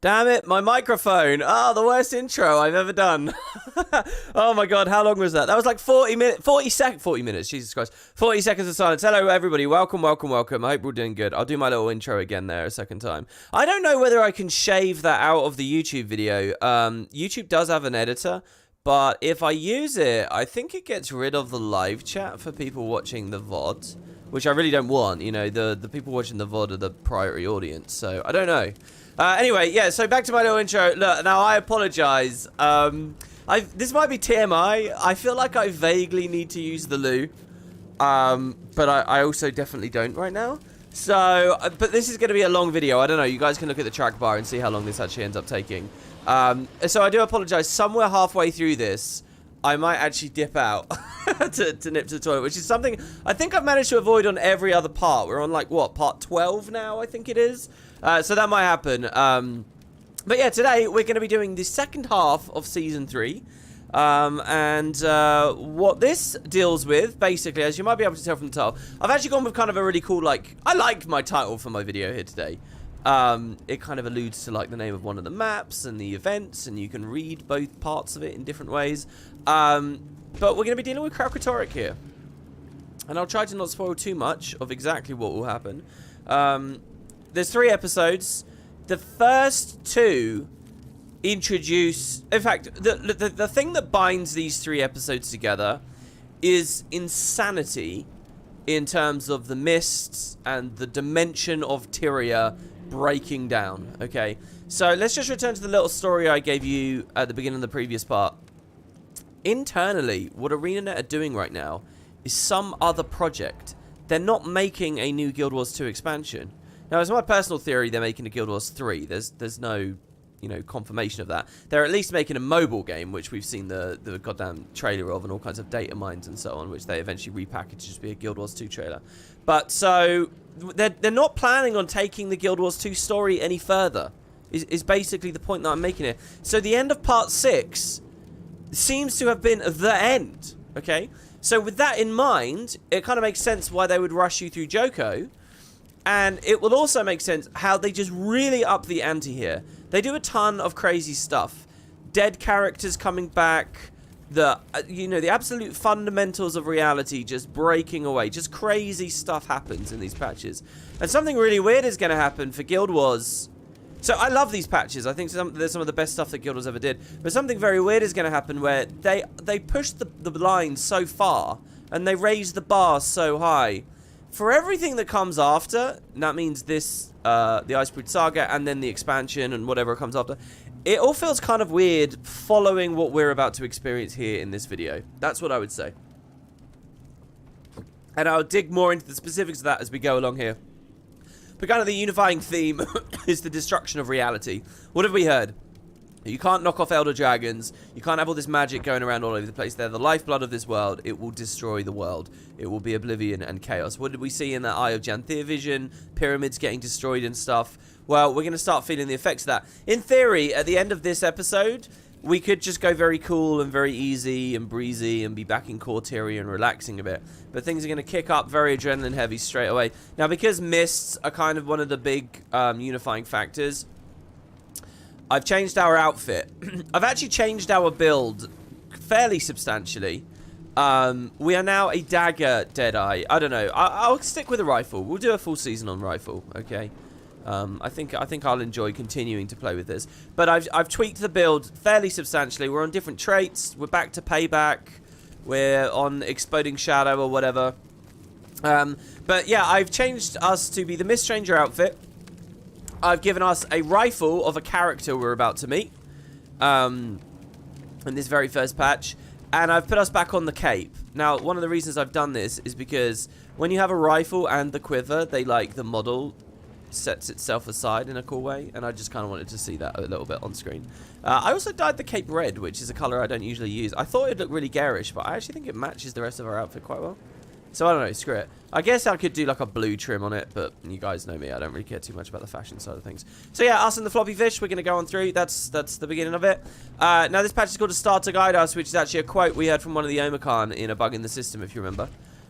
Damn it, my microphone. Oh, the worst intro I've ever done. Oh my god, how long was that? That was like 40 minutes, Jesus Christ. 40 seconds of silence. Hello everybody, welcome. I hope we're all doing good. I'll do my little intro again there a second time. I don't know whether I can shave that out of the YouTube video. YouTube does have an editor, but if I use it, I think it gets rid of the live chat for people watching the VOD, which I really don't want. You know, the people watching the VOD are the priority audience, so I don't know. Anyway, yeah, so back to my little intro. Look, now I apologize. This might be TMI. I feel like I vaguely need to use the loo. But I also definitely don't right now. So, but this is going to be a long video. I don't know. You guys can look at the track bar and see how long this actually ends up taking. So I do apologize. Somewhere halfway through this, I might actually dip out to nip to the toilet, which is something I think I've managed to avoid on every other part. We're on, like, what, part 12 now, I think it is? So that might happen. But yeah, today we're going to be doing the second half of Season 3. What this deals with, basically, as you might be able to tell from the title, I've actually gone with kind of a really cool, like, I like my title for my video here today. It kind of alludes to, like, the name of one of the maps and the events, and you can read both parts of it in different ways. But we're going to be dealing with Karakatoric here. And I'll try to not spoil too much of exactly what will happen. There's 3 episodes. The first 2 introduce... In fact, the thing that binds these 3 episodes together is insanity in terms of the mists and the dimension of Tyria breaking down, okay? So let's just return to the little story I gave you at the beginning of the previous part. Internally, what ArenaNet are doing right now is some other project. They're not making a new Guild Wars 2 expansion. Now, as my personal theory, they're making a Guild Wars 3. There's no, you know, confirmation of that. They're at least making a mobile game, which we've seen the goddamn trailer of, and all kinds of data mines and so on, which they eventually repackaged to be a Guild Wars 2 trailer. But so they're not planning on taking the Guild Wars 2 story any further. Is basically the point that I'm making here. So the end of part 6 seems to have been the end. Okay, so with that in mind, it kind of makes sense why they would rush you through Joko. And it will also make sense how they just really up the ante here. They do a ton of crazy stuff. Dead characters coming back. The absolute fundamentals of reality just breaking away. Just crazy stuff happens in these patches. And something really weird is going to happen for Guild Wars. So I love these patches. I think they're some of the best stuff that Guild Wars ever did. But something very weird is going to happen where they push the line so far. And they raise the bar so high. For everything that comes after, and that means this, the Icebrood Saga, and then the expansion and whatever comes after, it all feels kind of weird following what we're about to experience here in this video. That's what I would say. And I'll dig more into the specifics of that as we go along here. But kind of the unifying theme is the destruction of reality. What have we heard? You can't knock off Elder Dragons. You can't have all this magic going around all over the place. They're the lifeblood of this world. It will destroy the world. It will be oblivion and chaos. What did we see in that Eye of Janthir vision? Pyramids getting destroyed and stuff. Well, we're going to start feeling the effects of that. In theory, at the end of this episode, we could just go very cool and very easy and breezy and be back in core Tyria and relaxing a bit. But things are going to kick up very adrenaline heavy straight away. Now, because mists are kind of one of the big unifying factors, I've changed our outfit. I've actually changed our build fairly substantially. We are now a dagger Deadeye. I don't know. I'll stick with a rifle. We'll do a full season on rifle, okay? I think I'll enjoy continuing to play with this. But I've tweaked the build fairly substantially. We're on different traits. We're back to payback. We're on exploding shadow or whatever. But yeah, I've changed us to be the Mist Stranger outfit. I've given us a rifle of a character we're about to meet in this very first patch, and I've put us back on the cape. Now, one of the reasons I've done this is because when you have a rifle and the quiver, the model sets itself aside in a cool way, and I just kind of wanted to see that a little bit on screen. I also dyed the cape red, which is a color I don't usually use. I thought it'd look really garish, but I actually think it matches the rest of our outfit quite well. So I don't know, screw it. I guess I could do like a blue trim on it, but you guys know me, I don't really care too much about the fashion side of things. So yeah, us and the floppy fish, we're going to go on through. That's the beginning of it. Now this patch is called A Star to Guide Us, which is actually a quote we heard from one of the Omicron in A Bug in the System, if you remember.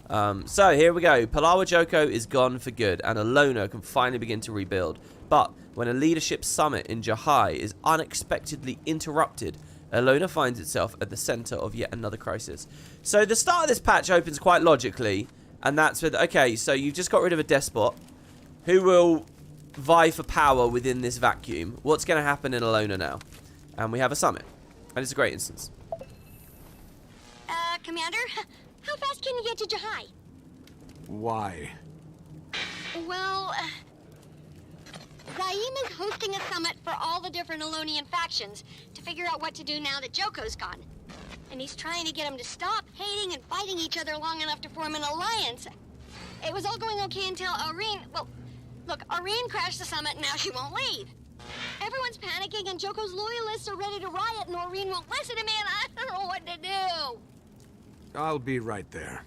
So here we go. Palawa Joko is gone for good, and Alona can finally begin to rebuild. But when a leadership summit in Jahai is unexpectedly interrupted, Alona finds itself at the center of yet another crisis. So the start of this patch opens quite logically, and that's with, okay, so you've just got rid of a despot who will vie for power within this vacuum. What's going to happen in Alona now? And we have a summit, and it's a great instance. Commander, how fast can you get to Jahai? Why? Well, Zaim is hosting a summit for all the different Alonian factions to figure out what to do now that Joko's gone. And he's trying to get them to stop hating and fighting each other long enough to form an alliance. It was all going okay until Aureen... Well, look, Aureen crashed the summit and now she won't leave. Everyone's panicking and Joko's loyalists are ready to riot and Aureen won't listen to me and I don't know what to do. I'll be right there.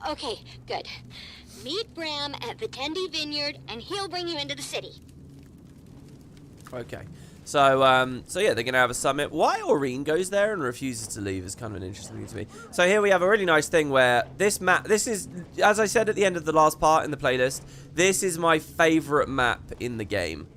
Okay, good. Meet Bram at Vitendi Vineyard and he'll bring you into the city. Okay. So yeah, they're going to have a summit. Why Aureen goes there and refuses to leave is kind of an interesting thing to me. So here we have a really nice thing where this map, this is, as I said at the end of the last part in the playlist, this is my favorite map in the game.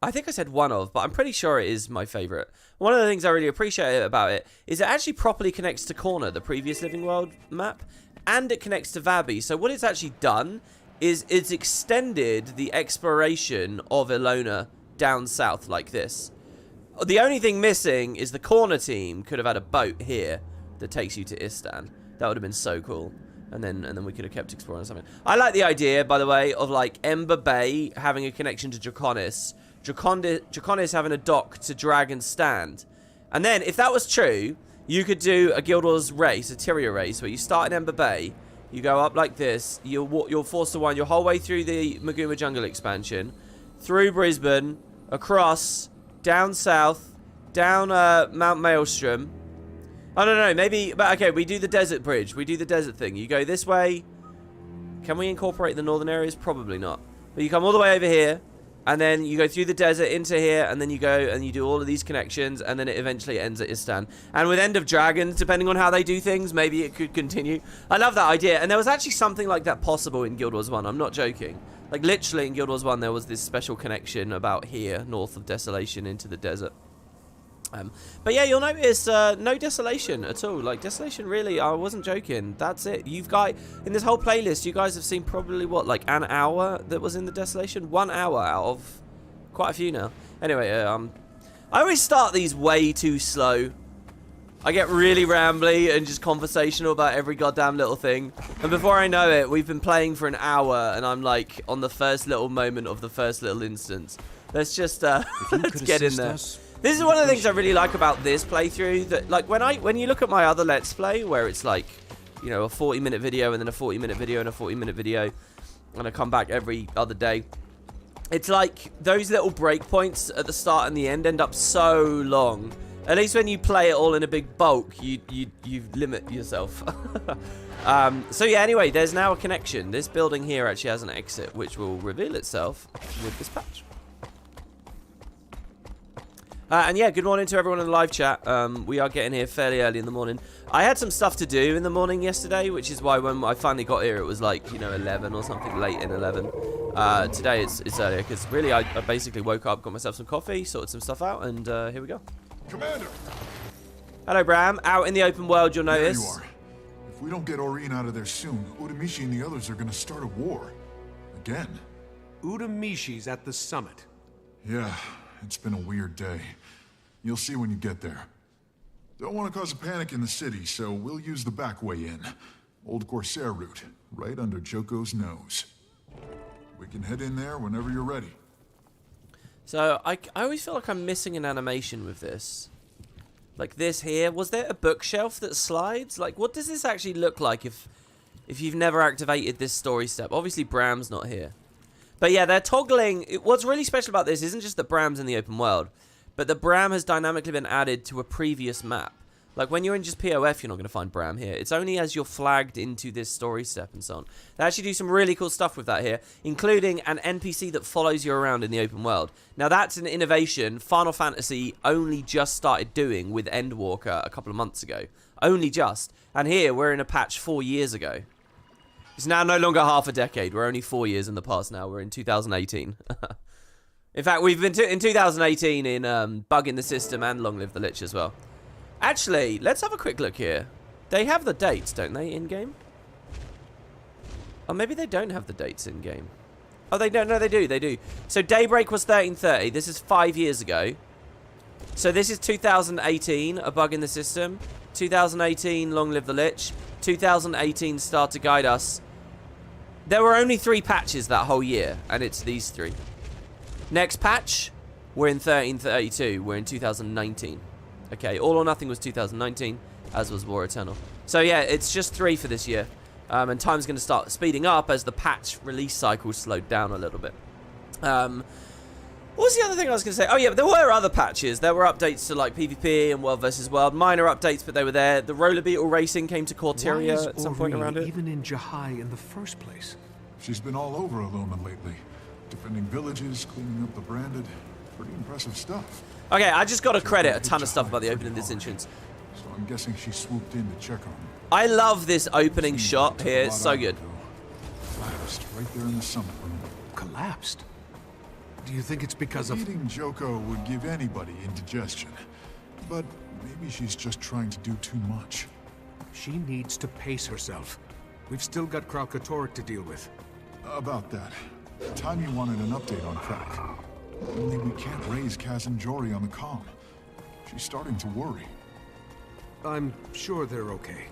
I think I said one of, but I'm pretty sure it is my favorite. One of the things I really appreciate about it is it actually properly connects to Corner, the previous Living World map, and it connects to Vabi. So what it's actually done is it's extended the exploration of Ilona down south like this. The only thing missing is the Corner team could have had a boat here that takes you to Istan. That would have been so cool. And then we could have kept exploring something. I like the idea, by the way, of like Ember Bay having a connection to Draconis. Draconis having a dock to Dragon Stand. And then, if that was true, you could do a Guild Wars race, a Tyria race, where you start in Ember Bay, you go up like this, you're forced to wind your whole way through the Maguma Jungle expansion, through Brisbane, across, down south, down Mount Maelstrom. Oh, no, maybe, but okay, we do the desert bridge. We do the desert thing. You go this way. Can we incorporate the northern areas? Probably not. But you come all the way over here, and then you go through the desert into here, and then you go and you do all of these connections, and then it eventually ends at Istan. And with End of Dragons, depending on how they do things, maybe it could continue. I love that idea. And there was actually something like that possible in Guild Wars 1. I'm not joking. Like, literally in Guild Wars 1, there was this special connection about here, north of Desolation, into the desert. But yeah, you'll notice no Desolation at all. Like, Desolation, really, I wasn't joking. That's it. You've got, in this whole playlist, you guys have seen probably, what, like an hour that was in the Desolation? 1 hour out of quite a few now. Anyway, I always start these way too slow. I get really rambly and just conversational about every goddamn little thing. And before I know it, we've been playing for an hour, and I'm, like, on the first little moment of the first little instance. Let's just, let's get in there. This is one of the things I really like about this playthrough, that like when you look at my other Let's Play where it's like, you know, a 40-minute video and then a 40-minute video and a 40-minute video, and I come back every other day. It's like those little breakpoints at the start and the end up so long. At least when you play it all in a big bulk, you limit yourself. So yeah, anyway, there's now a connection. This building here actually has an exit, which will reveal itself with this patch. And yeah, good morning to everyone in the live chat. We are getting here fairly early in the morning. I had some stuff to do in the morning yesterday, which is why when I finally got here, it was like, you know, 11 or something, late in 11. Today it's earlier, because really I basically woke up, got myself some coffee, sorted some stuff out, and here we go. Commander! Hello, Bram. Out in the open world, you'll notice. There you are. If we don't get Aureen out of there soon, Udamishi and the others are going to start a war. Again. Udamishi's at the summit. Yeah. It's been a weird day. You'll see when you get there. Don't want to cause a panic in the city, so we'll use the back way in. Old Corsair route, right under Joko's nose. We can head in there whenever you're ready. So, I always feel like I'm missing an animation with this. Like this here. Was there a bookshelf that slides? Like, what does this actually look like if you've never activated this story step? Obviously, Bram's not here. But yeah, they're toggling. What's really special about this isn't just that Bram's in the open world, but that Bram has dynamically been added to a previous map. Like, when you're in just POF, you're not going to find Bram here. It's only as you're flagged into this story step and so on. They actually do some really cool stuff with that here, including an NPC that follows you around in the open world. Now, that's an innovation Final Fantasy only just started doing with Endwalker a couple of months ago. Only just. And here, we're in a patch 4 years ago. It's now no longer half a decade. We're only 4 years in the past now. We're in 2018. In fact, we've been in 2018 in Bug in the System and Long Live the Lich as well. Actually, let's have a quick look here. They have the dates, don't they, in-game? Or maybe they don't have the dates in-game. Oh, they don't. No, they do. They do. So Daybreak was 1330. This is 5 years ago. So this is 2018, A Bug in the System. 2018, Long Live the Lich. 2018, Start to Guide Us. There were only 3 patches that whole year, and it's these 3. Next patch, we're in 1332. We're in 2019. Okay, All or Nothing was 2019, as was War Eternal. So yeah, it's just 3 for this year. And time's going to start speeding up as the patch release cycle slowed down a little bit. What was the other thing I was going to say? Oh yeah, but there were other patches. There were updates to like PvP and World vs. World. Minor updates, but they were there. The roller beetle racing came to Corteria at some point around it. Even in Jahai in the first place? She's been all over Alona lately. Defending villages, cleaning up the branded. Pretty impressive stuff. Okay, I just got to credit a ton of stuff about the opening of this entrance. So I'm guessing she swooped in to check on him. I love this opening shot here. It's so good. Collapsed right there in the summit room. Collapsed? Do you think it's because of... Eating Joko would give anybody indigestion. But maybe she's just trying to do too much. She needs to pace herself. We've still got Karakatoric to deal with. About that. Timey wanted an update on Krak. Only we can't raise Kaz and Jory on the comm. She's starting to worry. I'm sure they're okay.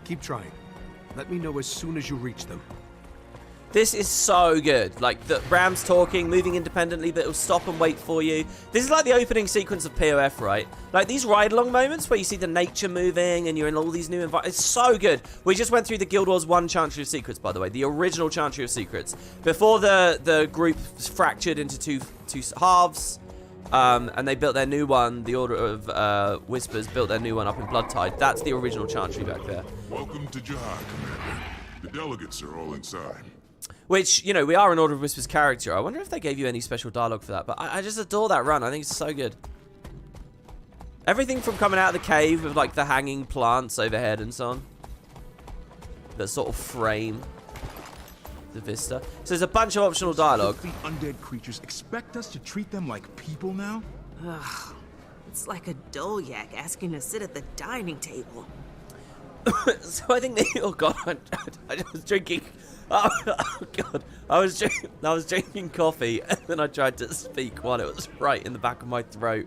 Keep trying. Let me know as soon as you reach them. This is so good. Like, the Bram's talking, moving independently, but it'll stop and wait for you. This is like the opening sequence of POF, right? Like, these ride-along moments where you see the nature moving and you're in all these new environments. It's so good. We just went through the Guild Wars 1 Chantry of Secrets, by the way. The original Chantry of Secrets. Before the group fractured into two halves, and they built their new one. The Order of Whispers built their new one up in Bloodtide. That's the original Chantry back there. Welcome to Jahai, Commander. The delegates are all inside. Which, you know, we are an Order of Whispers character. I wonder if they gave you any special dialogue for that. But I just adore that run. I think it's so good. Everything from coming out of the cave with, like, the hanging plants overhead and so on. That sort of frame the vista. So there's a bunch of optional dialogue. The undead creatures expect us to treat them like people now? Ugh. It's like a dolyak asking to sit at the dining table. So I think they... Oh, God. I was drinking... Oh, God. I was drinking coffee, and then I tried to speak while it was right in the back of my throat.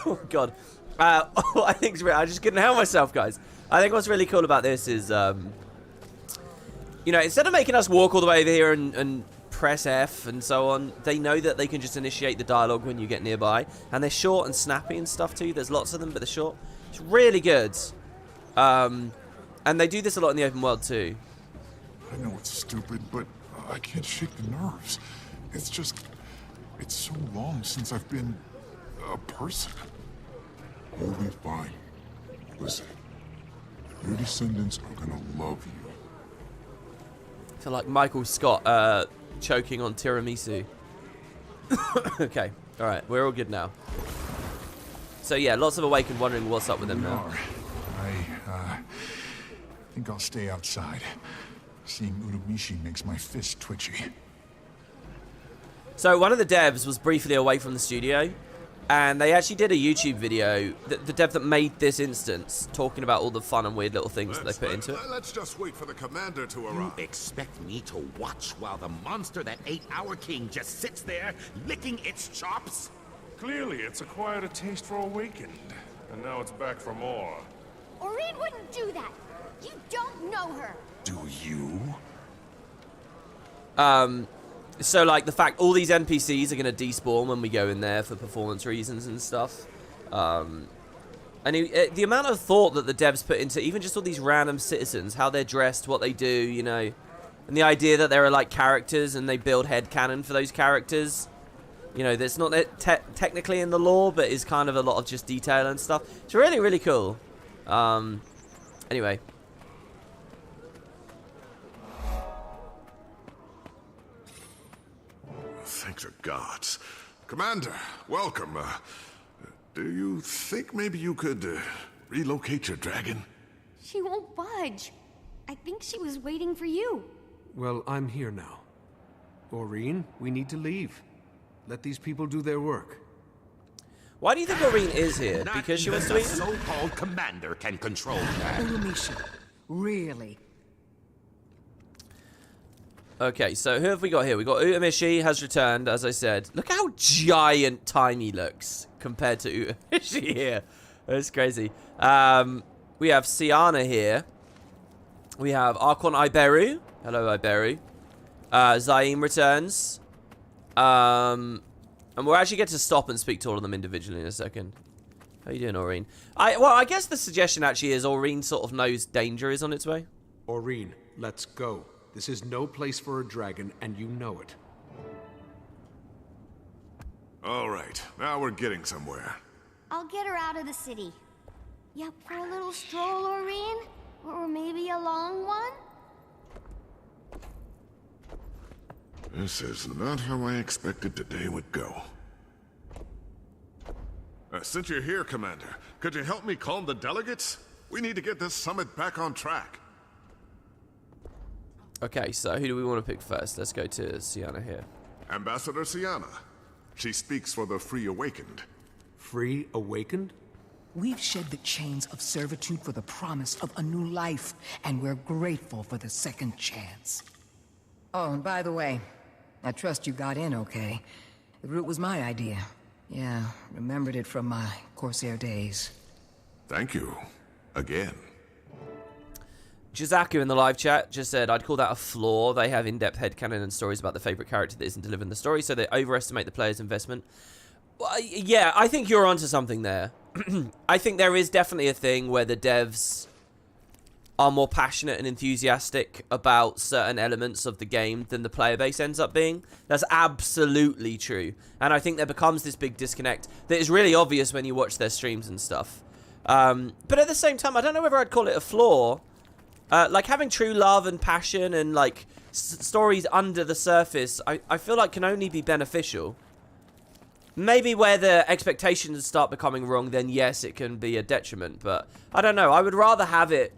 Oh, God. I think I just couldn't help myself, guys. I think what's really cool about this is, you know, instead of making us walk all the way over here and press F and so on, they know that they can just initiate the dialogue when you get nearby. And they're short and snappy and stuff, too. There's lots of them, but they're short. It's really good. And they do this a lot in the open world, too. I know it's stupid, but I can't shake the nerves. It's just... It's so long since I've been... a person. You'll be fine. Listen, your descendants are gonna love you. I feel like Michael Scott choking on tiramisu. Okay, alright, we're all good now. So yeah, lots of Awakened wondering what's up with them now. I think I'll stay outside. Seeing Uramishi makes my fist twitchy. So one of the devs was briefly away from the studio, and they actually did a YouTube video, the dev that made this instance, talking about all the fun and weird little things that they put into it. Let's just wait for the commander to You arrive. expect me to watch while the monster that ate our king just sits there, licking its chops? Clearly, it's acquired a taste for Awakened, and now it's back for more. Aurene wouldn't do that. You don't know her. Do you? So like the fact all these NPCs are going to despawn when we go in there for performance reasons and stuff. And the amount of thought that the devs put into even just all these random citizens, how they're dressed, what they do, you know. And the idea that there are like characters and they build headcanon for those characters. You know, that's not technically in the lore, but is kind of a lot of just detail and stuff. It's really, really cool. Anyway. Thank the gods. Commander, welcome. Do you think maybe you could relocate your dragon? She won't budge. I think she was waiting for you. Well, I'm here now. Aurene, we need to leave. Let these people do their work. Why do you think Aurene is here? Not Because she even wants to the eat? so-called commander can control that. Urumisi, really? Okay, so who have we got here? We got Utamishi has returned, as I said. Look how giant time he looks compared to Utamishi here. That's crazy. We have Siana here. We have Archon Iberu. Hello, Iberu. Zaim returns. And we'll actually get to stop and speak to all of them individually in a second. How you doing, Aurene? Well, I guess the suggestion actually is Aurene sort of knows danger is on its way. Aurene, let's go. This is no place for a dragon, and you know it. All right, now we're getting somewhere. I'll get her out of the city. Yep, for a little stroll, Aurene? Or maybe a long one? This is not how I expected today would go. Since you're here, Commander, could you help me calm the delegates? We need to get this summit back on track. Okay, so who do we want to pick first? Let's go to Siana here. Ambassador Siana. She speaks for the Free Awakened. Free Awakened? We've shed the chains of servitude for the promise of a new life, and we're grateful for the second chance. Oh, and by the way, I trust you got in okay. The route was my idea. Yeah, remembered it from my Corsair days. Thank you. Again. Jizaku in the live chat just said, I'd call that a flaw. They have in-depth headcanon and stories about the favourite character that isn't delivering the story, so they overestimate the player's investment. Well, yeah, I think you're onto something there. I think there is definitely a thing where the devs are more passionate and enthusiastic about certain elements of the game than the player base ends up being. That's absolutely true. And I think there becomes this big disconnect that is really obvious when you watch their streams and stuff. But at the same time, I don't know whether I'd call it a flaw. Like, having true love and passion and, like, stories under the surface, I feel like can only be beneficial. Maybe where the expectations start becoming wrong, then yes, it can be a detriment. But I don't know. I would rather have it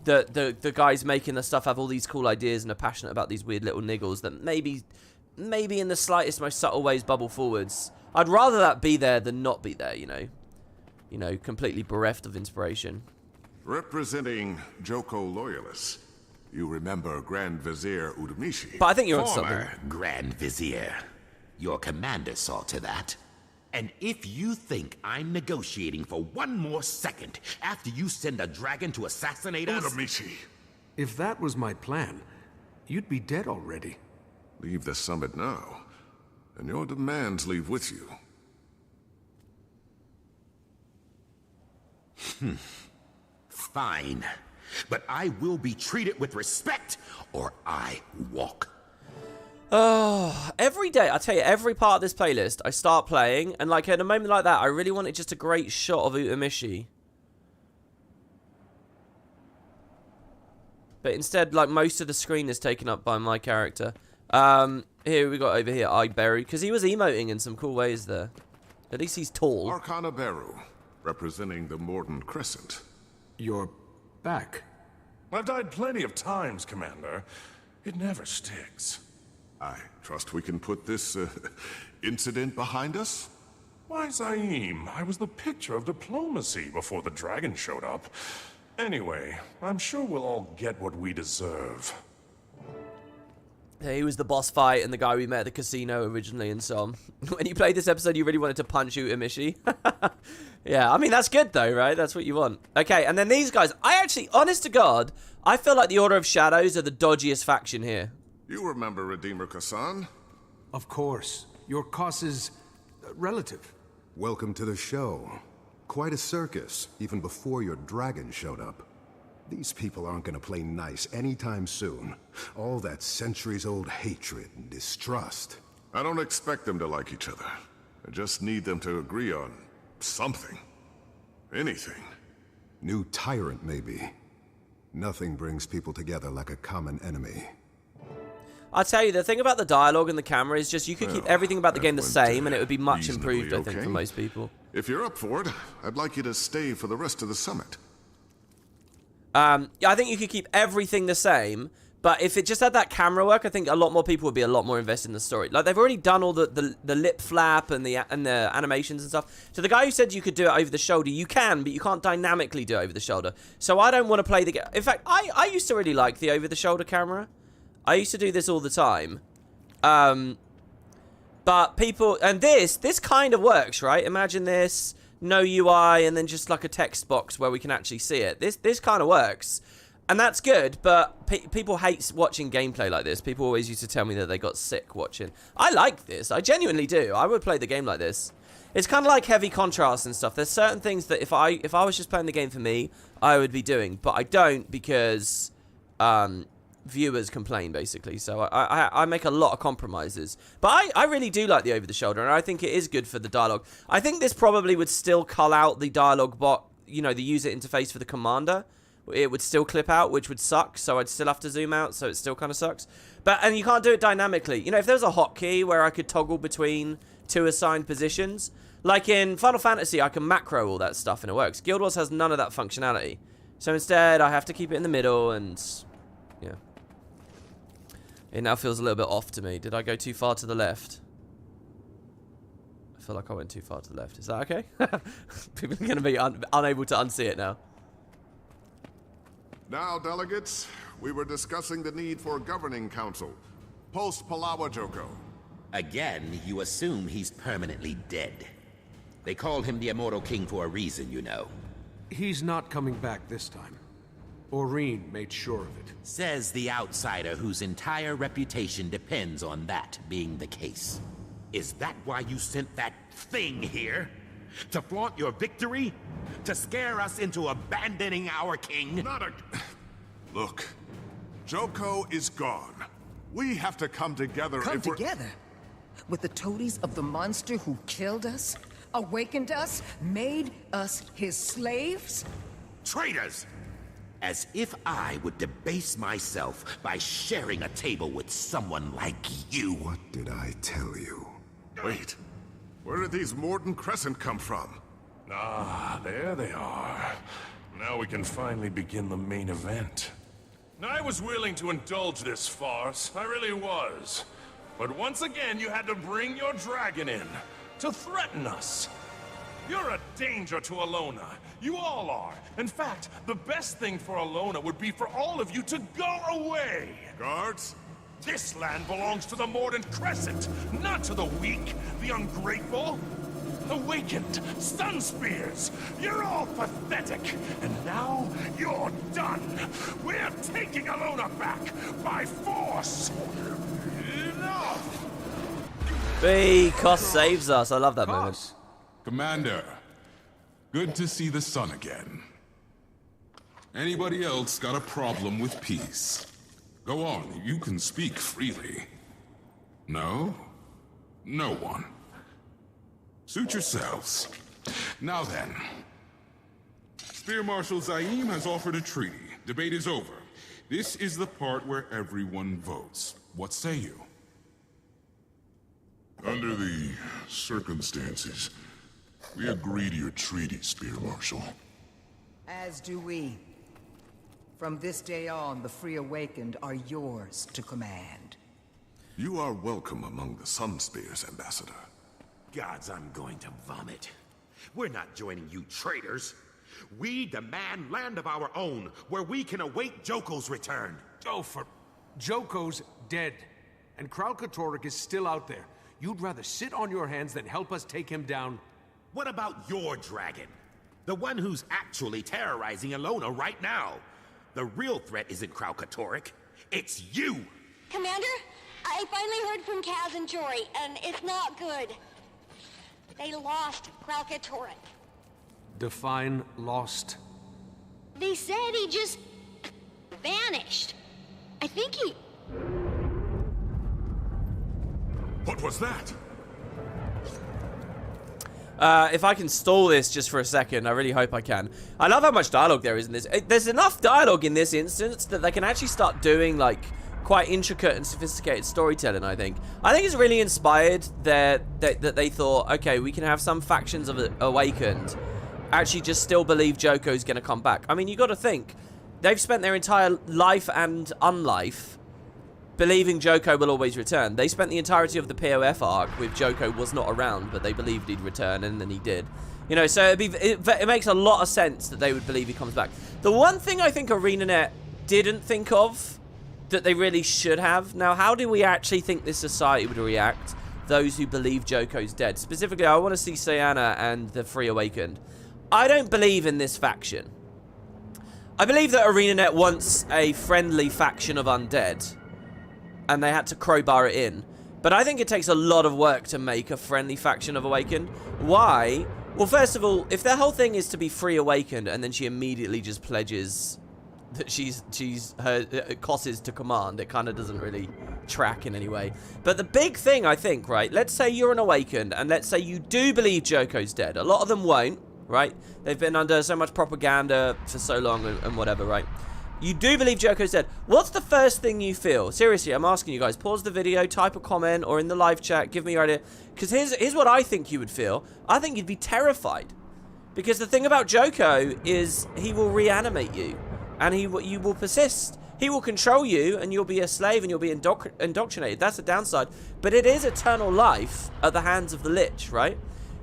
that the guys making the stuff have all these cool ideas and are passionate about these weird little niggles that maybe in the slightest, most subtle ways bubble forwards. I'd rather that be there than not be there, you know. You know, completely bereft of inspiration. Representing Joko loyalists, you remember Grand Vizier Utamishi. But I think you're on something. Former Grand Vizier. Your commander saw to that. And if you think I'm negotiating for one more second after you send a dragon to assassinate us... Utamishi. If that was my plan, you'd be dead already. Leave the summit now, and your demands leave with you. Fine. But I will be treated with respect, or I walk. Oh, every day, I tell you, every part of this playlist, I start playing, and like at a moment like that, I really wanted just a great shot of Utamishi. But instead, like, most of the screen is taken up by my character. Here we got over here, Iberu, because he was emoting in some cool ways there. At least he's tall. Arcana Beru, representing the Morden Crescent. You're back. I've died plenty of times, Commander. It never sticks. I trust we can put this incident behind us? Why, Zaim, I was the picture of diplomacy before the dragon showed up. Anyway, I'm sure we'll all get what we deserve. Yeah, he was the boss fight and the guy we met at the casino originally and so on. When you played this episode, you really wanted to punch Utamishi. Yeah, I mean, that's good though, right? That's what you want. Okay, and then these guys, I actually, honest to God, I feel like the Order of Shadows are the dodgiest faction here. You remember Redeemer Kassan? Of course. Your cause is relative. Welcome to the show. Quite a circus, even before your dragon showed up. These people aren't gonna play nice anytime soon. All that centuries-old hatred and distrust. I don't expect them to like each other. I just need them to agree on something. Anything. New tyrant, maybe. Nothing brings people together like a common enemy. I'll tell you, the thing about the dialogue and the camera is just you could keep everything about the game the same and it would be much improved, I think, for most people. If you're up for it, I'd like you to stay for the rest of the summit. Yeah, I think you could keep everything the same, but if it just had that camera work, I think a lot more people would be a lot more invested in the story. Like, they've already done all the lip flap and the animations and stuff. So the guy who said you could do it over the shoulder, you can, but you can't dynamically do it over the shoulder. So I don't want to play the game. In fact, I used to really like the over-the-shoulder camera. I used to do this all the time. But people... And this kind of works, right? Imagine this, no UI, and then just like a text box where we can actually see it. This kind of works. And that's good, but people hate watching gameplay like this. People always used to tell me that they got sick watching. I like this. I genuinely do. I would play the game like this. It's kind of like heavy contrast and stuff. There's certain things that if I was just playing the game for me, I would be doing. But I don't because... viewers complain, basically, so I make a lot of compromises, but I really do like the over-the-shoulder, and I think it is good for the dialogue. I think this probably would still cull out the dialogue bot, you know, the user interface for the commander. It would still clip out, which would suck, so I'd still have to zoom out, so it still kind of sucks. And you can't do it dynamically. You know, if there was a hotkey where I could toggle between two assigned positions, like in Final Fantasy, I can macro all that stuff and it works. Guild Wars has none of that functionality, so instead I have to keep it in the middle, and yeah. It now feels a little bit off to me. Did I go too far to the left? I feel like I went too far to the left. Is that okay? People are going to be unable to unsee it now. Now, delegates, we were discussing the need for a governing council. Post-Palawa Joko. Again, you assume he's permanently dead. They call him the Immortal King for a reason, you know. He's not coming back this time. Aurene made sure of it. Says the outsider whose entire reputation depends on that being the case. Is that why you sent that thing here? To flaunt your victory? To scare us into abandoning our king? Look, Joko is gone. We have to come together Come together? With the toadies of the monster who killed us? Awakened us? Made us his slaves? Traitors! As if I would debase myself by sharing a table with someone like you. What did I tell you? Wait, where did these Morden Crescent come from? Ah, there they are. Now we can finally begin the main event. I was willing to indulge this farce, I really was. But once again, you had to bring your dragon in, to threaten us. You're a danger to Alona. You all are. In fact, the best thing for Alona would be for all of you to go away. Guards? This land belongs to the Morden Crescent, not to the weak, the ungrateful. Awakened, Sunspears, you're all pathetic. And now, you're done. We're taking Alona back by force. Enough! Because saves us. I love that moment. Commander, good to see the sun again. Anybody else got a problem with peace? Go on, you can speak freely. No? No one. Suit yourselves. Now then. Spear Marshal Zaim has offered a treaty. Debate is over. This is the part where everyone votes. What say you? Under the circumstances, we agree to your treaty, Spear Marshal. As do we. From this day on, the Free Awakened are yours to command. You are welcome among the Sunspears, Ambassador. Gods, I'm going to vomit. We're not joining you traitors. We demand land of our own, where we can await Joko's return. Joko's dead, and Karakatoric is still out there. You'd rather sit on your hands than help us take him down. What about your dragon? The one who's actually terrorizing Alona right now. The real threat isn't Karakatoric. It's you! Commander, I finally heard from Kaz and Jory, and it's not good. They lost Karakatoric. Define lost. They said he just vanished. I think he... What was that? If I can stall this just for a second, I really hope I can. I love how much dialogue there is in this. There's enough dialogue in this instance that they can actually start doing, like, quite intricate and sophisticated storytelling, I think. I think it's really inspired that they thought, okay, we can have some factions of Awakened actually just still believe Joko's going to come back. I mean, you got to think, they've spent their entire life and unlife believing Joko will always return. They spent the entirety of the POF arc with Joko was not around, but they believed he'd return, and then he did. You know, so it makes a lot of sense that they would believe he comes back. The one thing I think ArenaNet didn't think of that they really should have. Now, how do we actually think this society would react? Those who believe Joko's dead. Specifically, I want to see Sayana and the Free Awakened. I don't believe in this faction. I believe that ArenaNet wants a friendly faction of undead, and they had to crowbar it in. But I think it takes a lot of work to make a friendly faction of Awakened. Why? Well, first of all, if their whole thing is to be Free Awakened, and then she immediately just pledges that she's her Koss's to command, it kind of doesn't really track in any way. But the big thing, I think, right, let's say you're an Awakened, and let's say you do believe Joko's dead. A lot of them won't, right? They've been under so much propaganda for so long and whatever, right? You do believe Joko's dead. What's the first thing you feel? Seriously, I'm asking you guys. Pause the video, type a comment, or in the live chat, give me your idea. Because here's what I think you would feel. I think you'd be terrified. Because the thing about Joko is he will reanimate you. And you will persist. He will control you, and you'll be a slave, and you'll be indoctrinated. That's the downside. But it is eternal life at the hands of the Lich, right?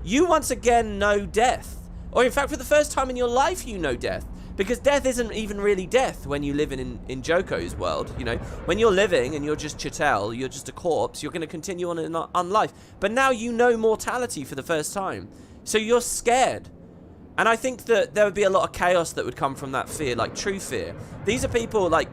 You once again know death. Or in fact, for the first time in your life, you know death. Because death isn't even really death when you live in Joko's world, you know. When you're living and you're just Chitel, you're just a corpse, you're going to continue on life. But now you know mortality for the first time. So you're scared. And I think that there would be a lot of chaos that would come from that fear, like true fear. These are people, like,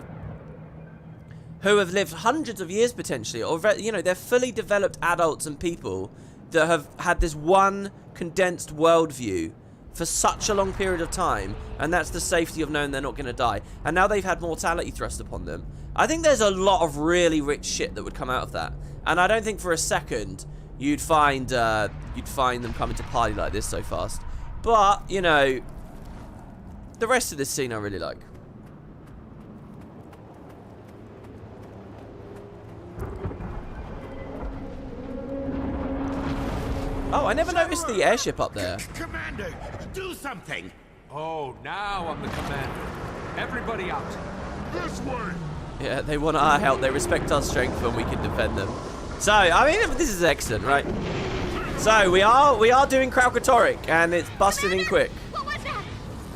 who have lived hundreds of years potentially, or, you know, they're fully developed adults and people that have had this one condensed worldview for such a long period of time, and that's the safety of knowing they're not going to die. And now they've had mortality thrust upon them. I think there's a lot of really rich shit that would come out of that, and I don't think for a second you'd find them coming to party like this so fast. But you know, the rest of this scene I really like. Oh, I never noticed the airship up there. Commander, do something! Oh, now I'm the commander. Everybody out. This way! Yeah, they want our help. They respect our strength when we can defend them. So, I mean, this is excellent, right? So, we are doing Karakatoric, and it's busting in quick. What was that?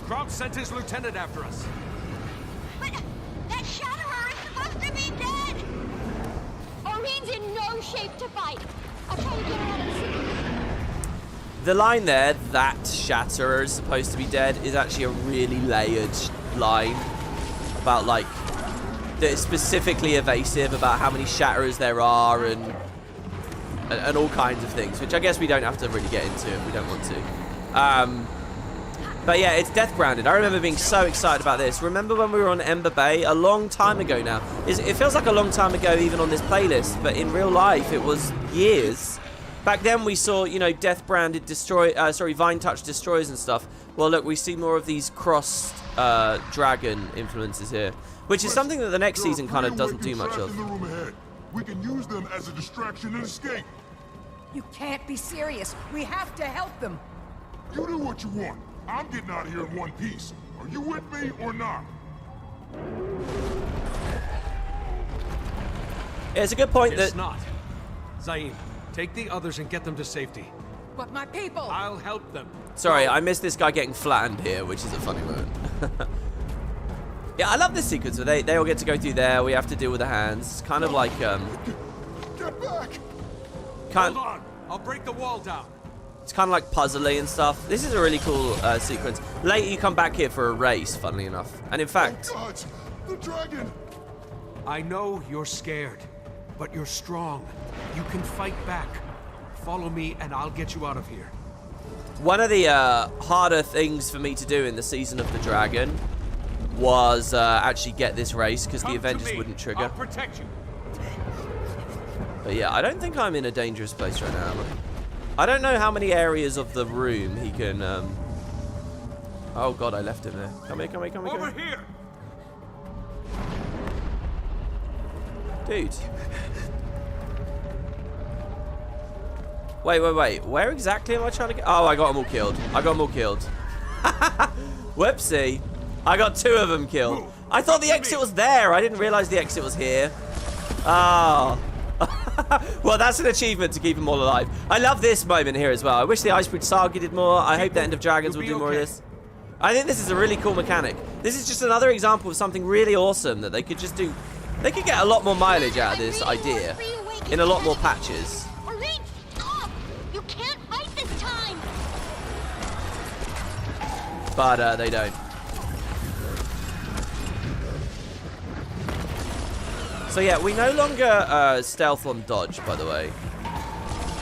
Kraut sent his lieutenant after us. But that Shatterer is supposed to be dead! Oreen's in no shape to fight. I'll try to get her out of the city. The line there, that Shatterer is supposed to be dead, is actually a really layered line about, like, that is specifically evasive about how many Shatterers there are and all kinds of things, which I guess we don't have to really get into if we don't want to. But yeah, it's death branded. I remember being so excited about this. Remember when we were on Ember Bay a long time ago now? It feels like a long time ago even on this playlist, but in real life it was years. Back then we saw, you know, death branded Vine Touch destroyers and stuff. Well, look, we see more of these crossed dragon influences here, which is something that the next season kind of doesn't do much of. We can use them as a distraction and escape. You can't be serious. We have to help them. You do what you want. I'm getting out of here in one piece. Are you with me or not? Yeah, it's a good point It's that... not. Zayn, take the others and get them to safety. But my people! I'll help them. Sorry, I missed this guy getting flattened here, which is a funny moment. Yeah, I love this sequence where they all get to go through there. We have to deal with the hands. It's kind of like... Get back! Hold on. I'll break the wall down. It's kind of like puzzly and stuff. This is a really cool sequence. Later, you come back here for a race, funnily enough. And in fact... Oh God, the dragon! I know you're scared, but you're strong. You can fight back. Follow me and I'll get you out of here. One of the harder things for me to do in the Season of the Dragon was actually get this race, because the Avengers wouldn't trigger. I'll protect you. But yeah, I don't think I'm in a dangerous place right now. I don't know how many areas of the room he can... Oh god, I left him there. Come here, come here, come here. Over here! Dude. Wait. Where exactly am I trying to get? Oh, I got them all killed. Whoopsie. I got 2 of them killed. I thought the exit was there. I didn't realize the exit was here. Ah. Well, that's an achievement to keep them all alive. I love this moment here as well. I wish the Icebridge Saga did more. I hope the End of Dragons will do more of this. I think this is a really cool mechanic. This is just another example of something really awesome that they could just do. They could get a lot more mileage out of this idea in a lot more patches. You can't fight this time. But they don't. So yeah, we no longer stealth on dodge, by the way.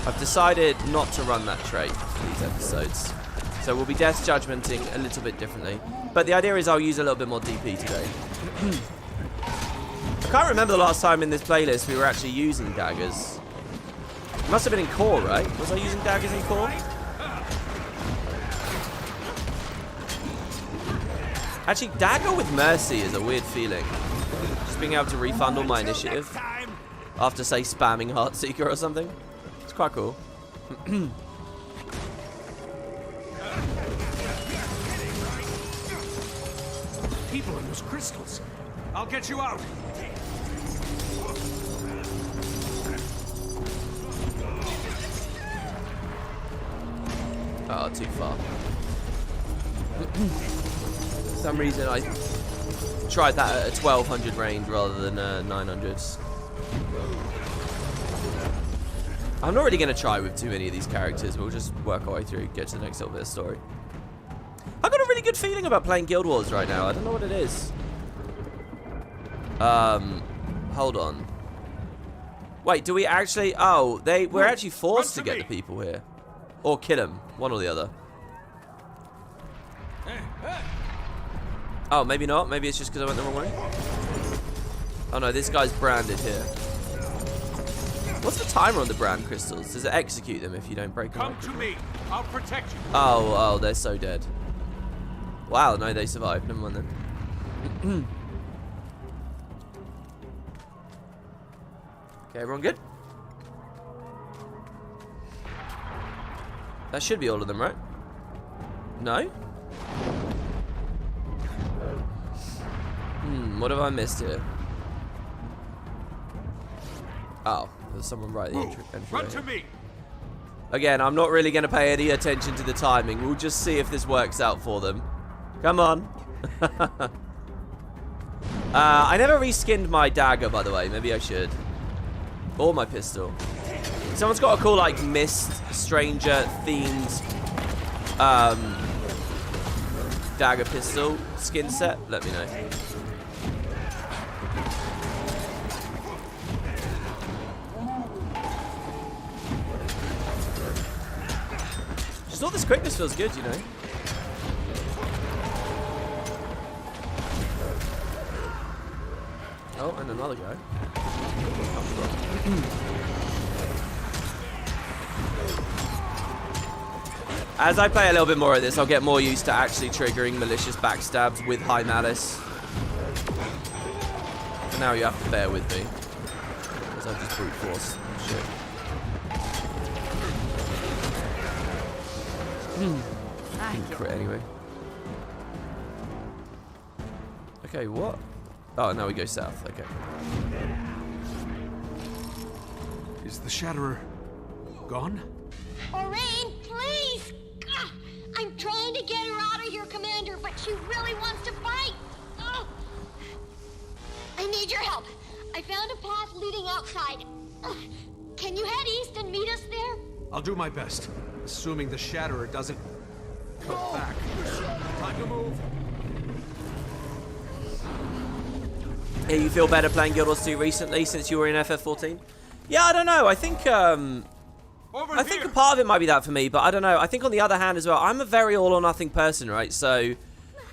I've decided not to run that trait for these episodes. So we'll be death judgmenting a little bit differently. But the idea is I'll use a little bit more DP today. I can't remember the last time in this playlist we were actually using daggers. It must have been in core, right? Was I using daggers in core? Actually, dagger with mercy is a weird feeling. Just being able to refund all my initiative after, say, spamming Heartseeker or something. It's quite cool. People in those crystals. I'll get you out. Oh, too far. For some reason, I tried that at a 1200 range rather than 900s. I'm not really going to try with too many of these characters. We'll just work our way through, get to the next little bit of story. I've got a really good feeling about playing Guild Wars right now. I don't know what it is. Hold on. Wait, do we actually... Oh, we're actually forced to get the people here. Or kill them. One or the other. Oh, maybe not. Maybe it's just because I went the wrong way. Oh no, this guy's branded here. What's the timer on the brand crystals? Does it execute them if you don't break them? Come to me. I'll protect you. Oh, they're so dead. Wow, no, they survived. Never mind then. Okay, everyone good? That should be all of them, right? No? What have I missed here? Oh, there's someone right at the entry. Run to me. Again, I'm not really going to pay any attention to the timing. We'll just see if this works out for them. Come on. I never reskinned my dagger, by the way. Maybe I should. Or my pistol. Someone's got a cool, like, Mist, Stranger-themed dagger pistol skin set. Let me know. Just all this quickness feels good, you know. Oh, and another guy. As I play a little bit more of this, I'll get more used to actually triggering malicious backstabs with high malice. For now, you have to bear with me. Because I've just brute force shit. Didn't crit anyway. Okay, what? Oh, now we go south. Okay. Is the Shatterer gone? Orain, please! Ugh, I'm trying to get her out of here, Commander, but she really wants to fight. Ugh. I need your help. I found a path leading outside. Ugh. Can you head east and meet us there? I'll do my best, assuming the Shatterer doesn't come back. Time to move. Yeah, you feel better playing Guild Wars 2 recently since you were in FF14? Yeah, I don't know. I think a part of it might be that for me, but I don't know. I think on the other hand as well, I'm a very all or nothing person, right? So,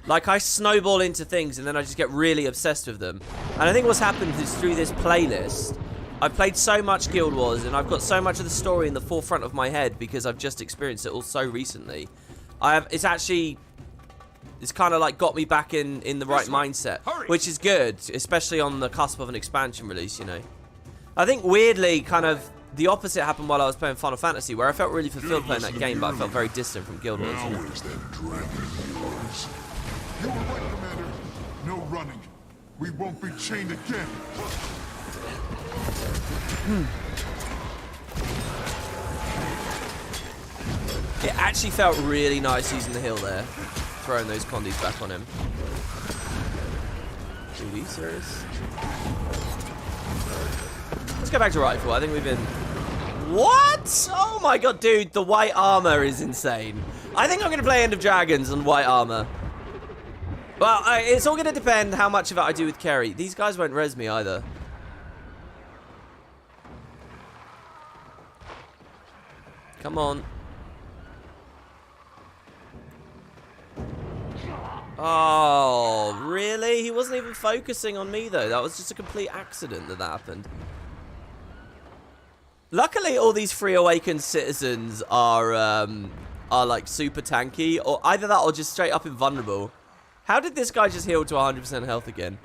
like, I snowball into things and then I just get really obsessed with them. And I think what's happened is through this playlist, I've played so much Guild Wars, and I've got so much of the story in the forefront of my head because I've just experienced it all so recently. It's kind of like got me back in the right mindset, which is good, especially on the cusp of an expansion release, you know. I think weirdly, kind of the opposite happened while I was playing Final Fantasy, where I felt really fulfilled playing that game, but I felt very distant from Guild Wars. Now where's that dragon of yours? You were right, Commander. No running. We won't be chained again. It actually felt really nice using the heal there, throwing those condies back on him. Dude, are you serious? Let's go back to rifle. I think we've been... What? Oh my god, dude, the white armor is insane. I think I'm going to play End of Dragons on white armor. Well, it's all going to depend how much of it I do with Kerry. These guys won't res me either. Come on. Oh, really? He wasn't even focusing on me, though. That was just a complete accident that happened. Luckily, all these free awakened citizens are like super tanky, or either that or just straight up invulnerable. How did this guy just heal to 100% health again?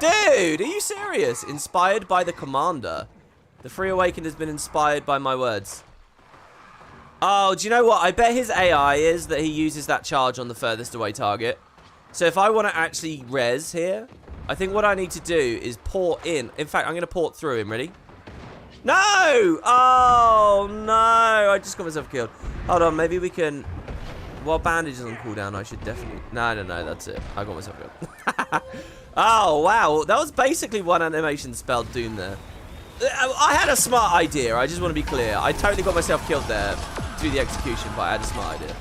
Dude, are you serious? Inspired by the commander. The free awakened has been inspired by my words. Oh, do you know what? I bet his AI is that he uses that charge on the furthest away target. So if I want to actually res here, I think what I need to do is port in. In fact, I'm going to port through him. Ready? No! Oh, no. I just got myself killed. Hold on. Maybe we can... Well, bandage is on cooldown. I should definitely... No. That's it. I got myself killed. Oh, wow. That was basically one animation spelled doom there. I had a smart idea. I just want to be clear. I totally got myself killed there through the execution, but I had a smart idea.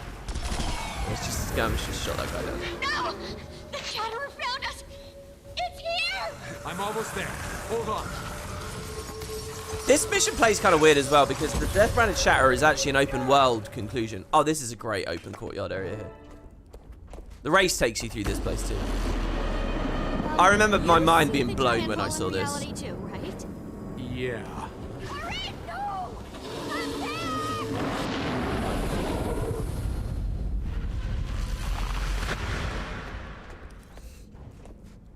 Let's just skirmish, just shot that guy down. No! The Shatterer found us! It's here! I'm almost there. Hold on. This mission plays kind of weird as well because the Death Branded Shatterer is actually an open world conclusion. Oh, this is a great open courtyard area here. The race takes you through this place too. I remember my mind being blown when I saw this. Too, right? Yeah. Hurry! No! I'm there!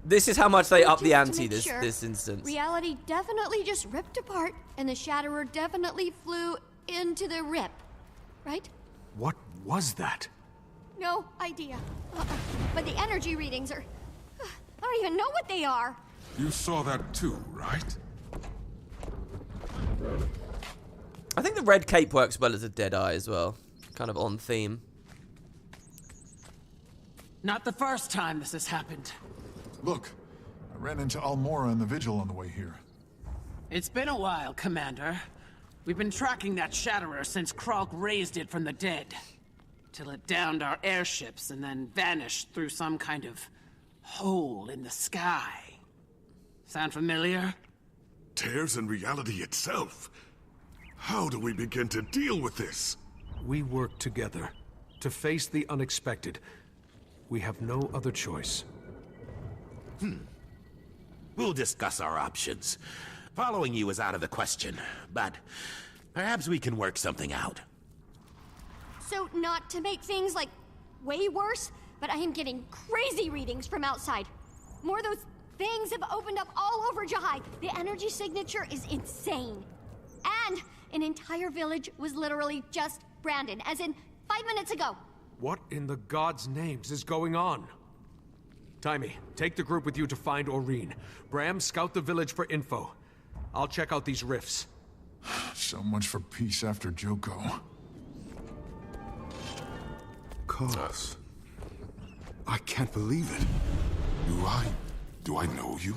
This is how much they up Just the to ante make this sure, instance. Reality definitely just ripped apart, and the Shatterer definitely flew into the rip. Right? What was that? No idea. But the energy readings are... I don't even know what they are. You saw that too, right? I think the red cape works well as a dead eye as well. Kind of on theme. Not the first time this has happened. Look, I ran into Almora and the Vigil on the way here. It's been a while, Commander. We've been tracking that Shatterer since Kralk raised it from the dead. Till it downed our airships and then vanished through some kind of hole in the sky. Sound familiar? Tears in reality itself. How do we begin to deal with this? We work together to face the unexpected. We have no other choice. We'll discuss our options. Following you is out of the question, but perhaps we can work something out. So, not to make things, like, way worse, but I am getting crazy readings from outside. More of those things have opened up all over Jahai. The energy signature is insane. And an entire village was literally just branded, as in 5 minutes ago. What in the gods' names is going on? Timmy, take the group with you to find Aurene. Bram, scout the village for info. I'll check out these rifts. So much for peace after Joko. Cos. I can't believe it. Do I know you?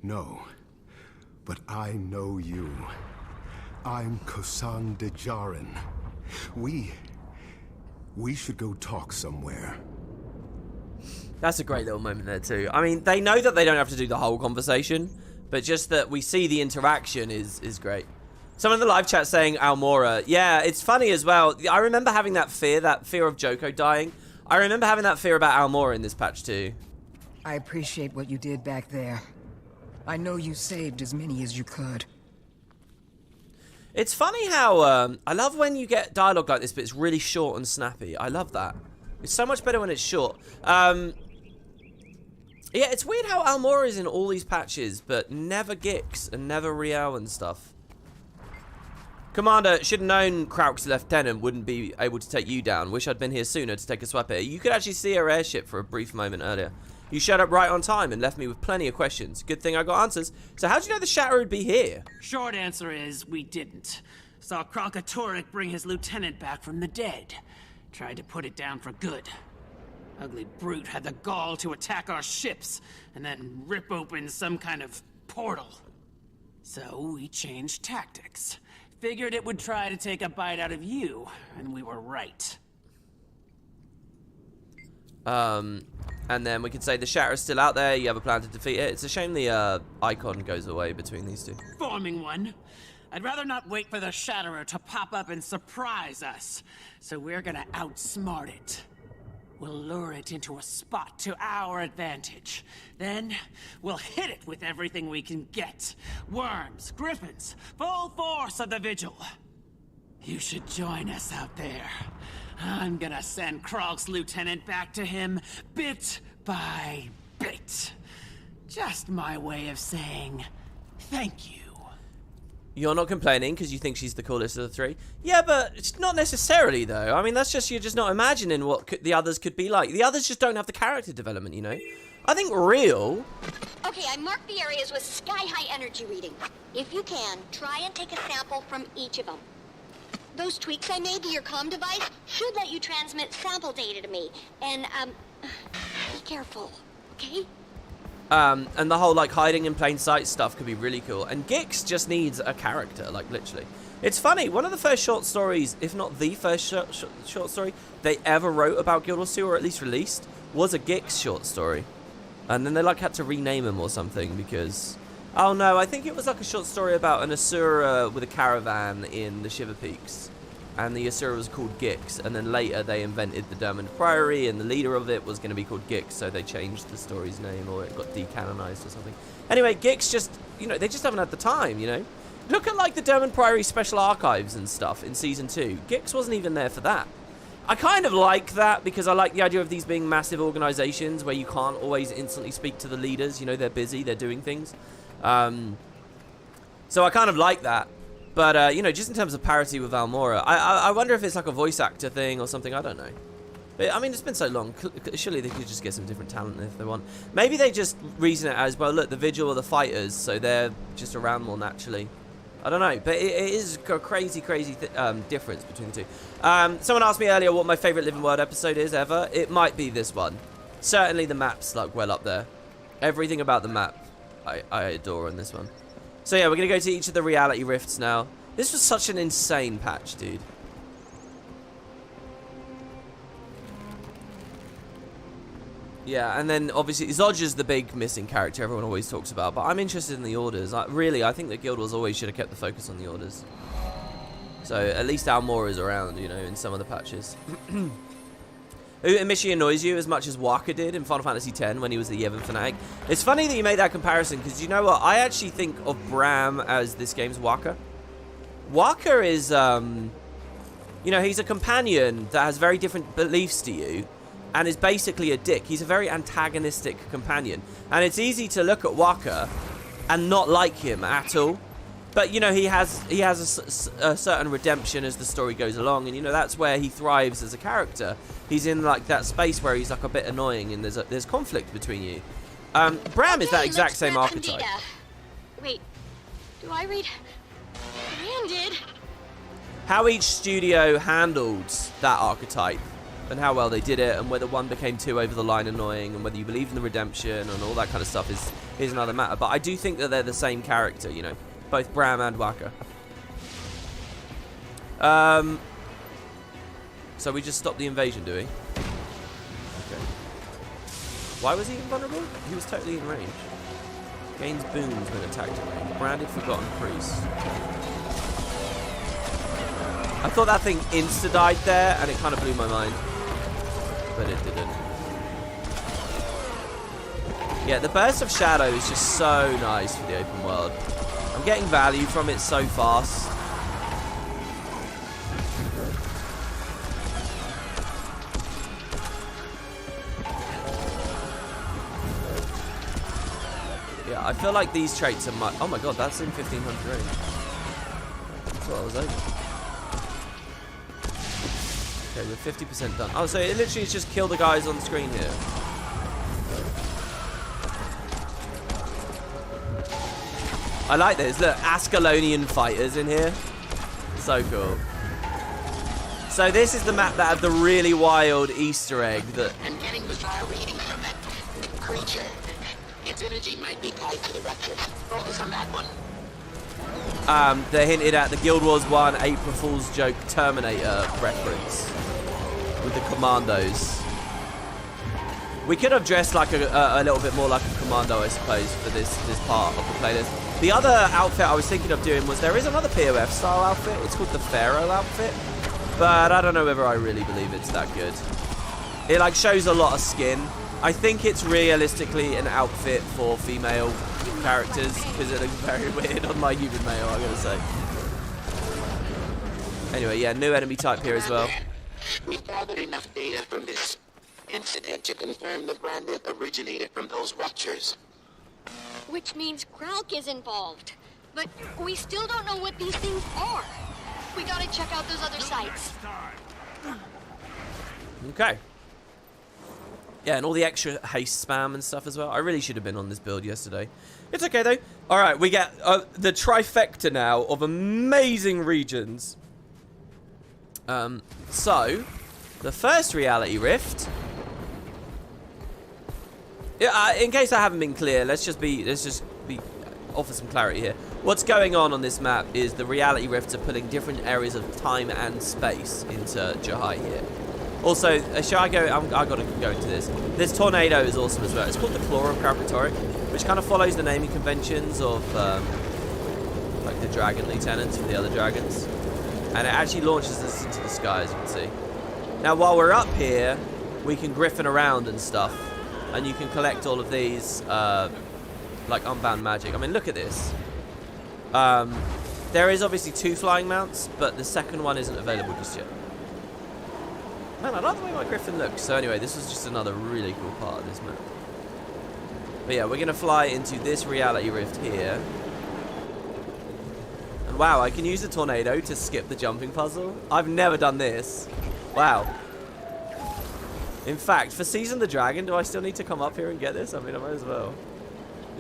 No. But I know you. I'm Kosan de Jaren. We should go talk somewhere. That's a great little moment there too. I mean, they know that they don't have to do the whole conversation, but just that we see the interaction is great. Someone in the live chat saying Almora. Yeah, it's funny as well. I remember having that fear of Joko dying. I remember having that fear about Almora in this patch too. I appreciate what you did back there. I know you saved as many as you could. It's funny how, I love when you get dialogue like this, but it's really short and snappy. I love that. It's so much better when it's short. Yeah, it's weird how Almora is in all these patches, but never Gix and never Riel and stuff. Commander, should have known Krauk's lieutenant wouldn't be able to take you down. Wish I'd been here sooner to take a swipe at it. You could actually see her airship for a brief moment earlier. You showed up right on time and left me with plenty of questions. Good thing I got answers. So how'd you know the Shatter would be here? Short answer is, we didn't. Saw Karakatoric bring his lieutenant back from the dead. Tried to put it down for good. Ugly brute had the gall to attack our ships, and then rip open some kind of portal. So we changed tactics. Figured it would try to take a bite out of you, and we were right. And then we could say the Shatter's still out there, you have a plan to defeat it. It's a shame the icon goes away between these two. Forming one. I'd rather not wait for the Shatterer to pop up and surprise us, so we're gonna outsmart it. We'll lure it into a spot to our advantage. Then, we'll hit it with everything we can get. Worms, griffins, full force of the Vigil. You should join us out there. I'm gonna send Krog's lieutenant back to him, bit by bit. Just my way of saying thank you. You're not complaining because you think she's the coolest of the three? Yeah, but it's not necessarily, though. I mean, that's just, you're just not imagining what the others could be like. The others just don't have the character development, you know? I think real... Okay, I marked the areas with sky-high energy reading. If you can, try and take a sample from each of them. Those tweaks I made to your comm device should let you transmit sample data to me. And, be careful, okay? And the whole, like, hiding in plain sight stuff could be really cool. And Gix just needs a character, like, literally. It's funny, one of the first short stories, if not the first short story they ever wrote about Guild Wars 2, or at least released, was a Gix short story. And then they, like, had to rename him or something because... Oh, no, I think it was, like, a short story about an Asura with a caravan in the Shiver Peaks. And the Asura was called Gix, and then later they invented the Dermond Priory, and the leader of it was going to be called Gix, so they changed the story's name, or it got decanonized or something. Anyway, Gix just, you know, they just haven't had the time, you know? Look at, like, the Dermond Priory Special Archives and stuff in Season 2. Gix wasn't even there for that. I kind of like that, because I like the idea of these being massive organizations where you can't always instantly speak to the leaders, you know, they're busy, they're doing things. So I kind of like that. But, you know, just in terms of parity with Almora, I wonder if it's like a voice actor thing or something. I don't know. But, I mean, it's been so long. Surely they could just get some different talent if they want. Maybe they just reason it as, well, look, the Vigil are the fighters, so they're just around more naturally. I don't know. But it is a crazy, crazy difference between the two. Someone asked me earlier what my favorite Living World episode is ever. It might be this one. Certainly the map's, like, well up there. Everything about the map I adore on this one. So yeah, we're going to go to each of the reality rifts now. This was such an insane patch, dude. Yeah, and then obviously Zodger's the big missing character everyone always talks about, but I'm interested in the orders. I think that Guild Wars always should have kept the focus on the orders. So at least Almora is around, you know, in some of the patches. Amishi annoys you as much as Waka did in Final Fantasy X when he was the Yevon fanatic. It's funny that you made that comparison, because you know what? I actually think of Bram as this game's Waka. Waka is, you know, he's a companion that has very different beliefs to you, and is basically a dick. He's a very antagonistic companion. And it's easy to look at Waka and not like him at all. But, you know, he has a certain redemption as the story goes along, and, you know, that's where he thrives as a character. He's in, like, that space where he's, like, a bit annoying, and there's conflict between you. Bram is that exact same archetype. Wait, do I read? Bram did. How each studio handled that archetype, and how well they did it, and whether one became too over the line annoying, and whether you believe in the redemption, and all that kind of stuff is another matter. But I do think that they're the same character, you know. Both Bram and Waka. So we just stopped the invasion, do we? Okay. Why was he invulnerable? He was totally in range. Gains boons when attacked in range. Branded Forgotten Priest. I thought that thing insta-died there, and it kind of blew my mind. But it didn't. Yeah, the burst of shadow is just so nice for the open world. I'm getting value from it so fast. Yeah, I feel like these traits are much... Oh my god, that's in 1500 range. That's what I was over. Okay, we're 50% done. Oh, so it literally is just kill the guys on the screen here. I like this. Look, Ascalonian fighters in here. So cool. So this is the map that had the really wild Easter egg that... I'm getting bizarre reading from that creature. Its energy might be tied to the rupture. Focus on that one. They hinted at the Guild Wars 1 April Fool's joke Terminator reference with the commandos. We could have dressed like a little bit more like a commando, I suppose, for this part of the playlist. The other outfit I was thinking of doing was there is another POF style outfit. It's called the Pharaoh Outfit, but I don't know whether I really believe it's that good. It like shows a lot of skin. I think it's realistically an outfit for female characters because it looks very weird on my human male, I'm gonna say. Anyway, yeah, new enemy type here as well. We gathered enough data from this incident to confirm the bandit originated from those ruptures. Which means Kralk is involved. But we still don't know what these things are. We gotta check out those other sites. Okay. Yeah, and all the extra haste spam and stuff as well. I really should have been on this build yesterday. It's okay, though. All right, we get the trifecta now of amazing regions. So, the first reality rift... in case I haven't been clear, let's just offer some clarity here. What's going on this map is the reality rifts are putting different areas of time and space into Jahai here. Also, shall I go? I gotta go into this. This tornado is awesome as well. It's called the Floor of Karakatoric, which kind of follows the naming conventions of like the dragon lieutenants for the other dragons, and it actually launches us into the sky, as you can see. Now, while we're up here, we can griffin around and stuff. And you can collect all of these, like, unbound magic. I mean, look at this. There is obviously 2 flying mounts, but the second one isn't available just yet. Man, I love the way my griffin looks. So anyway, this was just another really cool part of this map. But yeah, we're going to fly into this reality rift here. And wow, I can use the tornado to skip the jumping puzzle. I've never done this. Wow. In fact, for Season the Dragon, do I still need to come up here and get this? I mean, I might as well.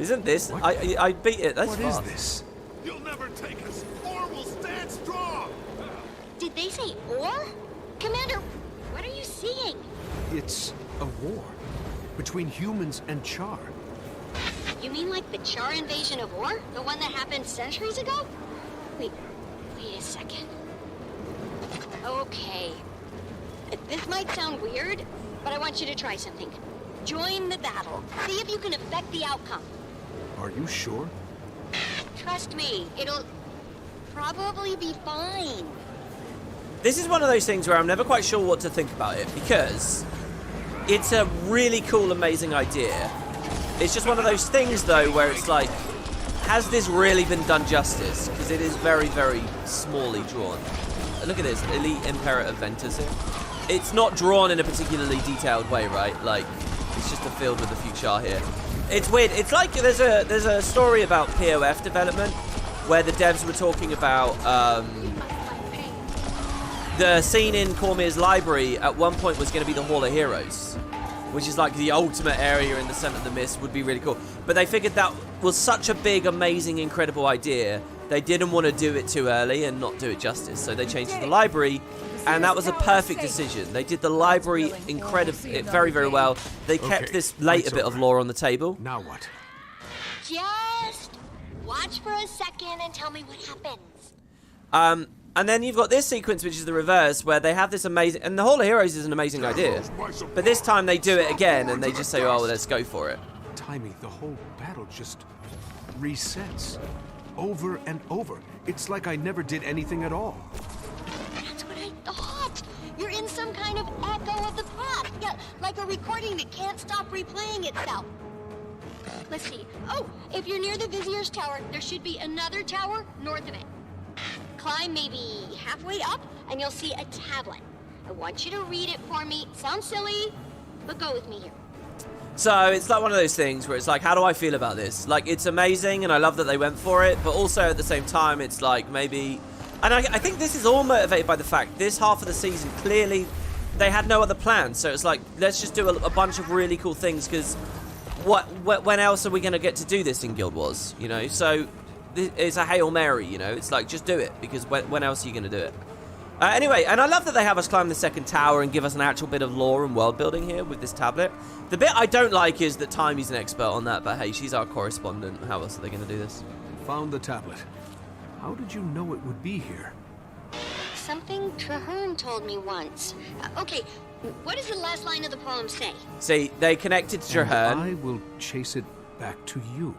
Isn't this... I beat it. That's fast. What is this? You'll never take us, or we'll stand strong! Did they say or? Commander, what are you seeing? It's a war between humans and Char. You mean like the Char invasion of Or? The one that happened centuries ago? Wait a second. Okay. This might sound weird, but I want you to try something. Join the battle. See if you can affect the outcome. Are you sure? Trust me, it'll probably be fine. This is one of those things where I'm never quite sure what to think about it, because it's a really cool, amazing idea. It's just one of those things, though, where it's like, has this really been done justice? Because it is very, very smallly drawn. Look at this, Elite Imperator Ventus here. It's not drawn in a particularly detailed way, right? Like, it's just a field with a few char here. It's weird. It's like there's a story about POF development where the devs were talking about the scene in Cormier's library at one point was going to be the Hall of Heroes, which is like the ultimate area in the center of the mist. Would be really cool. But they figured that was such a big, amazing, incredible idea. They didn't want to do it too early and not do it justice, so they changed it to the library. And that was a perfect decision. They did the library incredibly, very, very well. They kept this later bit of lore on the table. Now what? Just watch for a second and tell me what happens. And then you've got this sequence, which is the reverse, where they have this amazing... And the Hall of Heroes is an amazing idea. But this time they do it again, and they just say, oh, well, let's go for it. Timmy, the whole battle just resets. Over and over. It's like I never did anything at all. That's what I thought. You're in some kind of echo of the past. Yeah, like a recording that can't stop replaying itself. Let's see. Oh, if you're near the Vizier's Tower, there should be another tower north of it. Climb maybe halfway up, and you'll see a tablet. I want you to read it for me. It sounds silly, but go with me here. So it's like one of those things where it's like, how do I feel about this? Like, it's amazing, and I love that they went for it, but also at the same time, it's like maybe... And I think this is all motivated by the fact this half of the season, clearly, they had no other plans. So it's like, let's just do a bunch of really cool things, because when else are we going to get to do this in Guild Wars, you know? So it's a Hail Mary, you know? It's like, just do it, because when else are you going to do it? Anyway, and I love that they have us climb the second tower and give us an actual bit of lore and world building here with this tablet. The bit I don't like is that Timey's an expert on that, but hey, she's our correspondent. How else are they going to do this? Found the tablet. How did you know it would be here? Something Traherne told me once. Okay, what does the last line of the poem say? See, they connected to Traherne. I will chase it back to you.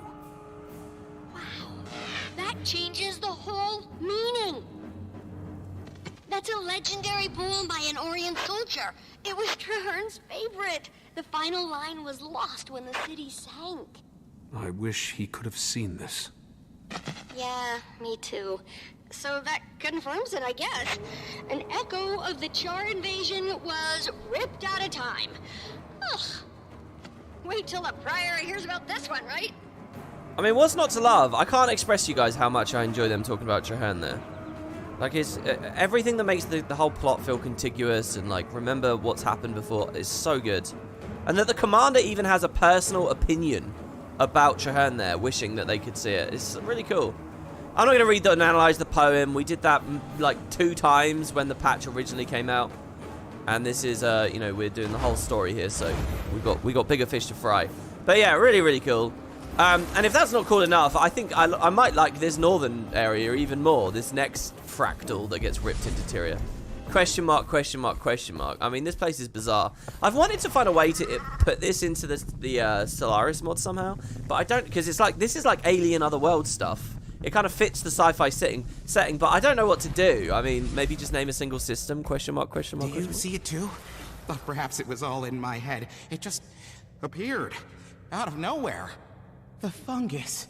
Wow, that changes the whole meaning. That's a legendary poem by an Orient soldier. It was Traherne's favorite. The final line was lost when the city sank. I wish he could have seen this. Yeah, me too. So that confirms it, I guess. An echo of the Char invasion was ripped out of time. Ugh. Wait till the Prior hears about this one, right? I mean, what's not to love? I can't express to you guys how much I enjoy them talking about Traherne there. Like, it's everything that makes the whole plot feel contiguous and, like, remember what's happened before is so good. And that the commander even has a personal opinion about Traherne there, wishing that they could see it. It's really cool. I'm not going to read and analyze the poem. We did that, like, 2 times when the patch originally came out. And this is, you know, we're doing the whole story here, so we got bigger fish to fry. But yeah, really, really cool. And if that's not cool enough, I think I might like this northern area even more. This next fractal that gets ripped into Tyria. Question mark, question mark, question mark. I mean, this place is bizarre. I've wanted to find a way to put this into the Solaris mod somehow, but I don't, because it's like, this is like alien otherworld stuff. It kind of fits the sci-fi setting, but I don't know what to do. I mean, maybe just name a single system, question mark, question mark, Do you see it too? Thought perhaps it was all in my head. It just appeared out of nowhere. The fungus.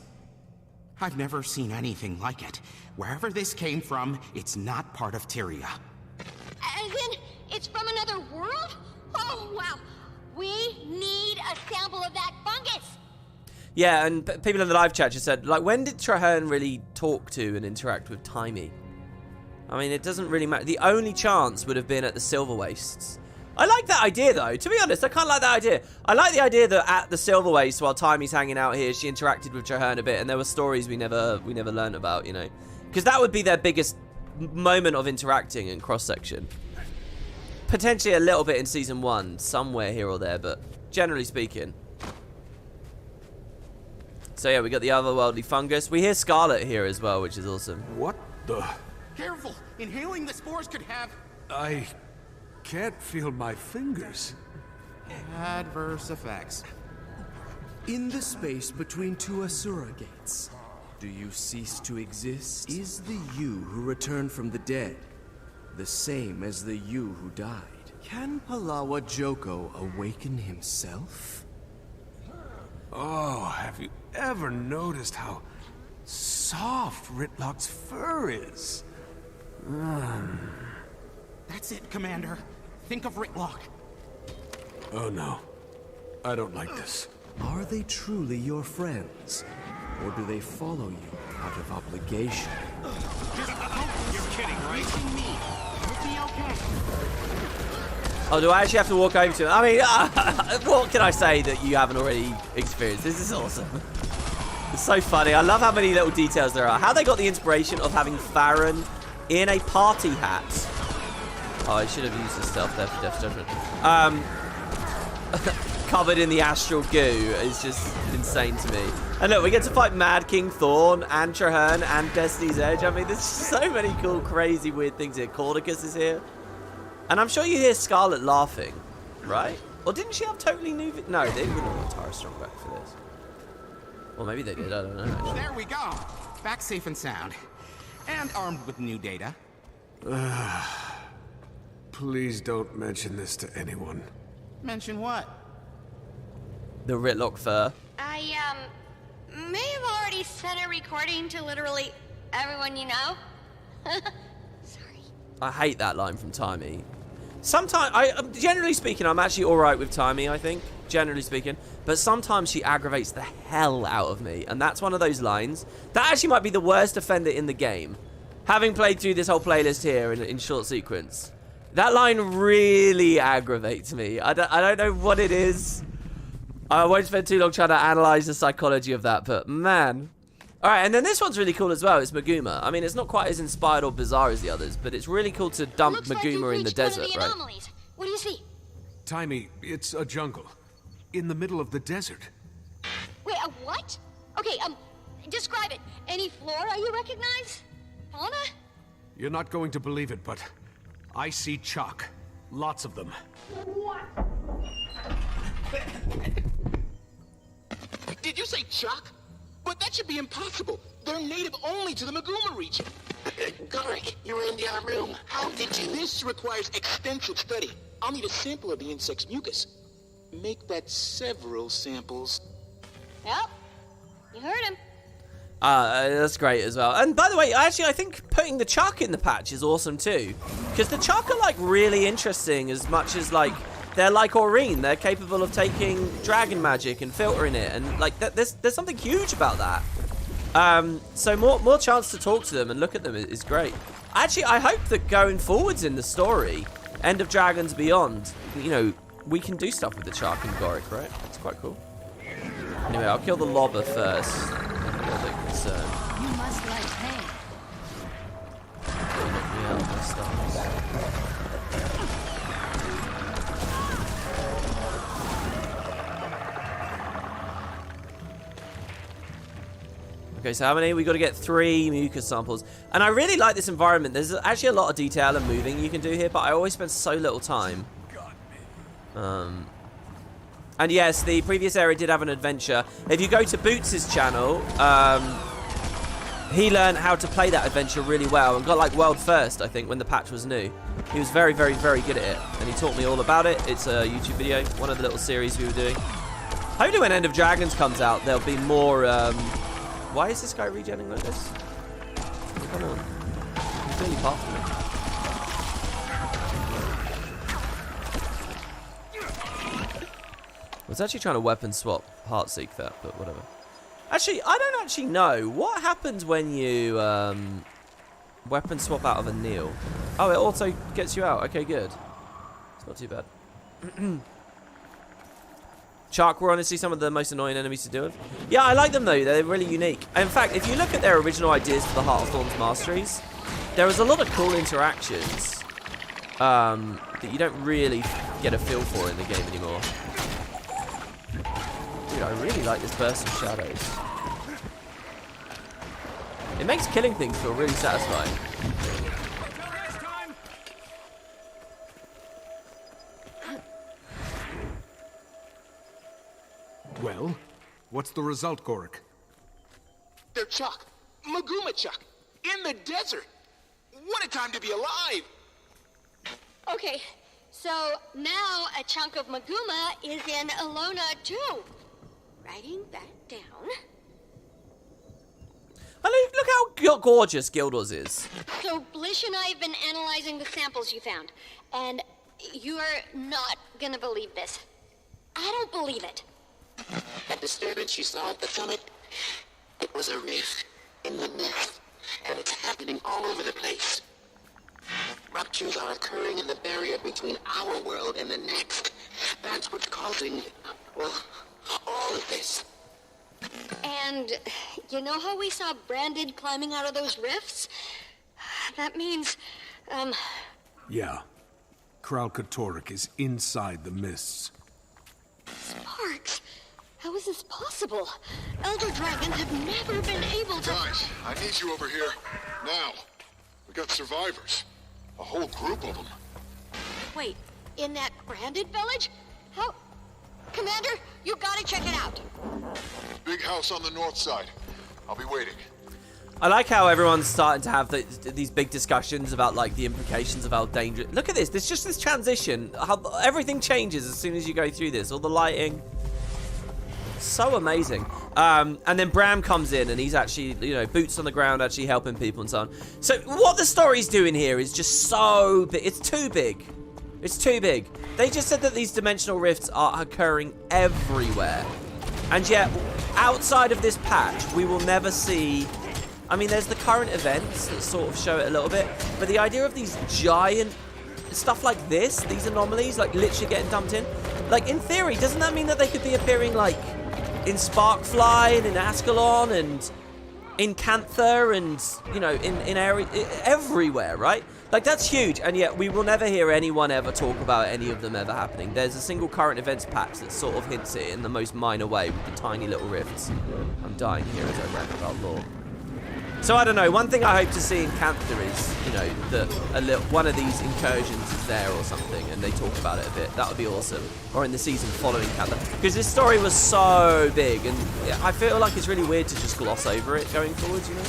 I've never seen anything like it. Wherever this came from, it's not part of Tyria. As in, it's from another world? Oh, wow. We need a sample of that fungus. Yeah, and people in the live chat just said, like, when did Traherne really talk to and interact with Timey? I mean, it doesn't really matter. The only chance would have been at the Silver Wastes. I like that idea, though. To be honest, I kind of like that idea. I like the idea that at the Silver Wastes, while Timey's hanging out here, she interacted with Traherne a bit, and there were stories we never learned about, you know? Because that would be their biggest moment of interacting and cross-section. Potentially a little bit in Season 1, somewhere here or there, but generally speaking. So yeah, we got the otherworldly fungus. We hear Scarlet here as well, which is awesome. What the? Careful! Inhaling the spores could have... I can't feel my fingers. adverse effects. In the space between 2 Asura gates, do you cease to exist? Is the you who returned from the dead the same as the you who died? Can Palawa Joko awaken himself? Oh, have you ever noticed how soft Ritlock's fur is? That's it, Commander. Think of Ritlock. Oh no. I don't like this. Are they truly your friends? Or do they follow you out of obligation? You're kidding, right? Me. It'll be okay. Oh, do I actually have to walk over to him? I mean, what can I say that you haven't already experienced? This is awesome. It's so funny. I love how many little details there are. How they got the inspiration of having Farron in a party hat. Oh, I should have used the stealth there for Death's Judgment. Covered in the astral goo is just insane to me. And look, we get to fight Mad King Thorn and Traherne and Destiny's Edge. I mean, there's so many cool, crazy, weird things here. Cordicus is here. And I'm sure you hear Scarlet laughing, right? Or didn't she have totally new... No, they wouldn't want Tara Strong back for this. Or maybe they did, I don't know. Actually. There we go. Back safe and sound. And armed with new data. Please don't mention this to anyone. Mention what? The Ritlock fur. I already sent a recording to literally everyone you know? Sorry. I hate that line from Timey. Sometimes, generally speaking, I'm actually alright with Timey, I think. Generally speaking. But sometimes she aggravates the hell out of me. And that's one of those lines. That actually might be the worst offender in the game. Having played through this whole playlist here in short sequence. That line really aggravates me. I don't know what it is. I won't spend too long trying to analyze the psychology of that, but man. Alright, and then this one's really cool as well. It's Maguma. I mean, it's not quite as inspired or bizarre as the others, but it's really cool to dump Maguma in the desert, right? What do you see? Timey, it's a jungle. In the middle of the desert. Wait, a what? Okay, describe it. Any flora you recognize? Fauna? You're not going to believe it, but I see chalk. Lots of them. What? Did you say chalk? But that should be impossible. They're native only to the Maguma region. Garrick, you were in the other room. How did you? This requires extensive study. I'll need a sample of the insect's mucus. Make that several samples. Yep. You heard him. That's great as well. And by the way, I think putting the chalk in the patch is awesome too. Because the chalk are like really interesting as much as like they're like Aurene. They're capable of taking dragon magic and filtering it. And like there's something huge about that. So more chance to talk to them and look at them is great. Actually, I hope that going forwards in the story, End of Dragons Beyond, you know, we can do stuff with the chalk and Goric, right? That's quite cool. Anyway, I'll kill the lobber first. A little bit concerned. You must like pain. Okay, so how many? We got to get 3 mucus samples. And I really like this environment. There's actually a lot of detail and moving you can do here, but I always spend so little time. And yes, the previous area did have an adventure. If you go to Boots' channel, he learned how to play that adventure really well and got like world first, I think, when the patch was new. He was very, very, very good at it, and he taught me all about it. It's a YouTube video, one of the little series we were doing. Hopefully when End of Dragons comes out, there'll be more... Why is this guy regenning like this? Come on. He's clearly part of me. I was actually trying to weapon swap Heartseek that, but whatever. Actually, I don't actually know. What happens when you weapon swap out of a Neil? Oh, it also gets you out. Okay, good. It's not too bad. Shark were honestly some of the most annoying enemies to deal with. Yeah, I like them though. They're really unique. In fact, if you look at their original ideas for the Heart of Thorns Masteries, there was a lot of cool interactions that you don't really get a feel for in the game anymore. Dude, I really like this burst of shadows. It makes killing things feel really satisfying. Well, what's the result, Goric? They're chalk. Maguma chalk. In the desert. What a time to be alive! Okay, so now a chunk of Maguma is in Alona too. Writing that down. Look how gorgeous Guildwars is. So Blish and I have been analyzing the samples you found, and you are not gonna believe this. I don't believe it. That disturbance you saw at the summit, it was a rift in the mist, and it's happening all over the place. Ruptures are occurring in the barrier between our world and the next. That's what's causing, well, all of this. And you know how we saw Branded climbing out of those rifts? That means, Yeah. Karakatoric is inside the mists. Sparks, how is this possible? Elder dragons have never been able to... Guys, I need you over here. Now. We got survivors. A whole group of them. Wait, in that Branded village? How... Commander, you gotta check it out. Big house on the north side. I'll be waiting. I like how everyone's starting to have these big discussions about like the implications of how dangerous. Look at this. There's just this transition. How everything changes as soon as you go through this. All the lighting. So amazing. And then Bram comes in and he's actually, you know, boots on the ground, actually helping people and so on. So what the story's doing here is just so big. It's too big. It's too big. They just said that these dimensional rifts are occurring everywhere. And yet, outside of this patch, we will never see... I mean, there's the current events that sort of show it a little bit. But the idea of these giant... stuff like this, these anomalies, like literally getting dumped in. Like, in theory, doesn't that mean that they could be appearing, like, in Sparkfly and in Ascalon and in Cantha and, you know, in area, everywhere, right? Like, that's huge, and yet we will never hear anyone ever talk about any of them ever happening. There's a single current events patch that sort of hints it in the most minor way with the tiny little rifts. I'm dying here as I rant about lore. So I don't know, one thing I hope to see in Cantha is, you know, that one of these incursions is there or something and they talk about it a bit. That would be awesome. Or in the season following Cantha. Because this story was so big and I feel like it's really weird to just gloss over it going forwards, you know?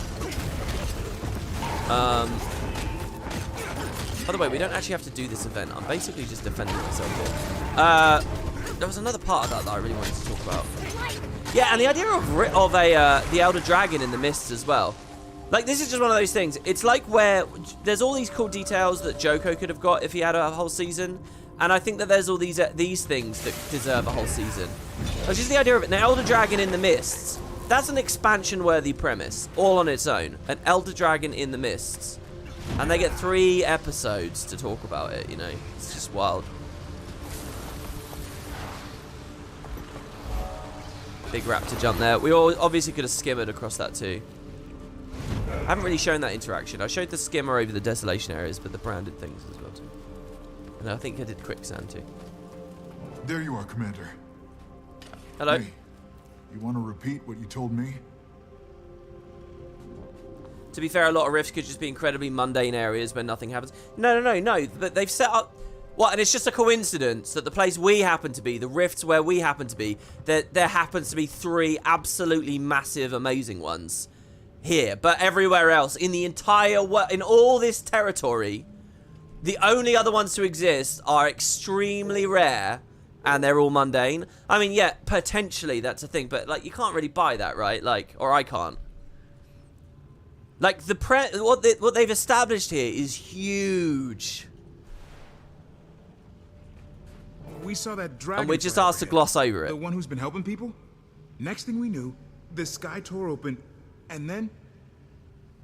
By the way, we don't actually have to do this event. I'm basically just defending myself here. There was another part of that I really wanted to talk about. Yeah, and the idea of the Elder Dragon in the Mists as well. Like, this is just one of those things. It's like where there's all these cool details that Joko could have got if he had a whole season. And I think that there's all these things that deserve a whole season. It's just the idea of it. An Elder Dragon in the Mists. That's an expansion-worthy premise, all on its own. An Elder Dragon in the Mists. And they get 3 episodes to talk about it, you know. It's just wild. Big raptor jump there. We all obviously could have skimmered across that too. I haven't really shown that interaction. I showed the skimmer over the desolation areas, but the branded things as well too. And I think I did quicksand too. There you are, Commander. Hello. Hey, you want to repeat what you told me? To be fair, a lot of rifts could just be incredibly mundane areas where nothing happens. No. But they've set up... What, and it's just a coincidence that the place we happen to be, the rifts where we happen to be, there happens to be 3 absolutely massive, amazing ones here. But everywhere else, in the entire world, in all this territory, the only other ones to exist are extremely rare, and they're all mundane. I mean, yeah, potentially that's a thing, but, like, you can't really buy that, right? Like, or I can't. Like, what they've established here is huge. We saw that dragon. And we're just asked to gloss over it. The one who's been helping people? Next thing we knew, the sky tore open, and then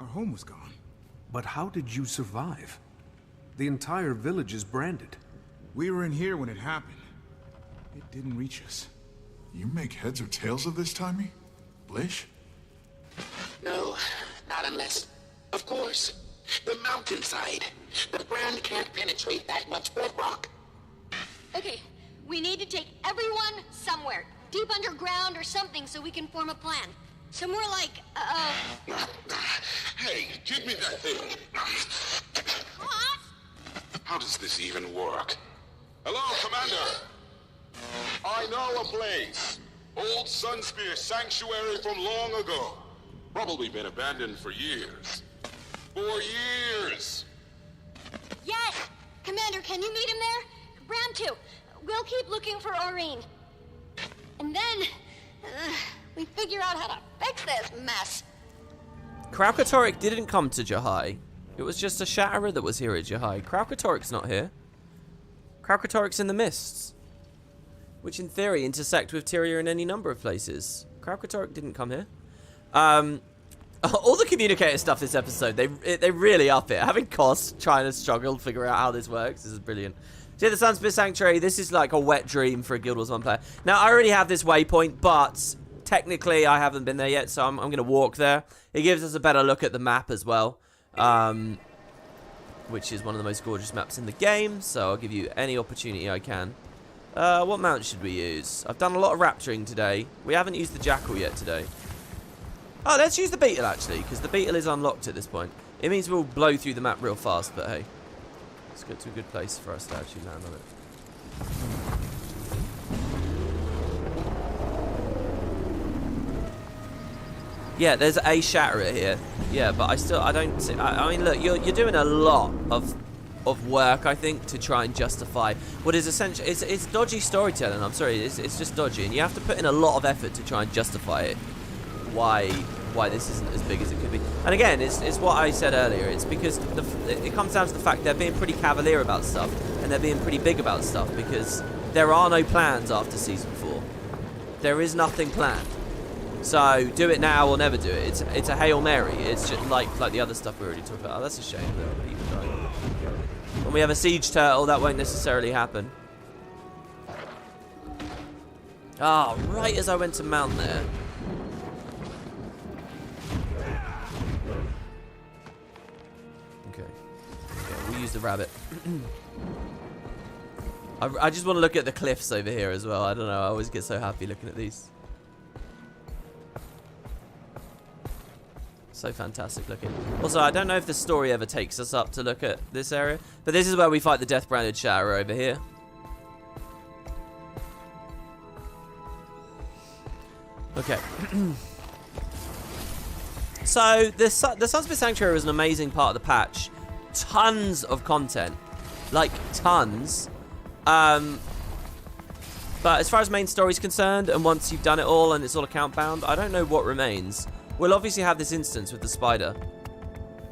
our home was gone. But how did you survive? The entire village is branded. We were in here when it happened. It didn't reach us. You make heads or tails of this, Timey? Blish? No, not unless... Of course. The mountainside. The brand can't penetrate that much bedrock. Okay, we need to take everyone somewhere. Deep underground or something so we can form a plan. Somewhere like, Hey, give me that thing. What? How does this even work? Hello, Commander. I know a place. Old Sunspear Sanctuary from long ago. Probably been abandoned for years. For years. Yes! Commander, can you meet him there? Bram too. We'll keep looking for Aurene. And then, we figure out how to fix this mess. Karakatoric didn't come to Jahai. It was just a Shatterer that was here at Jahai. Karakatoric's not here. Karakatoric's in the Mists, which in theory intersect with Tyria in any number of places. Karakatoric didn't come here. All the communicator stuff this episode, they really up it. Having Koss trying to struggle to figure out how this works, this is brilliant. So the Sunspear Sanctuary, this is like a wet dream for a Guild Wars 1 player. Now, I already have this waypoint, but technically I haven't been there yet, so I'm going to walk there. It gives us a better look at the map as well, which is one of the most gorgeous maps in the game, so I'll give you any opportunity I can. What mount should we use? I've done a lot of rapturing today. We haven't used the Jackal yet today. Oh, let's use the Beetle, actually, because the Beetle is unlocked at this point. It means we'll blow through the map real fast, but hey. Let's go to a good place for us to actually land on it. Yeah, there's a Shatterer here. Yeah, but I don't see... I mean, look, you're doing a lot of of work, I think, to try and justify what is essentially it's dodgy storytelling. I'm sorry, it's just dodgy, and you have to put in a lot of effort to try and justify it. Why this isn't as big as it could be. And again, it's what I said earlier. It's because it comes down to the fact they're being pretty cavalier about stuff, and they're being pretty big about stuff, because there are no plans after Season 4. There is nothing planned. So, do it now or never do it. It's a Hail Mary. It's just like the other stuff we already talked about. Oh, that's a shame that people die. When we have a siege turtle, that won't necessarily happen. Ah, right as I went to mount there. Okay, we'll use the rabbit. I just want to look at the cliffs over here as well. I don't know, I always get so happy looking at these. So fantastic looking. Also, I don't know if the story ever takes us up to look at this area, but this is where we fight the death-branded Shatterer over here. Okay. So, the Sunspear Sanctuary was an amazing part of the patch. Tons of content. Like, tons. But as far as main story is concerned, and once you've done it all and it's all account bound, I don't know what remains. We'll obviously have this instance with the spider,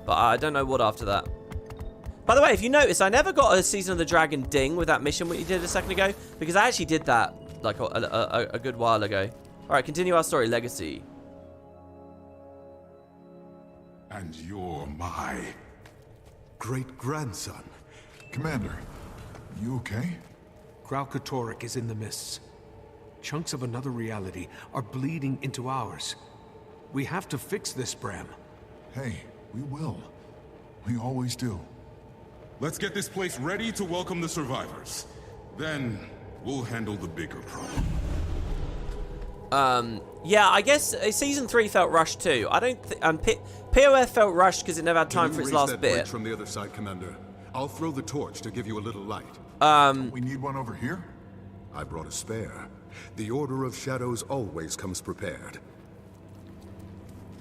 but I don't know what after that. By the way, if you notice, I never got a Season of the Dragon ding with that mission we did a second ago, because I actually did that like a good while ago. Alright, continue our story, Legacy. And you're my great-grandson. Commander, you okay? Karakatoric is in the mists. Chunks of another reality are bleeding into ours. We have to fix this, Bram. Hey, we will. We always do. Let's get this place ready to welcome the survivors. Then we'll handle the bigger problem. Yeah, I guess Season 3 felt rushed too. I don't think... POF felt rushed because it never had time for its last bit. From the other side, Commander. I'll throw the torch to give you a little light. We need one over here? I brought a spare. The Order of Shadows always comes prepared.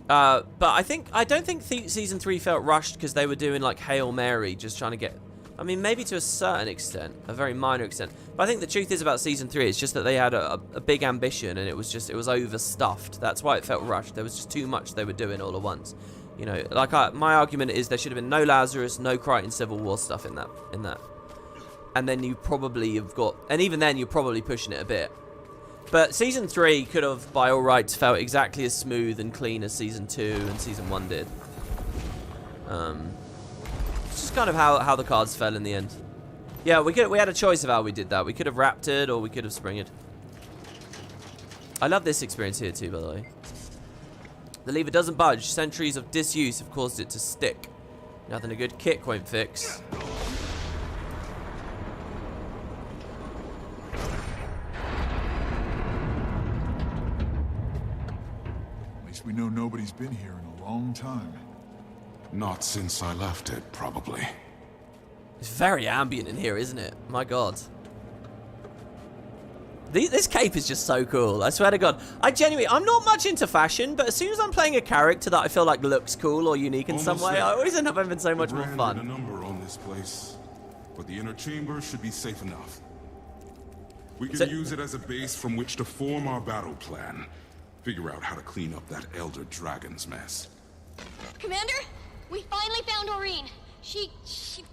But I don't think Season 3 felt rushed because they were doing like Hail Mary, just trying to get... I mean, maybe to a certain extent, a very minor extent. But I think the truth is about Season 3, it's just that they had a big ambition, and it was overstuffed. That's why it felt rushed. There was just too much they were doing all at once. You know, like my argument is there should have been no Lazarus, no Crichton Civil War stuff in that. And then you probably have got... And even then, you're probably pushing it a bit. But Season 3 could have, by all rights, felt exactly as smooth and clean as Season 2 and Season 1 did. It's just kind of how the cards fell in the end. Yeah, we had a choice of how we did that. We could have Raptored or we could have Springed. I love this experience here too, by the way. The lever doesn't budge. Centuries of disuse have caused it to stick. Nothing a good kick won't fix. We know nobody's been here in a long time. Not since I left it, probably. It's very ambient in here, isn't it? My god. This cape is just so cool. I swear to god. I'm not much into fashion, but as soon as I'm playing a character that I feel like looks cool or unique in some way, I always end up having so much more fun. A number on this place, but the inner chamber should be safe enough. We can use it as a base from which to form our battle plan. Figure out how to clean up that Elder Dragon's mess. Commander, we finally found Aureen. She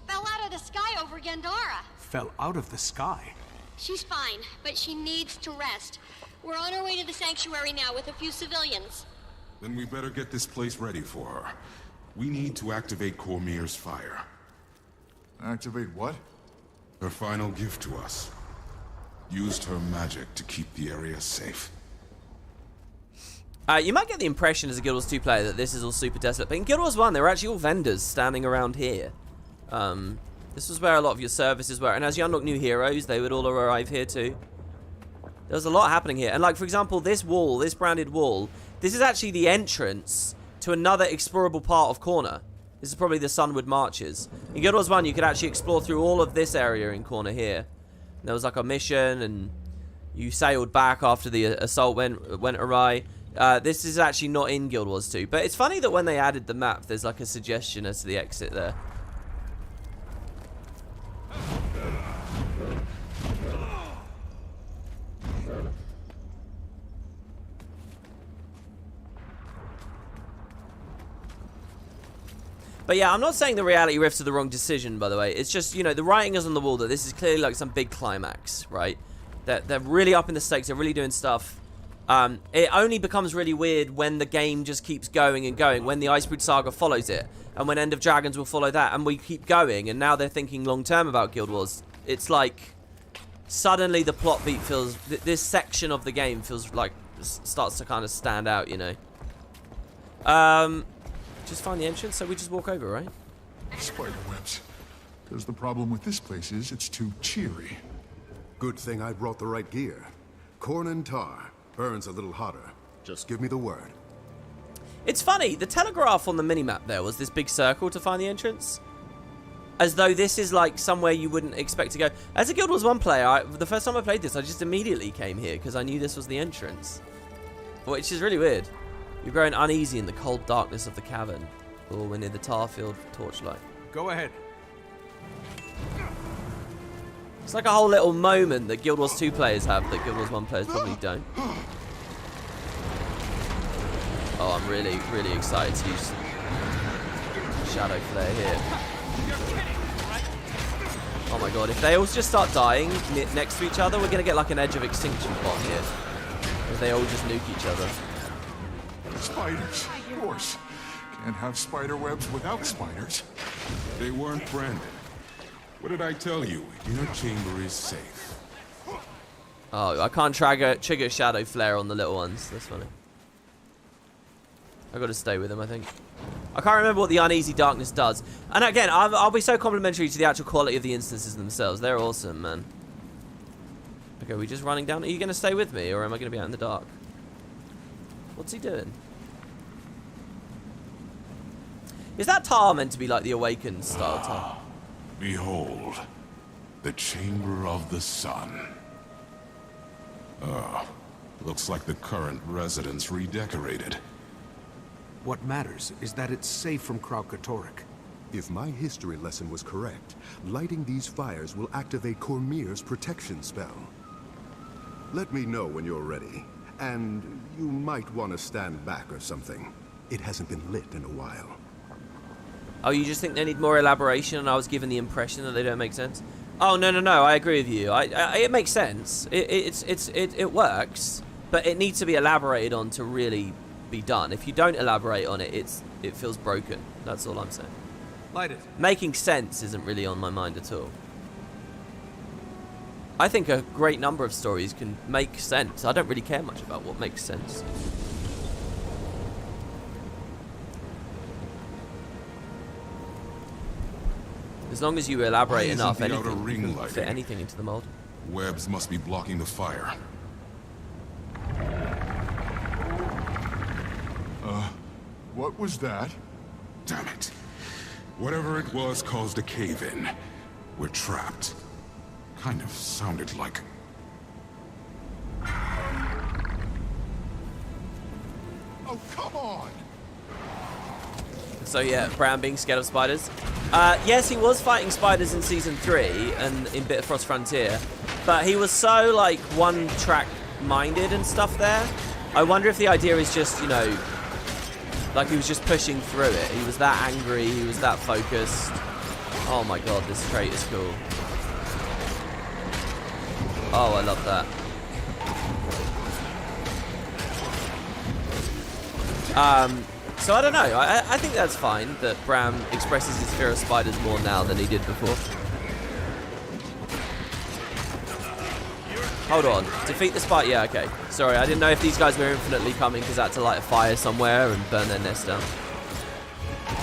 fell out of the sky over Gandara. Fell out of the sky? She's fine, but she needs to rest. We're on our way to the sanctuary now with a few civilians. Then we better get this place ready for her. We need to activate Cormier's fire. Activate what? Her final gift to us. Used her magic to keep the area safe. You might get the impression as a Guild Wars 2 player that this is all super desolate, but in Guild Wars 1 there were actually all vendors standing around here. This was where a lot of your services were, and as you unlock new heroes, they would all arrive here too. There was a lot happening here, and like for example, this wall, this branded wall, this is actually the entrance to another explorable part of Corner. This is probably the Sunward Marches. In Guild Wars 1 you could actually explore through all of this area in Corner here. And there was like a mission, and you sailed back after the assault went awry. This is actually not in Guild Wars 2, but it's funny that when they added the map, there's like a suggestion as to the exit there. But yeah, I'm not saying the reality rifts are the wrong decision, by the way. It's just, you know, the writing is on the wall that this is clearly like some big climax, right? They're really upping the stakes. They're really doing stuff. It only becomes really weird when the game just keeps going and going, when the Icebrood Saga follows it, and when End of Dragons will follow that, and we keep going, and now they're thinking long-term about Guild Wars. It's like, suddenly the plot beat feels, this section of the game feels like, starts to kind of stand out, you know. Just find the entrance, so we just walk over, right? Spider webs. Because the problem with this place is it's too cheery. Good thing I brought the right gear. Corn and tar. Burns a little hotter. Just give me the word. It's funny, the telegraph on the minimap there was this big circle to find the entrance. As though this is like somewhere you wouldn't expect to go. As a Guild Wars 1 player, the first time I played this, I just immediately came here because I knew this was the entrance. Which is really weird. You're growing uneasy in the cold darkness of the cavern. Or we're near the tar field torchlight. Go ahead. It's like a whole little moment that Guild Wars 2 players have that Guild Wars 1 players probably don't. Oh, I'm really, really excited to use Shadow Flare here. Oh my god, if they all just start dying next to each other, we're going to get like an Edge of Extinction bomb here. If they all just nuke each other. Spiders, of course. Can't have spider webs without spiders. They weren't branded. What did I tell you? Inner chamber is safe. Oh, I can't trigger Shadow Flare on the little ones. That's funny. I've got to stay with him, I think. I can't remember what the Uneasy Darkness does. And again, I'll be so complimentary to the actual quality of the instances themselves. They're awesome, man. Okay, are we just running down? Are you going to stay with me, or am I going to be out in the dark? What's he doing? Is that tar meant to be like the Awakened style tar? Behold, the Chamber of the Sun. Looks like the current residents redecorated. What matters is that it's safe from Karakatoric. If my history lesson was correct, lighting these fires will activate Cormier's protection spell. Let me know when you're ready. And you might want to stand back or something. It hasn't been lit in a while. Oh, you just think they need more elaboration, and I was given the impression that they don't make sense? Oh, no, I agree with you. It makes sense. It works, but it needs to be elaborated on to really be done. If you don't elaborate on it, it feels broken. That's all I'm saying. Light it. Making sense isn't really on my mind at all. I think a great number of stories can make sense. I don't really care much about what makes sense. As long as you elaborate enough, anything, you can fit anything into the mold. Webs must be blocking the fire. What was that? Damn it. Whatever it was caused a cave-in. We're trapped. Kind of sounded like... Oh, come on! So yeah, Bram being scared of spiders. Yes, he was fighting spiders in Season 3 and in Bitter Frost Frontier, but he was so, like, one-track minded and stuff there. I wonder if the idea is just, you know, like he was just pushing through it. He was that angry, he was that focused. Oh my god, this trait is cool. Oh, I love that. So I don't know. I think that's fine that Bram expresses his fear of spiders more now than he did before. Hold on. Defeat the spider. Yeah, okay. Sorry, I didn't know if these guys were infinitely coming because I had to light a fire somewhere and burn their nest down.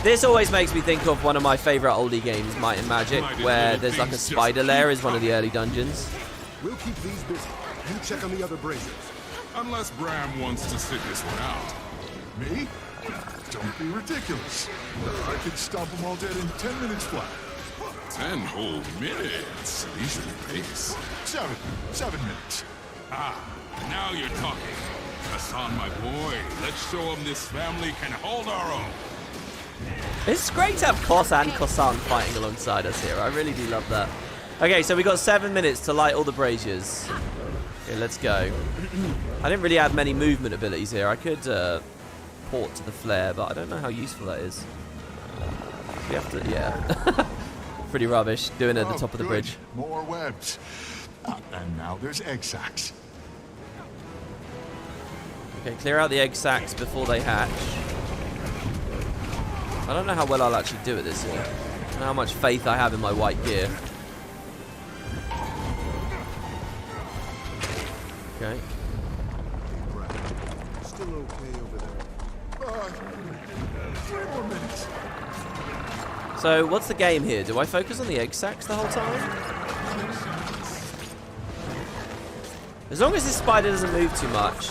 This always makes me think of one of my favourite oldie games, Might and Magic, where there's like a spider lair is one of the early dungeons. We'll keep these busy. You check on the other braziers. Unless Bram wants to sit this one out. Me? Don't be ridiculous. I could stomp them all dead in 10 minutes flat. 10 whole minutes. Leisurely pace. 7 minutes. Ah, now you're talking. Hassan, my boy, let's show him this family can hold our own. It's great to have Kos and Kosan fighting alongside us here. I really do love that. Okay, so we got 7 minutes to light all the braziers. Okay, let's go. I didn't really have many movement abilities here. I could port to the flare, but I don't know how useful that is. We have to, yeah. Pretty rubbish. Doing it at the top of the bridge. More webs. And now there's egg sacs. Okay, clear out the egg sacs before they hatch. I don't know how well I'll actually do at this here. I don't know how much faith I have in my white gear. Okay. Still okay over there. 3 more minutes. So, what's the game here? Do I focus on the egg sacs the whole time? As long as this spider doesn't move too much.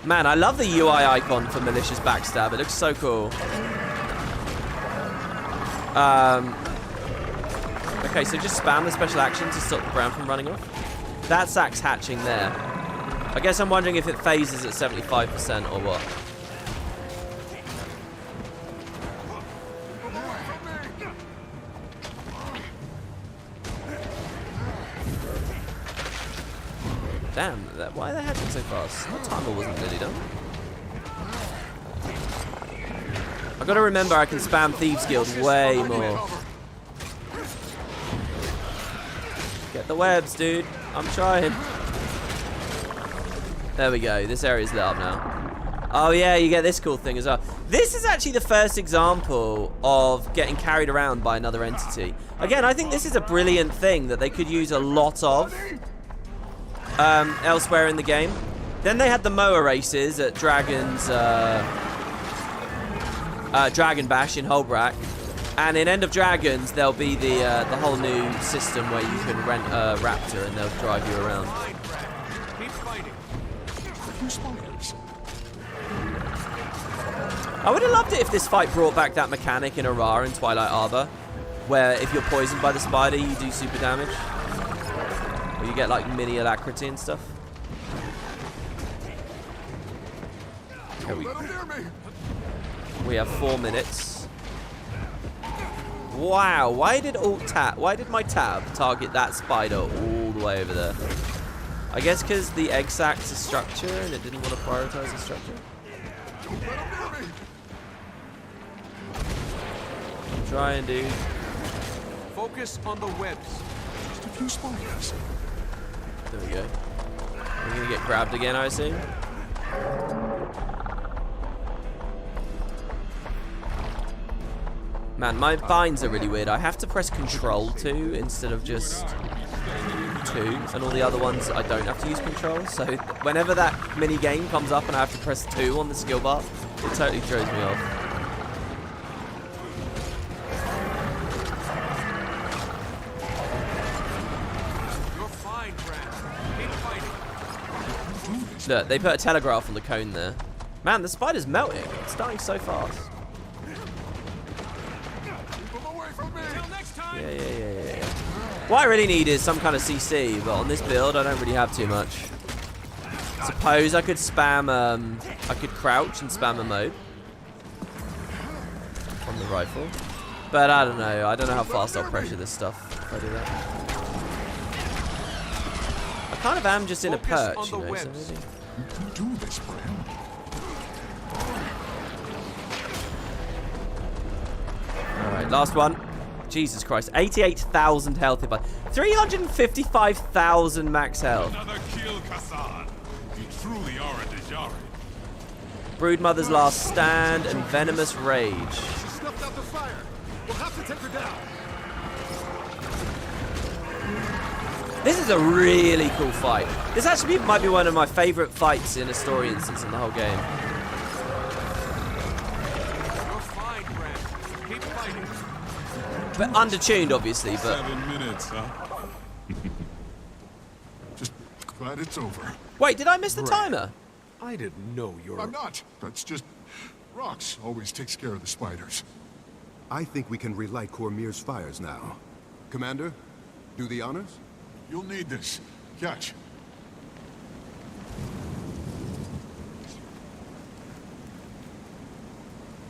Man, I love the UI icon for malicious backstab. It looks so cool. Okay, so just spam the special action to stop the brown from running off. That sac's hatching there. I guess I'm wondering if it phases at 75% or what. Damn, why are they hatching so fast? That timer wasn't nearly done. I've got to remember I can spam Thieves Guild way more. Get the webs, dude. I'm trying. There we go. This area's lit up now. Oh yeah, you get this cool thing as well. This is actually the first example of getting carried around by another entity. Again, I think this is a brilliant thing that they could use a lot of. Elsewhere in the game. Then they had the Moa races at Dragon's Dragon Bash in Holbrack, and in End of Dragons there'll be the whole new system where you can rent a raptor and they'll drive you around. I would have loved it if this fight brought back that mechanic in Aurora and Twilight Arbor, where if you're poisoned by the spider you do super damage. You get like mini alacrity and stuff. We have 4 minutes. Wow, why did my tab target that spider all the way over there? I guess because the egg sacs a structure and it didn't want to prioritize the structure. I'm trying, dude. Focus on the webs. Just a few spiders. There we go. We're gonna get grabbed again, I assume. Man, my binds are really weird. I have to press Control 2 instead of just 2, and all the other ones I don't have to use Control. So whenever that mini game comes up and I have to press 2 on the skill bar, it totally throws me off. Look, they put a telegraph on the cone there. Man, the spider's melting. It's dying so fast. Yeah. What I really need is some kind of CC, but on this build, I don't really have too much. Suppose I could spam, I could crouch and spam a mode on the rifle. But I don't know. I don't know how fast I'll pressure this stuff if I do that. I kind of am just in a perch, you know, so maybe. You can do this, Bram. Alright, last one. Jesus Christ. 88,000 health if I... 355,000 max health. Another kill, Kassan. You truly are a Dejari. Broodmother's Last Stand and Venomous Rage. She snuffed out the fire. We'll have to take her down. This is a really cool fight. This actually might be one of my favorite fights in a story instance in the whole game. You're fine, Brad. Keep fighting. But undertuned, obviously, but... 7 minutes, huh? Just glad it's over. Wait, did I miss the timer? I didn't know you were... I'm not. That's just... Rox always takes care of the spiders. I think we can relight Cormier's fires now. Commander, do the honors? You'll need this. Catch.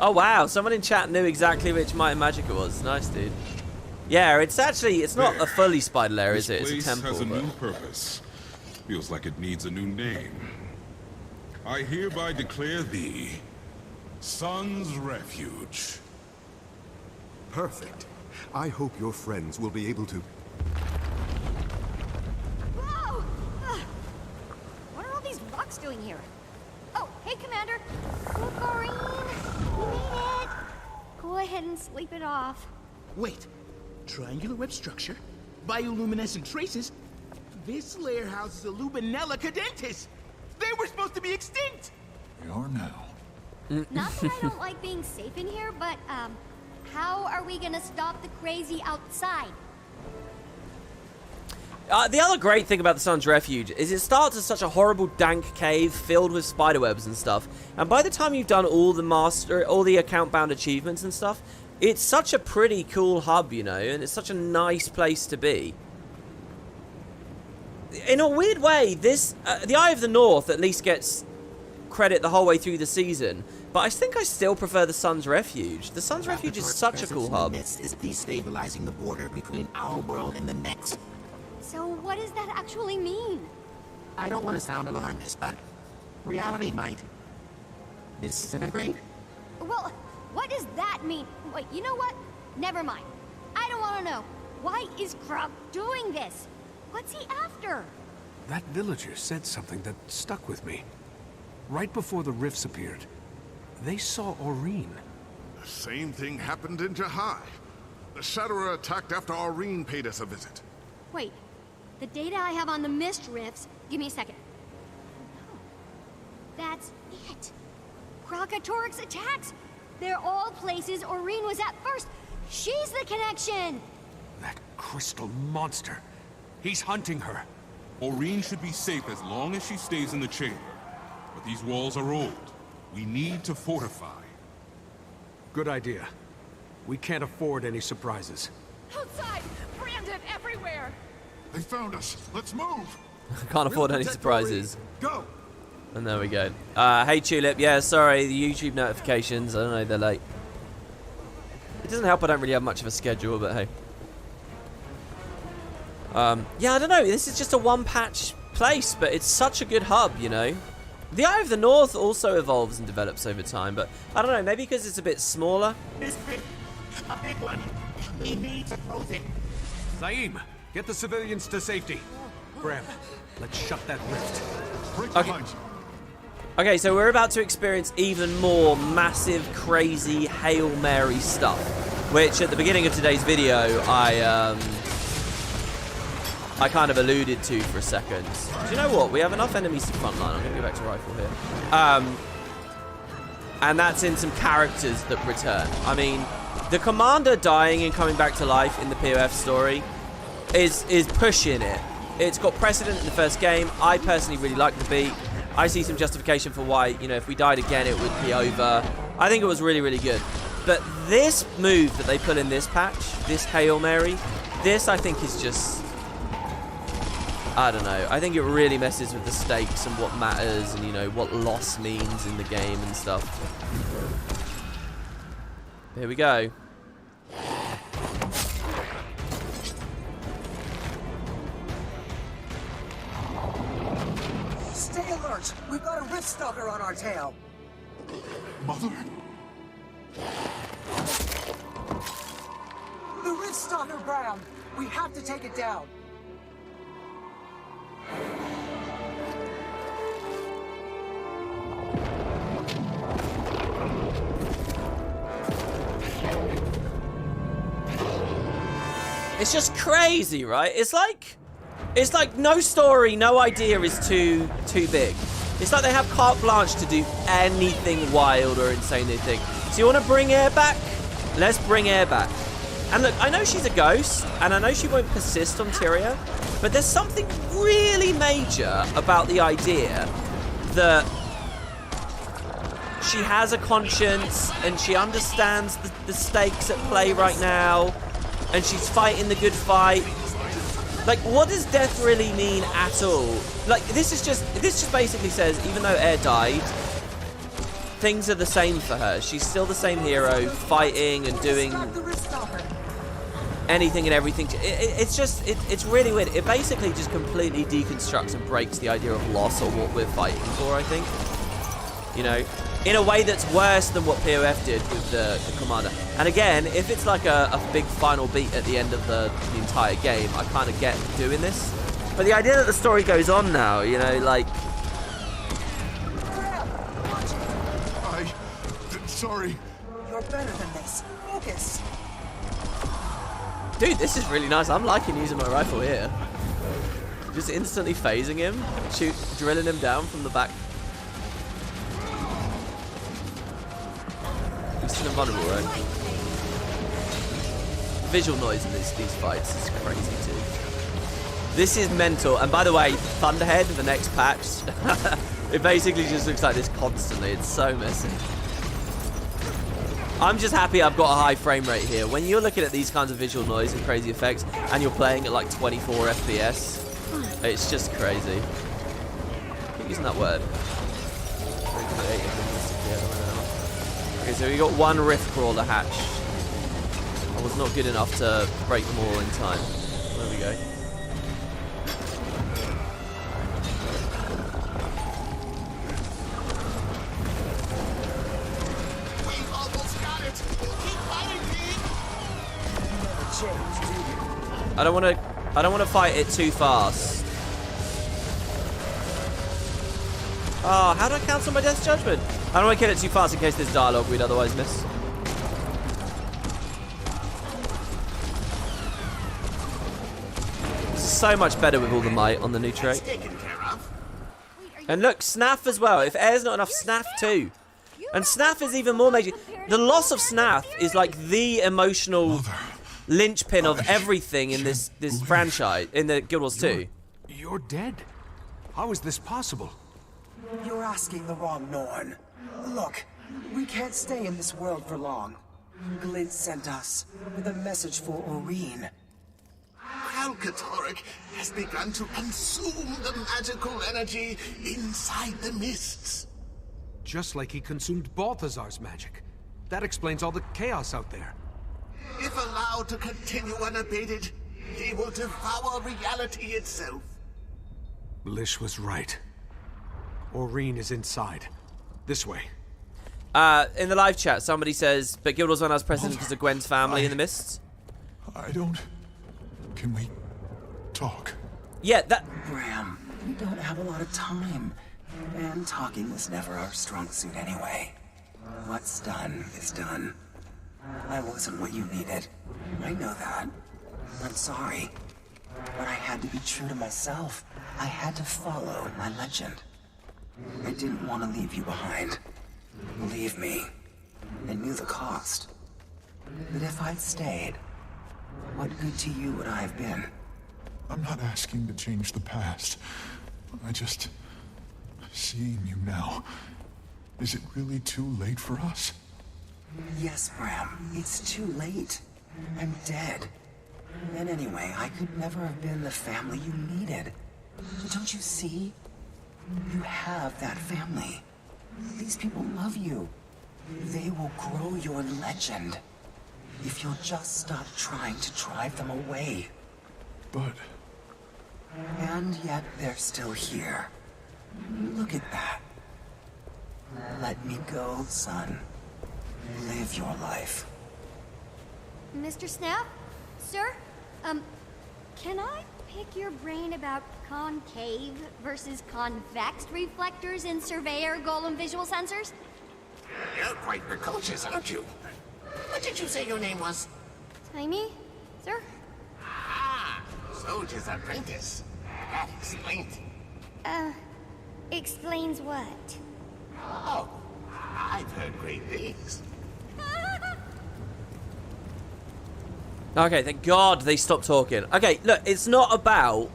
Oh wow, someone in chat knew exactly which Might and Magic it was. Nice, dude. Yeah, it's actually, it's not a fully spider lair, is it? It's a temple. This place has a new purpose. Feels like it needs a new name. I hereby declare thee Sun's Refuge. Perfect. I hope your friends will be able to... Whoa! What are all these rocks doing here? Oh, hey, Commander. Wolverine, we made it. Go ahead and sleep it off. Wait. Triangular web structure? Bioluminescent traces? This lair houses a Lubinella cadentis! They were supposed to be extinct! They are now. Not that I don't like being safe in here, but, how are we gonna stop the crazy outside? The other great thing about the Sun's Refuge is it starts as such a horrible dank cave filled with spiderwebs and stuff, and by the time you've done all the account-bound achievements and stuff, it's such a pretty cool hub, you know, and it's such a nice place to be. In a weird way, this the Eye of the North at least gets credit the whole way through the season, but I think I still prefer the Sun's Refuge. The Sun's Refuge is such a cool hub. Is destabilizing the border between our world and the next. So what does that actually mean? I don't want to sound alarmist, but reality might disintegrate. Well, what does that mean? Wait, you know what? Never mind. I don't want to know. Why is Krog doing this? What's he after? That villager said something that stuck with me. Right before the rifts appeared, they saw Aurene. The same thing happened in Jahai. The Shatterer attacked after Aurene paid us a visit. Wait, the data I have on the mist rifts... Give me a second. Oh, that's it. Karakatoric's attacks! They're all places Aurene was at first. She's the connection! That crystal monster. He's hunting her. Aurene should be safe as long as she stays in the chamber. But these walls are old. We need to fortify. Good idea. We can't afford any surprises. Outside! Branded everywhere! They found us. Let's move! Can't afford any surprises. Go! And there we go. Hey Tulip, yeah, sorry, the YouTube notifications, I don't know, they're late. It doesn't help I don't really have much of a schedule, but hey. Yeah, I don't know, this is just a one-patch place, but it's such a good hub, you know. The Eye of the North also evolves and develops over time, but I don't know, maybe because it's a bit smaller. A big one. We need to close it. Zaim, get the civilians to safety. Bram, let's shut that rift. Okay. Okay, so we're about to experience even more massive, crazy Hail Mary stuff, which at the beginning of today's video, I kind of alluded to for a second. Do you know what? We have enough enemies to frontline. I'm going to go back to rifle here. And that's in some characters that return. I mean, the commander dying and coming back to life in the POF story is pushing it. It's got precedent in the first game. I personally really like the beat. I see some justification for why, you know, if we died again, it would be over. I think it was really, really good. But this move that they put in this patch, this Hail Mary, this I think is just... I don't know. I think it really messes with the stakes and what matters and, you know, what loss means in the game and stuff. Here we go. Stay alert! We've got a Rift Stalker on our tail! Mother? The Rift Stalker, Brown! We have to take it down! It's just crazy, right? It's like no story, no idea is too big. It's like they have carte blanche to do anything wild or insane they think. So you want to bring Air back? Let's bring Air back. And look, I know she's a ghost, and I know she won't persist on Tyria, but there's something really major about the idea that she has a conscience and she understands the stakes at play right now, and she's fighting the good fight. Like, what does death really mean at all? Like, this just basically says, even though Air died, things are the same for her. She's still the same hero, fighting and doing anything and everything. It's really weird. It basically just completely deconstructs and breaks the idea of loss or what we're fighting for, I think. You know? in a way that's worse than what POF did with the commander. And again, if it's like a big final beat at the end of the entire game, I kind of get doing this. But the idea that the story goes on now, you know, like... Sorry. You're better than this. Focus. Dude, this is really nice. I'm liking using my rifle here. Just instantly phasing him, drilling him down from the back. He's still invulnerable, right? Visual noise in these fights is crazy too. This is mental. And by the way, Thunderhead, the next patch, it basically just looks like this constantly. It's so messy. I'm just happy I've got a high frame rate here. When you're looking at these kinds of visual noise and crazy effects, and you're playing at like 24 FPS, it's just crazy. Keep using that word. Okay, so we got one rift crawler hatch. I was not good enough to break them all in time. There we go. I don't want to fight it too fast. Oh, how do I cancel my Death Judgment? I don't want to kill it too fast in case there's dialogue we'd otherwise miss. This is so much better with all the might on the new trait. And look, Snaff as well. If air's not enough, Snaff too. And Snaff is even more major. The loss of Snaff is like the emotional linchpin of everything in this franchise, in the Guild Wars 2. You're dead? How is this possible? You're asking the wrong Norn. Look, we can't stay in this world for long. Glint sent us with a message for Aurene. Karakatoric has begun to consume the magical energy inside the mists. Just like he consumed Balthazar's magic. That explains all the chaos out there. If allowed to continue unabated, he will devour reality itself. Lish was right. Aurene is inside. This way. In the live chat, somebody says, but Guild Wars 1 has precedent because of Gwen's family in the mists. I don't... Can we talk? Yeah, that... Bram, we don't have a lot of time. And talking was never our strong suit anyway. What's done is done. I wasn't what you needed. I know that. I'm sorry. But I had to be true to myself. I had to follow my legend. I didn't want to leave you behind. Believe me, I knew the cost. But if I'd stayed, what good to you would I have been? I'm not asking to change the past. I just... Seeing you now... Is it really too late for us? Yes, Bram. It's too late. I'm dead. And anyway, I could never have been the family you needed. But don't you see? You have that family. These people love you. They will grow your legend. If you'll just stop trying to drive them away. But... And yet they're still here. Look at that. Let me go, son. Live your life. Mr. Snap? Sir? Can I pick your brain about concave versus convex reflectors in Surveyor Golem visual sensors? You're quite precocious, aren't you? What did you say your name was? Tiny? Sir? Ah, soldier's apprentice. That explains. Explains what? Oh, I've heard great things. Okay, thank God they stopped talking. Okay, look, it's not about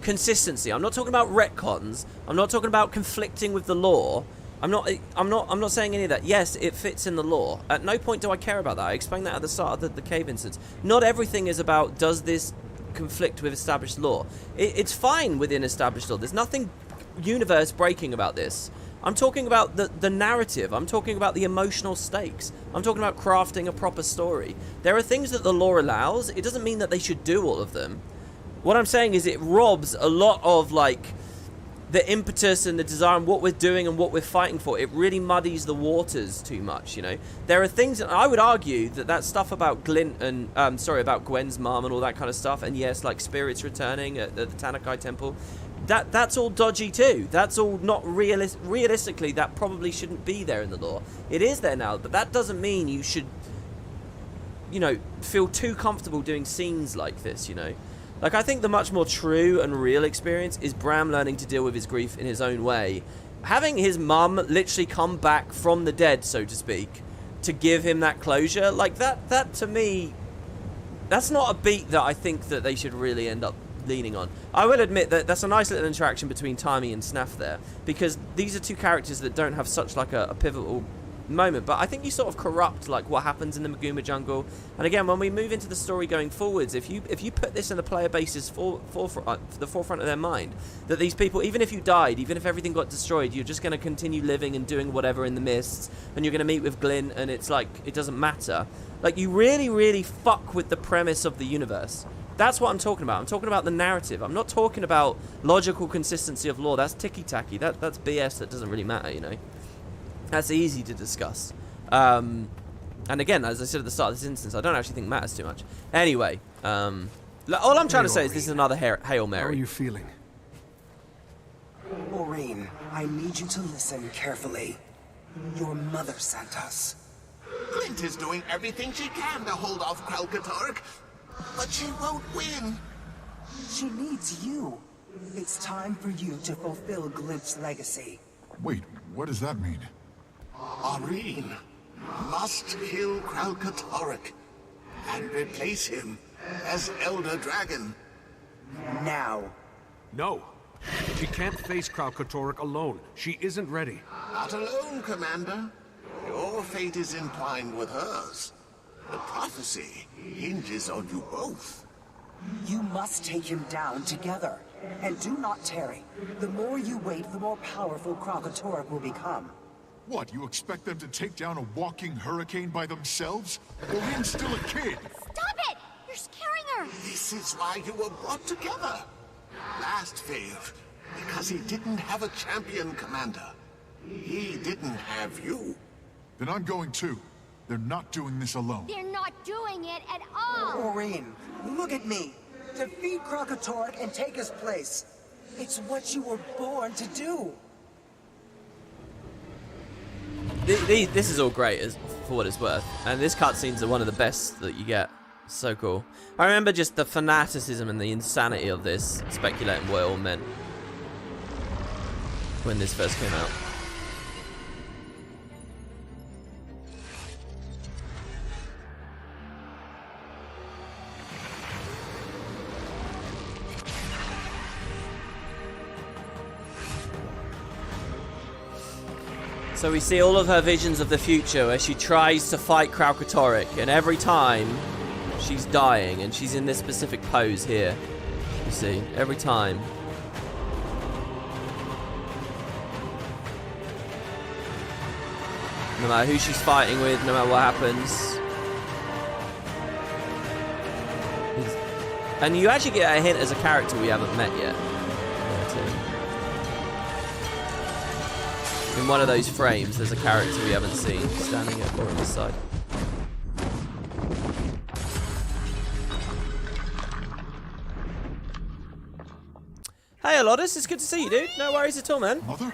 consistency. I'm not talking about retcons. I'm not talking about conflicting with the lore. I'm not saying any of that. Yes, it fits in the lore. At no point do I care about that. I explained that at the start of the cave instance. Not everything is about, does this conflict with established lore? It's fine within established lore. There's nothing universe breaking about this. I'm talking about the narrative. I'm talking about the emotional stakes. I'm talking about crafting a proper story. There are things that the lore allows. It doesn't mean that they should do all of them. What I'm saying is it robs a lot of, like, the impetus and the desire and what we're doing and what we're fighting for, it really muddies the waters too much, you know. There are things, and I would argue that stuff about Glint and, about Gwen's mom and all that kind of stuff, and yes, like spirits returning at the Tanakai Temple, that's all dodgy too. That's all not realistically, that probably shouldn't be there in the lore. It is there now, but that doesn't mean you should, you know, feel too comfortable doing scenes like this, you know. Like, I think the much more true and real experience is Bram learning to deal with his grief in his own way. Having his mum literally come back from the dead, so to speak, to give him that closure, like, that to me, that's not a beat that I think that they should really end up leaning on. I will admit that that's a nice little interaction between Timey and Snaff there, because these are two characters that don't have such, like, a pivotal moment, but I think you sort of corrupt like what happens in the Maguma jungle. And again, when we move into the story going forwards, if you put this in the player base's the forefront of their mind, that these people, even if you died, even if everything got destroyed, you're just going to continue living and doing whatever in the mists, and you're going to meet with Glint, and it's like, it doesn't matter. Like, you really, really fuck with the premise of the universe. That's what I'm talking about. I'm talking about the narrative. I'm not talking about logical consistency of lore. That's ticky-tacky. That's BS that doesn't really matter, you know. That's easy to discuss. And again, as I said at the start of this instance, I don't actually think matters too much. Anyway, all I'm trying to say is this is another Hail Mary. How are you feeling? Maureen, I need you to listen carefully. Your mother sent us. Glint is doing everything she can to hold off Karakatoric, but she won't win. She needs you. It's time for you to fulfill Glint's legacy. Wait, what does that mean? Aureen must kill Karakatoric and replace him as Elder Dragon. Now. No. She can't face Karakatoric alone. She isn't ready. Not alone, Commander. Your fate is entwined with hers. The prophecy hinges on you both. You must take him down together. And do not tarry. The more you wait, the more powerful Karakatoric will become. What, you expect them to take down a walking hurricane by themselves? Aureen's still a kid! Stop it! You're scaring her! This is why you were brought together. Last failed because he didn't have a champion, Commander. He didn't have you. Then I'm going too. They're not doing this alone. They're not doing it at all! Maureen, look at me. Defeat Karakatoric and take his place. It's what you were born to do. This is all great for what it's worth. And this cutscenes are one of the best that you get. So cool. I remember just the fanaticism and the insanity of this, speculating what it all meant when this first came out. So we see all of her visions of the future where she tries to fight Karakatoric, and every time she's dying, and she's in this specific pose here. You see, every time. No matter who she's fighting with, no matter what happens. And you actually get a hint as a character we haven't met yet. In one of those frames, there's a character we haven't seen standing at Laura's side. Hey, Alodis, it's good to see you, dude. No worries at all, man. Mother?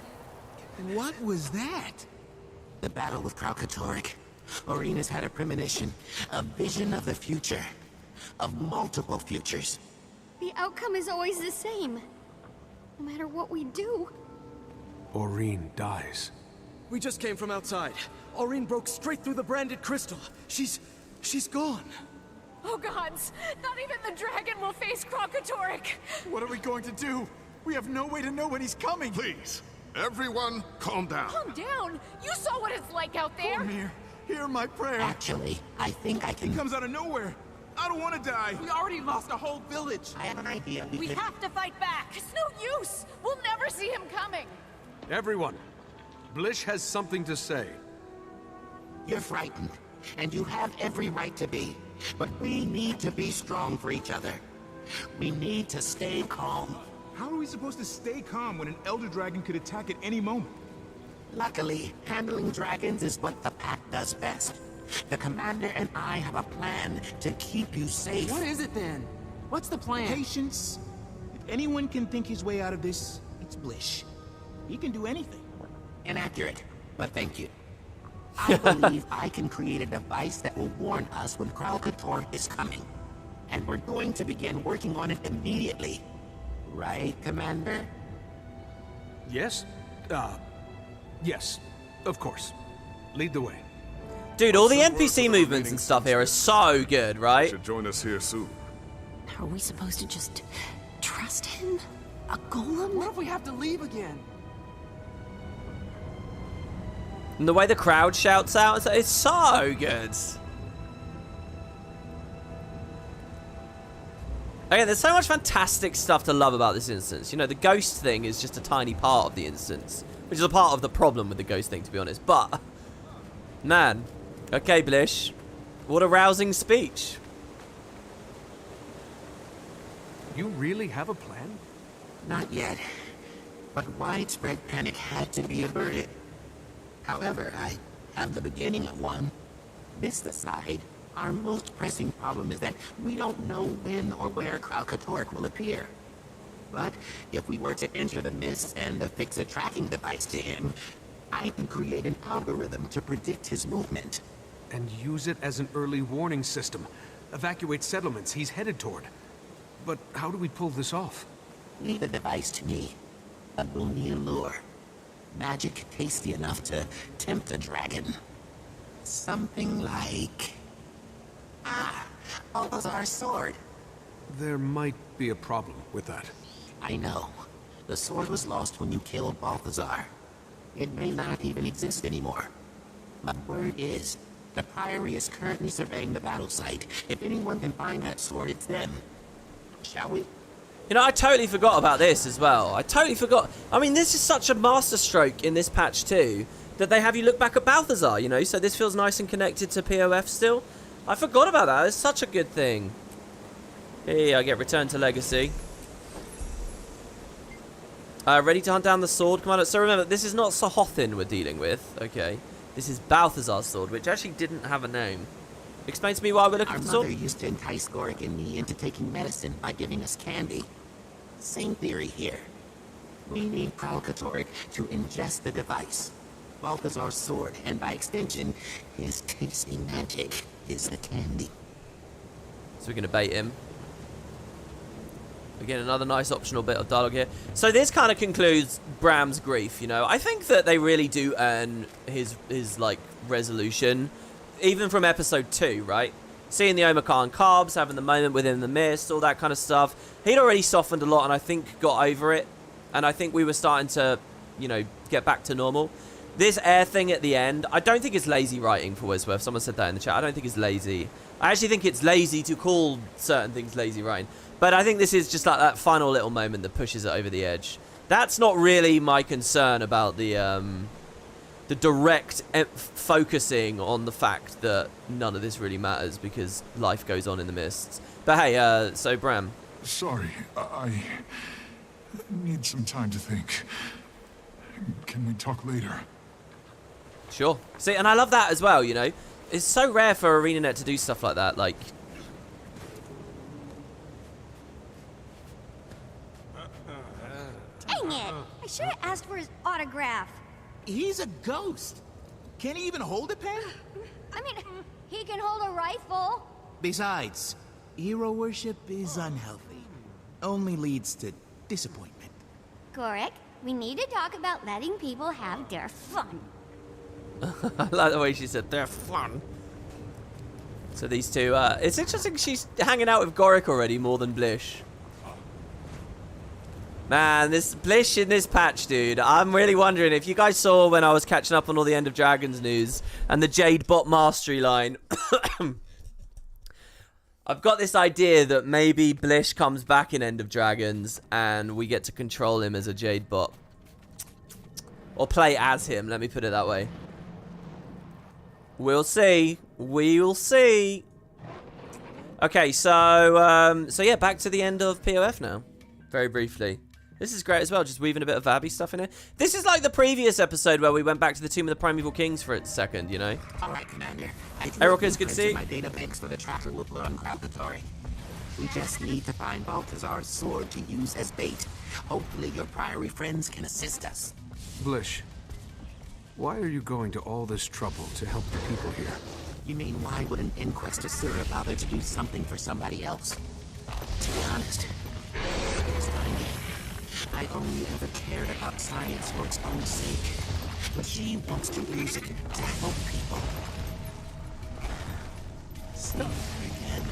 What was that? The battle with Karakatoric. Aureen has had a premonition, a vision of the future, of multiple futures. The outcome is always the same, no matter what we do. Aureen dies. We just came from outside. Aureen broke straight through the branded crystal. She's gone. Oh gods! Not even the dragon will face Karakatoric! What are we going to do? We have no way to know when he's coming! Please, everyone, calm down. Calm down! You saw what it's like out there! Cormier, hear my prayer! Actually, I think I can... He comes out of nowhere! I don't want to die! We already lost a whole village! I have an idea. We have to fight back! It's no use! We'll never see him coming! Everyone, Blish has something to say. You're frightened, and you have every right to be. But we need to be strong for each other. We need to stay calm. How are we supposed to stay calm when an Elder Dragon could attack at any moment? Luckily, handling dragons is what the pack does best. The commander and I have a plan to keep you safe. What is it then? What's the plan? Patience. If anyone can think his way out of this, it's Blish. He can do anything. Inaccurate, but thank you. I believe I can create a device that will warn us when Karakatoric is coming. And we're going to begin working on it immediately. Right, Commander? Yes? Yes. Of course. Lead the way. Dude, all the NPC movements and stuff here are so good, right? Should join us here soon. Are we supposed to just trust him? A golem? What if we have to leave again? And the way the crowd shouts out, it's so good. Again, there's so much fantastic stuff to love about this instance. You know, the ghost thing is just a tiny part of the instance, which is a part of the problem with the ghost thing, to be honest. But, man, okay, Blish, what a rousing speech. You really have a plan? Not yet. But widespread panic had to be averted. However, I have the beginning of one. This aside, our most pressing problem is that we don't know when or where Karakatoric will appear. But if we were to enter the mist and affix a tracking device to him, I can create an algorithm to predict his movement. And use it as an early warning system. Evacuate settlements he's headed toward. But how do we pull this off? Leave the device to me. A Boonian lure. Magic tasty enough to tempt a dragon. Something like... Balthazar's sword. There might be a problem with that. I know. The sword was lost when you killed Balthazar. It may not even exist anymore. But word is, the Priory is currently surveying the battle site. If anyone can find that sword, it's them. Shall we? You know, I totally forgot about this as well. I totally forgot. I mean, this is such a masterstroke in this patch too, that they have you look back at Balthazar, you know, so this feels nice and connected to POF still. I forgot about that. It's such a good thing. Hey, I get Return to Legacy. Ready to hunt down the sword, Commander. So remember, this is not Sahothin we're dealing with, okay? This is Balthazar's sword, which actually didn't have a name. Explain to me why we're looking for the sword. Our mother used to entice Goric and me into taking medicine by giving us candy. Same theory here. We need Karakatoric to ingest the device. Balthazar's sword, and by extension, his tasty magic, is the candy. So we're going to bait him. Again, another nice optional bit of dialogue here. So this kind of concludes Bram's grief, you know. I think that they really do earn his like, resolution. Even from episode 2, right? Seeing the Omakhan carbs, having the moment within the mist, all that kind of stuff. He'd already softened a lot and I think got over it. And I think we were starting to, you know, get back to normal. This air thing at the end, I don't think it's lazy writing for what it's worth. Someone said that in the chat. I don't think it's lazy. I actually think it's lazy to call certain things lazy writing. But I think this is just like that final little moment that pushes it over the edge. That's not really my concern about the direct focusing on the fact that none of this really matters because life goes on in the mists. But hey, so Bram. Sorry, I need some time to think. Can we talk later? Sure. See, and I love that as well, you know. It's so rare for ArenaNet to do stuff like that, like... Dang it! I should have asked for his autograph. He's a ghost. Can he even hold a pen? I mean, he can hold a rifle. Besides, hero worship is unhealthy. Only leads to disappointment. Goric, we need to talk about letting people have their fun. I like the way she said, they're fun. So these two, it's interesting she's hanging out with Goric already more than Blish. Man, this Blish in this patch, dude. I'm really wondering if you guys saw when I was catching up on all the End of Dragons news and the Jade Bot Mastery line. I've got this idea that maybe Blish comes back in End of Dragons and we get to control him as a Jade Bot. Or play as him, let me put it that way. We'll see. We'll see. Okay, so yeah, back to the end of POF now. Very briefly. This is great as well, just weaving a bit of Vabby stuff in it. This is like the previous episode where we went back to the Tomb of the Primeval Kings for a second, you know? All right, Commander. Hey, Rockers, good to see you. My data banks for the tracker will Floor of Karakatoric. We just need to find Balthazar's sword to use as bait. Hopefully your Priory friends can assist us. Blish, why are you going to all this trouble to help the people here? You mean, why would an Inquest Asura bother to do something for somebody else? To be honest, I only ever cared about science for its own sake. But she wants to use it to help people. See her again.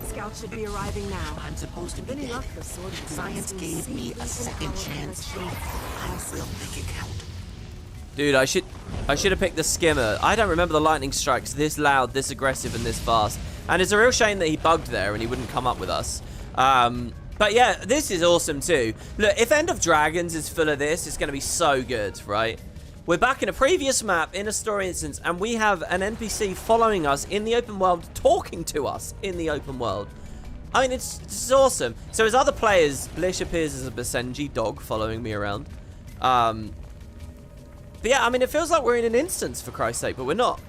Scouts should be arriving now. I'm supposed to be Any dead. luck, the sword is Science gave me a second chance. I will make it count. Dude, I should have picked the skimmer. I don't remember the lightning strikes this loud, this aggressive, and this fast. And it's a real shame that he bugged there and he wouldn't come up with us. But yeah, this is awesome too. Look, if End of Dragons is full of this, it's going to be so good, right? We're back in a previous map in a story instance, and we have an NPC following us in the open world, talking to us in the open world. I mean, it's awesome. So as other players, Blish appears as a Basenji dog following me around. But yeah, I mean, it feels like we're in an instance, for Christ's sake, but we're not.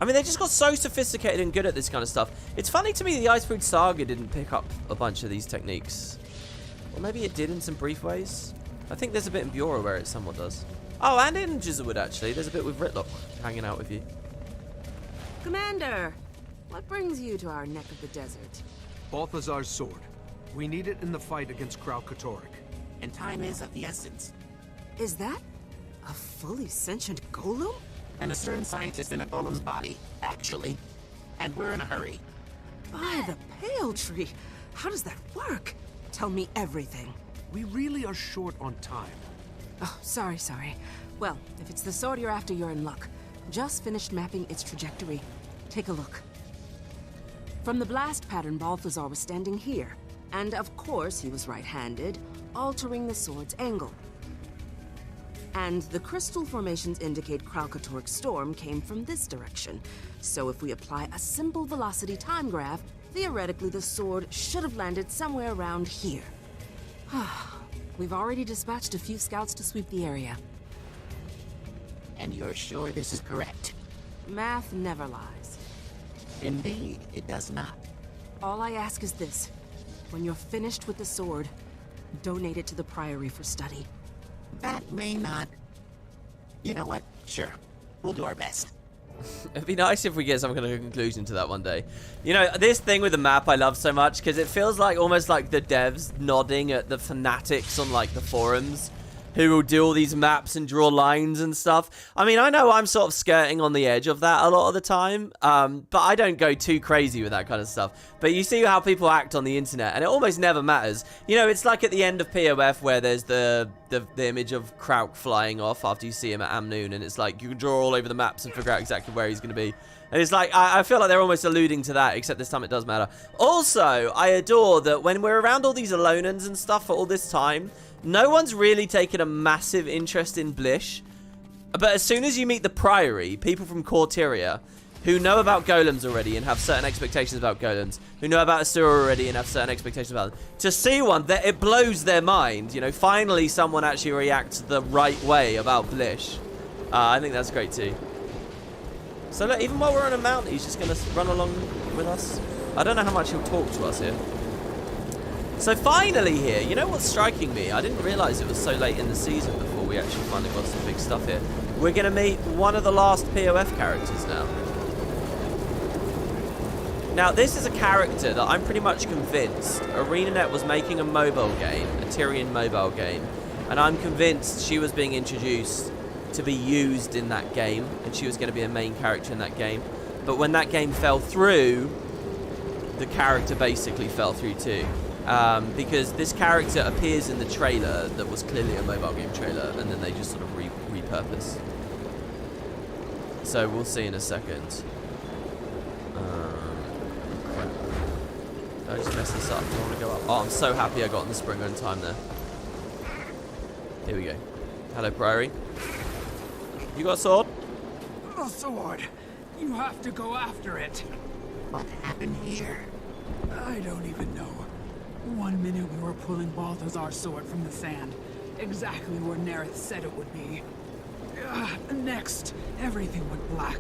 I mean, they just got so sophisticated and good at this kind of stuff. It's funny to me the Icefood Saga didn't pick up a bunch of these techniques. Or maybe it did in some brief ways. I think there's a bit in Bjora where it somewhat does. Oh, and in Jizzlewood, actually. There's a bit with Ritlock hanging out with you. Commander, what brings you to our neck of the desert? Balthazar's sword. We need it in the fight against Karakatoric. And time is of the essence. Is that a fully sentient golem? And a certain scientist in a golem's body, actually. And we're in a hurry. By the pale tree. How does that work? Tell me everything. We really are short on time. Oh, sorry. Well, if it's the sword you're after, you're in luck. Just finished mapping its trajectory. Take a look. From the blast pattern, Balthazar was standing here. And of course, he was right-handed, altering the sword's angle. And the crystal formations indicate Karakatoric's storm came from this direction. So if we apply a simple velocity time graph, theoretically the sword should have landed somewhere around here. We've already dispatched a few scouts to sweep the area. And you're sure this is correct? Math never lies. Indeed, it does not. All I ask is this. When you're finished with the sword, donate it to the Priory for study. That may not... You know what? Sure. We'll do our best. It'd be nice if we get some kind of conclusion to that one day. You know, this thing with the map I love so much because it feels like almost like the devs nodding at the fanatics on like the forums who will do all these maps and draw lines and stuff. I mean, I know I'm sort of skirting on the edge of that a lot of the time, but I don't go too crazy with that kind of stuff. But you see how people act on the internet, and it almost never matters. You know, it's like at the end of POF where there's the image of Krauk flying off after you see him at Amnoon, and it's like you can draw all over the maps and figure out exactly where he's going to be. And it's like, I feel like they're almost alluding to that, except this time it does matter. Also, I adore that when we're around all these Alonans and stuff for all this time, no one's really taken a massive interest in Blish. But as soon as you meet the Priory, people from Corteria, who know about golems already and have certain expectations about golems, who know about Asura already and have certain expectations about them, to see one, that it blows their mind. You know, finally someone actually reacts the right way about Blish. I think that's great too. So look, even while we're on a mountain, he's just going to run along with us. I don't know how much he'll talk to us here. So finally here, you know what's striking me? I didn't realise it was so late in the season before we actually finally got some big stuff here. We're going to meet one of the last POF characters now. Now, this is a character that I'm pretty much convinced ArenaNet was making a mobile game, a Tyrian mobile game, and I'm convinced she was being introduced to be used in that game, and she was going to be a main character in that game. But when that game fell through, the character basically fell through too. Because this character appears in the trailer that was clearly a mobile game trailer, and then they just sort of repurpose. So we'll see in a second. Did I just mess this up? I want to go up. Oh, I'm so happy I got on the spring on time there. Here we go. Hello, Priory. You got a sword? A sword. You have to go after it. What happened here? I don't even know. 1 minute we were pulling Balthazar's sword from the sand. Exactly where Nerith said it would be. Next, everything went black.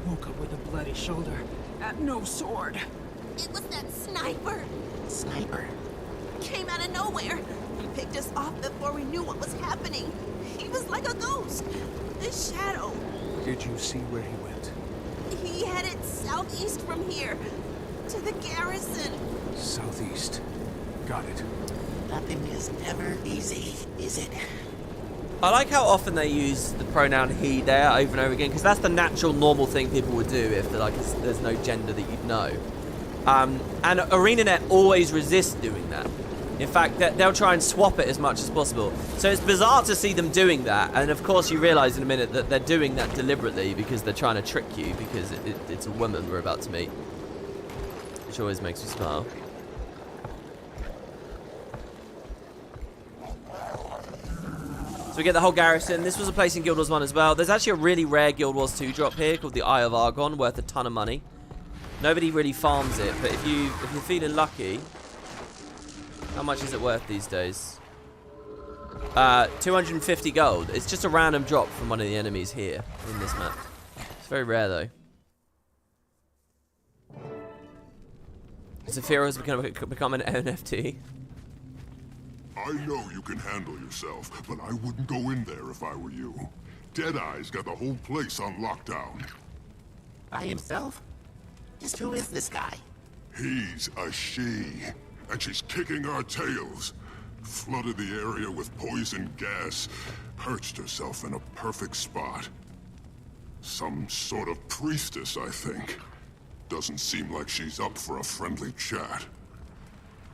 Woke up with a bloody shoulder. And no sword. It was that sniper. Sniper? Came out of nowhere. He picked us off before we knew what was happening. He was like a ghost. A shadow. Did you see where he went? He headed southeast from here. To the garrison. Southeast. Got it. Nothing is ever easy, is it? I like how often they use the pronoun he there over and over again, because that's the natural, normal thing people would do if there's no gender that you'd know. And ArenaNet always resists doing that. In fact, they'll try and swap it as much as possible. So it's bizarre to see them doing that, and of course you realise in a minute that they're doing that deliberately because they're trying to trick you, because it's a woman we're about to meet. Which always makes me smile. So we get the whole garrison. This was a place in Guild Wars 1 as well. There's actually a really rare Guild Wars 2 drop here called the Eye of Argon, worth a ton of money. Nobody really farms it, but if you're feeling lucky, how much is it worth these days? 250 gold. It's just a random drop from one of the enemies here in this map. It's very rare though. Zafira has become an NFT. I know you can handle yourself, but I wouldn't go in there if I were you. Deadeye's got the whole place on lockdown. By himself? Just who is this guy? He's a she, and she's kicking our tails. Flooded the area with poison gas, perched herself in a perfect spot. Some sort of priestess, I think. Doesn't seem like she's up for a friendly chat.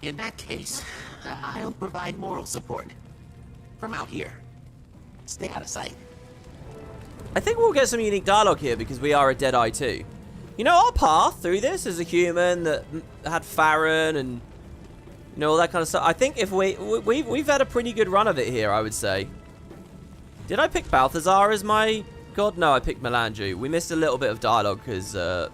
In that case, I'll provide moral support. From out here. Stay out of sight. I think we'll get some unique dialogue here because we are a Deadeye too. You know, our path through this as a human that had Farron and you know all that kind of stuff. I think if we've had a pretty good run of it here, I would say. Did I pick Balthazar as my god? No, I picked Melandru. We missed a little bit of dialogue because I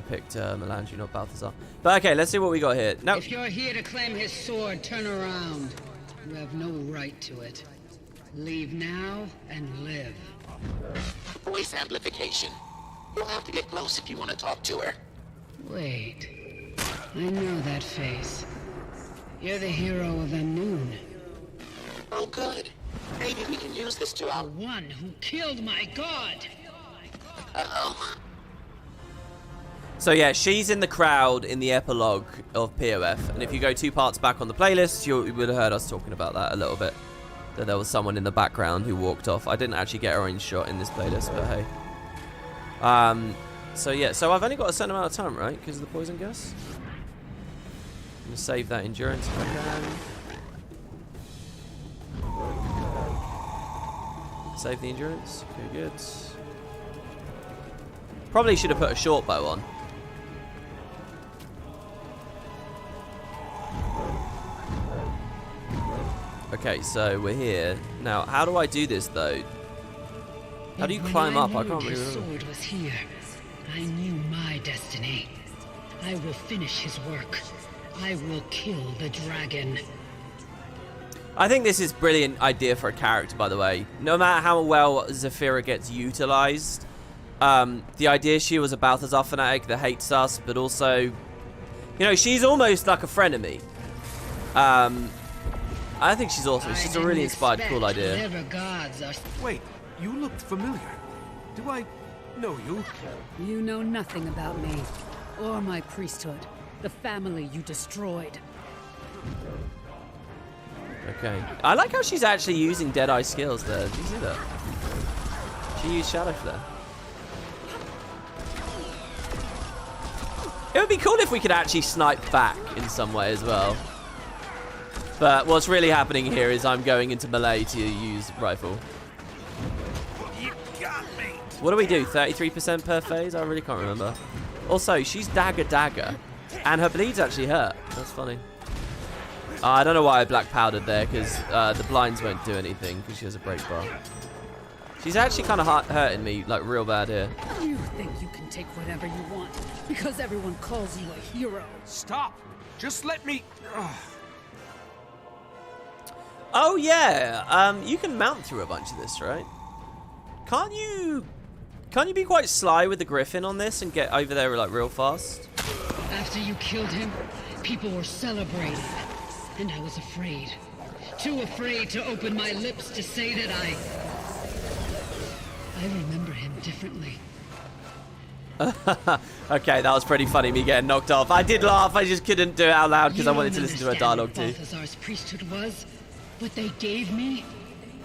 picked Melandru, not Balthazar. But okay, let's see what we got here. Now, if you're here to claim his sword, turn around. You have no right to it. Leave now and live. Voice amplification. You'll have to get close if you want to talk to her. Wait. I know that face. You're the hero of Unknown. Oh, good. Maybe we can use this to The one who killed my god! Uh-oh. so yeah, she's in the crowd in the epilogue of POF, and if you go 2 parts back on the playlist, you would have heard us talking about that a little bit. That there was someone in the background who walked off. I didn't actually get her own shot in this playlist, but hey. So yeah, so I've only got a certain amount of time, right? Because of the poison gas. I'm gonna save that endurance if I can. Save the endurance. Okay, good. Probably should have put a short bow on. Okay, so we're here. Now, how do I do this, though? How do you climb up? I can't really remember. His sword was here. I knew my destiny. I will finish his work. I will kill the dragon. I think this is a brilliant idea for a character, by the way. No matter how well Zafira gets utilized, the idea she was a Balthazar fanatic that hates us, but also, you know, she's almost like a frenemy. I think she's awesome. It's just a really inspired, cool idea. Wait, you looked familiar. Do I know you? You know nothing about me, or my priesthood, the family you destroyed. Okay. I like how she's actually using Deadeye skills there. Did you see that? She used Shadow for that. It would be cool if we could actually snipe back in some way as well. But what's really happening here is I'm going into melee to use rifle. You got me. What do we do? 33% per phase? I really can't remember. Also, she's dagger. And her bleed's actually hurt. That's funny. I don't know why I black powdered there, because the blinds won't do anything, because she has a break bar. She's actually kind of hurting me, like, real bad here. You think you can take whatever you want, because everyone calls you a hero. Stop! Just let me... Oh, yeah. You can mount through a bunch of this, right? Can't you be quite sly with the griffin on this and get over there, like, real fast? After you killed him, people were celebrating. And I was afraid. Too afraid to open my lips to say that I remember him differently. Okay, that was pretty funny, me getting knocked off. I did laugh, I just couldn't do it out loud because I wanted to listen to her dialogue too. Balthazar's priesthood was, what they gave me,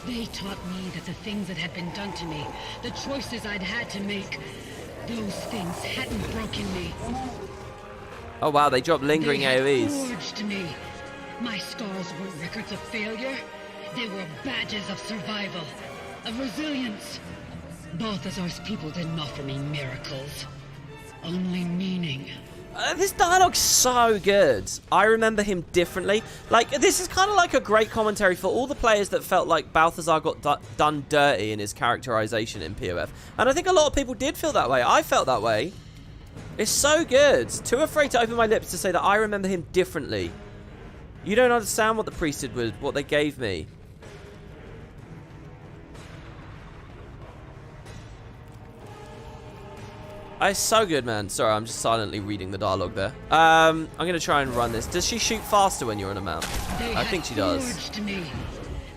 they taught me that the things that had been done to me, the choices I'd had to make, those things hadn't broken me. Oh wow, they dropped lingering They had AoEs. forged me. My scars weren't records of failure. They were badges of survival, of resilience. Balthazar's people didn't offer me miracles, only meaning. This dialogue's so good. I remember him differently. Like, this is kind of like a great commentary for all the players that felt like Balthazar got done dirty in his characterization in POF. And I think a lot of people did feel that way. I felt that way. It's so good. Too afraid to open my lips to say that I remember him differently. You don't understand what the priesthood was, what they gave me. It's so good, man. Sorry, I'm just silently reading the dialogue there. I'm going to try and run this. Does she shoot faster when you're on a mount? I think she does. Me.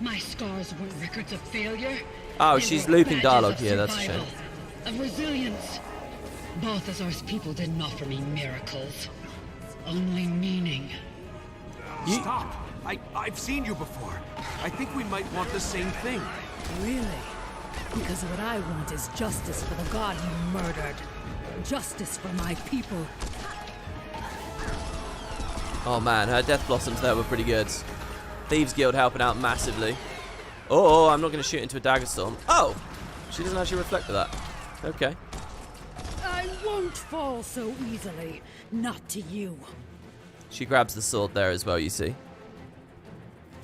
My scars weren't records of failure. Oh, They she's were looping badges dialogue of here. That's a shame. survival, of resilience. Balthazar's people didn't offer me miracles, only meaning. Stop! I've seen you before. I think we might want the same thing. Really? Because what I want is justice for the god you murdered. Justice for my people. Oh man, her Death Blossoms there were pretty good. Thieves Guild helping out massively. Oh, I'm not going to shoot into a Dagger Storm. Oh! She doesn't actually reflect to that. Okay. I won't fall so easily. Not to you. She grabs the sword there as well, you see.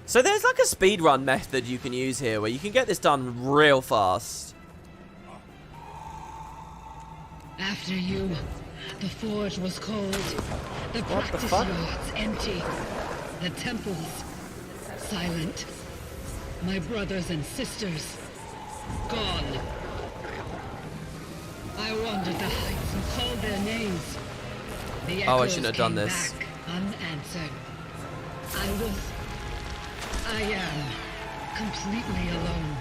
So there's like a speedrun method you can use here where you can get this done real fast. After you, the forge was cold. The practice yards empty. The temples silent. My brothers and sisters gone. I wandered the heights and called their names. The Oh, I echoes shouldn't have done came this. back unanswered. I am completely alone.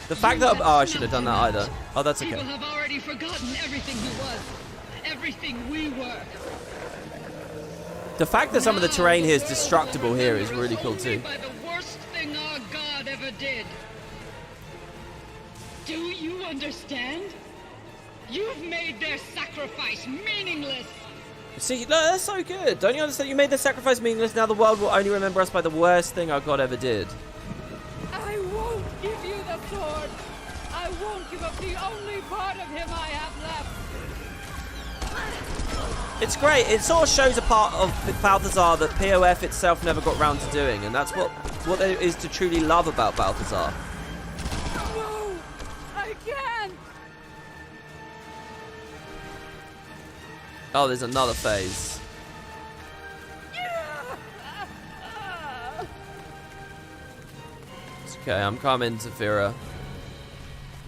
The fact that... Oh, I shouldn't have done that either. Oh, that's okay. People have already forgotten everything he was. Everything we were. The fact that some of the terrain here is destructible here is really cool too. By the worst thing our god ever did. Do you understand? You've made their sacrifice meaningless. See, no, that's so good. Don't you understand? You made the sacrifice meaningless. Now the world will only remember us by the worst thing our god ever did. I won't give you the sword. I won't give up the only part of him I have left. It's great. It sort of shows a part of Balthazar that POF itself never got round to doing, and that's what there is to truly love about Balthazar. No, I can't. Oh, there's another phase. It's okay, I'm coming, Zafira.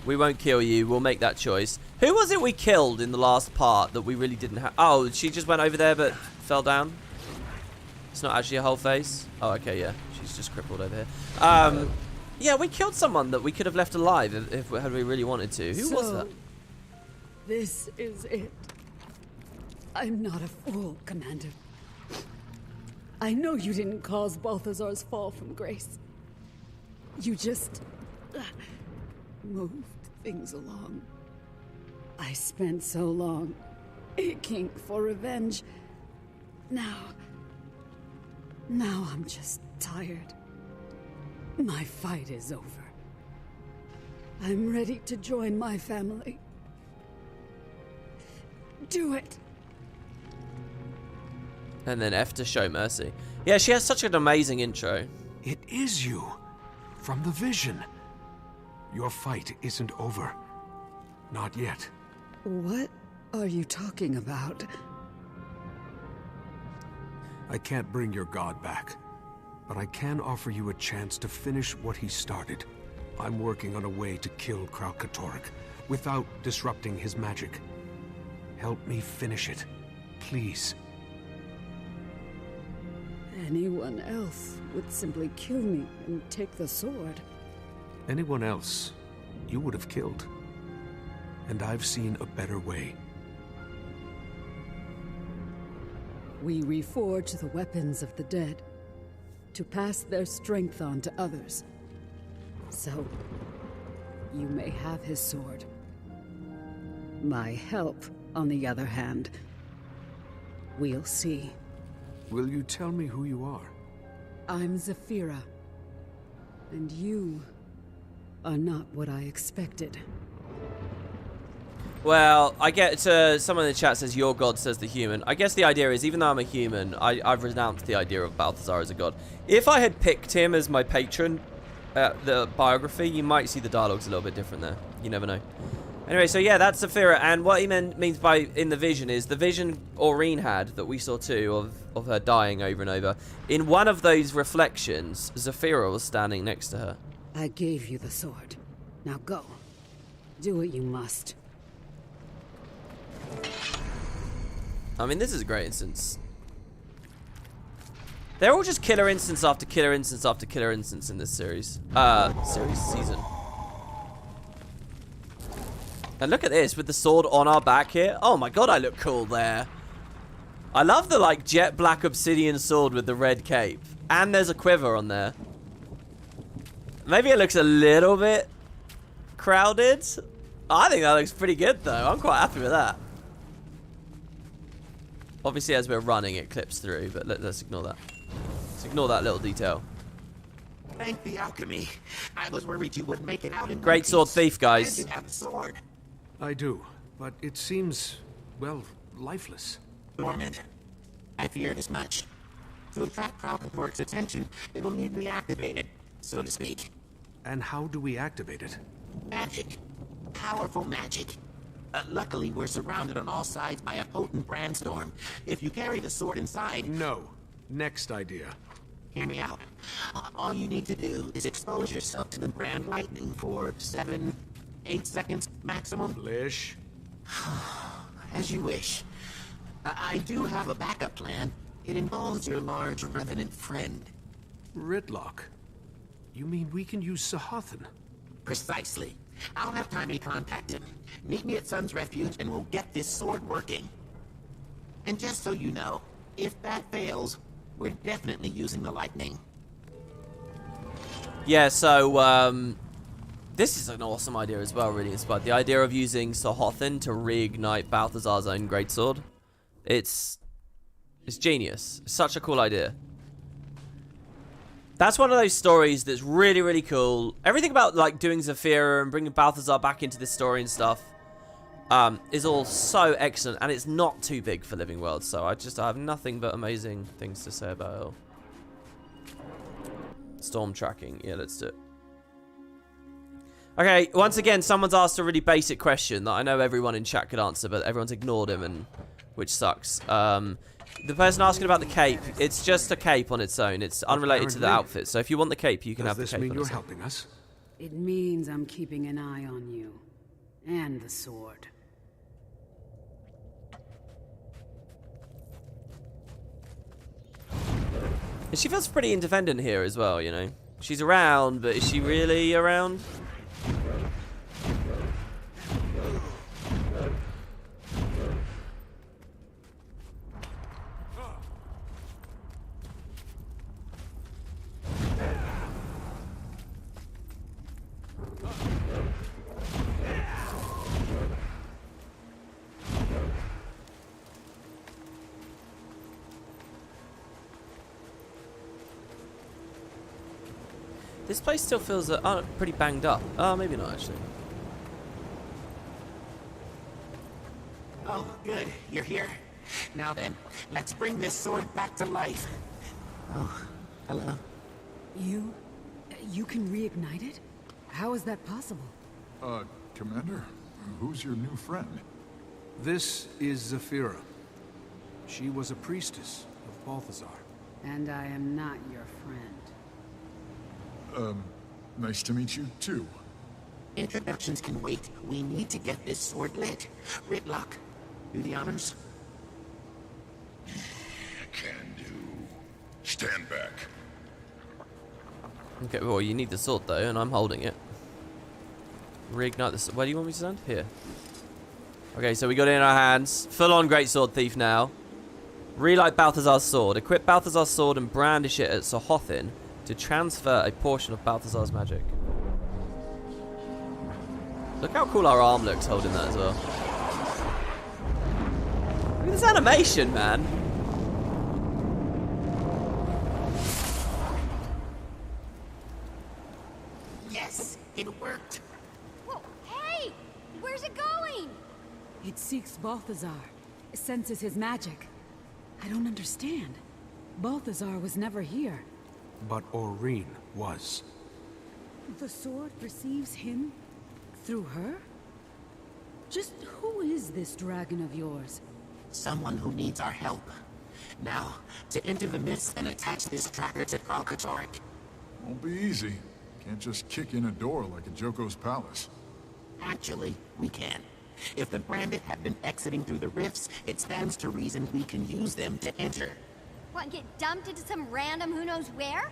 We won't kill you. We'll make that choice. Who was it we killed in the last part that we really didn't have? Oh, she just went over there but fell down? It's not actually a whole face? Oh, okay, yeah. She's just crippled over here. Yeah, we killed someone that we could have left alive if had we really wanted to. Who was that? This is it. I'm not a fool, Commander. I know you didn't cause Balthazar's fall from grace. You just moved things along. I spent so long aching for revenge. Now I'm just tired. My fight is over. I'm ready to join my family. Do it. And then F to show mercy. Yeah, she has such an amazing intro. It is you. From the vision. Your fight isn't over. Not yet. What are you talking about? I can't bring your god back, but I can offer you a chance to finish what he started. I'm working on a way to kill Karakatoric without disrupting his magic. Help me finish it, please. Anyone else would simply kill me and take the sword. Anyone else, you would have killed. And I've seen a better way. We reforge the weapons of the dead to pass their strength on to others. So, you may have his sword. My help, on the other hand, we'll see. Will you tell me who you are? I'm Zafira. And you are not what I expected. Well, I get someone in the chat says your god says the human. I guess the idea is, even though I'm a human, I've renounced the idea of Balthazar as a god. If I had picked him as my patron, the biography, you might see the dialogue's a little bit different there. You never know. Anyway, so yeah, that's Zafira, and what he means by in the vision is the vision Aurene had that we saw too of her dying over and over. In one of those reflections, Zafira was standing next to her. I gave you the sword. Now go. Do what you must. I mean, this is a great instance. They're all just killer instance after killer instance after killer instance in this series. Season. And look at this, with the sword on our back here. Oh my god, I look cool there. I love the, like, jet black obsidian sword with the red cape. And there's a quiver on there. Maybe it looks a little bit crowded. I think that looks pretty good, though. I'm quite happy with that. Obviously, as we're running, it clips through, but let's ignore that. Let's ignore that little detail. Thank the alchemy. I was worried you wouldn't make it out in Great sword thief, guys. You have a sword. I do, but it seems, well, lifeless. Dormant. I feared as much. To attract Karakatoric's attention, it will need to be activated, so to speak. And how do we activate it? Magic. Powerful magic. Luckily, we're surrounded on all sides by a potent brandstorm. If you carry the sword inside... No. Next idea. Hear me out. All you need to do is expose yourself to the brand lightning for 7, 8 seconds maximum. Lish. As you wish. I do have a backup plan. It involves your large revenant friend. Ridlock. You mean we can use Sahathan? Precisely. I'll have time to contact him. Meet me at Sun's Refuge and we'll get this sword working. And just so you know, if that fails, we're definitely using the lightning. Yeah, so, this is an awesome idea as well, really inspired. The idea of using Sahathan to reignite Balthazar's own greatsword. It's genius. It's such a cool idea. That's one of those stories that's really, really cool. Everything about, like, doing Zafira and bringing Balthazar back into this story and stuff is all so excellent. And it's not too big for Living World, so I have nothing but amazing things to say about it all. Storm tracking. Yeah, let's do it. Okay, once again, someone's asked a really basic question that I know everyone in chat could answer, but everyone's ignored him, and which sucks. The person asking about the cape, it's just a cape on its own. It's unrelated to the outfit. So if you want the cape, you can have the cape. Does this mean on you're its own. helping us? It means I'm keeping an eye on you. And the sword. And she feels pretty independent here as well, you know. She's around, but is she really around? This place still feels pretty banged up. Oh, maybe not, actually. Oh, good. You're here. Now then, let's bring this sword back to life. Oh, hello. You can reignite it? How is that possible? Commander? Who's your new friend? This is Zafira. She was a priestess of Balthazar. And I am not your friend. Nice to meet you, too. Introductions can wait. We need to get this sword lit. Ridlock, do the honors. Can do. Stand back. Okay, well, you need the sword, though, and I'm holding it. Reignite the sword. Where do you want me to stand? Here. Okay, so we got it in our hands. Full-on greatsword thief now. Relight Balthazar's sword. Equip Balthazar's sword and brandish it at Sohothin to transfer a portion of Balthazar's magic. Look how cool our arm looks holding that as well. Look at this animation, man. Yes, it worked. Whoa, hey! Where's it going? It seeks Balthazar. It senses his magic. I don't understand. Balthazar was never here. But Aurene was. The sword receives him through her? Just who is this dragon of yours? Someone who needs our help. Now, to enter the mist and attach this tracker to Karakatoric. Won't be easy. Can't just kick in a door like at Joko's palace. Actually, we can. If the Branded have been exiting through the rifts, it stands to reason we can use them to enter. What, get dumped into some random who knows where?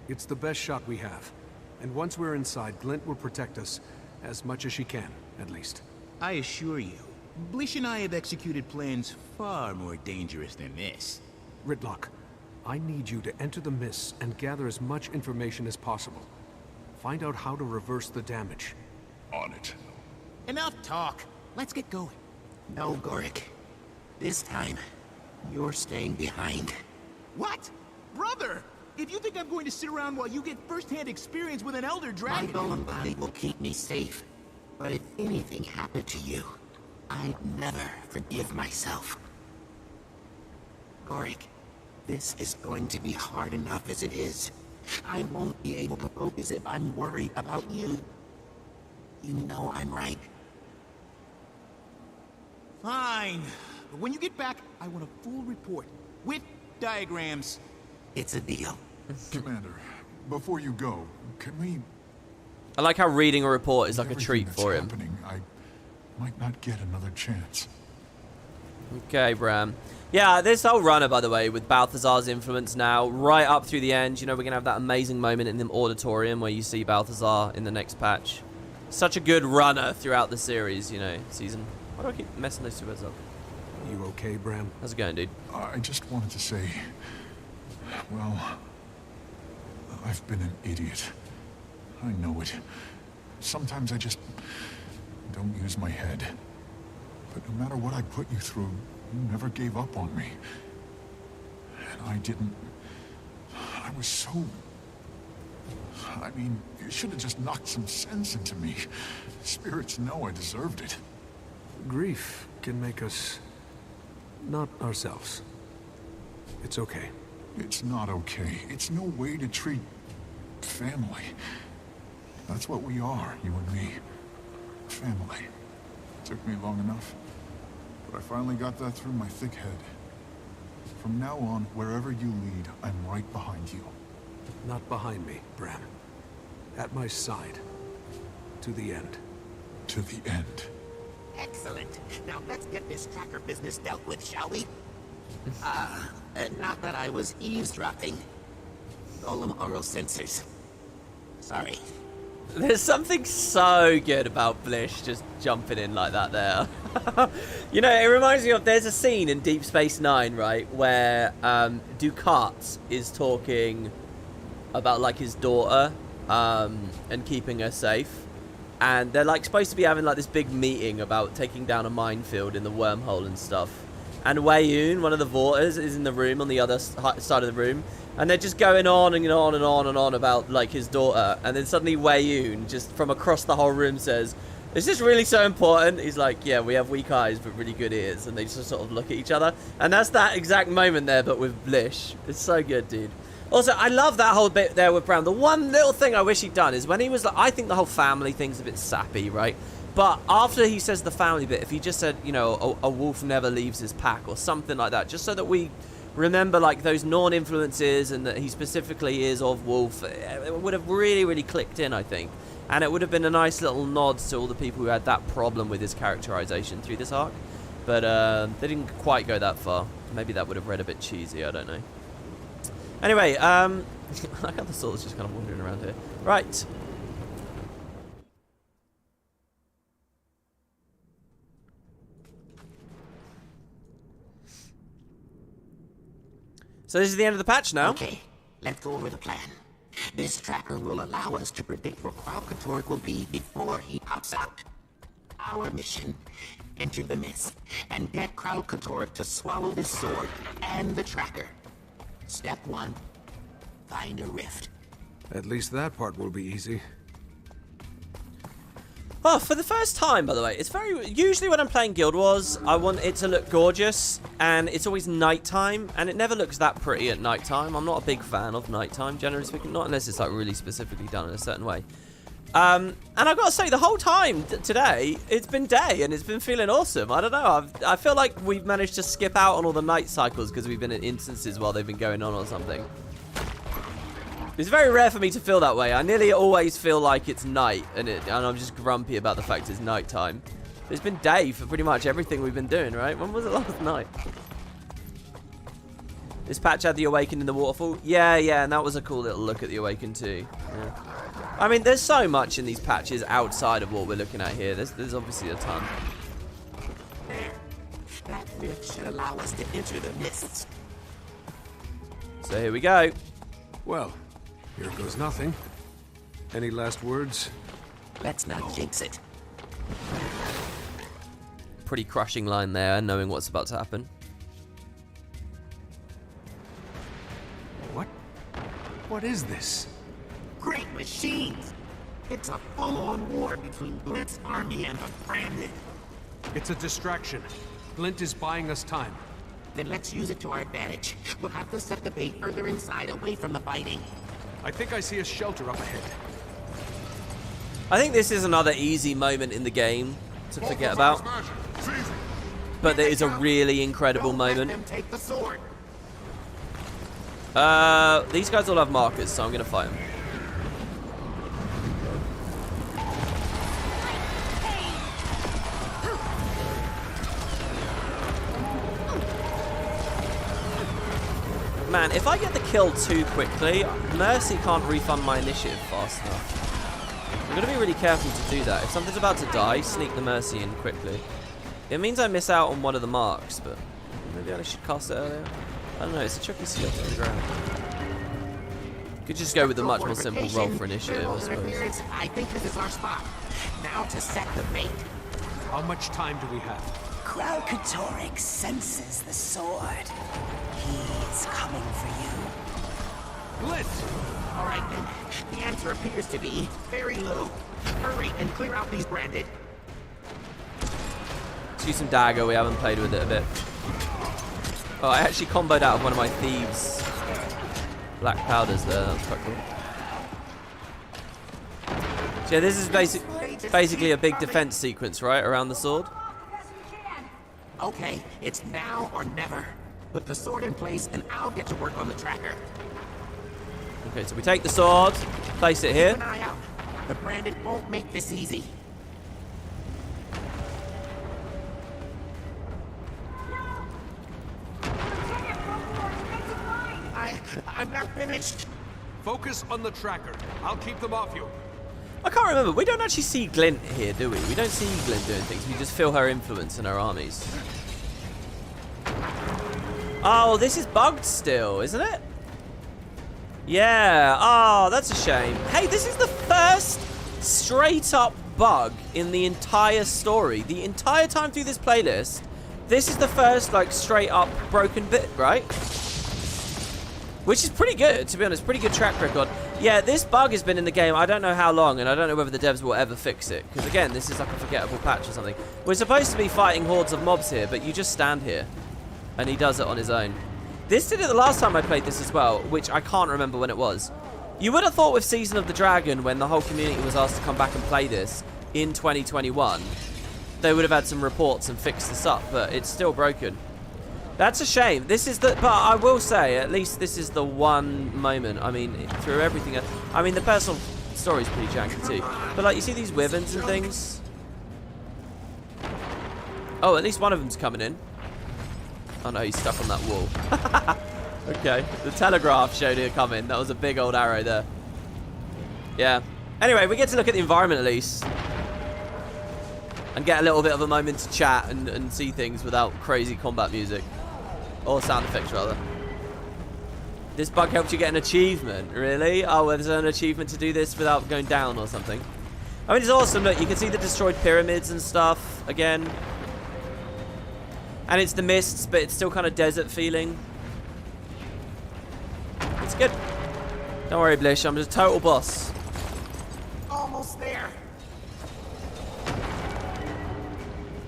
It's the best shot we have. And once we're inside, Glint will protect us as much as she can, at least. I assure you, Blish and I have executed plans far more dangerous than this. Ridlock, I need you to enter the mists and gather as much information as possible. Find out how to reverse the damage. On it. Enough talk. Let's get going. No, Gorik. This time, you're staying behind. What? Brother! If you think I'm going to sit around while you get first-hand experience with an Elder Dragon... My golem body will keep me safe. But if anything happened to you, I'd never forgive myself. Gorik, this is going to be hard enough as it is. I won't be able to focus if I'm worried about you. You know I'm right. Fine. But when you get back, I want a full report. With diagrams. It's a deal. Commander, before you go, can we... I like how reading a report is like a treat for him. I might not get another chance. Okay, Bram. Yeah, this whole runner, by the way, with Balthazar's influence now, right up through the end, you know, we're going to have that amazing moment in the auditorium where you see Balthazar in the next patch. Such a good runner throughout the series, you know, season. Why do I keep messing those two words up? You okay, Bram? How's it going, dude? I just wanted to say, well, I've been an idiot. I know it. Sometimes I just don't use my head. But no matter what I put you through, you never gave up on me. And I didn't... I was so... I mean, you should have just knocked some sense into me. Spirits know I deserved it. Grief can make us... not ourselves. It's okay. It's not okay. It's no way to treat... family. That's what we are, you and me. Family. Took me long enough. But I finally got that through my thick head. From now on, wherever you lead, I'm right behind you. Not behind me, Bram. At my side. To the end. To the end. Excellent. Now let's get this tracker business dealt with, shall we? Not that I was eavesdropping. Golem oral sensors. Sorry. There's something so good about Blish just jumping in like that there. You know, it reminds me of, there's a scene in Deep Space Nine, right, where Dukat is talking about, like, his daughter and keeping her safe. And they're, like, supposed to be having, like, this big meeting about taking down a minefield in the wormhole and stuff. And Wei Yun, one of the Vorters, is in the room on the other side of the room. And they're just going on and on and on and on about, like, his daughter. And then suddenly Wei Yun, just from across the whole room, says, "Is this really so important?" He's like, "Yeah, we have weak eyes but really good ears." And they just sort of look at each other. And that's that exact moment there, but with Blish. It's so good, dude. Also, I love that whole bit there with Brown. The one little thing I wish he'd done is when he was like, I think the whole family thing's a bit sappy, right? But after he says the family bit, if he just said, you know, a wolf never leaves his pack or something like that, just so that we remember like those Norn influences and that he specifically is of Wolf, it would have really, really clicked in, I think. And it would have been a nice little nod to all the people who had that problem with his characterization through this arc. But they didn't quite go that far. Maybe that would have read a bit cheesy, I don't know. Anyway, I like how the sword's just kind of wandering around here. Right. So this is the end of the patch now. Okay, let's go over the plan. This tracker will allow us to predict where Karakatoric will be before he pops out. Our mission, enter the mist and get Karakatoric to swallow the sword and the tracker. Step 1, find a rift. At least that part will be easy. Oh, for the first time, by the way, it's very... Usually when I'm playing Guild Wars, I want it to look gorgeous, and it's always nighttime, and it never looks that pretty at nighttime. I'm not a big fan of nighttime, generally speaking, not unless it's like really specifically done in a certain way. And I've got to say, the whole time today, it's been day, and it's been feeling awesome. I don't know, I feel like we've managed to skip out on all the night cycles because we've been in instances while they've been going on or something. It's very rare for me to feel that way. I nearly always feel like it's night, and I'm just grumpy about the fact it's nighttime. It's been day for pretty much everything we've been doing, right? When was it last night? This patch had the Awakened in the waterfall. Yeah, and that was a cool little look at the Awakened too. Yeah. I mean, there's so much in these patches outside of what we're looking at here. There's obviously a ton. That rift should allow us to enter the mists. So here we go. Well, here goes nothing. Any last words? Let's not jinx it. Pretty crushing line there, knowing what's about to happen. What is this? Great machines! It's a full-on war between Glint's army and the Branded. It's a distraction. Glint is buying us time. Then let's use it to our advantage. We'll have to set the bait further inside, away from the fighting. I think I see a shelter up ahead. I think this is another easy moment in the game to forget about. But there is a really incredible moment. Take the sword. These guys all have markers, so I'm gonna fight them. Man, if I get the kill too quickly, Mercy can't refund my initiative fast enough. I'm gonna be really careful to do that. If something's about to die, sneak the Mercy in quickly. It means I miss out on one of the marks, but maybe I should cast it earlier. I don't know, it's a tricky skill to figure out. Could just go with a much more simple roll for initiative, I suppose. I think this is our spot. Now to set the bait. How much time do we have? Karakatoric senses the sword. He's coming for you. Glint! All right then. The answer appears to be very low. Hurry and clear out these Branded. Let's use some dagger. We haven't played with it a bit. Oh, I actually comboed out of one of my thieves' black powders there. That was quite cool. So yeah, this is basically a big defense sequence, right, around the sword. Okay, it's now or never. Put the sword in place and I'll get to work on the tracker. Okay, so we take the sword, place it here. Keep an eye out. The Branded won't make this easy. I'm not finished. Focus on the tracker. I'll keep them off you. I can't remember. We don't actually see Glint here, do we? We don't see Glint doing things. We just feel her influence in our armies. Oh, this is bugged still, isn't it? Yeah. Oh, that's a shame. Hey, this is the first straight up bug in the entire story. The entire time through this playlist, this is the first, like, straight up broken bit, right? Which is pretty good, to be honest. Pretty good track record. Yeah, this bug has been in the game I don't know how long, and I don't know whether the devs will ever fix it. Because, again, this is like a forgettable patch or something. We're supposed to be fighting hordes of mobs here, but you just stand here. And he does it on his own. This did it the last time I played this as well, which I can't remember when it was. You would have thought with Season of the Dragon, when the whole community was asked to come back and play this in 2021, they would have had some reports and fixed this up, but it's still broken. That's a shame. This is the, but I will say, at least this is the one moment. I mean, through everything. I mean, the personal story's pretty janky too. But like, you see these wyverns and things. Oh, at least one of them's coming in. Oh no, he's stuck on that wall. Okay, the telegraph showed it coming. That was a big old arrow there. Yeah. Anyway, we get to look at the environment at least. And get a little bit of a moment to chat and see things without crazy combat music. Or sound effects, rather. This bug helped you get an achievement, really? Oh, well, there's an achievement to do this without going down or something. I mean, it's awesome. Look, you can see the destroyed pyramids and stuff again. And it's the mists, but it's still kind of desert feeling. It's good. Don't worry, Blish. I'm just a total boss. Almost there.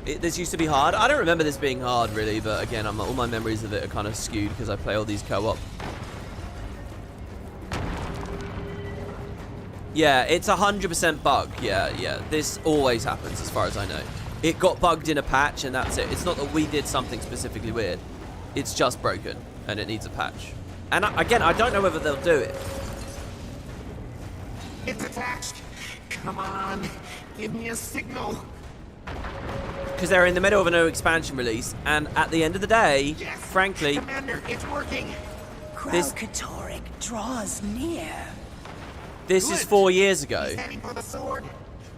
This used to be hard. I don't remember this being hard, really, but again, all my memories of it are kind of skewed because I play all these co-op. Yeah, it's 100% bug. Yeah. This always happens, as far as I know. It got bugged in a patch, and that's it. It's not that we did something specifically weird. It's just broken, and it needs a patch. And again, I don't know whether they'll do it. It's attached. Come on, give me a signal. Because they're in the middle of a new expansion release, and at the end of the day, yes, frankly, Commander, it's working. Karakatoric draws near. This is 4 years ago. He's heading for the sword.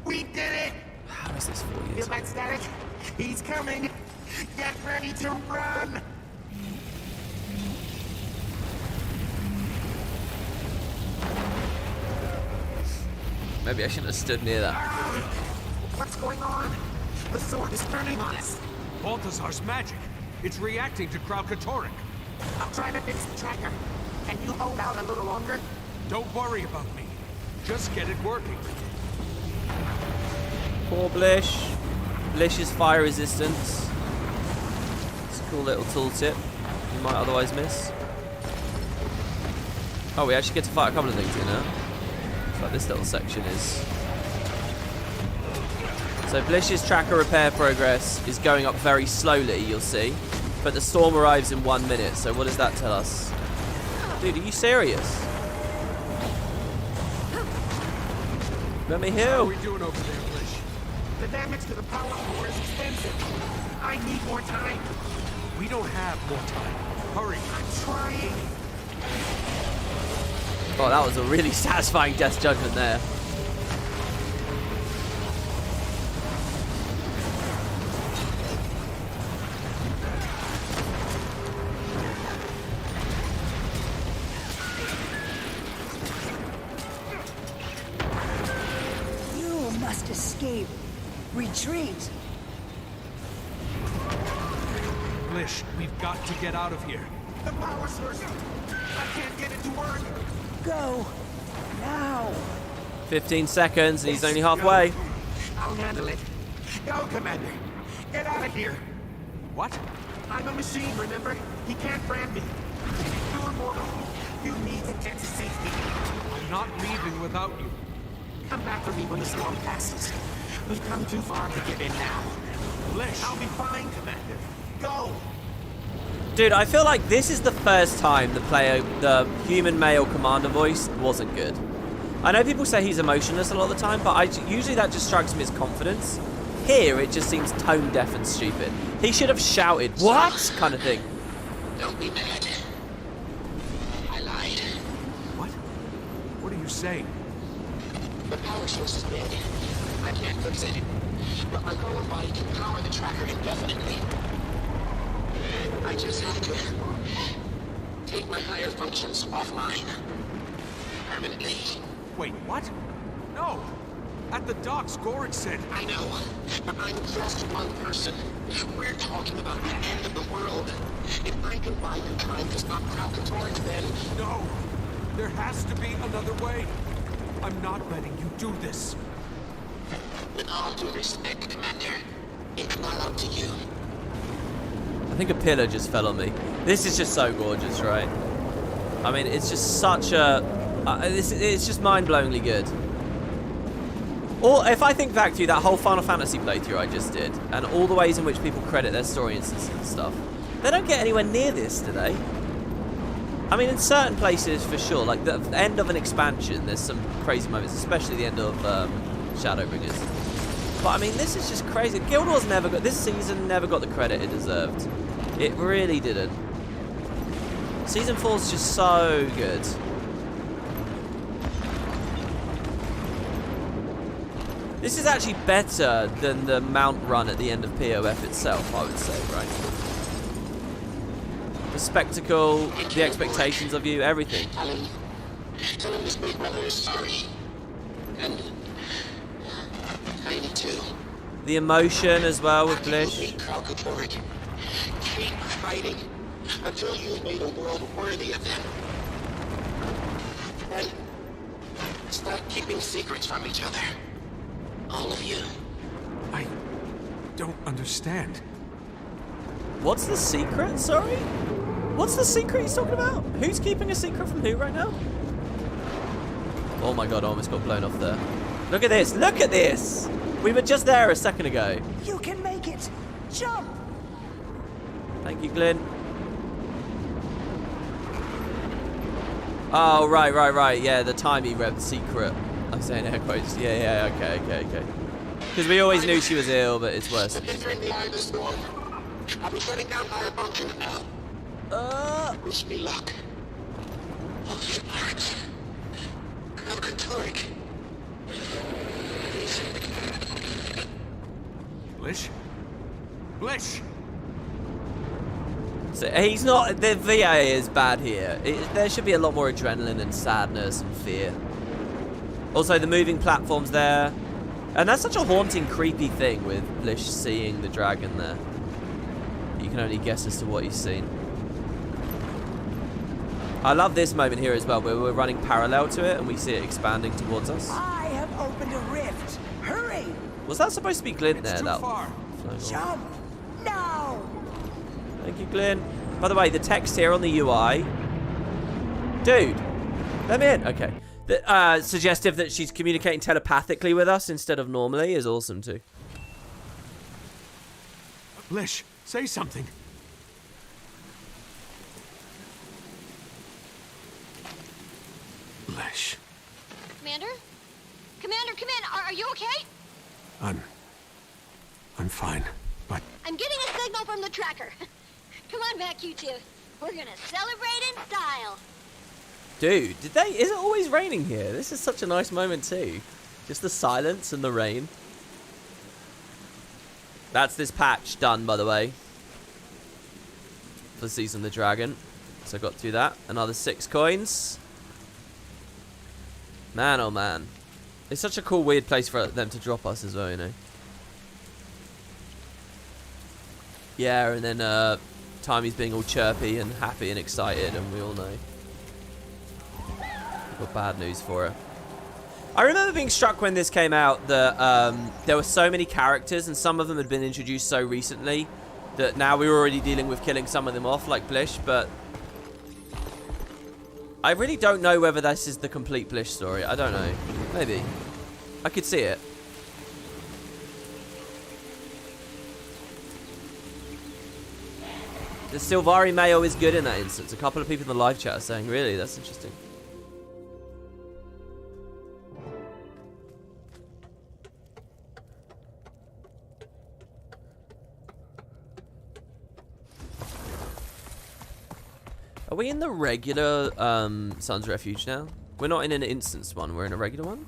We did it. How is this 4 years Feel ago? that static? He's coming. Get ready to run. Maybe I shouldn't have stood near that. What's going on? The sword is turning on us. Balthazar's magic. It's reacting to Karakatoric. I'm trying to fix the tracker. Can you hold out a little longer? Don't worry about me. Just get it working. Poor Blish. Blish's fire resistance. It's a cool little tooltip you might otherwise miss. Oh, we actually get to fight a couple of things here now. Looks like this little section is... So Blish's tracker repair progress is going up very slowly, you'll see. But the storm arrives in 1 minute, so what does that tell us? Dude, are you serious? Let me heal. How are we doing over there, Blish? The damage to the power core is extensive. I need more time. We don't have more time. Hurry. I'm trying. Oh, that was a really satisfying death judgment there. You must escape. Retreat. Blish, we've got to get out of here. The power source. I can't get it to work. Go. Now. 15 seconds and he's only halfway. I'll handle it. Go, Commander. Get out of here. What? I'm a machine, remember? He can't brand me. You're mortal. You need to get to safety. I'm not leaving without you. Come back for me when the storm passes. We've come too far to give in now. Blish. I'll be fine, Commander. Go. Dude, I feel like this is the first time the human male commander voice wasn't good. I know people say he's emotionless a lot of the time, but usually that just strikes me as confidence. Here, it just seems tone deaf and stupid. He should have shouted, "What?" kind of thing. Don't be mad. I lied. What? What are you saying? The power source is dead. I can't fix it. But my lower body can power the tracker indefinitely. I just have to take my higher functions offline. Permanently. Wait, what? No! At the docks, Gorg said... I know, but I'm just one person. We're talking about the end of the world. If I can buy you time to stop Karakatoric, then... No! There has to be another way. I'm not letting you do this. With all due respect, Commander, it's not up to you. I think a pillar just fell on me. This is just so gorgeous, right? I mean, it's just such a... it's just mind-blowingly good. Or if I think back to that whole Final Fantasy playthrough I just did, and all the ways in which people credit their story instances and stuff, They don't get anywhere near this, do they? I mean, in certain places, for sure. Like, the end of an expansion, there's some crazy moments, especially the end of Shadowbringers. But, I mean, this is just crazy. Guild Wars never got... This season never got the credit it deserved. It really didn't. Season 4's just so good. This is actually better than the mount run at the end of POF itself, I would say, right? The spectacle, the expectations of you, everything. Tell him his big brother is sorry. And I need to. The emotion as well with Blish. Karakatoric. Keep fighting until you've made a world worthy of them. And stop keeping secrets from each other. All of you. I don't understand. What's the secret? Sorry? What's the secret he's talking about? Who's keeping a secret from who right now? Oh my god, I almost got blown off there. Look at this! Look at this! We were just there a second ago. You can make it! Jump! Thank you, Glenn. Oh, right. Yeah, the timey rev secret. I'm saying air quotes. Yeah, okay. Because we always knew she was ill, but it's worse. Entering the eye of the storm. I'll be shutting down our bunker now. Wish me luck. Hold your heart. Karakatoric. Blish! So he's not... The VA is bad here. There should be a lot more adrenaline and sadness and fear. Also, the moving platforms there. And that's such a haunting, creepy thing with Blish seeing the dragon there. You can only guess as to what he's seen. I love this moment here as well, where we're running parallel to it and we see it expanding towards us. I have opened a rift. Hurry! Was that supposed to be Glint there? Too far. Jump! Now! Thank you, Glyn. By the way, the text here on the UI... Dude, let me in. Okay. Suggestive that she's communicating telepathically with us instead of normally is awesome too. Blish, say something. Blish. Commander? Commander, come in. Are you okay? I'm fine, but... I'm getting a signal from the tracker. Come on back, you two. We're gonna celebrate in style. Dude, is it always raining here? This is such a nice moment too. Just the silence and the rain. That's this patch done, by the way. For Season of the Dragon. So I got through that. Another 6 coins. Man, oh man. It's such a cool, weird place for them to drop us as well, you know. Yeah, and then Timey's being all chirpy and happy and excited, and we all know. Got bad news for her. I remember being struck when this came out that there were so many characters, and some of them had been introduced so recently that now we were already dealing with killing some of them off, like Blish, but I really don't know whether this is the complete Blish story. I don't know. Maybe. I could see it. The Sylvari Mayo is good in that instance. A couple of people in the live chat are saying, really? That's interesting. Are we in the regular Sun's Refuge now? We're not in an instance one, we're in a regular one?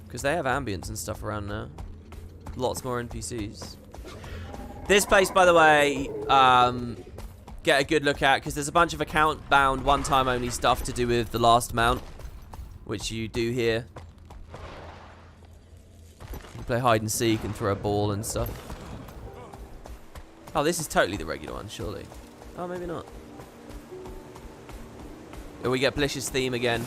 Because they have ambience and stuff around now. Lots more NPCs. This place, by the way, get a good look at, because there's a bunch of account-bound, one-time only stuff to do with the last mount, which you do here. You play hide and seek and throw a ball and stuff. Oh, this is totally the regular one, surely. Oh, maybe not. Here we get Blish's theme again.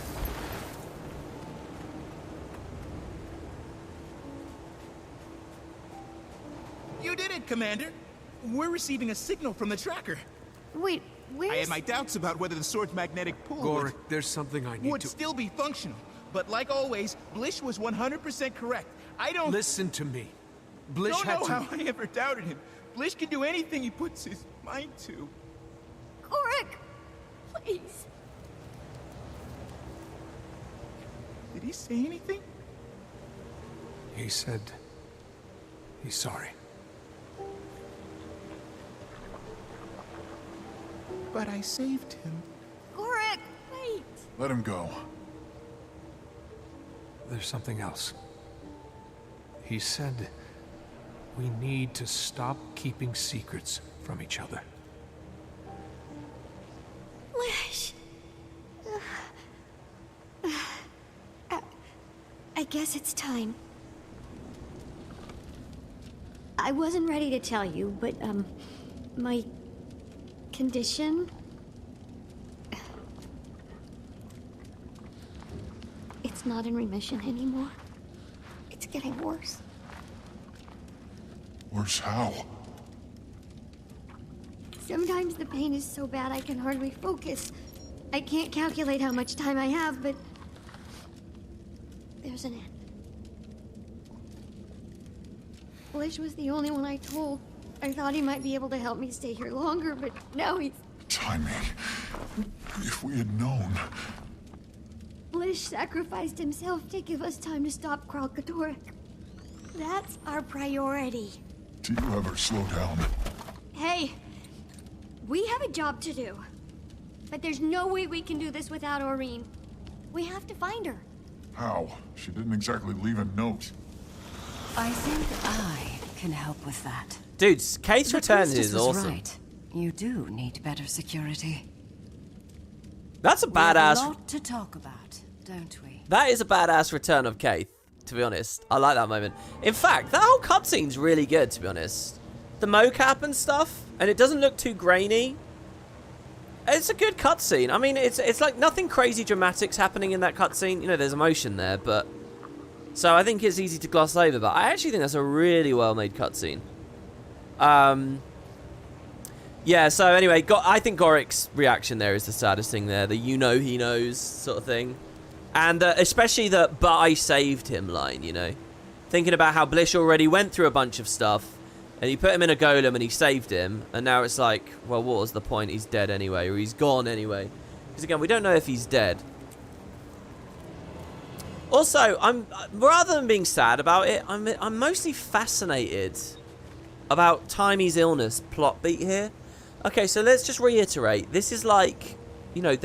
You did it, Commander. We're receiving a signal from the tracker. Wait, where's... I had my doubts about whether the sword's magnetic pull Gorik, there's something I need would to... still be functional. But like always, Blish was 100% correct. I don't... Listen to me. Blish had to... know how I ever doubted him. Blish can do anything he puts his mind to. Korik, please. Did he say anything? He said he's sorry. But I saved him. Korik, wait. Let him go. There's something else. He said we need to stop keeping secrets from each other. Blish. I guess it's time. I wasn't ready to tell you, but, my condition... It's not in remission anymore. It's getting worse. Worse how? Sometimes the pain is so bad I can hardly focus. I can't calculate how much time I have, but... there's an end. Blish was the only one I told. I thought he might be able to help me stay here longer, but now he's... Timing. If we had known... Blish sacrificed himself to give us time to stop Karakatoric. That's our priority. Do you ever slow down? Hey, we have a job to do. But there's no way we can do this without Aureen. We have to find her. How? She didn't exactly leave a note. I think I can help with that. Dude, Kate's return is awesome. Right. You do need better security. That's a We have badass. a lot to talk about, don't we? That is a badass return of Kate, to be honest. I like that moment. In fact, that whole cutscene's really good, to be honest. The mocap and stuff, and it doesn't look too grainy. It's a good cutscene. I mean, it's like nothing crazy dramatic's happening in that cutscene. You know, there's emotion there, but... So I think it's easy to gloss over, but I actually think that's a really well-made cutscene. Yeah, so anyway, I think Gorik's reaction there is the saddest thing there. The he knows sort of thing. And especially the, but I saved him line, you know. Thinking about how Blish already went through a bunch of stuff. And he put him in a golem and he saved him. And now it's like, well, what was the point? He's dead anyway, or he's gone anyway. Because again, we don't know if he's dead. Also, rather than being sad about it, I'm mostly fascinated about Timey's illness plot beat here. Okay, so let's just reiterate. This is like, you know,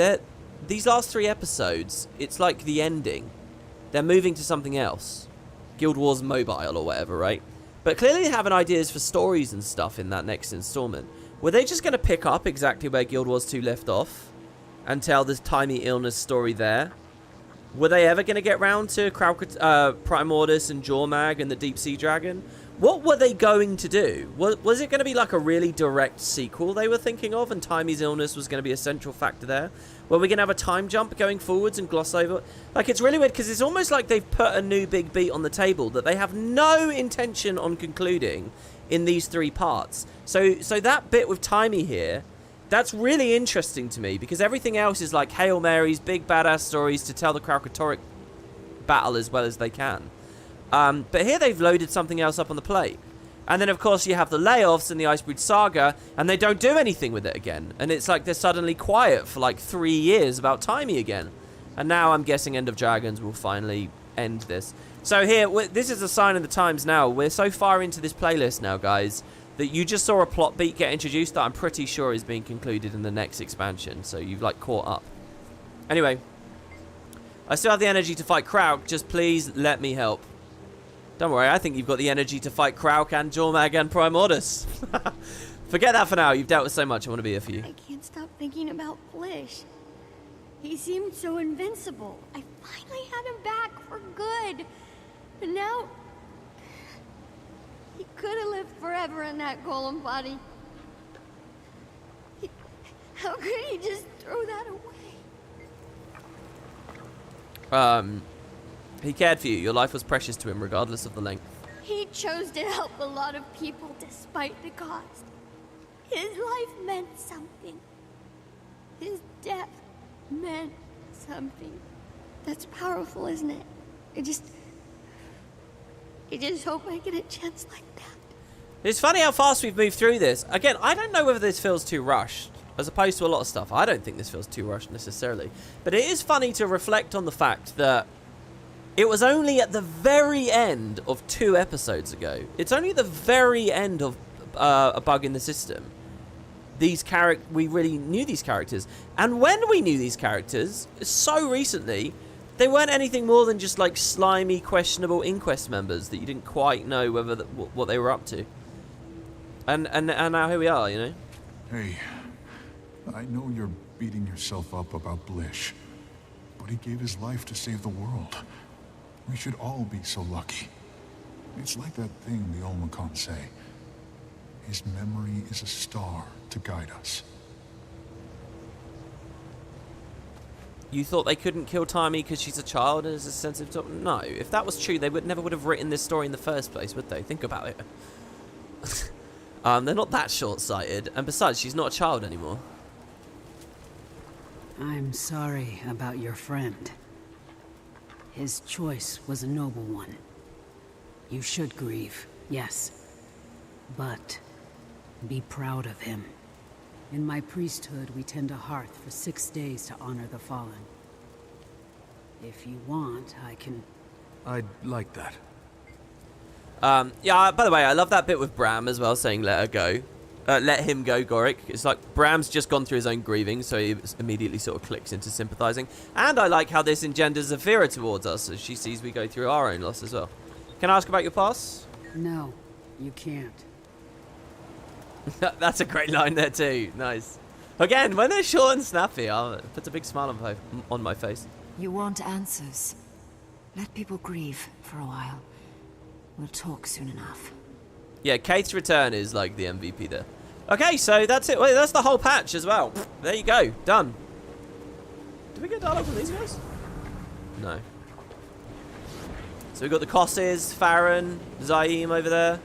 these last 3 episodes, it's like the ending. They're moving to something else. Guild Wars Mobile or whatever, right? But clearly they're having ideas for stories and stuff in that next installment. Were they just going to pick up exactly where Guild Wars 2 left off and tell this Timey illness story there? Were they ever going to get round to Primordus and Jormag and the Deep Sea Dragon? What were they going to do? Was it going to be like a really direct sequel they were thinking of, and Timey's illness was going to be a central factor there? Were we going to have a time jump going forwards and gloss over? Like, it's really weird because it's almost like they've put a new big beat on the table that they have no intention on concluding in these 3 parts. So that bit with Timey here, that's really interesting to me because everything else is like Hail Marys, big badass stories to tell the Karakatoric battle as well as they can. But here they've loaded something else up on the plate. And then, of course, you have the layoffs and the Icebreed Saga, and they don't do anything with it again. And it's like they're suddenly quiet for like 3 years about Timey again. And now I'm guessing End of Dragons will finally end this. So here, this is a sign of the times now. We're so far into this playlist now, guys, that you just saw a plot beat get introduced that I'm pretty sure is being concluded in the next expansion. So you've like caught up. Anyway, I still have the energy to fight Krauk. Just please let me help. Don't worry, I think you've got the energy to fight Krauk and Jormag and Primordus. Forget that for now. You've dealt with so much. I want to be here for you. I can't stop thinking about Blish. He seemed so invincible. I finally had him back for good. And now... he could have lived forever in that golem body. How could he just throw that away? He cared for you. Your life was precious to him, regardless of the length. He chose to help a lot of people despite the cost. His life meant something. His death meant something. That's powerful, isn't it? I just hope I get a chance like that. It's funny how fast we've moved through this. Again, I don't know whether this feels too rushed, as opposed to a lot of stuff. I don't think this feels too rushed necessarily. But it is funny to reflect on the fact that it was only at the very end of 2 episodes ago. It's only at the very end of A Bug in the System. We really knew these characters. And when we knew these characters, so recently, they weren't anything more than just like slimy, questionable Inquest members that you didn't quite know whether what they were up to. And now here we are, you know? Hey, I know you're beating yourself up about Blish, but he gave his life to save the world. We should all be so lucky. It's like that thing the Olmecon say. His memory is a star to guide us. You thought they couldn't kill Timey because she's a child and is a sensitive topic? No, if that was true, they never would have written this story in the first place, would they? Think about it. They're not that short-sighted, and besides, she's not a child anymore. I'm sorry about your friend. His choice was a noble one. You should grieve, yes. But be proud of him. In my priesthood, we tend a hearth for 6 days to honor the fallen. If you want, I can... I'd like that. Yeah, by the way, I love that bit with Bram as well, saying let her go. Let him go, Gorick. It's like Bram's just gone through his own grieving, so he immediately sort of clicks into sympathizing. And I like how this engenders Zafira towards us, as she sees we go through our own loss as well. Can I ask about your past? No, you can't. That's a great line there too. Nice. Again, when they're short and snappy, it puts a big smile on my face. You want answers. Let people grieve for a while. We'll talk soon enough. Yeah, Kate's return is like the MVP there. Okay, so that's it. Wait, that's the whole patch as well. There you go. Done. Did we get dialogue from these guys? No. So we've got the Kosses, Farron, Zaim over there.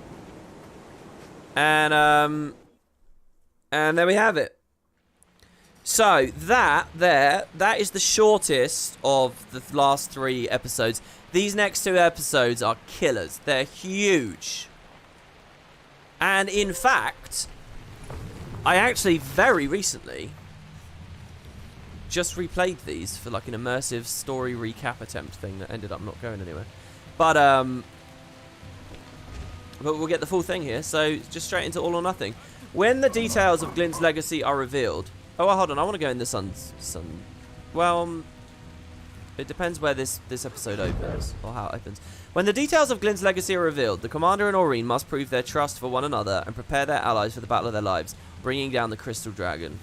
And there we have it. So that is the shortest of the last 3 episodes. These next 2 episodes are killers. They're huge. And in fact, I actually very recently just replayed these for like an immersive story recap attempt thing that ended up not going anywhere. But we'll get the full thing here, so just straight into All or Nothing. When the details of Glint's legacy are revealed... Oh, well, hold on, I want to go in the sun... Well, it depends where this episode opens, or how it opens. When the details of Glint's legacy are revealed, the Commander and Aurene must prove their trust for one another and prepare their allies for the battle of their lives, bringing down the Crystal Dragon.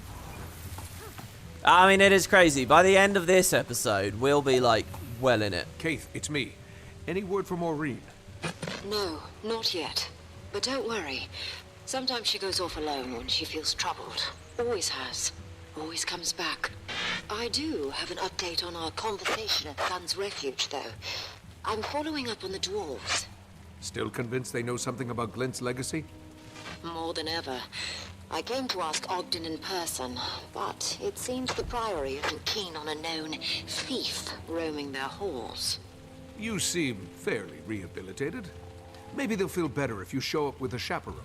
I mean, it is crazy. By the end of this episode, we'll be, like, well in it. Keith, it's me. Any word from Aurene? No, not yet. But don't worry. Sometimes she goes off alone when she feels troubled. Always has. Always comes back. I do have an update on our conversation at Sun's Refuge, though. I'm following up on the dwarves. Still convinced they know something about Glint's legacy? More than ever. I came to ask Ogden in person, but it seems the Priory isn't keen on a known thief roaming their halls. You seem fairly rehabilitated. Maybe they'll feel better if you show up with a chaperone.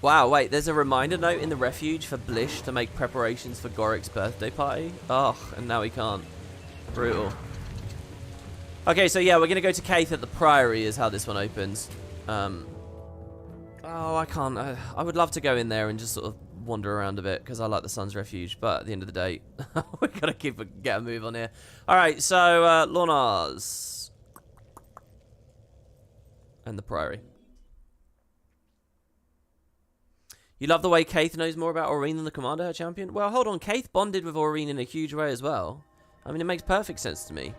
Wow, wait, there's a reminder note in the refuge for Blish to make preparations for Gorick's birthday party? Oh, and now he can't. Brutal. Okay, so yeah, we're going to go to Keith at the Priory is how this one opens. Oh, I can't. I would love to go in there and just sort of wander around a bit because I like the Sun's Refuge, but at the end of the day, we got to get a move on here. All right, so Lornars and the Priory. You love the way Keith knows more about Aurene than the Commander, her champion? Well, hold on. Keith bonded with Aurene in a huge way as well. I mean, it makes perfect sense to me.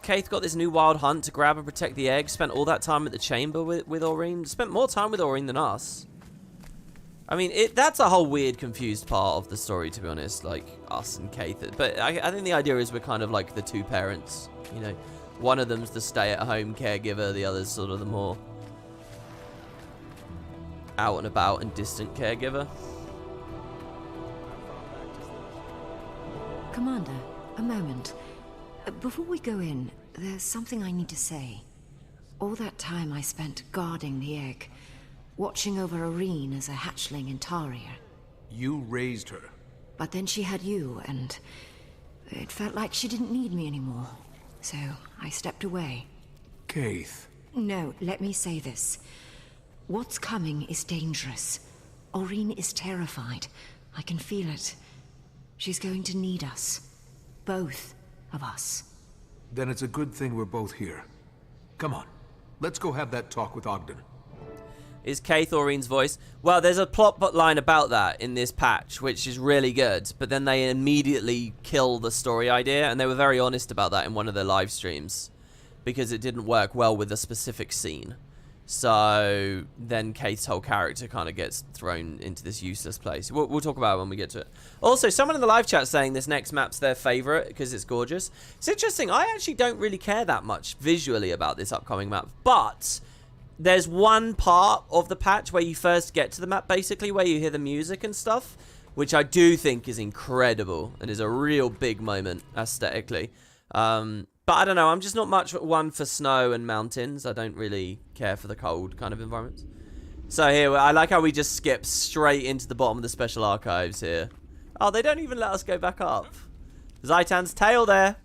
Keith got this new wild hunt to grab and protect the egg, spent all that time at the chamber with Aurene, spent more time with Aurene than us. I mean, that's a whole weird, confused part of the story, to be honest, like us and Keith. But I think the idea is we're kind of like the 2 parents, you know. One of them's the stay-at-home caregiver, the other's sort of the more out and about and distant caregiver. Commander, a moment. Before we go in, there's something I need to say. All that time I spent guarding the egg, watching over Irene as a hatchling in Taria. You raised her. But then she had you, and it felt like she didn't need me anymore. So I stepped away. Keith. No, let me say this. What's coming is dangerous. Irene is terrified. I can feel it. She's going to need us. Both of us. Then it's a good thing we're both here. Come on. Let's go have that talk with Ogden. Is Keith Irene's voice? Well, there's a plot line about that in this patch, which is really good. But then they immediately kill the story idea, and they were very honest about that in one of their live streams, because it didn't work well with a specific scene. So then Keith's whole character kind of gets thrown into this useless place. We'll talk about it when we get to it. Also, someone in the live chat saying this next map's their favorite because it's gorgeous. It's interesting. I actually don't really care that much visually about this upcoming map, but there's one part of the patch where you first get to the map, basically, where you hear the music and stuff, which I do think is incredible and is a real big moment aesthetically. But I don't know, I'm just not much one for snow and mountains. I don't really care for the cold kind of environments. So here, I like how we just skip straight into the bottom of the special archives here. Oh, they don't even let us go back up. Zaitan's tail there.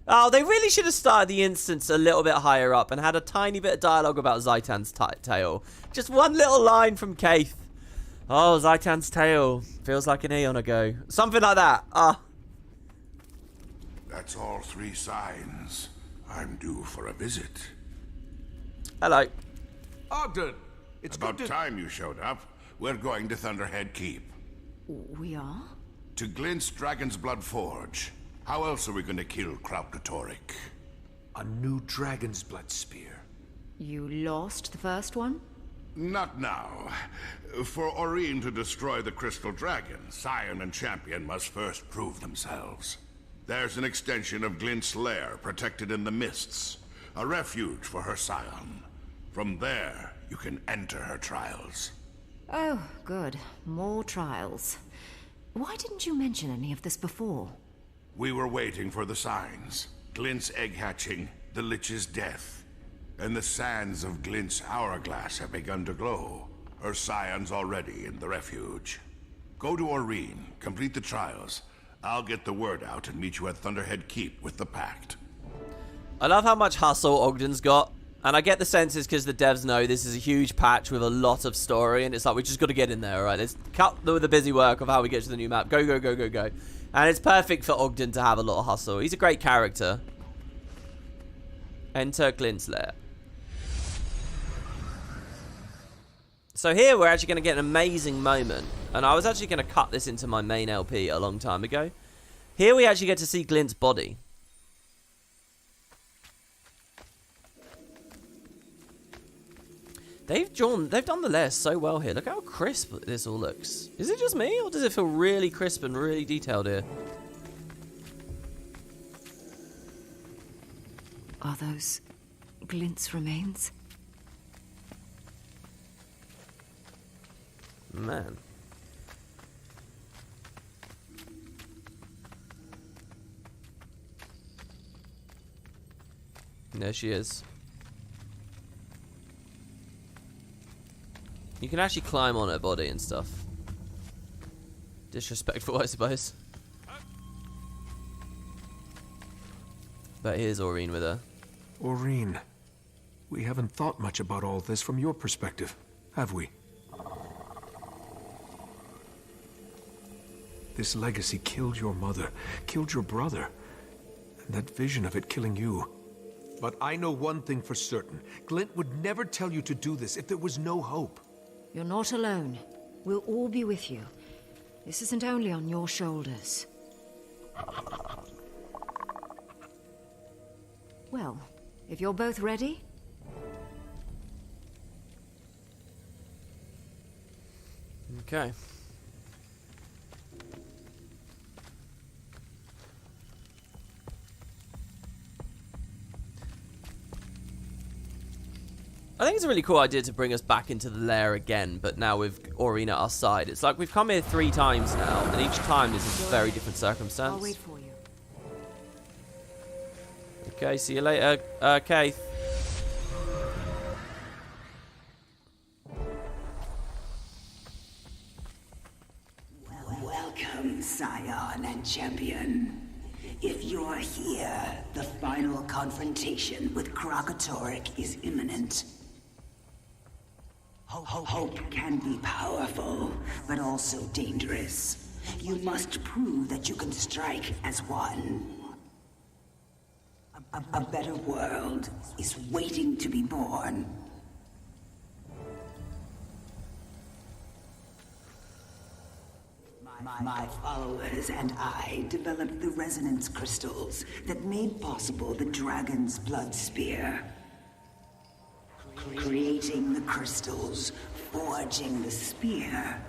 Oh, they really should have started the instance a little bit higher up and had a tiny bit of dialogue about Zaitan's tail. Just one little line from Keith. Oh, Zaitan's tail. Feels like an eon ago. Something like that. That's all 3 signs. I'm due for a visit. Hello. Ogden! It's about time you showed up. We're going to Thunderhead Keep. We are? To Glint's Dragon's Blood Forge. How else are we going to kill Karakatoric? A new Dragon's Blood spear. You lost the first one? Not now. For Irene to destroy the Crystal Dragon, Scion and Champion must first prove themselves. There's an extension of Glint's lair protected in the mists. A refuge for her Scion. From there, you can enter her trials. Oh, good. More trials. Why didn't you mention any of this before? We were waiting for the signs. Glint's egg hatching, the Lich's death. And the sands of Glint's hourglass have begun to glow. Her Scion's already in the refuge. Go to Irene, complete the trials. I'll get the word out and meet you at Thunderhead Keep with the Pact. I love how much hustle Ogden's got. And I get the sense it's because the devs know this is a huge patch with a lot of story. And it's like, we just got to get in there, alright? Let's cut the busy work of how we get to the new map. Go, go, go, go, go. And it's perfect for Ogden to have a lot of hustle. He's a great character. Enter Glint's lair. So here we're actually going to get an amazing moment. And I was actually going to cut this into my main LP a long time ago. Here we actually get to see Glint's body. They've done the lair so well here. Look how crisp this all looks. Is it just me, or does it feel really crisp and really detailed here? Are those Glint's remains? Man. There she is. You can actually climb on her body and stuff. Disrespectful, I suppose. But here's Irene with her. Irene, we haven't thought much about all this from your perspective, have we? This legacy killed your mother, killed your brother, and that vision of it killing you. But I know one thing for certain. Glint would never tell you to do this if there was no hope. You're not alone. We'll all be with you. This isn't only on your shoulders. Well, if you're both ready... Okay. I think it's a really cool idea to bring us back into the lair again, but now with Irene at our side. It's like we've come here 3 times now, and each time is a very different circumstance. I'll wait for you. Okay, see you later, Keith. champion. If you're here, the final confrontation with Karakatoric is imminent. Hope can be powerful, but also dangerous. You must prove that you can strike as one. A better world is waiting to be born. My followers and I developed the resonance crystals that made possible the dragon's blood spear. Creating the crystals, forging the spear.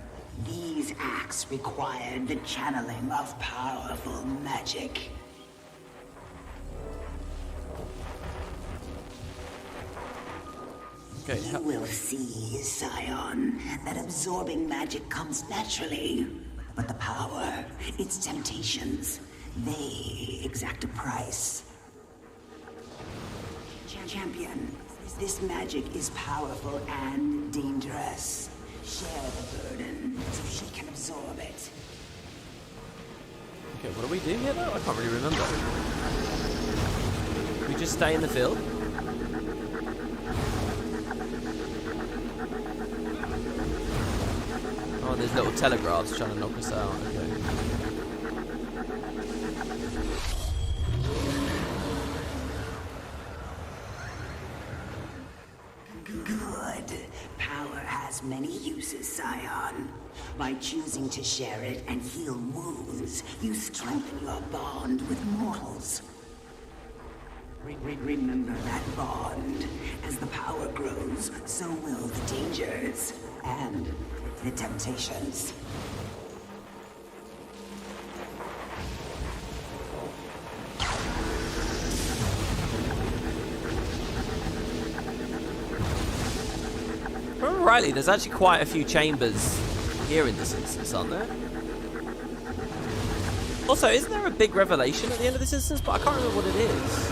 These acts required the channeling of powerful magic. Okay. You will see, Scion, that absorbing magic comes naturally. But the power, its temptations, they exact a price. Champion, this magic is powerful and dangerous. Share the burden so she can absorb it. Okay, what do we do here though? I can't really remember. We just stay in the field? Oh, there's little telegraphs trying to knock us out. Okay. Good. Power has many uses, Scion. By choosing to share it and heal wounds, you strengthen your bond with mortals. Remember that bond. As the power grows, so will the dangers and the temptations. If I remember rightly, there's actually quite a few chambers here in this instance, aren't there? Also, isn't there a big revelation at the end of this instance? But I can't remember what it is.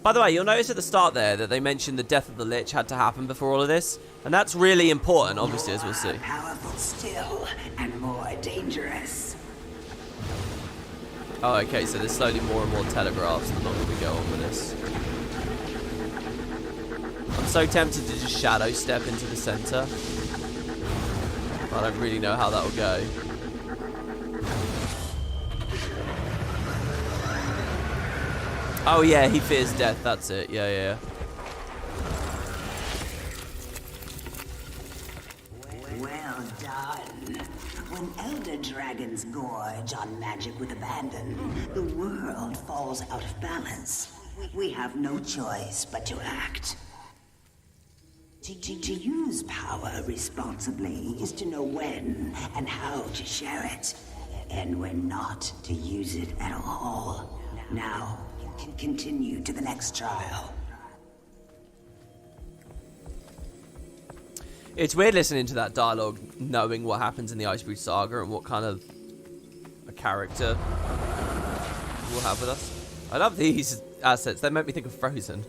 By the way, you'll notice at the start there that they mentioned the death of the Lich had to happen before all of this. And that's really important, obviously, as we'll see. Powerful still, and more dangerous. Oh, okay, so there's slowly more and more telegraphs the longer we go on with this. I'm so tempted to just shadow step into the center. I don't really know how that will go. Oh yeah, he fears death, that's it. Yeah. Well done. When Elder Dragons gorge on magic with abandon, the world falls out of balance. We have no choice but to act. To use power responsibly is to know when and how to share it, and when not to use it at all. Now, can continue to the next trial. It's weird listening to that dialogue, knowing what happens in the Icebreed Saga and what kind of a character we'll have with us. I love these assets. They make me think of Frozen.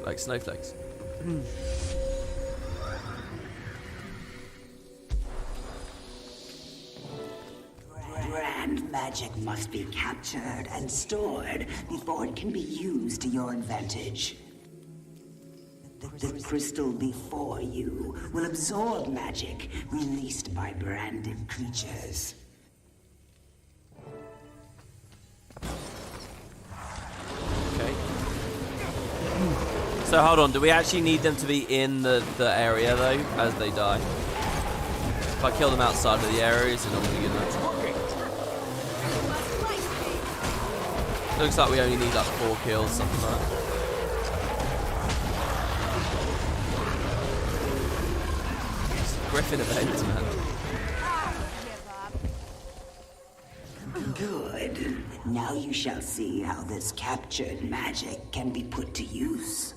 Like snowflakes. Grand magic must be captured and stored before it can be used to your advantage. The crystal before you will absorb magic released by branded creatures. Okay. So hold on, do we actually need them to be in the area though, as they die? If I kill them outside of the area, is it not going to be good enough? Looks like we only need like 4 kills, something like that. Griffin event, man. Good. Now you shall see how this captured magic can be put to use.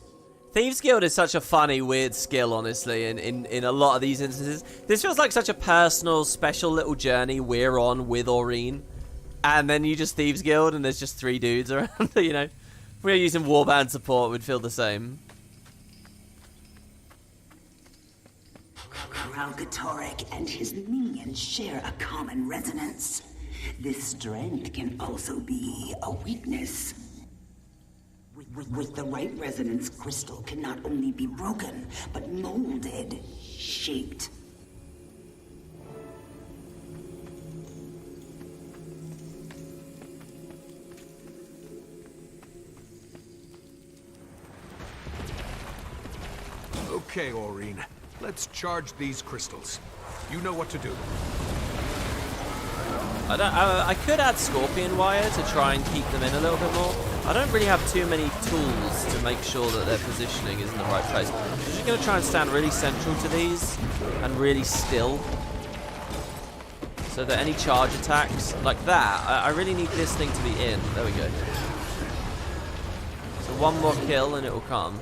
Thieves Guild is such a funny, weird skill, honestly, in a lot of these instances. This feels like such a personal, special little journey we're on with Aurene. And then you just Thieves Guild and there's just 3 dudes around, you know. If we were using Warband support, we'd feel the same. Karakatoric and his minions share a common resonance. This strength can also be a weakness. With the right resonance, crystal can not only be broken, but molded, shaped. Okay, Aurene. Let's charge these crystals. You know what to do. I could add scorpion wire to try and keep them in a little bit more. I don't really have too many tools to make sure that their positioning is in the right place. I'm just going to try and stand really central to these and really still. So that any charge attacks, like that, I really need this thing to be in. There we go. So one more kill and it will come.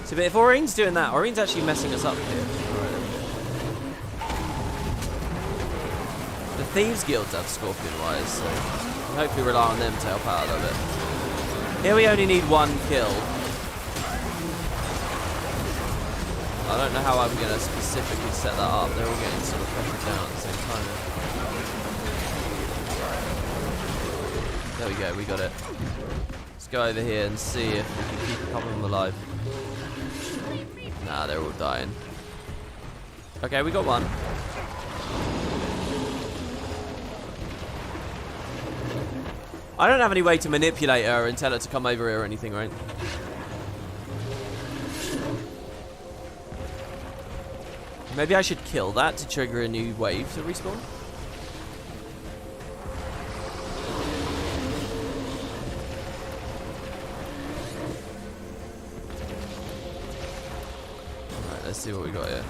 So, but if Aurene's doing that, Aurene's actually messing us up here. The Thieves Guilds have scorpion wires, so hopefully rely on them to help out a little bit. Here we only need one kill. I don't know how I'm going to specifically set that up. They're all getting sort of pressured down at the same time. There we go, we got it. Let's go over here and see if we can keep a couple of them alive. Nah, they're all dying. Okay, we got one. I don't have any way to manipulate her and tell her to come over here or anything, right? Maybe I should kill that to trigger a new wave to respawn? Alright, let's see what we got here.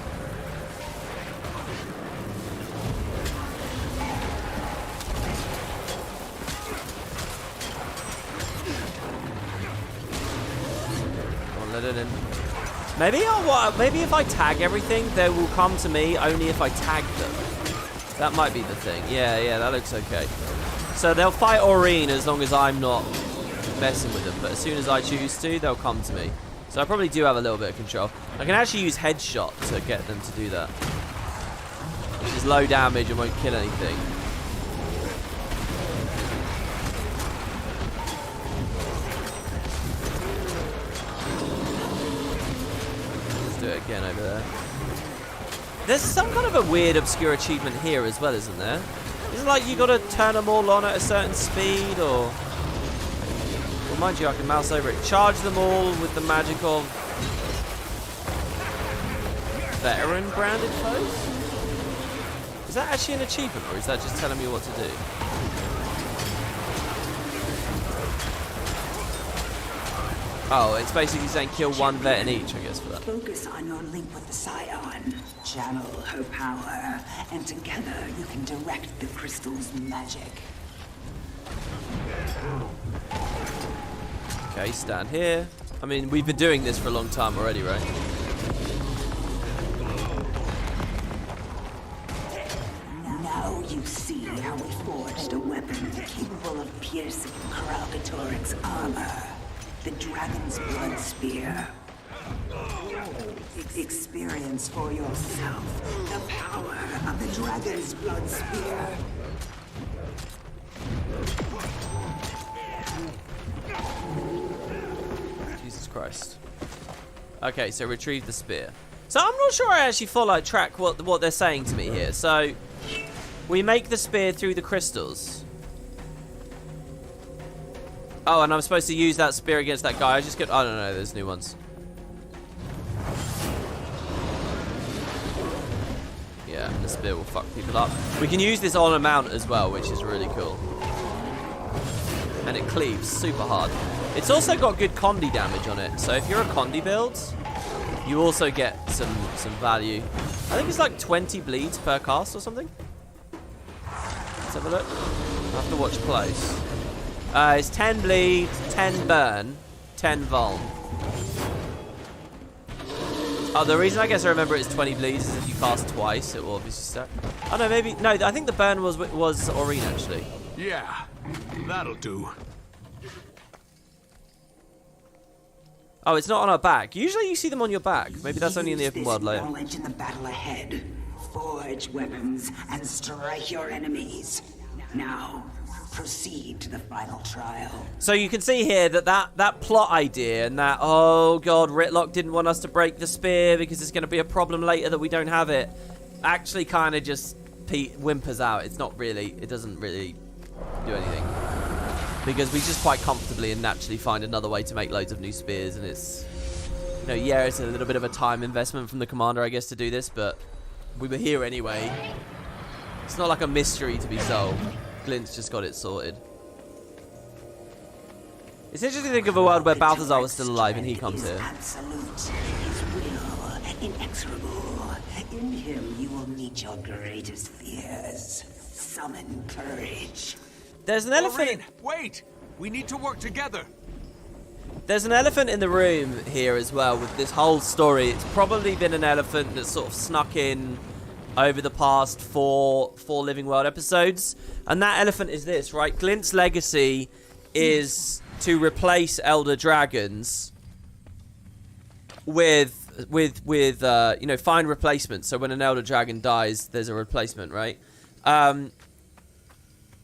Let it in. Maybe if I tag everything, they will come to me only if I tag them. That might be the thing. Yeah, that looks okay. So they'll fight Aurene as long as I'm not messing with them, but as soon as I choose to, they'll come to me. So I probably do have a little bit of control. I can actually use headshot to get them to do that, which is low damage and won't kill anything. Do it again over there. There's some kind of a weird obscure achievement here as well, isn't there? Isn't it like you gotta turn them all on at a certain speed, or... Well, mind you, I can mouse over it. Charge them all with the magic of... Veteran branded foes? Is that actually an achievement, or is that just telling me what to do? Oh, it's basically saying kill one vet in each, I guess, for that. Focus on your link with the Scion. Channel her power, and together you can direct the crystal's magic. Okay, stand here. I mean, we've been doing this for a long time already, right? Now you see how we forged a weapon capable of piercing Karakatoric's armor. The Dragon's Blood Spear. Experience for yourself the power of the Dragon's Blood Spear. Jesus Christ. Okay, so retrieve the spear. So I'm not sure I actually follow track what they're saying to me here. So we make the spear through the crystals. Oh, and I'm supposed to use that spear against that guy. I don't know, there's new ones. Yeah, the spear will fuck people up. We can use this on a mount as well, which is really cool. And it cleaves super hard. It's also got good condi damage on it. So if you're a condi build, you also get some value. I think it's like 20 bleeds per cast or something. Let's have a look. I have to watch close. It's 10 bleed, 10 burn, 10 vuln. Oh, the reason I guess I remember it's 20 bleeds is if you cast twice, it will obviously stack. Oh no, maybe no. I think the burn was Aurene actually. Yeah, that'll do. Oh, it's not on our back. Usually you see them on your back. Maybe that's only in the open world layer. Knowledge in the battle ahead. Forge weapons and strike your enemies. Now, proceed to the final trial. So you can see here that plot idea and that, oh god, Ritlock didn't want us to break the spear because it's going to be a problem later that we don't have it, actually kind of just whimpers out. It's not really, it doesn't really do anything. Because we just quite comfortably and naturally find another way to make loads of new spears, and it's, you know, yeah, it's a little bit of a time investment from the commander, I guess, to do this, but we were here anyway. It's not like a mystery to be solved. Glint's just got it sorted. It's interesting to think of a world where Balthazar was still alive and he comes here. Absolute. His will, inexorable. In him you will meet your greatest fears. Summon courage. There's an elephant. Wait! We need to work together. There's an elephant in the room here as well with this whole story. It's probably been an elephant that's sort of snuck in over the past four Living World episodes. And that elephant is this, right? Glint's legacy is to replace Elder Dragons with you know, find replacements. So when an Elder Dragon dies, there's a replacement, right?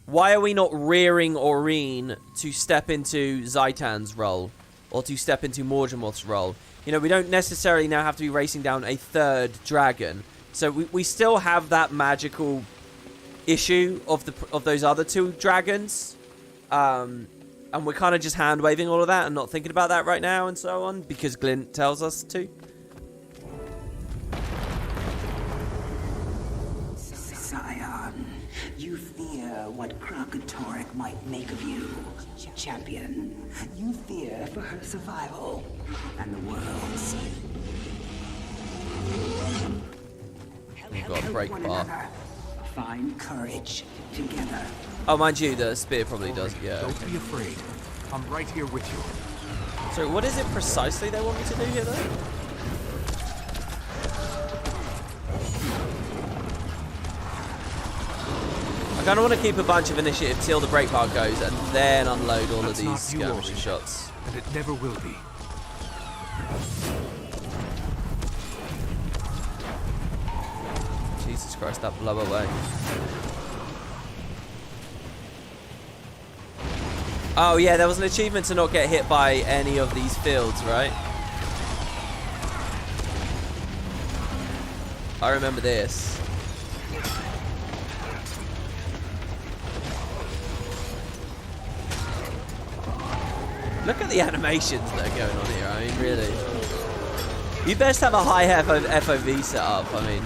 Why are we not rearing Aurene to step into Zaitan's role? Or to step into Morgemoth's role? You know, we don't necessarily now have to be racing down a third dragon. So we still have that magical issue of those other two dragons. And we're kind of just hand-waving all of that and not thinking about that right now and so on. Because Glint tells us to. Scion, you fear what Karakatoric might make of you. Champion, you fear for her survival and the world's. We've got a break bar. Find courage together. Oh, mind you, the spear probably does. Yeah. Don't be afraid. I'm right here with you. So, what is it precisely they want me to do here, though? I kind of want to keep a bunch of initiative till the break bar goes, and then unload all of these skirmishing shots. And it never will be. Jesus Christ, that blow away. Oh yeah, there was an achievement to not get hit by any of these fields, right? I remember this. Look at the animations that are going on here, I mean, really. You best have a high FOV set up, I mean.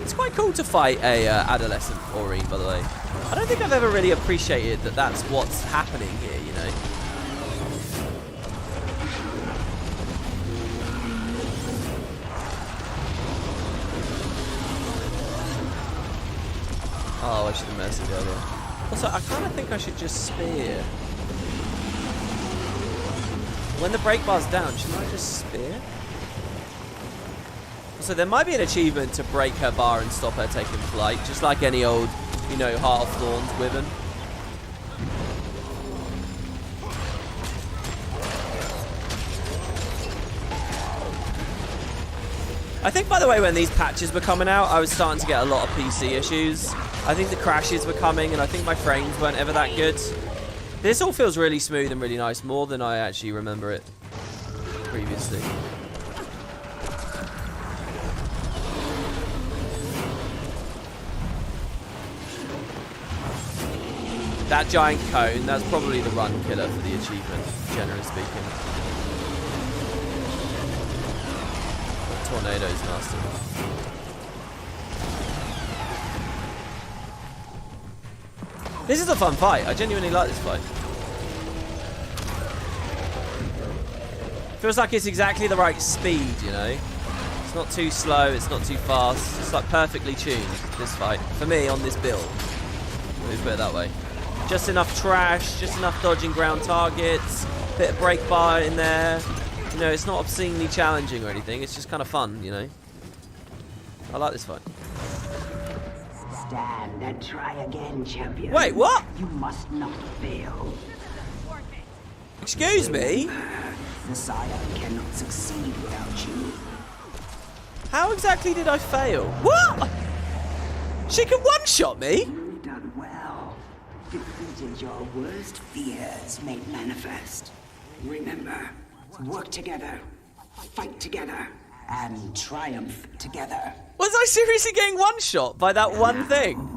It's quite cool to fight a adolescent Aurene, by the way. I don't think I've ever really appreciated that that's what's happening here, you know? Oh, I should have messed it earlier. Also, I kind of think I should just spear. When the break bar's down, shouldn't I just spear? So there might be an achievement to break her bar and stop her taking flight, just like any old, you know, Heart of Thorns wyvern. I think, by the way, when these patches were coming out, I was starting to get a lot of PC issues. I think the crashes were coming, and I think my frames weren't ever that good. This all feels really smooth and really nice, more than I actually remember it previously. That giant cone, that's probably the run killer for the achievement, generally speaking. Tornado's nasty. This is a fun fight. I genuinely like this fight. Feels like it's exactly the right speed, you know? It's not too slow, it's not too fast. It's like perfectly tuned, this fight. For me, on this build. Let's put it that way. Just enough trash, just enough dodging ground targets, bit of break bar in there. You know, it's not obscenely challenging or anything, it's just kind of fun, you know? I like this fight. Stand and try again, champion. Wait, what? You must not fail. Excuse me? The Scion cannot succeed without you. How exactly did I fail? What? She can one-shot me? You've done well. Defeated your worst fears made manifest. Remember, work together, fight together, and triumph together. Was I seriously getting one-shot by that one thing?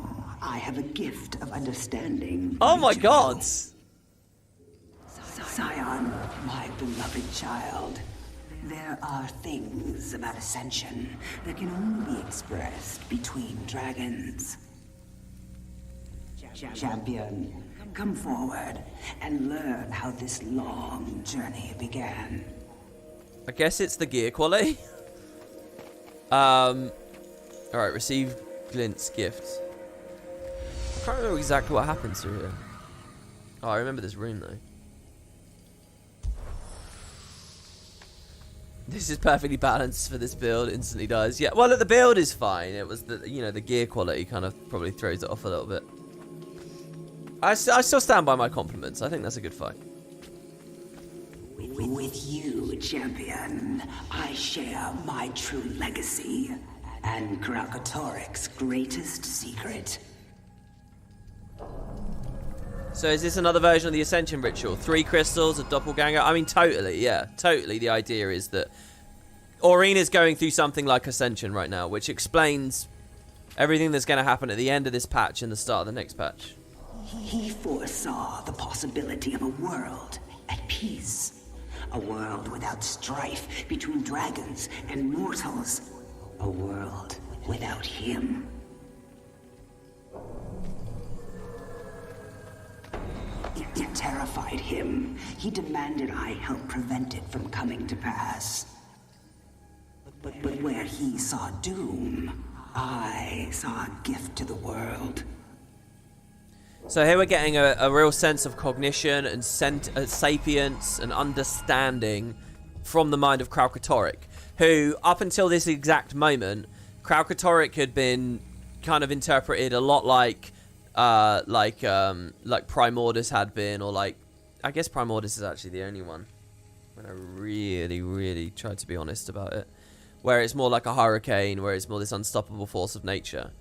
I have a gift of understanding. Oh my god. Scion, my beloved child. There are things about Ascension that can only be expressed between dragons. Champion, come forward and learn how this long journey began. I guess it's the gear quality. Alright, receive Glint's gift. I can't remember exactly what happens through here. Oh, I remember this room though. This is perfectly balanced for this build. Instantly dies. Yeah, well, the build is fine. It was the the gear quality kind of probably throws it off a little bit. I still stand by my compliments. I think that's a good fight. With you, champion, I share my true legacy and Karakatoric's greatest secret. So is this another version of the Ascension ritual? 3 crystals, a doppelganger? I mean, totally, yeah. Totally, the idea is that Aurene is going through something like Ascension right now, which explains everything that's going to happen at the end of this patch and the start of the next patch. He foresaw the possibility of a world at peace. A world without strife between dragons and mortals. A world without him. It terrified him. He demanded I help prevent it from coming to pass. But where he saw doom, I saw a gift to the world. So here we're getting a real sense of cognition and sapience and understanding from the mind of Karakatoric, who, up until this exact moment, Karakatoric had been kind of interpreted a lot like Primordus had been, or like, I guess Primordus is actually the only one, when I really tried to be honest about it, where it's more like a hurricane, where it's more this unstoppable force of nature.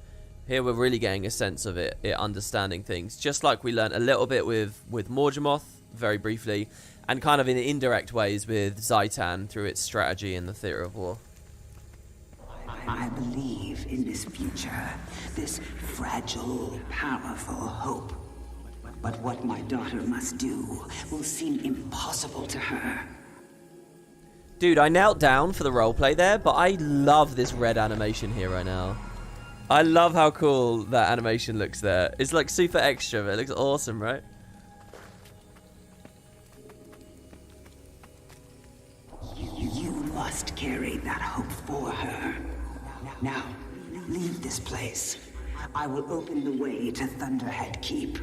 Here we're really getting a sense of it understanding things, just like we learned a little bit with Morgemoth, very briefly, and kind of in indirect ways with Zaitan through its strategy in the theater of war. I believe in this future, this fragile, powerful hope. But what my daughter must do will seem impossible to her. Dude, I knelt down for the roleplay there, but I love this red animation here right now. I love how cool that animation looks there. It's like super extra, but it looks awesome, right? You must carry that hope for her. Now, leave this place. I will open the way to Thunderhead Keep.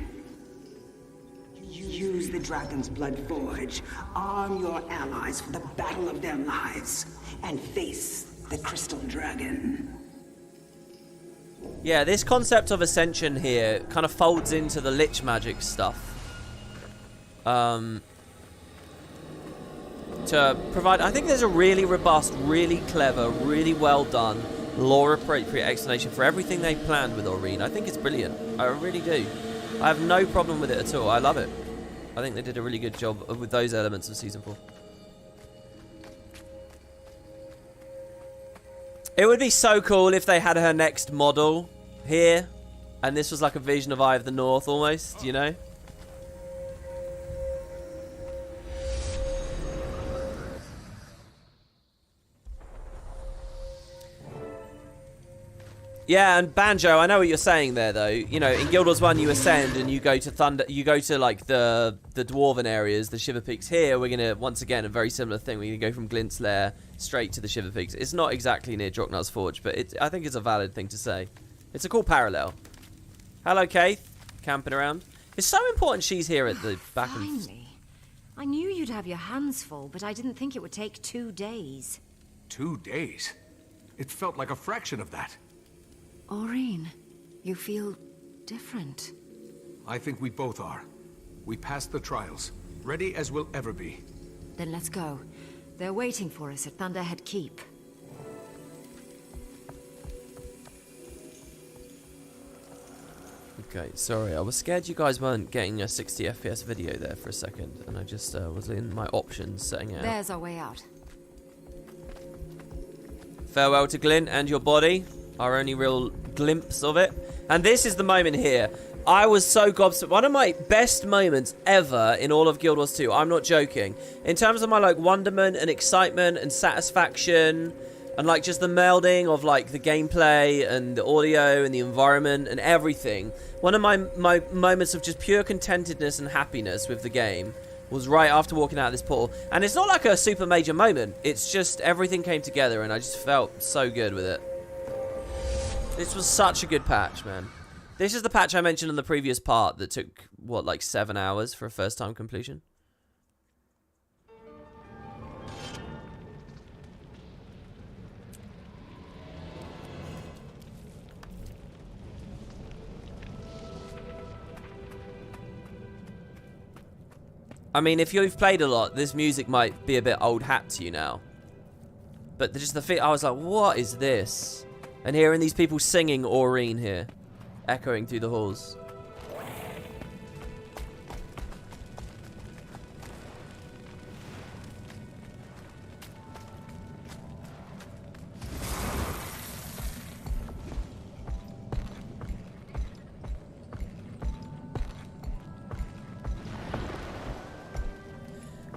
Use the Dragon's Blood Forge, arm your allies for the battle of their lives, and face the Crystal Dragon. Yeah, this concept of Ascension here kind of folds into the Lich magic stuff. To provide, I think there's a really robust, really clever, really well done, lore-appropriate explanation for everything they planned with Aurene. I think it's brilliant. I really do. I have no problem with it at all. I love it. I think they did a really good job with those elements of Season 4. It would be so cool if they had her next model here, and this was like a vision of Eye of the North almost, you know? Yeah, and Banjo, I know what you're saying there, though. You know, in Guild Wars 1, you ascend and you go to like the dwarven areas, the Shiver Peaks. Here, we're gonna once again a very similar thing. We're gonna go from Glint's Lair straight to the Shiver Peaks. It's not exactly near Droknar's Forge, but I think it's a valid thing to say. It's a cool parallel. Hello, Kaith, camping around. It's so important she's here at the back. Finally, I knew you'd have your hands full, but I didn't think it would take 2 days. 2 days? It felt like a fraction of that. Aurene, you feel different. I think we both are. We passed the trials. Ready as we'll ever be. Then let's go. They're waiting for us at Thunderhead Keep. Okay, sorry, I was scared you guys weren't getting a 60 FPS video there for a second, and I just was in my options setting it out. There's our way out. Farewell to Glint and your body. Our only real glimpse of it. And this is the moment here. I was so gobsmacked. One of my best moments ever in all of Guild Wars 2. I'm not joking. In terms of my like wonderment and excitement and satisfaction and like just the melding of like the gameplay and the audio and the environment and everything. One of my moments of just pure contentedness and happiness with the game was right after walking out of this portal. And it's not like a super major moment. It's just everything came together and I just felt so good with it. This was such a good patch, man. This is the patch I mentioned in the previous part that took, what, like 7 hours for a first-time completion? I mean, if you've played a lot, this music might be a bit old hat to you now. But just the I was like, what is this? And hearing these people singing Aurene here, echoing through the halls.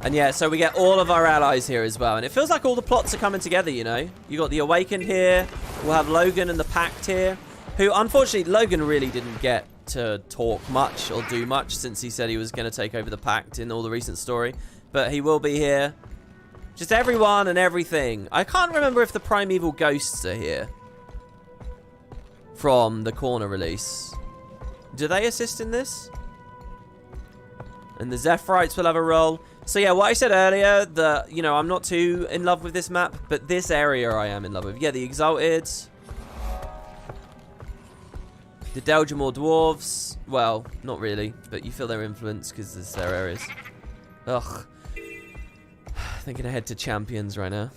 And yeah, so we get all of our allies here as well. And it feels like all the plots are coming together, you know? You got the Awakened here. We'll have Logan and the Pact here. Who, unfortunately, Logan really didn't get to talk much or do much since he said he was going to take over the Pact in all the recent story. But he will be here. Just everyone and everything. I can't remember if the Primeval Ghosts are here. From the Corner release. Do they assist in this? And the Zephyrites will have a role. So yeah, what I said earlier, that, you know, I'm not too in love with this map, but this area I am in love with. Yeah, the Exalted. The Deljamor Dwarves. Well, not really, but you feel their influence because it's their areas. Ugh. Thinking ahead to Champions right now.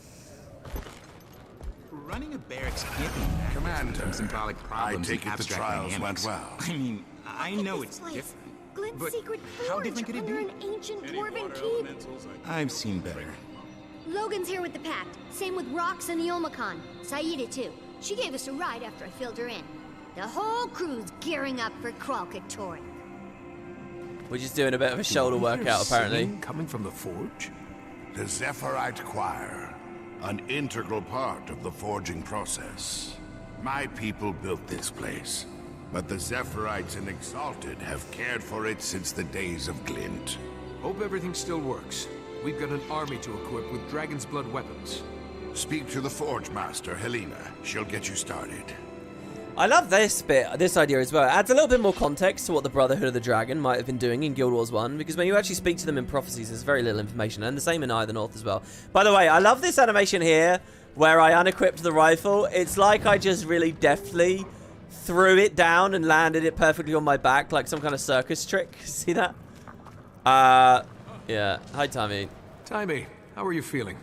Running a barracks can't be bad. Commander, symbolic problems I take it the trials went well. I mean, I know it's different. Glint's But secret how forge different could it under be? an ancient dwarven keep. I've seen better. Logan's here with the Pact. Same with Rox and the Omicron. Saida too. She gave us a ride after I filled her in. The whole crew's gearing up for Karakatoric. We're just doing a bit of a shoulder workout, apparently. Coming from the forge? The Zephyrite Choir, an integral part of the forging process. My people built this place, but the Zephyrites and Exalted have cared for it since the days of Glint. Hope everything still works. We've got an army to equip with Dragon's Blood weapons. Speak to the Forge Master, Helena. She'll get you started. I love this bit, this idea as well. It adds a little bit more context to what the Brotherhood of the Dragon might have been doing in Guild Wars 1, because when you actually speak to them in prophecies, there's very little information, and the same in Eye of the North as well. By the way, I love this animation here, where I unequipped the rifle. It's like I just really deftly threw it down and landed it perfectly on my back, like some kind of circus trick. See that? Yeah. Hi, Tommy. Timmy, how are you feeling?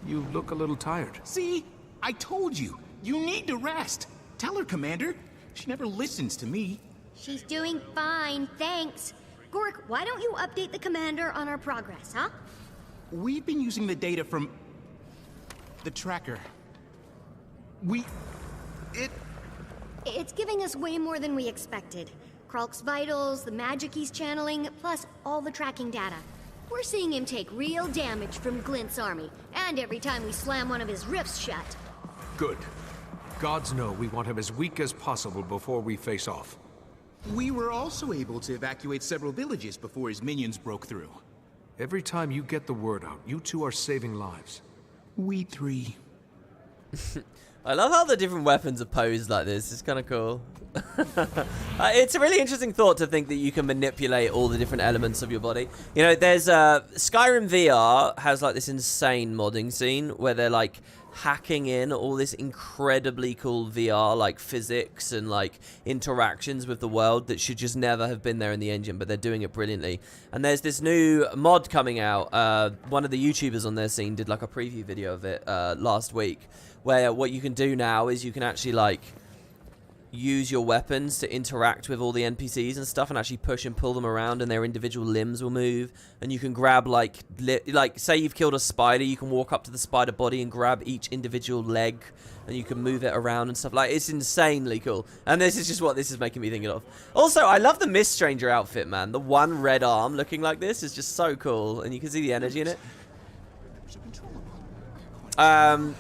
You look a little tired. See? I told you. You need to rest. Tell her, Commander. She never listens to me. She's doing fine, thanks. Gork, why don't you update the Commander on our progress, huh? We've been using the data from the tracker. It's giving us way more than we expected. Kralk's vitals, the magic he's channeling, plus all the tracking data. We're seeing him take real damage from Glint's army, and every time we slam one of his rifts shut. Good. Gods know we want him as weak as possible before we face off. We were also able to evacuate several villages before his minions broke through. Every time you get the word out, you two are saving lives. We three. I love how the different weapons are posed like this. It's kind of cool. It's a really interesting thought to think that you can manipulate all the different elements of your body. You know, there's Skyrim VR has like this insane modding scene where they're like hacking in all this incredibly cool VR, like physics and like interactions with the world that should just never have been there in the engine, but they're doing it brilliantly. And there's this new mod coming out. One of the YouTubers on their scene did like a preview video of it last week, where what you can do now is you can actually like use your weapons to interact with all the NPCs and stuff, and actually push and pull them around, and their individual limbs will move. And you can grab like say you've killed a spider, you can walk up to the spider body and grab each individual leg, and you can move it around and stuff. Like, it's insanely cool. And this is just what this is making me think of. Also, I love the Mist Stranger outfit, man. The one red arm looking like this is just so cool, and you can see the energy in it.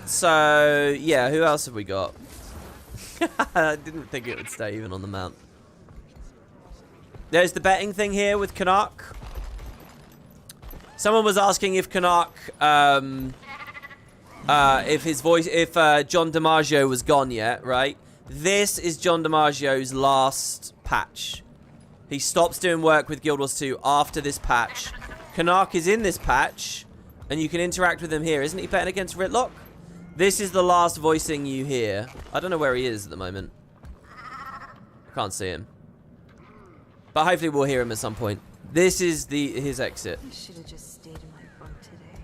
So yeah, who else have we got? I didn't think it would stay even on the mount. There's the betting thing here with Canuck. Someone was asking if Canuck, if John DiMaggio was gone yet, right? This is John DiMaggio's last patch. He stops doing work with Guild Wars 2 after this patch. Canuck is in this patch, and you can interact with him here. Isn't he betting against Ritlock? This is the last voicing you hear. I don't know where he is at the moment. I can't see him. But hopefully we'll hear him at some point. This is his exit. I should have just stayed in my bunk today.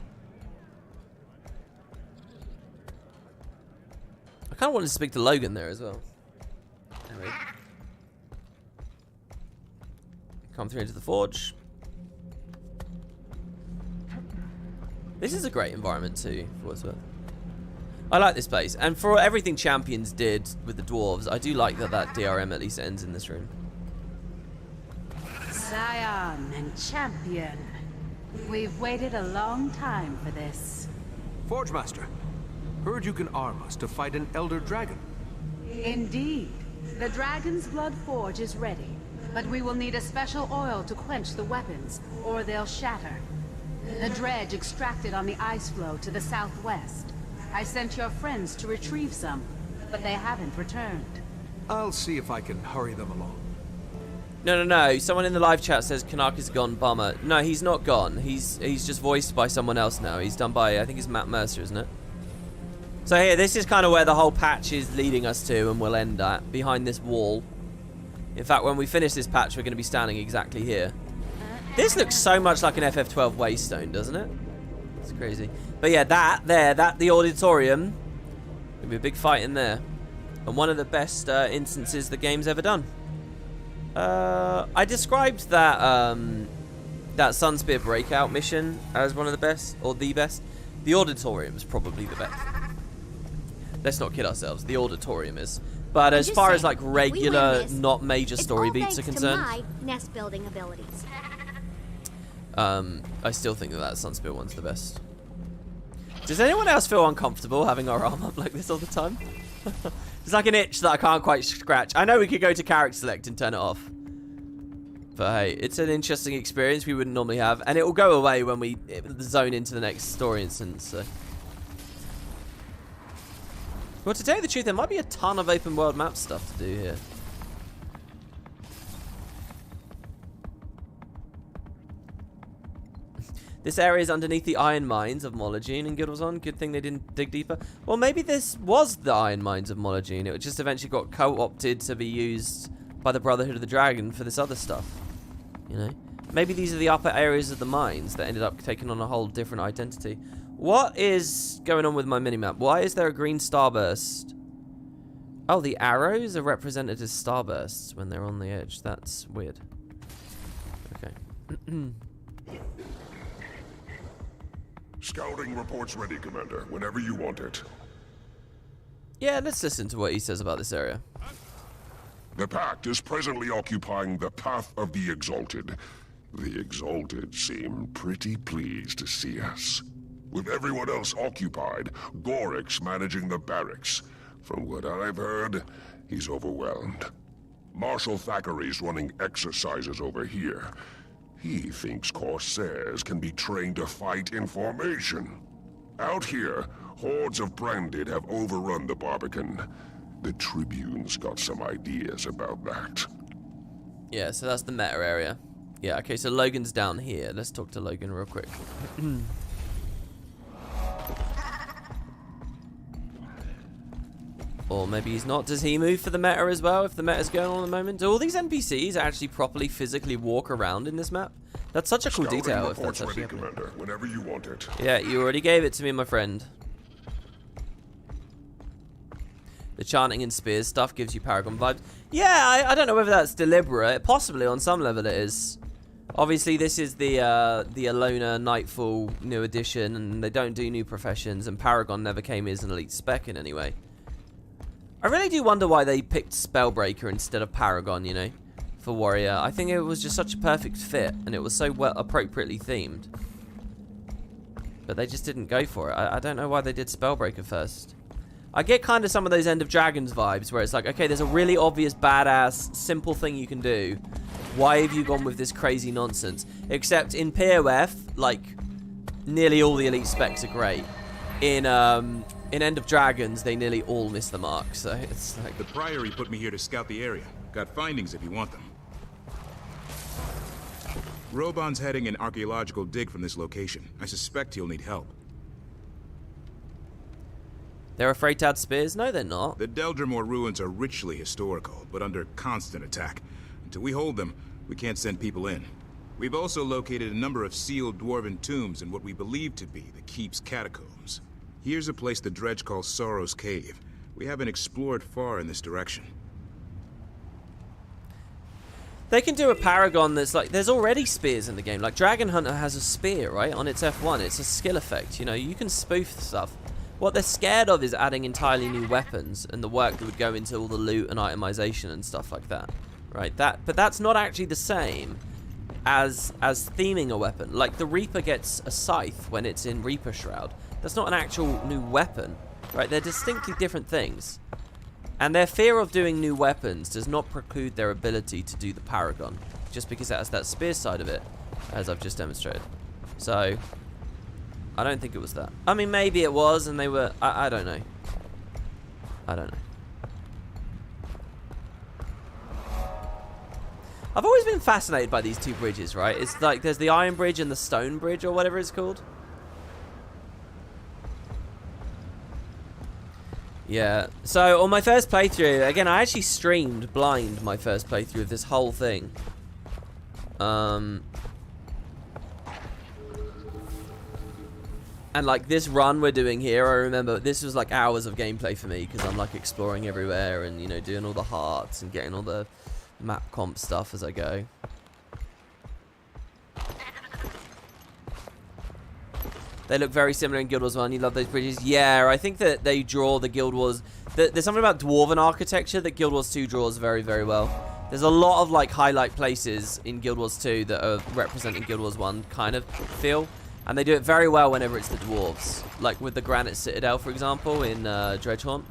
I kind of wanted to speak to Logan there as well. Anyway. Come through into the forge. This is a great environment too, for what's worth. I like this place, and for everything Champions did with the dwarves, I do like that DRM at least ends in this room. Scion and Champion. We've waited a long time for this. Forge Master, heard you can arm us to fight an Elder Dragon. Indeed. The Dragon's Blood Forge is ready, but we will need a special oil to quench the weapons, or they'll shatter. The dredge extracted on the ice floe to the southwest. I sent your friends to retrieve some, but they haven't returned. I'll see if I can hurry them along. No. Someone in the live chat says Canuck is gone, bummer. No, he's not gone. He's just voiced by someone else now. He's done by, I think it's Matt Mercer, isn't it? So here, this is kind of where the whole patch is leading us to, and we'll end at, behind this wall. In fact, when we finish this patch, we're going to be standing exactly here. This looks so much like an FF12 Waystone, doesn't it? It's crazy. But yeah, the auditorium. Gonna be a big fight in there. And one of the best instances the game's ever done. I described that Sunspear breakout mission as one of the best, or the best. The auditorium's probably the best. Let's not kid ourselves. The auditorium is. But as far as like regular, not major story beats are concerned, my nest building abilities. I still think that Sunspear one's the best. Does anyone else feel uncomfortable having our arm up like this all the time? It's like an itch that I can't quite scratch. I know we could go to character select and turn it off. But hey, it's an interesting experience we wouldn't normally have. And it will go away when we zone into the next story instance. So. Well, to tell you the truth, there might be a ton of open world map stuff to do here. This area is underneath the iron mines of Mologene and Guild Wars 1. Good thing they didn't dig deeper. Well, maybe this was the iron mines of Mologene. It just eventually got co-opted to be used by the Brotherhood of the Dragon for this other stuff. You know? Maybe these are the upper areas of the mines that ended up taking on a whole different identity. What is going on with my minimap? Why is there a green starburst? Oh, the arrows are represented as starbursts when they're on the edge. That's weird. Okay. Scouting reports ready, Commander, whenever you want it. Yeah, let's listen to what he says about this area. The Pact is presently occupying the Path of the Exalted. The Exalted seem pretty pleased to see us. With everyone else occupied, Gorik's managing the barracks. From what I've heard, he's overwhelmed. Marshal Thackeray's running exercises over here. He thinks Corsairs can be trained to fight in formation. Out here, hordes of Branded have overrun the Barbican. The Tribune's got some ideas about that. Yeah, so that's the meta area. Yeah, okay, so Logan's down here. Let's talk to Logan real quick. Or maybe he's not. Does he move for the meta as well, if the meta's going on at the moment? Do all these NPCs actually properly physically walk around in this map? That's such a cool detail if that's actually happening. Commander, whenever you want it. Yeah, you already gave it to me, my friend. The chanting and spears stuff gives you Paragon vibes. Yeah, I don't know whether that's deliberate. Possibly on some level it is. Obviously, this is the Alona Nightfall new edition, and they don't do new professions, and Paragon never came as an elite spec in any way. I really do wonder why they picked Spellbreaker instead of Paragon, you know, for Warrior. I think it was just such a perfect fit, and it was so well appropriately themed. But they just didn't go for it. I don't know why they did Spellbreaker first. I get kind of some of those End of Dragons vibes, where it's like, okay, there's a really obvious, badass, simple thing you can do. Why have you gone with this crazy nonsense? Except in POF, like, nearly all the elite specs are great. In End of Dragons, they nearly all miss the mark, so it's like... The Priory put me here to scout the area. Got findings if you want them. Robon's heading an archaeological dig from this location. I suspect he'll need help. They're afraid to add spears? No, they're not. The Deldrimor ruins are richly historical, but under constant attack. Until we hold them, we can't send people in. We've also located a number of sealed dwarven tombs in what we believe to be the Keep's catacombs. Here's a place the Dredge calls Sorrow's Cave. We haven't explored far in this direction. They can do a Paragon that's like... There's already spears in the game. Like, Dragon Hunter has a spear, right? On its F1. It's a skill effect, you know? You can spoof stuff. What they're scared of is adding entirely new weapons and the work that would go into all the loot and itemization and stuff like that, right? But that's not actually the same as theming a weapon. Like, the Reaper gets a scythe when it's in Reaper Shroud. That's not an actual new weapon, right? They're distinctly different things. And their fear of doing new weapons does not preclude their ability to do the Paragon, just because it has that spear side of it, as I've just demonstrated. So... I don't think it was that. I mean, maybe it was, and they were... I don't know. I don't know. I've always been fascinated by these two bridges, right? It's like there's the Iron Bridge and the Stone Bridge, or whatever it's called. Yeah. So, on my first playthrough, again, I actually streamed blind my first playthrough of this whole thing. And like this run we're doing here, I remember this was like hours of gameplay for me because I'm like exploring everywhere and, you know, doing all the hearts and getting all the map comp stuff as I go. They look very similar in Guild Wars 1. You love those bridges? Yeah, I think that they draw the Guild Wars... There's something about Dwarven architecture that Guild Wars 2 draws very, very well. There's a lot of like highlight places in Guild Wars 2 that are representing Guild Wars 1 kind of feel. And they do it very well whenever it's the dwarves. Like with the Granite Citadel, for example, in Dredgehaunt.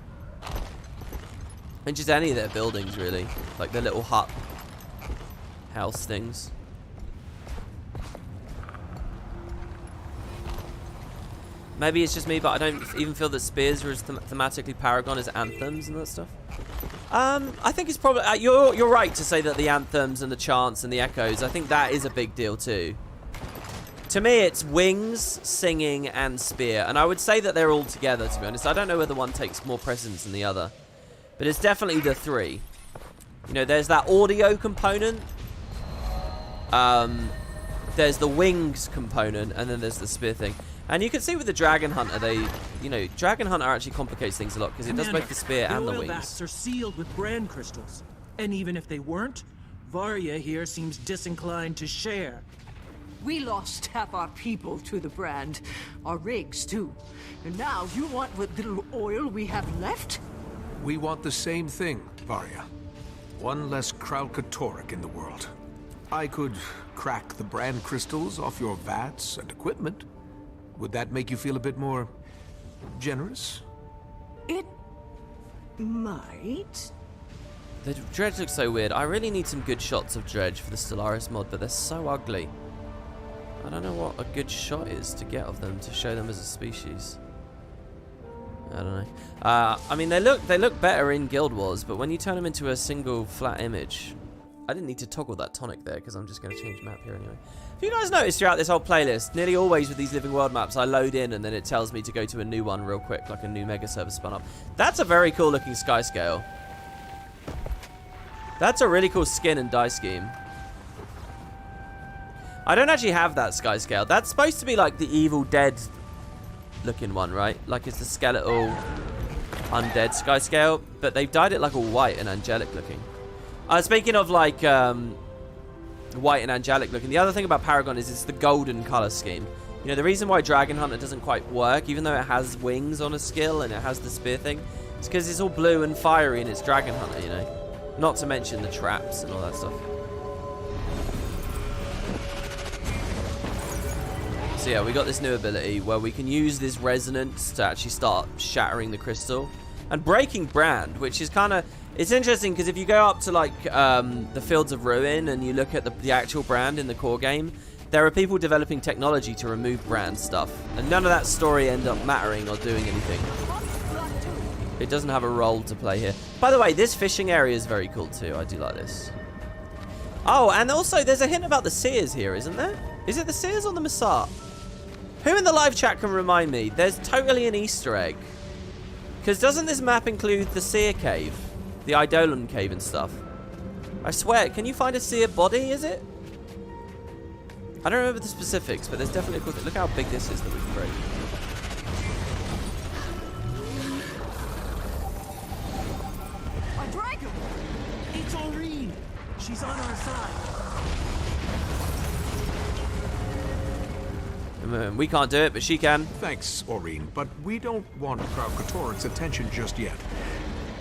And just any of their buildings, really. Like their little hut house things. Maybe it's just me, but I don't even feel that spears are as thematically Paragon as anthems and that stuff. I think it's probably... you're right to say that the anthems and the chants and the echoes, I think that is a big deal too. To me, it's wings, singing, and spear. And I would say that they're all together, to be honest. I don't know whether one takes more precedence than the other. But it's definitely the three. You know, there's that audio component. There's the wings component, and then there's the spear thing. And you can see with the Dragon Hunter, Dragon Hunter actually complicates things a lot, because it does both the spear and the wings. The oil vats are sealed with brand crystals. And even if they weren't, Varya here seems disinclined to share. We lost half our people to the brand. Our rigs, too. And now you want what little oil we have left? We want the same thing, Varya. One less Karakatoric in the world. I could crack the brand crystals off your vats and equipment. Would that make you feel a bit more... generous? It... might. The Dredge looks so weird. I really need some good shots of Dredge for the Stellaris mod, but they're so ugly. I don't know what a good shot is to get of them to show them as a species. I don't know. I mean, they look better in Guild Wars, but when you turn them into a single flat image, I didn't need to toggle that tonic there because I'm just going to change map here anyway. If you guys noticed throughout this whole playlist, nearly always with these living world maps, I load in and then it tells me to go to a new one real quick, like a new mega server spun up. That's a very cool looking sky scale. That's a really cool skin and dye scheme. I don't actually have that sky scale. That's supposed to be like the Evil Dead looking one, right? Like it's the skeletal undead sky scale, but they've dyed it like all white and angelic looking. Speaking of like white and angelic looking, the other thing about Paragon is it's the golden color scheme. You know, the reason why Dragon Hunter doesn't quite work, even though it has wings on a skill and it has the spear thing, it's because it's all blue and fiery and it's Dragon Hunter, you know. Not to mention the traps and all that stuff. So yeah, we got this new ability where we can use this resonance to actually start shattering the crystal and breaking Brand, which is kind of, it's interesting because if you go up to like the Fields of Ruin and you look at the actual Brand in the core game, there are people developing technology to remove Brand stuff, and none of that story end up mattering or doing anything. It doesn't have a role to play here. By the way, this fishing area is very cool too. I do like this. Oh, and also there's a hint about the Seers here, isn't there? Is it the Seers or the Massat? Who in the live chat can remind me? There's totally an Easter egg. Because doesn't this map include the Seer Cave? The Eidolon Cave and stuff? I swear, can you find a Seer body, is it? I don't remember the specifics, but there's definitely a cool thing. Look how big this is that we can break. A dragon! It's Aureen! She's on our side. We can't do it, but she can. Thanks, Aureen, but we don't want Karakatoric's attention just yet.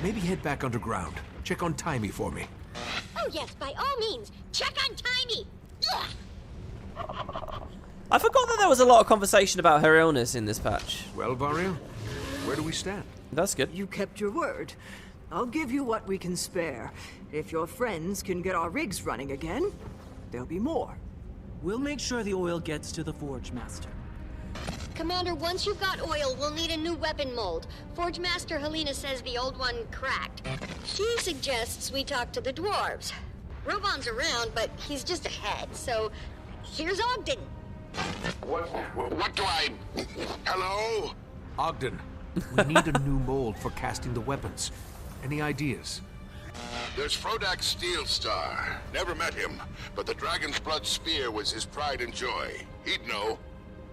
Maybe head back underground. Check on Timey for me. Oh yes, by all means. Check on Timey. Ugh. I forgot that there was a lot of conversation about her illness in this patch. Well, Varia, where do we stand? That's good. You kept your word. I'll give you what we can spare. If your friends can get our rigs running again, there'll be more. We'll make sure the oil gets to the Forge Master. Commander, once you've got oil, we'll need a new weapon mold. Forge Master Helena says the old one cracked. She suggests we talk to the dwarves. Robon's around, but he's just ahead, so here's Ogden. What do I... Hello? Ogden, we need a new mold for casting the weapons. Any ideas? There's Pharaoh Steel Star. Never met him, but the Dragon's Blood Spear was his pride and joy. He'd know.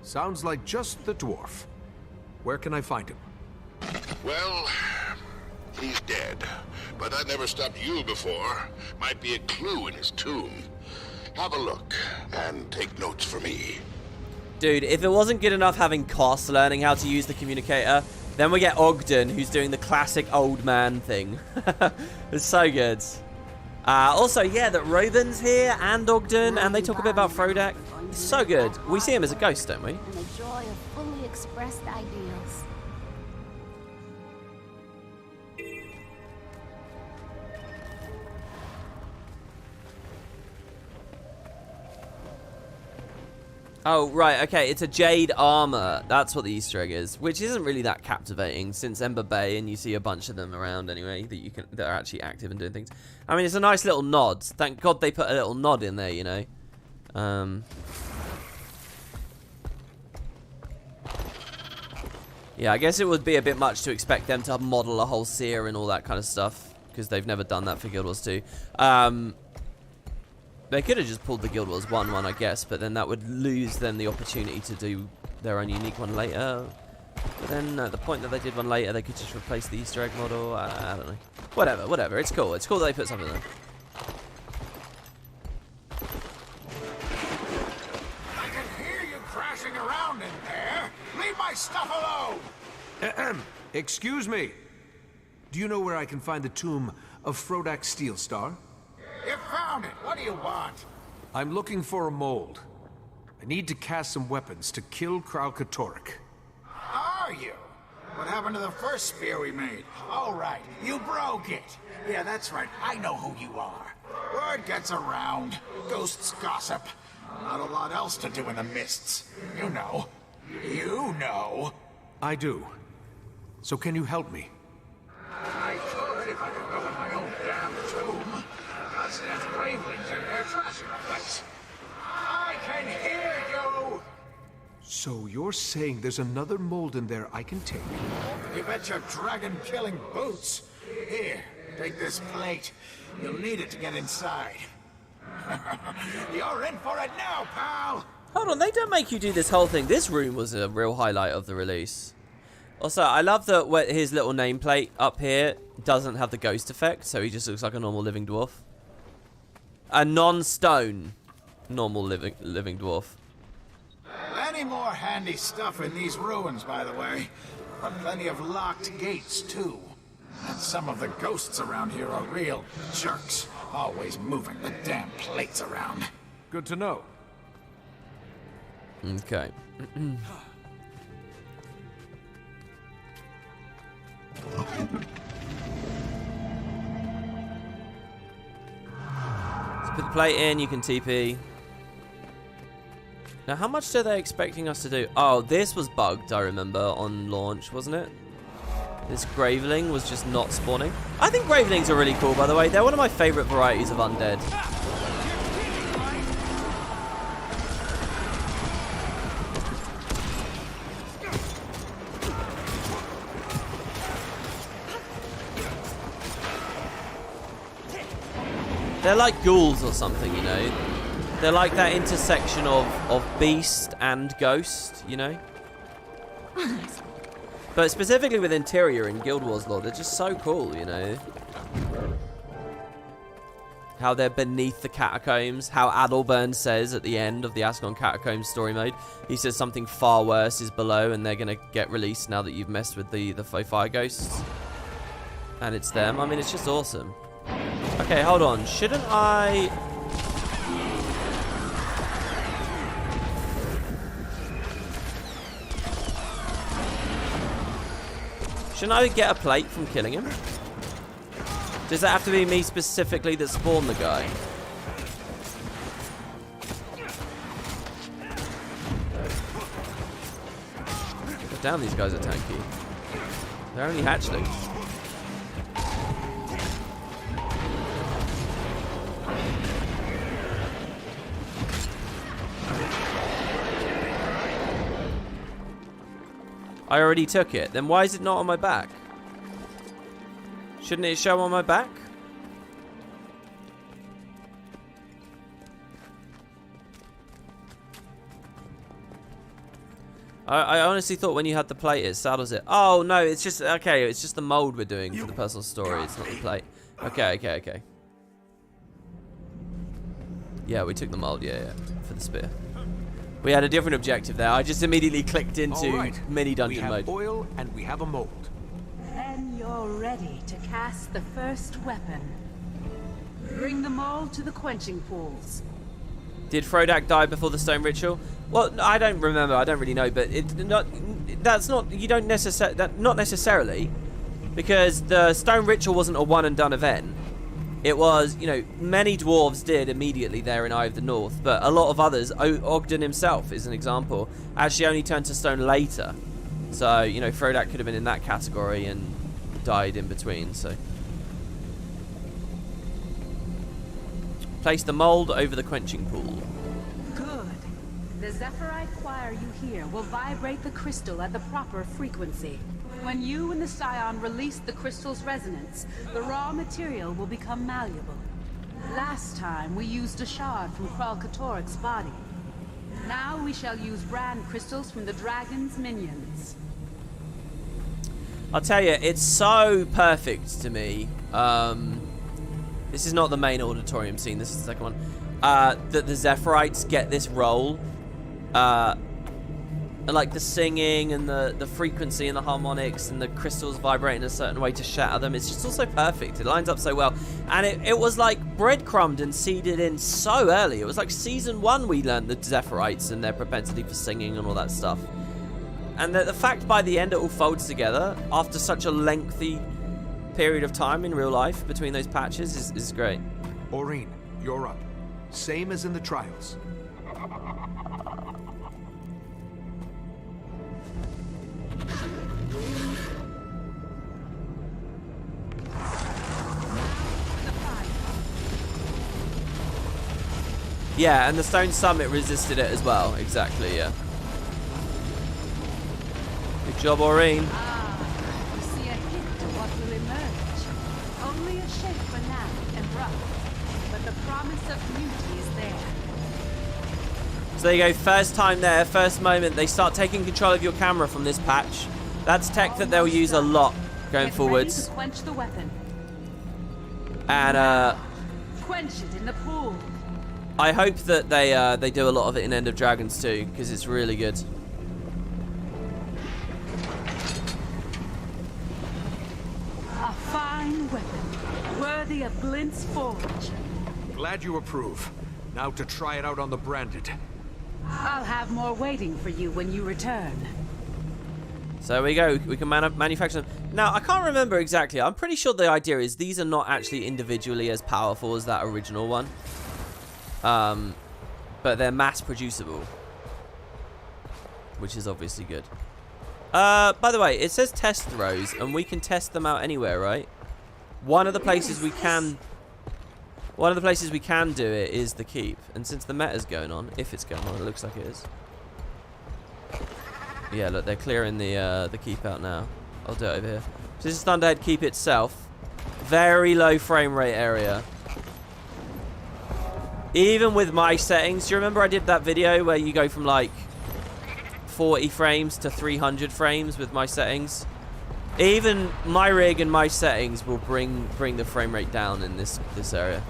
Sounds like just the dwarf. Where can I find him? Well, he's dead. But that never stopped you before. Might be a clue in his tomb. Have a look, and take notes for me. Dude, if it wasn't good enough having Koss learning how to use the communicator, then we get Ogden, who's doing the classic old man thing. It's so good. Also, yeah, that Robin's here, and Ogden, and they talk a bit about Frodak. It's so good. We see him as a ghost, don't we? And the joy of fully expressed ideals. Oh, right, okay, it's a jade armor. That's what the Easter egg is, which isn't really that captivating since Ember Bay, and you see a bunch of them around anyway that are actually active and doing things. I mean, it's a nice little nod. Thank God they put a little nod in there, you know. Yeah, I guess it would be a bit much to expect them to model a whole seer and all that kind of stuff, because they've never done that for Guild Wars 2. They could have just pulled the Guild Wars 1 one, I guess, but then that would lose them the opportunity to do their own unique one later. But then at the point that they did one later, they could just replace the Easter egg model. I don't know. Whatever. It's cool. It's cool that they put something there. I can hear you crashing around in there. Leave my stuff alone. Excuse me. Do you know where I can find the tomb of Pharaoh Steel Star? You found it. What do you want? I'm looking for a mold. I need to cast some weapons to kill Karakatoric. Are you? What happened to the first spear we made? Oh, right. You broke it. Yeah, that's right. I know who you are. Word gets around. Ghosts gossip. Not a lot else to do in the mists. You know. You know. I do. So can you help me? I could if I could go in my own damn tomb. I stand bravely So you're saying there's another mold in there I can take? You bet your dragon-killing boots. Here, take this plate. You'll need it to get inside. You're in for it now, pal! Hold on, they don't make you do this whole thing. This room was a real highlight of the release. Also, I love that his little nameplate up here doesn't have the ghost effect, so he just looks like a normal living dwarf. A non-stone normal living dwarf. Plenty more handy stuff in these ruins, by the way. But plenty of locked gates, too. And some of the ghosts around here are real jerks. Always moving the damn plates around. Good to know. Okay. So put the plate in, you can TP. Now, how much are they expecting us to do? Oh, this was bugged, I remember, on launch, wasn't it? This Graveling was just not spawning. I think Gravelings are really cool, by the way. They're one of my favorite varieties of undead. They're like ghouls or something, you know? They're like that intersection of beast and ghost, you know? But specifically with Interior in Guild Wars lore, they're just so cool, you know? How they're beneath the catacombs. How Adalburn says at the end of the Ascon Catacombs story mode, he says something far worse is below and they're going to get released now that you've messed with the fire ghosts. And it's them. I mean, it's just awesome. Okay, hold on. Shouldn't I... Shouldn't I get a plate from killing him? Does that have to be me specifically that spawned the guy? God damn, these guys are tanky. They're only hatchlings. I already took it. Then why is it not on my back? Shouldn't it show on my back? I honestly thought when you had the plate it saddles it. Oh no, it's just okay, it's just the mold we're doing for the personal story, it's not the plate. Okay. Yeah, we took the mold, yeah, for the spear. We had a different objective there. I just immediately clicked into mini dungeon mode. We have oil and we have a mold. Then you're ready to cast the first weapon. Bring them all to the quenching pools. Did Frodak die before the stone ritual? Well, I don't remember. I don't really know, but not necessarily, because the stone ritual wasn't a one and done event. It was, you know, many dwarves did immediately there in Eye of the North, but a lot of others, Ogden himself is an example, actually only turned to stone later. So, you know, Frodak could have been in that category and died in between, so. Place the mold over the quenching pool. Good. The Zephyrite choir you hear will vibrate the crystal at the proper frequency. When you and the Scion release the crystal's resonance, the raw material will become malleable. Last time, we used a shard from Karakatoric's body. Now we shall use brand crystals from the dragon's minions. I'll tell you, it's so perfect to me. This is not the main auditorium scene, this is the second one. That the Zephyrites get this role. Like the singing and the frequency and the harmonics and the crystals vibrating a certain way to shatter them. It's just also perfect. It lines up so well. And it was like breadcrumbed and seeded in so early. It was like season 1 we learned the Zephyrites and their propensity for singing and all that stuff. And the fact by the end it all folds together after such a lengthy period of time in real life between those patches is great. Aurene, you're up. Same as in the trials. Yeah, and the Stone Summit resisted it as well. Exactly, yeah. Good job, Aureen. You see a hint of what will emerge. Only a shape for now and rough, but the promise of beauty is there. So there you go, first time there, first moment. They start taking control of your camera from this patch. That's tech that they'll use a lot going forwards. Ready to quench the weapon. And Quench it in the pool. I hope that they do a lot of it in End of Dragons too, because it's really good. A fine weapon, worthy of Glint's forge. Glad you approve. Now to try it out on the branded. I'll have more waiting for you when you return. So there we go, we can manufacture them. Now, I can't remember exactly. I'm pretty sure the idea is these are not actually individually as powerful as that original one. But they're mass producible, which is obviously good. By the way, it says test throws, and we can test them out anywhere, right? One of the places we can do it is the keep, and since the meta's going on, if it's going on, it looks like it is. Yeah, look, they're clearing the keep out now. I'll do it over here. So this is Thunderhead Keep itself. Very low frame rate area. Even with my settings, do you remember I did that video where you go from like 40 frames to 300 frames with my settings? Even my rig and my settings will bring the frame rate down in this area.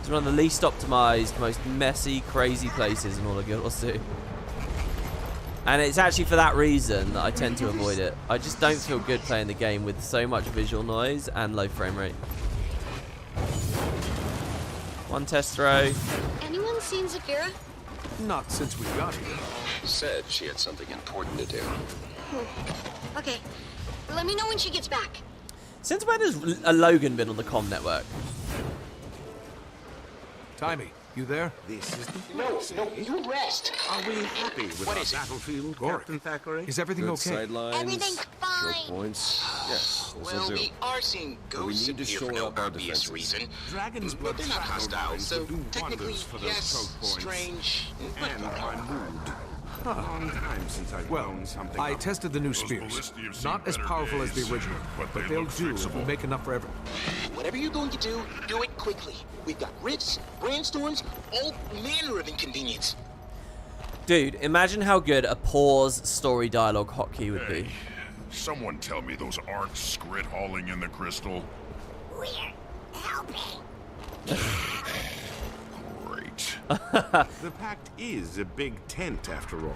It's one of the least optimized, most messy, crazy places in all of Guild Wars 2. And it's actually for that reason that I tend to avoid it. I just don't feel good playing the game with so much visual noise and low frame rate. One test throw. Anyone seen Zafira? Not since we got here. Said she had something important to do. Okay, let me know when she gets back. Since when has Logan been on the comm network? Timmy, you there? This is the no, you rest. Are we happy with our battlefield, Captain Thackeray? Is everything okay? Sidelines, Everything's fine. choke points. Yes, Well, we are seeing ghosts need to appear for shore no up our obvious defenses. reason. Dragon's But blood they're not hostile, so do technically, wonders for those yes, choke points. strange, but And my mood. Long time since I've known something. I tested the new spears. Not as powerful as the original, but they'll do if we make enough for everyone. whatever you're going to do it quickly. We've got rifts, brainstorms, all manner of inconvenience. Dude, imagine how good a pause story dialogue hotkey would be. Someone tell me those aren't scrit hauling in the crystal. We're helping. Great. The pact is a big tent, after all.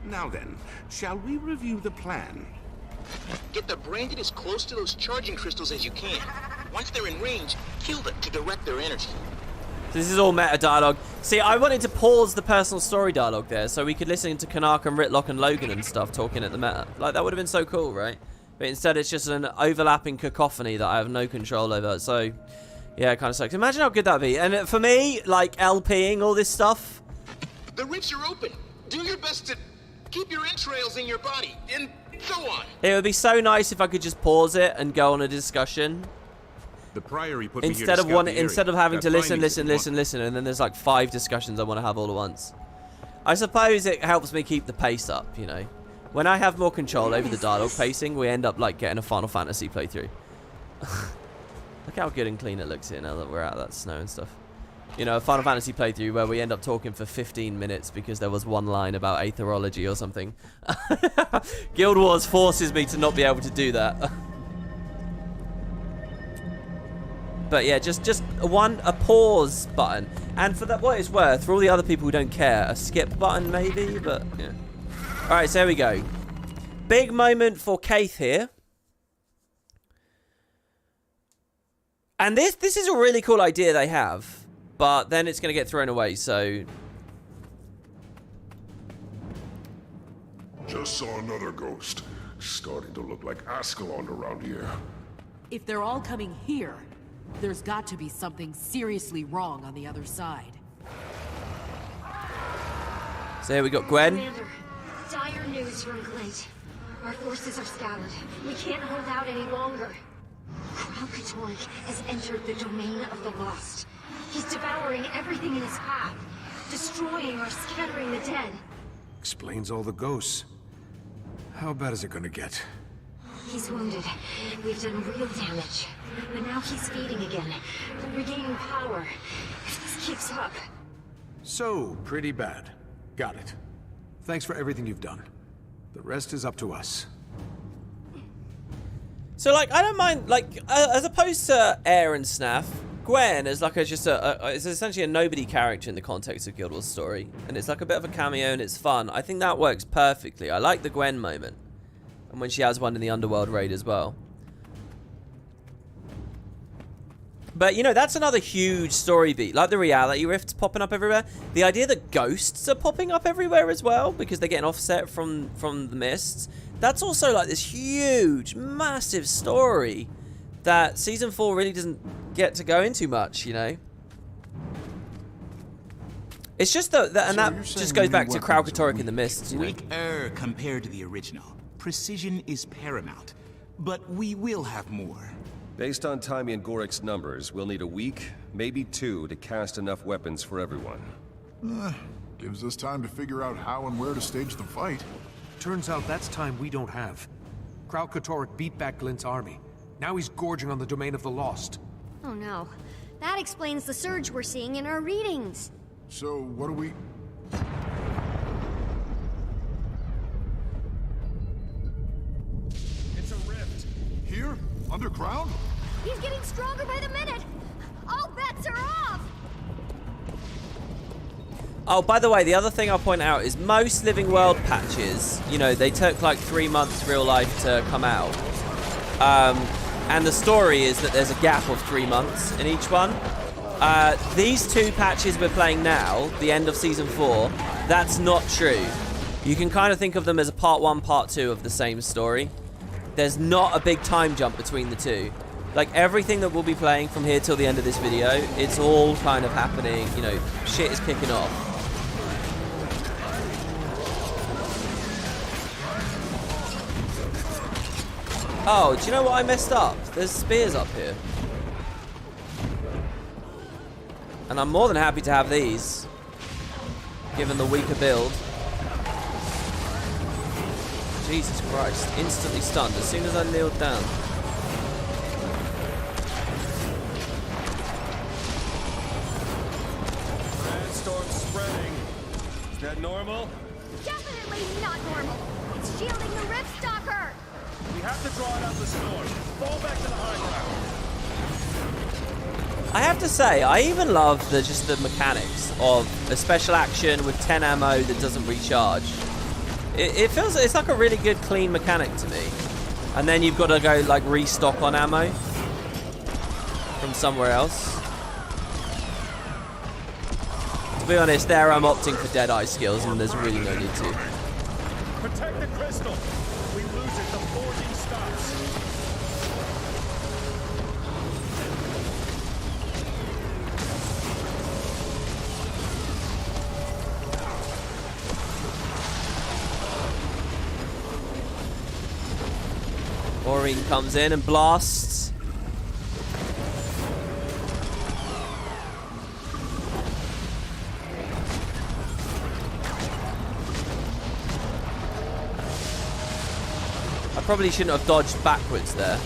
Now then, shall we review the plan? Get the branded as close to those charging crystals as you can. Once they're in range, kill them to direct their energy. This is all meta dialogue. See, I wanted to pause the personal story dialogue there so we could listen to Kanaka and Ritlock and Logan and stuff talking at the meta. Like, that would have been so cool, right? But instead it's just an overlapping cacophony that I have no control over. So, yeah, it kind of sucks. Imagine how good that'd be. And for me, like, LPing all this stuff. The rifts are open. Do your best to keep your entrails in your body, and so on. It would be so nice if I could just pause it and go on a discussion. The Priory put me here Instead to of scout one, the area. instead of having Got to listen, findings listen, if you want. and then there's like 5 discussions I want to have all at once. I suppose it helps me keep the pace up, you know. When I have more control over the dialogue pacing, we end up like getting a Final Fantasy playthrough. Look how good and clean it looks here now that we're out of that snow and stuff. You know, a Final Fantasy playthrough where we end up talking for 15 minutes because there was one line about aetherology or something. Guild Wars forces me to not be able to do that. But yeah, just a pause button. And for that, what it's worth, for all the other people who don't care, a skip button maybe, but yeah. Alright, so there we go. Big moment for Kaith here. And this is a really cool idea they have, but then it's going to get thrown away, so... Just saw another ghost. Starting to look like Ascalon around here. If they're all coming here, there's got to be something seriously wrong on the other side. So here we got Gwen. Commander, dire news from Glint. Our forces are scattered. We can't hold out any longer. Karakatoric has entered the domain of the lost. He's devouring everything in his path, destroying or scattering the dead. Explains all the ghosts. How bad is it gonna get? He's wounded. We've done real damage. But now he's feeding again. Regaining power. If this keeps up... So, pretty bad. Got it. Thanks for everything you've done. The rest is up to us. So, like, I don't mind, like, as opposed to Air and Snaff, Gwen is like it's essentially a nobody character in the context of Guild Wars story. And it's like a bit of a cameo and it's fun. I think that works perfectly. I like the Gwen moment. And when she has one in the Underworld raid as well. But, you know, that's another huge story beat. Like the reality rifts popping up everywhere. The idea that ghosts are popping up everywhere as well, because they're getting offset from the mists. That's also like this huge, massive story that Season 4 really doesn't get to go into much, you know? It's just and that just goes back to Karakatoric in the Mists, you know? Weaker compared to the original. Precision is paramount, but we will have more. Based on Taimi and Gorik's numbers, we'll need a week, maybe 2, to cast enough weapons for everyone. Gives us time to figure out how and where to stage the fight. Turns out that's time we don't have. Karakatoric beat back Glint's army. Now he's gorging on the domain of the lost. Oh no. That explains the surge we're seeing in our readings. So, what do we... It's a rift. Here? Underground? He's getting stronger by the minute! All bets are off! Oh, by the way, the other thing I'll point out is most Living World patches, you know, they took like 3 months real life to come out. And the story is that there's a gap of 3 months in each one. These 2 patches we're playing now, the end of Season 4, that's not true. You can kind of think of them as a part 1, part 2 of the same story. There's not a big time jump between the 2. Like, everything that we'll be playing from here till the end of this video, it's all kind of happening, you know, shit is kicking off. Oh, do you know what I messed up? There's spears up here. And I'm more than happy to have these, given the weaker build. Jesus Christ, instantly stunned as soon as I kneeled down. Storm's spreading. Is that normal? Definitely not normal! It's shielding the Rift Stalker! We have to draw it out the storm. Fall back to the high ground. I have to say, I even love just the mechanics of a special action with 10 ammo that doesn't recharge. It feels, it's like a really good clean mechanic to me. And then you've got to go like restock on ammo from somewhere else. To be honest, there I'm opting for Deadeye skills and there's really no need to. Protect the crystal. If we lose it, the forging stops. Maureen comes in and blasts. I probably shouldn't have dodged backwards there.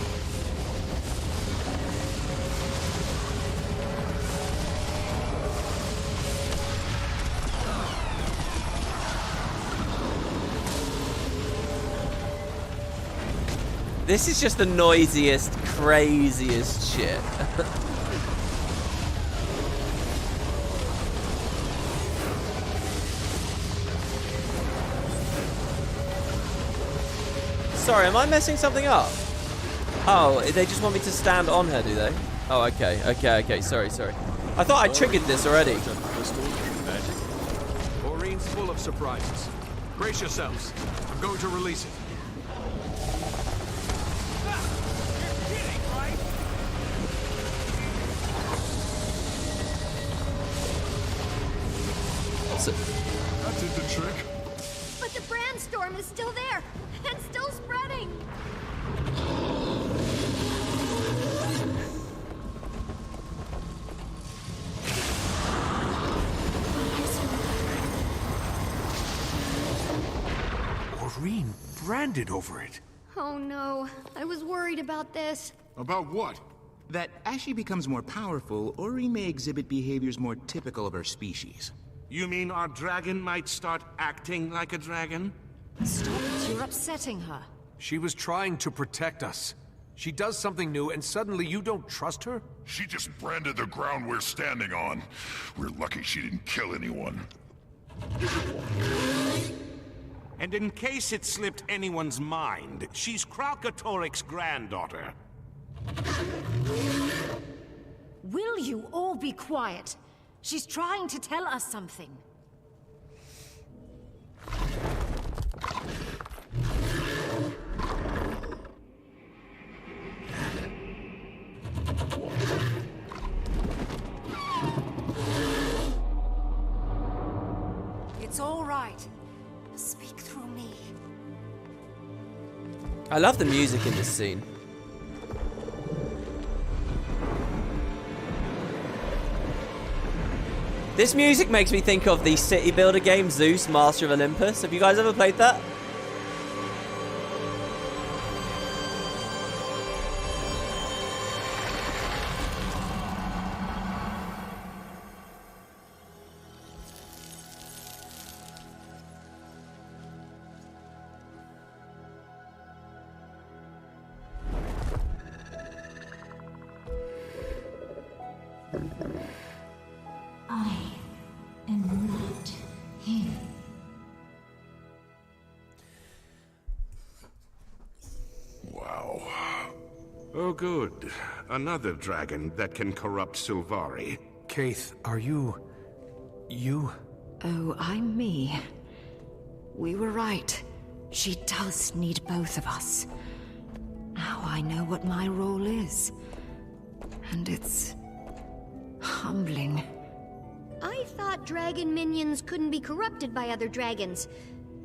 This is just the noisiest, craziest shit. Sorry, am I messing something up? Oh, they just want me to stand on her, do they? Oh, okay, sorry. I thought I triggered this already. Maureen's full of surprises. Brace yourselves. I'm going to release it. That did the trick. But the brand storm is still there, and still spreading! Maureen, stranded over it. Oh no, I was worried about this. About what? That as she becomes more powerful, Ori may exhibit behaviors more typical of her species. You mean our dragon might start acting like a dragon? Stop it, you're upsetting her. She was trying to protect us. She does something new and suddenly you don't trust her? She just branded the ground we're standing on. We're lucky she didn't kill anyone. And in case it slipped anyone's mind, she's Karakatoric's granddaughter. Will you all be quiet? She's trying to tell us something. It's all right. Speak through me. I love the music in this scene. This music makes me think of the city builder game Zeus, Master of Olympus. Have you guys ever played that? I am not him. Wow. Oh, good. Another dragon that can corrupt Sylvari. Kaith, are you... Oh, I'm me. We were right. She does need both of us. Now I know what my role is. And it's... humbling. I thought dragon minions couldn't be corrupted by other dragons.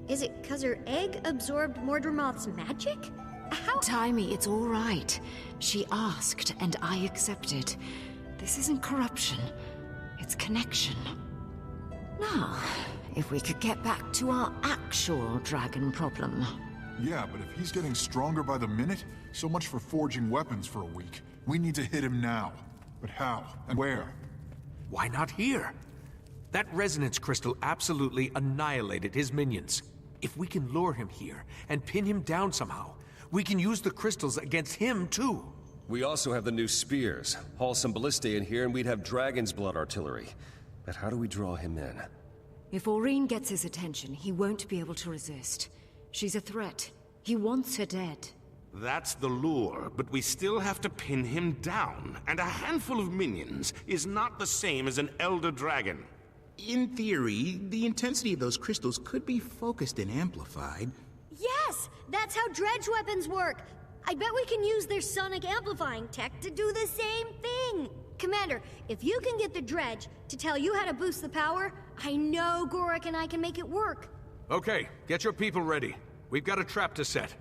Is it 'cause her egg absorbed Mordremoth's magic? How? Timey, it's all right. She asked, and I accepted. This isn't corruption. It's connection. Now, if we could get back to our actual dragon problem. Yeah, but if he's getting stronger by the minute, so much for forging weapons for a week. We need to hit him now. But how? And where? Why not here? That resonance crystal absolutely annihilated his minions. If we can lure him here and pin him down somehow, we can use the crystals against him too. We also have the new spears. Haul some ballistae in here and we'd have dragon's blood artillery. But how do we draw him in? If Aurene gets his attention, he won't be able to resist. She's a threat. He wants her dead. That's the lure, but we still have to pin him down. And a handful of minions is not the same as an elder dragon. In theory, the intensity of those crystals could be focused and amplified. Yes! That's how dredge weapons work! I bet we can use their sonic amplifying tech to do the same thing! Commander, if you can get the dredge to tell you how to boost the power, I know Gorik and I can make it work. Okay, get your people ready. We've got a trap to set.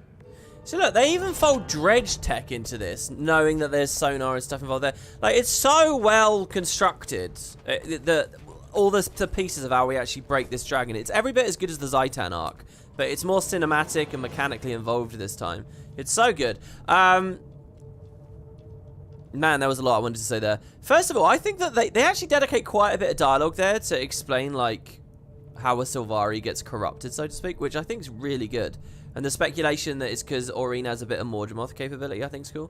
So look, they even fold dredge tech into this, knowing that there's sonar and stuff involved there. Like, it's so well constructed. All the pieces of how we actually break this dragon. It's every bit as good as the Zaitan arc, but it's more cinematic and mechanically involved this time. It's so good. Man, there was a lot I wanted to say there. First of all, I think that they actually dedicate quite a bit of dialogue there to explain, like, how a Sylvari gets corrupted, so to speak, which I think is really good. And the speculation that it's because Aurene has a bit of Mordremoth capability, I think is cool.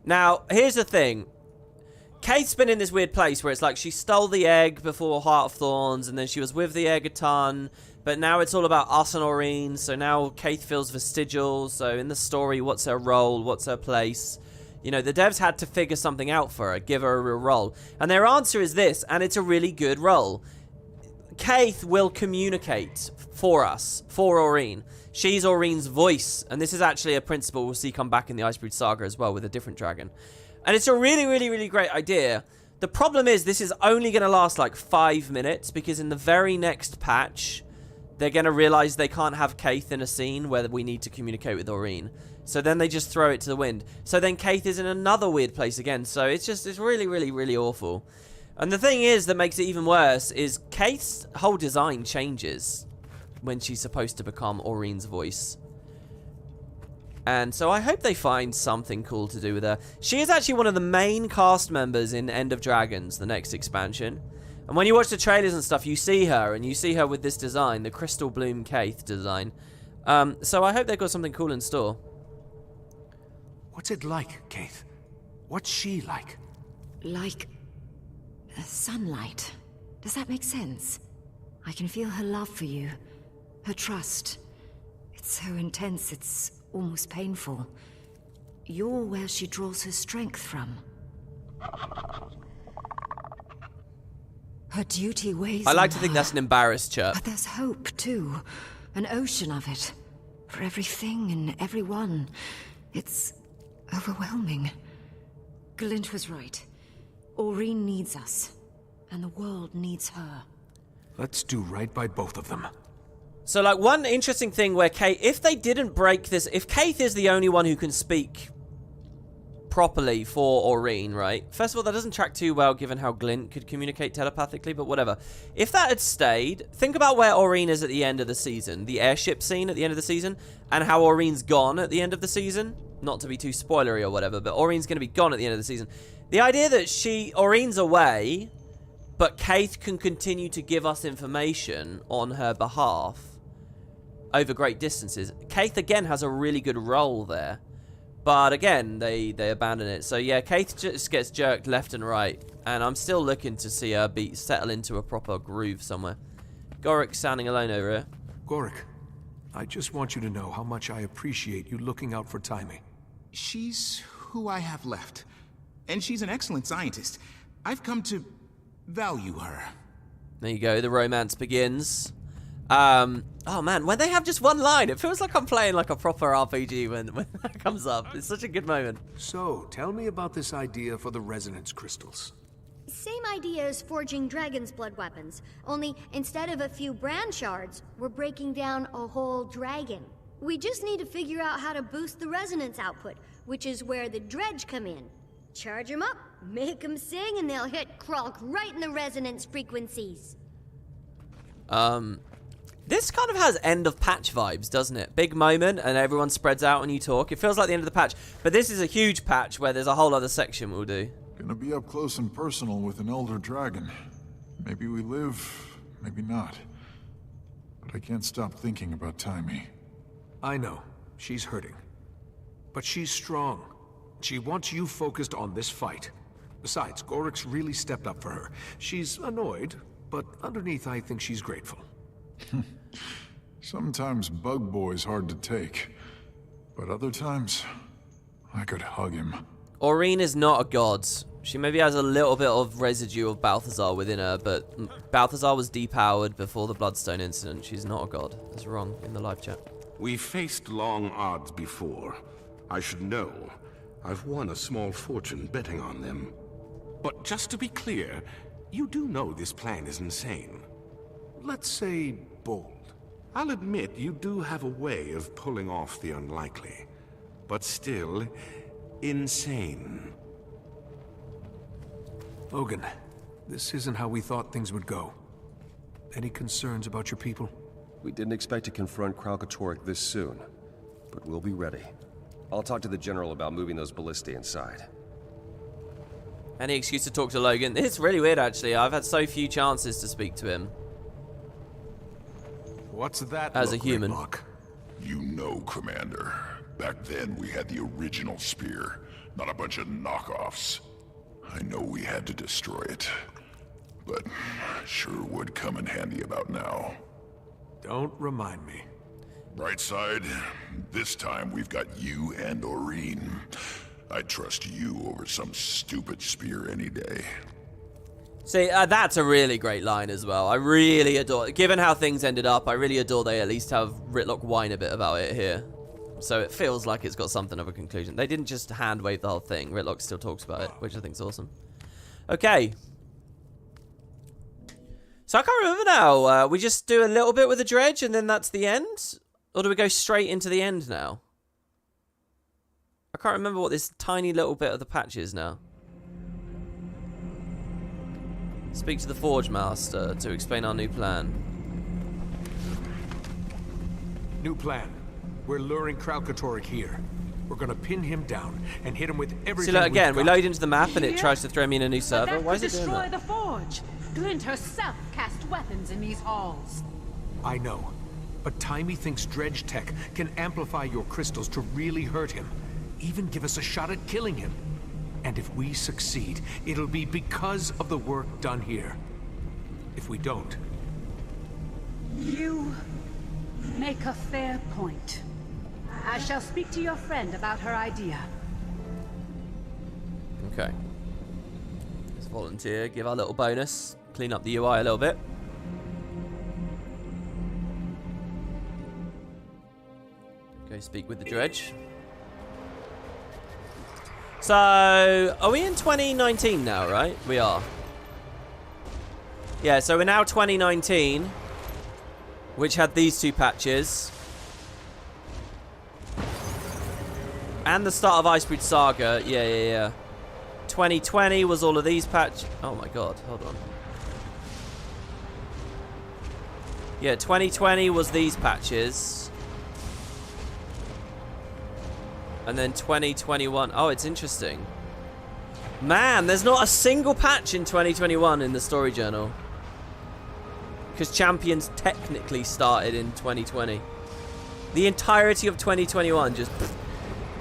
Now, here's the thing. Kaith's been in this weird place where it's like she stole the egg before Heart of Thorns, and then she was with the egg a ton, but now it's all about us and Aurene, so now Kaith feels vestigial, so in the story, what's her role, what's her place? You know, the devs had to figure something out for her, give her a real role. And their answer is this, and it's a really good role. Kaith will communicate for us, for Aurene. She's Aurene's voice, and this is actually a principle we'll see come back in the Icebreed Saga as well with a different dragon. And it's a really, really, really great idea. The problem is this is only going to last like 5 minutes, because in the very next patch, they're going to realize they can't have Kaith in a scene where we need to communicate with Aurene. So then they just throw it to the wind. So then Kaith is in another weird place again. So it's really, really, really awful. And the thing is that makes it even worse is Kaith's whole design changes when she's supposed to become Aurene's voice. And so I hope they find something cool to do with her. She is actually one of the main cast members in End of Dragons, the next expansion. And when you watch the trailers and stuff, you see her, and you see her with this design, the Crystal Bloom Kaith design. So I hope they've got something cool in store. What's it like, Kaith? What's she like? Like sunlight. Does that make sense? I can feel her love for you, her trust. It's so intense, it's almost painful. You're where she draws her strength from. Her duty weighs I like on to think her. that's an embarrassed chirp. But there's hope, too. An ocean of it. For everything and everyone. It's overwhelming. Glint was right. Aurene needs us. And the world needs her. Let's do right by both of them. So, like, one interesting thing where if they didn't break this, if Kaith is the only one who can speak properly for Aurene, right? First of all, that doesn't track too well given how Glint could communicate telepathically, but whatever. If that had stayed, think about where Aurene is at the end of the season, the airship scene at the end of the season, and how Aurene's gone at the end of the season. Not to be too spoilery or whatever, but Aurene's going to be gone at the end of the season. The idea that Aurene's away, but Kaith can continue to give us information on her behalf over great distances. Kaith, again, has a really good role there. But again, they abandon it. So yeah, Kaith just gets jerked left and right. And I'm still looking to see her settle into a proper groove somewhere. Gorik's standing alone over here. Gorik, I just want you to know how much I appreciate you looking out for Taimi. She's who I have left. And she's an excellent scientist. I've come to value her. There you go, the romance begins. Oh man, when they have just one line, it feels like I'm playing like a proper RPG when that comes up. It's such a good moment. So, tell me about this idea for the resonance crystals. Same idea as forging dragon's blood weapons, only instead of a few brand shards, we're breaking down a whole dragon. We just need to figure out how to boost the resonance output, which is where the dredge come in. Charge them up, make them sing, and they'll hit Kralk right in the resonance frequencies. This kind of has end of patch vibes, doesn't it? Big moment and everyone spreads out when you talk. It feels like the end of the patch. But this is a huge patch where there's a whole other section we'll do. Gonna be up close and personal with an elder dragon. Maybe we live, maybe not. But I can't stop thinking about Taimi. I know. She's hurting. But she's strong. She wants you focused on this fight. Besides, Gorik's really stepped up for her. She's annoyed, but underneath I think she's grateful. Sometimes Bug Boy's hard to take, but other times, I could hug him. Aurene is not a god. She maybe has a little bit of residue of Balthazar within her, but Balthazar was depowered before the Bloodstone incident. She's not a god. That's wrong in the live chat. We've faced long odds before. I should know. I've won a small fortune betting on them. But just to be clear, you do know this plan is insane. Let's say bold. I'll admit you do have a way of pulling off the unlikely, but still insane. Logan, this isn't how we thought things would go. Any concerns about your people? We didn't expect to confront Karakatoric this soon, but we'll be ready. I'll talk to the General about moving those ballistae inside. Any excuse to talk to Logan. It's really weird, actually. I've had so few chances to speak to him. What's that as a human? You know, Commander. Back then, we had the original spear, not a bunch of knockoffs. I know we had to destroy it, but sure would come in handy about now. Don't remind me. Bright side, this time we've got you and Aurene. I'd trust you over some stupid spear any day. See, that's a really great line as well. I really adore, given how things ended up, I really adore they at least have Rytlock whine a bit about it here. So it feels like it's got something of a conclusion. They didn't just hand wave the whole thing. Rytlock still talks about it, which I think is awesome. Okay. So I can't remember now. We just do a little bit with the dredge and then that's the end? Or do we go straight into the end now? I can't remember what this tiny little bit of the patch is now. Speak to the Forge Master to explain our new plan. New plan. We're luring Karakatoric here. We're gonna pin him down and hit him with everything. See, look, again, we we've got. load into the map and it tries to throw me in a new server. Why is it doing destroy that? the forge. Glint herself cast weapons in these halls. I know, but Timey thinks dredge tech can amplify your crystals to really hurt him, even give us a shot at killing him. And if we succeed, it'll be because of the work done here. If we don't... You make a fair point. I shall speak to your friend about her idea. Okay. Let's volunteer, give our little bonus, clean up the UI a little bit. Go speak with the dredge. So, are we in 2019 now, right? We are. Yeah, so we're now 2019, which had these two patches. And the start of Icebreed Saga. Yeah. 2020 was all of these patches. Oh my god, hold on. Yeah, 2020 was these patches. And then 2021. Oh, it's interesting. Man, there's not a single patch in 2021 in the story journal. Because Champions technically started in 2020. The entirety of 2021 just...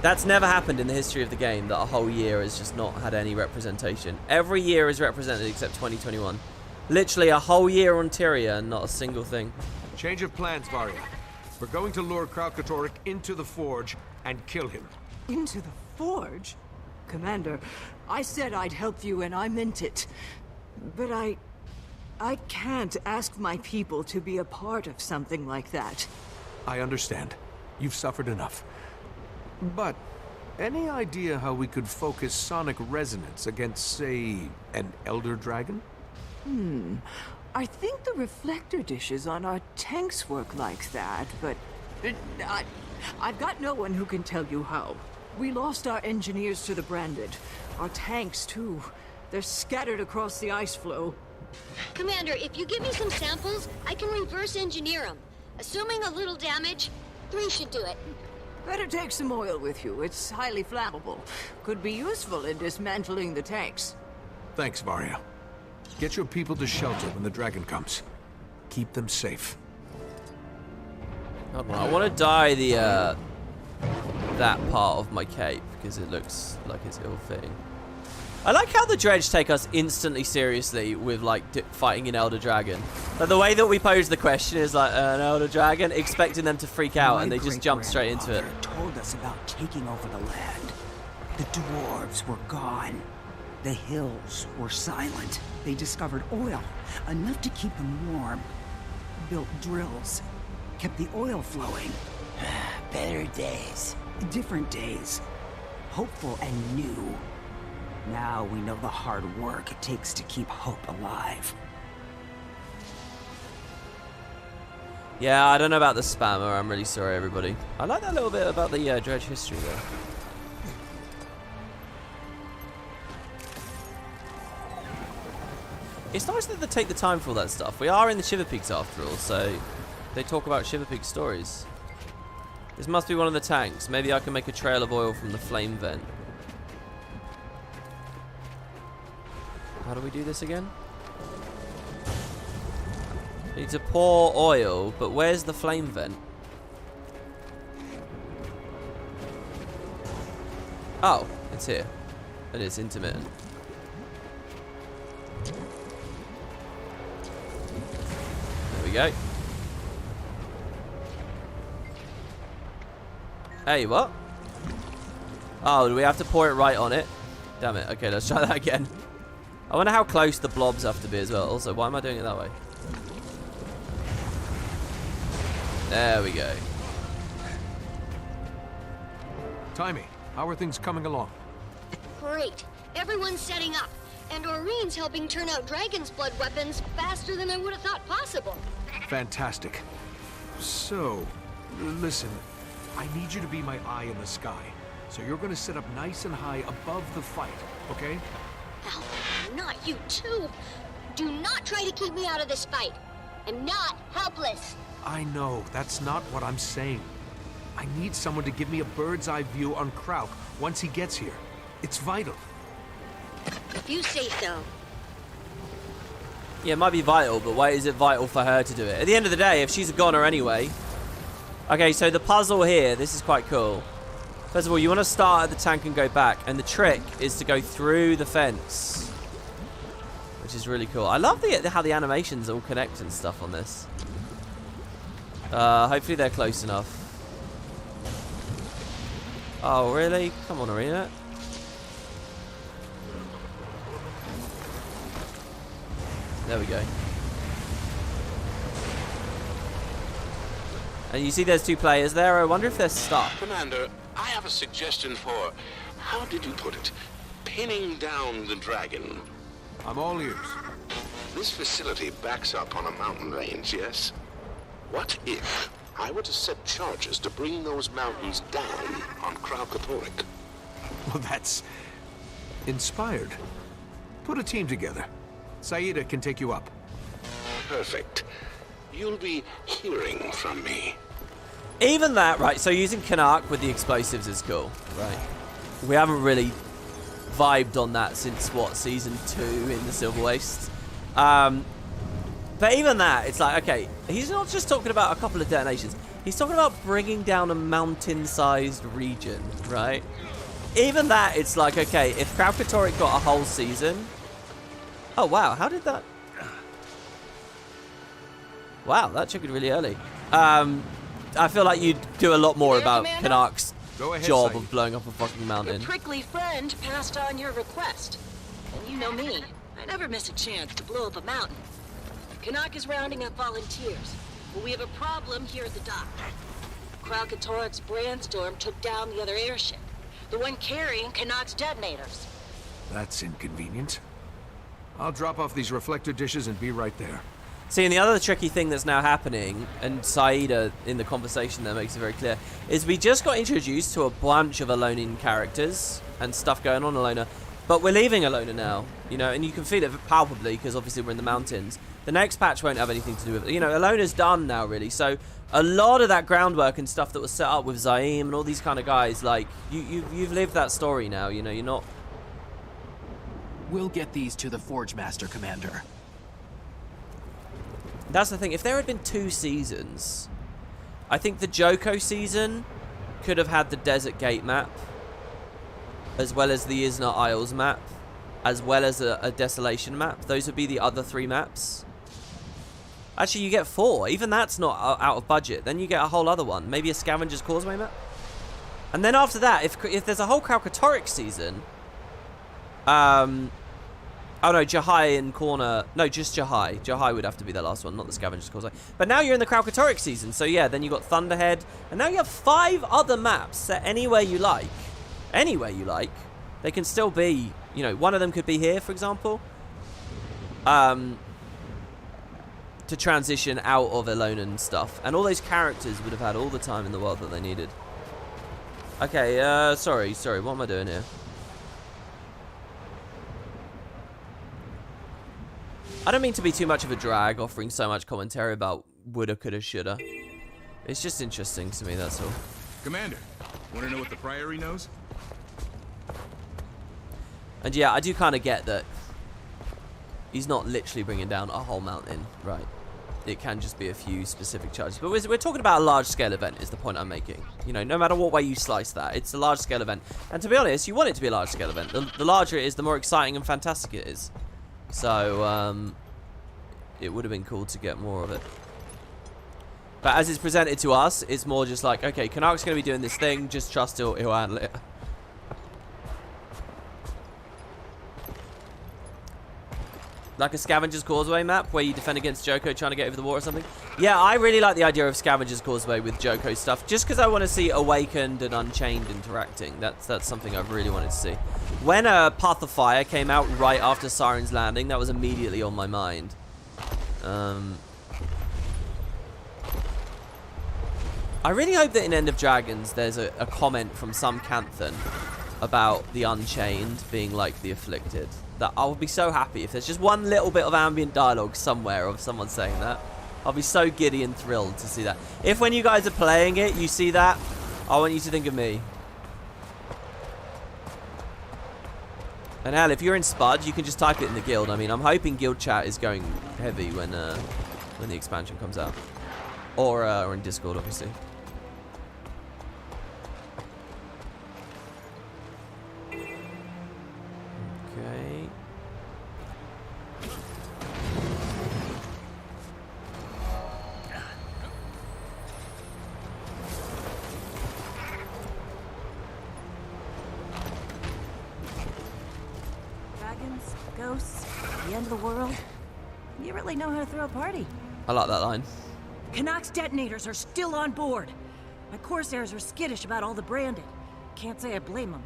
That's never happened in the history of the game, that a whole year has just not had any representation. Every year is represented except 2021. Literally a whole year on Tyria and not a single thing. Change of plans, Varia. We're going to lure Karakatoric into the forge and kill him. Into the forge? Commander, I said I'd help you and I meant it. But I can't ask my people to be a part of something like that. I understand. You've suffered enough. But any idea how we could focus sonic resonance against, say, an elder dragon? I think the reflector dishes on our tanks work like that, but I've got no one who can tell you how. We lost our engineers to the Branded. Our tanks, too. They're scattered across the ice flow. Commander, if you give me some samples, I can reverse engineer them. Assuming a little damage, 3 should do it. Better take some oil with you. It's highly flammable. Could be useful in dismantling the tanks. Thanks, Varia. Get your people to shelter when the dragon comes. Keep them safe. Hold on, I want to dye the that part of my cape because it looks like it's ill-fitting. I like how the dredge take us instantly seriously with like fighting an elder dragon. Like the way that we pose the question is like an elder dragon, expecting them to freak out, and they just jump straight into it. Told us about taking over the land. The dwarves were gone. The hills were silent. They discovered oil, enough to keep them warm. Built drills, kept the oil flowing. Better days. Different days. Hopeful and new. Now we know the hard work it takes to keep hope alive. Yeah, I don't know about the spammer. I'm really sorry, everybody. I like that little bit about the dredge history, though. It's nice that they take the time for all that stuff. We are in the Shiver Peaks after all, so they talk about Shiver Peak stories. This must be one of the tanks. Maybe I can make a trail of oil from the flame vent. How do we do this again? Need to pour oil, but where's the flame vent? Oh, it's here. And it's intermittent. There we go. Hey, what? Oh, do we have to pour it right on it? Damn it. Okay, let's try that again. I wonder how close the blobs have to be as well. Also, why am I doing it that way? There we go. Timey, how are things coming along? Great. Everyone's setting up. And Aureen's helping turn out dragon's blood weapons faster than I would have thought possible. Fantastic. So, listen, I need you to be my eye in the sky. So you're going to sit up nice and high above the fight, okay? Alpha, not you too. Do not try to keep me out of this fight. I'm not helpless. I know, that's not what I'm saying. I need someone to give me a bird's-eye view on Krauk once he gets here. It's vital. If you say so. Yeah, it might be vital, but why is it vital for her to do it? At the end of the day, if she's a goner anyway. Okay, so the puzzle here, this is quite cool. First of all, you want to start at the tank and go back, and the trick is to go through the fence, which is really cool. I love how the animations all connect and stuff on this. Hopefully they're close enough. Oh, really? Come on, Arena. There we go. And you see there's 2 players there. I wonder if they're stuck. Commander, I have a suggestion for, how did you put it, pinning down the dragon. I'm all ears. This facility backs up on a mountain range, yes? What if I were to set charges to bring those mountains down on Karakatoric? Well, that's inspired. Put a team together. Saida can take you up. Perfect. You'll be hearing from me. Even that, right, so using Karnak with the explosives is cool, right? We haven't really vibed on that since, what, Season 2 in the Silver Waste? But even that, it's like, okay, he's not just talking about a couple of detonations. He's talking about bringing down a mountain-sized region, right? Even that, it's like, okay, if Karakatoric got a whole season... Oh, wow, how did that... Wow, that triggered really early. I feel like you'd do a lot more about Karnak's job of blowing up a fucking mountain. Your prickly friend passed on your request. And you know me, I never miss a chance to blow up a mountain. Karnak is rounding up volunteers, but we have a problem here at the dock. Karakatoric's brandstorm took down the other airship, the one carrying Karnak's detonators. That's inconvenient. I'll drop off these reflector dishes and be right there. See, and the other tricky thing that's now happening, and Saida in the conversation there makes it very clear, is we just got introduced to a bunch of Alonian characters and stuff going on Alona, but we're leaving Alona now, you know, and you can feel it palpably because obviously we're in the mountains. The next patch won't have anything to do with it. You know, Alona's done now, really, so a lot of that groundwork and stuff that was set up with Zaim and all these kind of guys, like, you've lived that story now, you know, you're not... We'll get these to the Forge Master, Commander. That's the thing. If there had been 2 seasons, I think the Joko season could have had the Desert Gate map, as well as the Isna Isles map, as well as a Desolation map. Those would be the other 3 maps. Actually, you get 4. Even that's not out of budget. Then you get a whole other one. Maybe a Scavenger's Causeway map. And then after that, if there's a whole Karakatoric season... Oh no, Jahai and Corner... No, just Jahai. Jahai would have to be the last one, not the Scavenger's Causeway. But now you're in the Karakatoric season, so yeah, then you got Thunderhead. And now you have 5 other maps set anywhere you like. Anywhere you like. They can still be... You know, one of them could be here, for example. To transition out of Elonan stuff. And all those characters would have had all the time in the world that they needed. Okay, sorry, what am I doing here? I don't mean to be too much of a drag, offering so much commentary about woulda, coulda, shoulda. It's just interesting to me, that's all. Commander, want to know what the Priory knows? And yeah, I do kind of get that he's not literally bringing down a whole mountain, right? It can just be a few specific charges. But we're talking about a large-scale event, is the point I'm making. You know, no matter what way you slice that, it's a large-scale event. And to be honest, you want it to be a large-scale event. The larger it is, the more exciting and fantastic it is. So, it would have been cool to get more of it. But as it's presented to us, it's more just like, okay, Karnak's going to be doing this thing, just trust he'll handle it. Like a Scavenger's Causeway map, where you defend against Joko trying to get over the wall or something. Yeah, I really like the idea of Scavenger's Causeway with Joko stuff, just because I want to see Awakened and Unchained interacting. That's something I've really wanted to see. When Path of Fire came out right after Siren's Landing, that was immediately on my mind. I really hope that in End of Dragons there's a comment from some Canthan about the Unchained being like the Afflicted. That I would be so happy if there's just one little bit of ambient dialogue somewhere of someone saying that. I'll be so giddy and thrilled to see that. If when you guys are playing it, you see that, I want you to think of me. And hell, if you're in Spud, you can just type it in the guild. I mean, I'm hoping guild chat is going heavy when the expansion comes out. Or in Discord, obviously. Okay. Dragons, ghosts, the end of the world. You really know how to throw a party. I like that line. Canucks detonators are still on board. My Corsairs are skittish about all the branded. Can't say I blame them.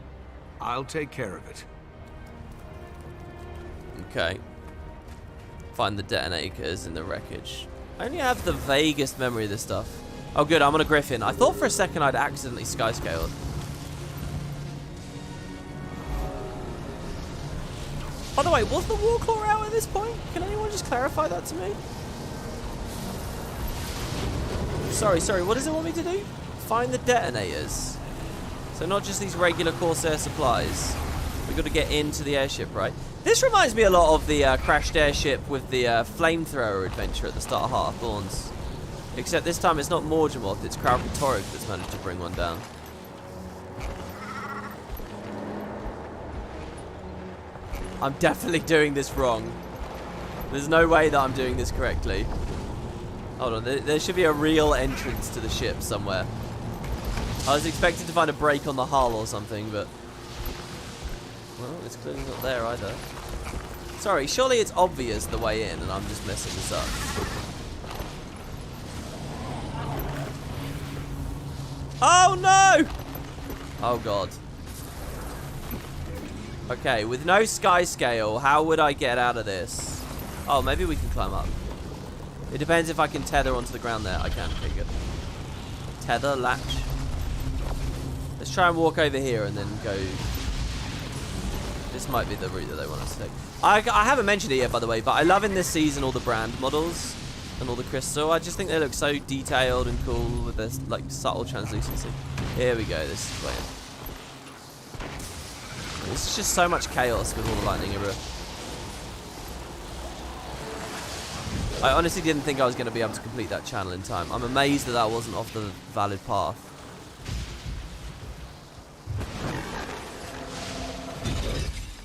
I'll take care of it. Okay. Find the detonators in the wreckage. I only have the vaguest memory of this stuff. Oh good, I'm on a griffin. I thought for a second I'd accidentally skyscaled. By the way, was the Warclaw out at this point? Can anyone just clarify that to me? Sorry, what does it want me to do? Find the detonators. So not just these regular Corsair supplies. We've got to get into the airship, right? This reminds me a lot of the crashed airship with the flamethrower adventure at the start of Heart of Thorns. Except this time it's not Morgemoth, it's Karakatoric that's managed to bring one down. I'm definitely doing this wrong. There's no way that I'm doing this correctly. Hold on, there should be a real entrance to the ship somewhere. I was expecting to find a break on the hull or something, but... well, it's clearly not there either. Sorry, surely it's obvious the way in and I'm just messing this up. Oh no! Oh god. Okay, with no sky scale, how would I get out of this? Oh, maybe we can climb up. It depends if I can tether onto the ground there. I can. Okay, good. Tether, latch. Let's try and walk over here and then go. This might be the route that they want us to take. I haven't mentioned it yet, by the way, but I love in this season all the brand models and all the crystal. I just think they look so detailed and cool with this like subtle translucency. Here we go. This is playing. This is just so much chaos with all the lightning everywhere. I honestly didn't think I was going to be able to complete that channel in time. I'm amazed that wasn't off the valid path.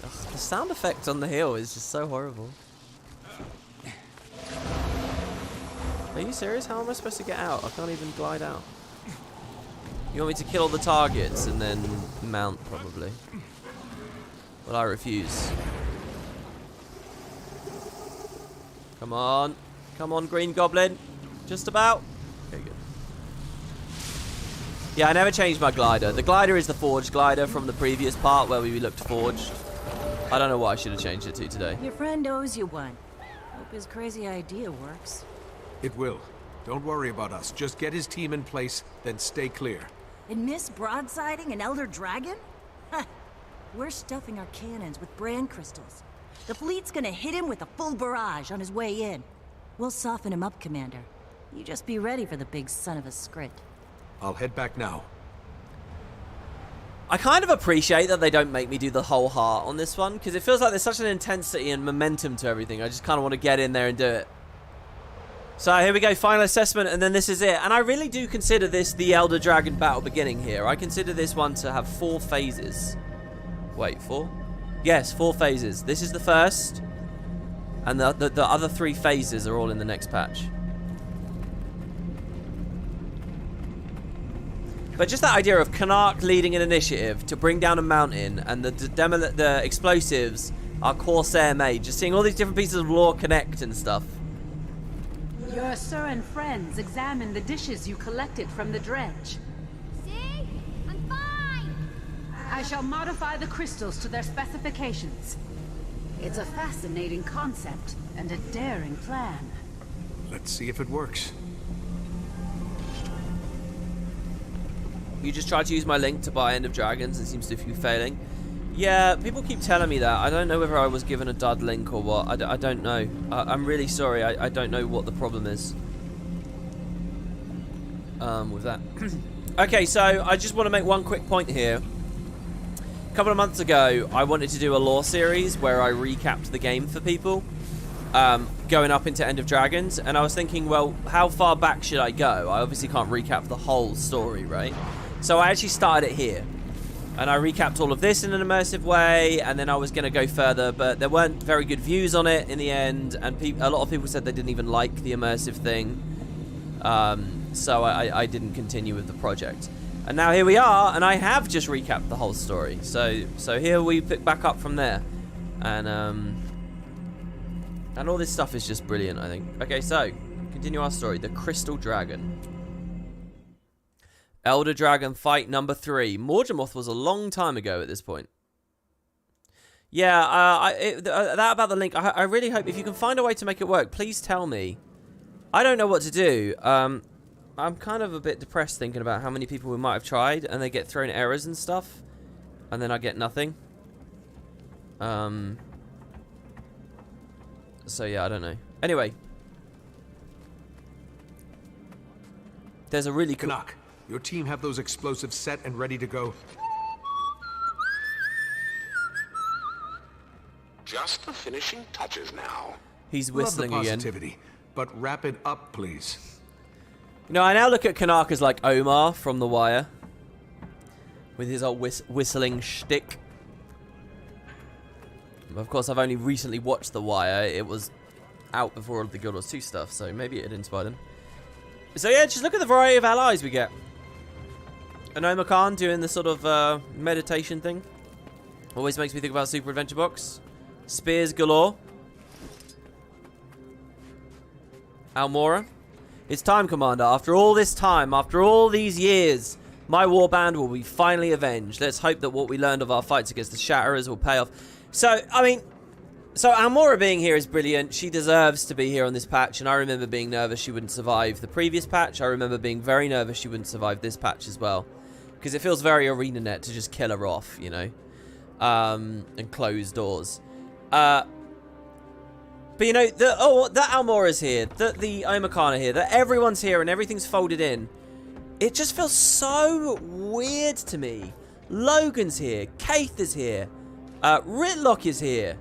Ugh, the sound effect on the hill is just so horrible. Are you serious? How am I supposed to get out? I can't even glide out. You want me to kill all the targets and then mount, probably. Well, I refuse. Come on. Come on, Green Goblin. Just about. Okay, good. Yeah, I never changed my glider. The glider is the forged glider from the previous part where we looked forged. I don't know what I should have changed it to today. Your friend owes you one. Hope his crazy idea works. It will. Don't worry about us. Just get his team in place, then stay clear. And miss broadsiding an Elder Dragon? Ha! We're stuffing our cannons with brand crystals. The fleet's gonna hit him with a full barrage on his way in. We'll soften him up, Commander. You just be ready for the big son of a scrit. I'll head back now. I kind of appreciate that they don't make me do the whole heart on this one, because it feels like there's such an intensity and momentum to everything. I just kind of want to get in there and do it. So here we go, final assessment, and then this is it. And I really do consider this the Elder Dragon battle beginning here. I consider this one to have 4 phases. Wait, 4? Yes, 4 phases. This is the first. And the other 3 phases are all in the next patch. But just that idea of Canuck leading an initiative to bring down a mountain and the explosives are Corsair made. Just seeing all these different pieces of lore connect and stuff. Your sir and friends examine the dishes you collected from the dredge. See? I'm fine! I shall modify the crystals to their specifications. It's a fascinating concept and a daring plan. Let's see if it works. You just tried to use my link to buy End of Dragons and seems to be failing. Yeah, people keep telling me that. I don't know whether I was given a dud link or what. I don't know. I'm really sorry. I don't know what the problem is with that. Okay, so I just want to make one quick point here. A couple of months ago, I wanted to do a lore series where I recapped the game for people, going up into End of Dragons, and I was thinking, well, how far back should I go? I obviously can't recap the whole story, right? So I actually started it here, and I recapped all of this in an immersive way, and then I was going to go further, but there weren't very good views on it in the end, and a lot of people said they didn't even like the immersive thing, so I didn't continue with the project. And now here we are, and I have just recapped the whole story. So here we pick back up from there, and all this stuff is just brilliant, I think. Okay, so continue our story. The Crystal Dragon. Elder Dragon fight number 3. Morgemoth was a long time ago at this point. Yeah, that about the link. I really hope if you can find a way to make it work, please tell me. I don't know what to do. I'm kind of a bit depressed thinking about how many people we might have tried and they get thrown errors and stuff, and then I get nothing. So yeah, I don't know. Anyway, there's a really cool... Canuck, your team have those explosives set and ready to go. Just the finishing touches now. He's whistling again. Love the positivity, but wrap it up, please. You know, I now look at Canuck as like Omar from The Wire, with his old whistling shtick. Of course, I've only recently watched The Wire. It was out before all of the Guild Wars 2 stuff, so maybe it inspired him. So yeah, just look at the variety of allies we get. An Omar Khan doing the sort of meditation thing. Always makes me think about Super Adventure Box. Spears galore. Almora. It's time, Commander. After all this time, after all these years, my warband will be finally avenged. Let's hope that what we learned of our fights against the Shatterers will pay off. So, I mean, so Almora being here is brilliant. She deserves to be here on this patch, and I remember being nervous she wouldn't survive the previous patch. I remember being very nervous she wouldn't survive this patch as well, because it feels very ArenaNet to just kill her off, you know, and close doors. But you know, that Almora's here, the Omar Khan are here, that everyone's here and everything's folded in. It just feels so weird to me. Logan's here, Kaith is here, Ritlock is here.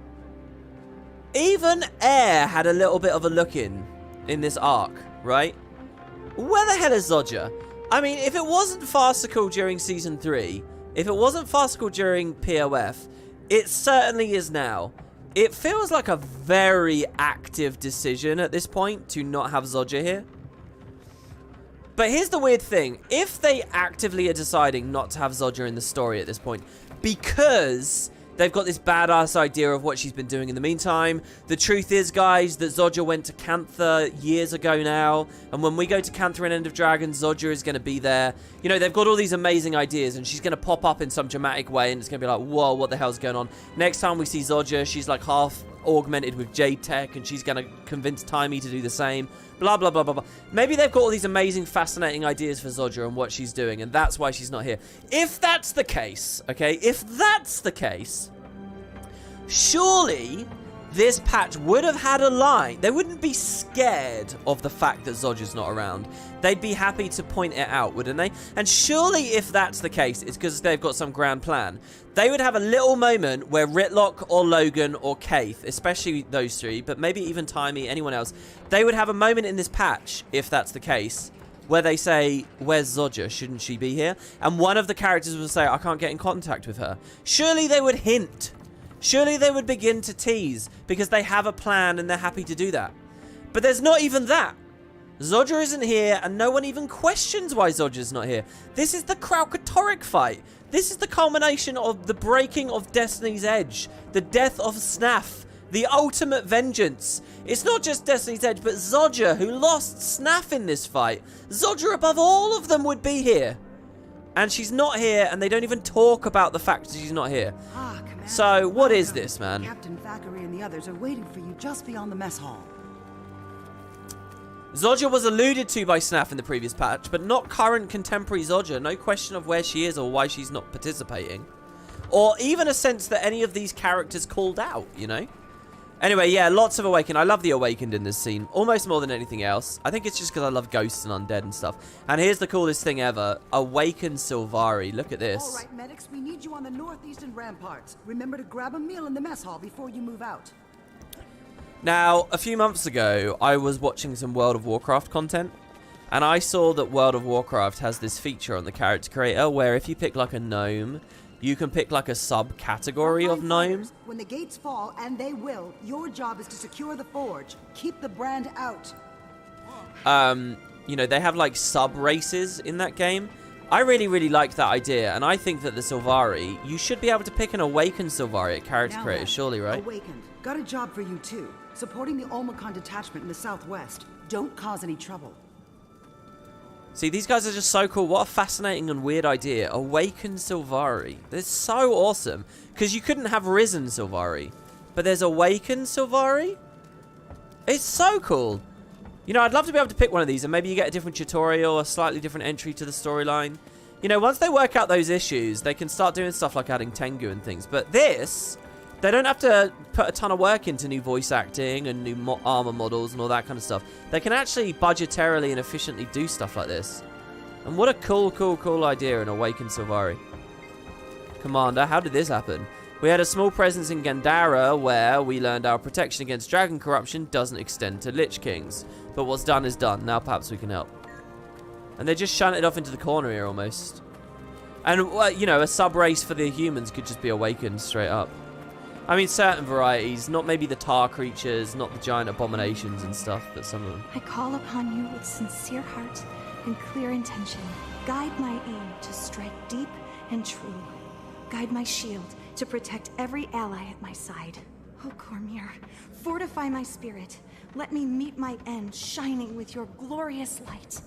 Even Air had a little bit of a look in this arc, right? Where the hell is Zodja? I mean, if it wasn't farcical during Season 3, if it wasn't farcical during POF, it certainly is now. It feels like a very active decision at this point to not have Zodja here. But here's the weird thing. If they actively are deciding not to have Zodja in the story at this point, because they've got this badass idea of what she's been doing in the meantime. The truth is, guys, that Zodja went to Cantha years ago now. And when we go to Cantha in End of Dragons, Zodja is going to be there. You know, they've got all these amazing ideas, and she's going to pop up in some dramatic way, and it's going to be like, whoa, what the hell's going on? Next time we see Zodja, she's like half augmented with Jade Tech, and she's going to convince Timey to do the same. Blah, blah, blah, blah, blah. Maybe they've got all these amazing, fascinating ideas for Zodja and what she's doing, and that's why she's not here. If that's the case, okay, if that's the case, surely this patch would have had a line. They wouldn't be scared of the fact that Zodja's not around. They'd be happy to point it out, wouldn't they? And surely if that's the case, it's because they've got some grand plan. They would have a little moment where Ritlock or Logan or Kaith, especially those three, but maybe even Timey, anyone else, they would have a moment in this patch, if that's the case, where they say, where's Zodja? Shouldn't she be here? And one of the characters will say, I can't get in contact with her. Surely they would hint. Surely they would begin to tease, because they have a plan and they're happy to do that. But there's not even that. Zodja isn't here, and no one even questions why Zodja's not here. This is the Karakatoric fight. This is the culmination of the breaking of Destiny's Edge, the death of Snaff, the ultimate vengeance. It's not just Destiny's Edge, but Zodja, who lost Snaff in this fight. Zodja above all of them would be here. And she's not here, and they don't even talk about the fact that she's not here. So, what is this, man? Captain Thackeray and the others are waiting for you just beyond the mess hall. Zodja was alluded to by Snaff in the previous patch, but not current contemporary Zodja. No question of where she is or why she's not participating. Or even a sense that any of these characters called out, you know? Anyway, yeah, lots of Awakened. I love the Awakened in this scene, almost more than anything else. I think it's just because I love ghosts and undead and stuff. And here's the coolest thing ever. Awakened Sylvari. Look at this. All right, medics, we need you on the northeastern ramparts. Remember to grab a meal in the mess hall before you move out. Now, a few months ago, I was watching some World of Warcraft content. And I saw that World of Warcraft has this feature on the character creator where if you pick like a gnome, you can pick like a subcategory of gnome. When the gates fall, and they will, your job is to secure the forge. Keep the brand out. You know, they have like sub-races in that game. I really, really like that idea, and I think that the Sylvari, you should be able to pick an Awakened Sylvari at character creator, surely, right? Awakened. Got a job for you too. Supporting the Olmacon detachment in the southwest. Don't cause any trouble. See, these guys are just so cool. What a fascinating and weird idea. Awakened Sylvari. They're so awesome. Because you couldn't have Risen Sylvari. But there's Awakened Sylvari? It's so cool. You know, I'd love to be able to pick one of these and maybe you get a different tutorial, a slightly different entry to the storyline. You know, once they work out those issues, they can start doing stuff like adding Tengu and things. But this, they don't have to put a ton of work into new voice acting and new armor models and all that kind of stuff. They can actually budgetarily and efficiently do stuff like this. And what a cool, cool, cool idea in Awakened Sylvari. Commander, how did this happen? We had a small presence in Gandhara where we learned our protection against dragon corruption doesn't extend to Lich Kings. But what's done is done. Now perhaps we can help. And they just shunted off into the corner here almost. And, well, you know, a sub-race for the humans could just be Awakened straight up. I mean, certain varieties, not maybe the tar creatures, not the giant abominations and stuff, but some of them. I call upon you with sincere heart and clear intention. Guide my aim to strike deep and true. Guide my shield to protect every ally at my side. Oh, Cormyr, fortify my spirit. Let me meet my end shining with your glorious light.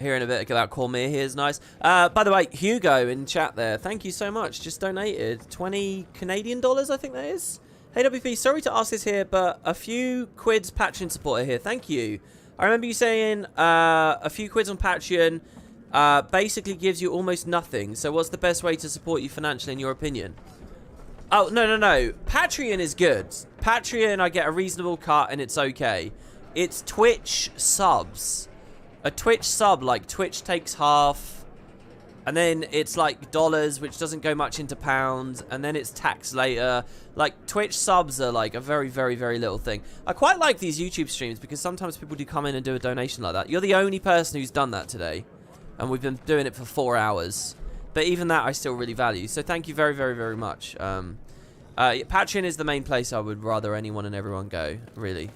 Hearing a bit about Cormyr here is nice. By the way, Hugo in chat there, thank you so much. Just donated 20 Canadian dollars, I think that is. Hey, WP, sorry to ask this here, but a few quids Patreon supporter here. Thank you. I remember you saying a few quids on Patreon basically gives you almost nothing. So what's the best way to support you financially in your opinion? Oh, no. Patreon is good. Patreon, I get a reasonable cut and it's okay. It's Twitch subs. A Twitch sub, like Twitch takes half, and then it's like dollars, which doesn't go much into pounds, and then it's taxed later. Like, Twitch subs are like a very, very, very little thing. I quite like these YouTube streams because sometimes people do come in and do a donation like that. You're the only person who's done that today, and we've been doing it for 4 hours. But even that I still really value, so thank you very, very, very much. Patreon is the main place I would rather anyone and everyone go, really.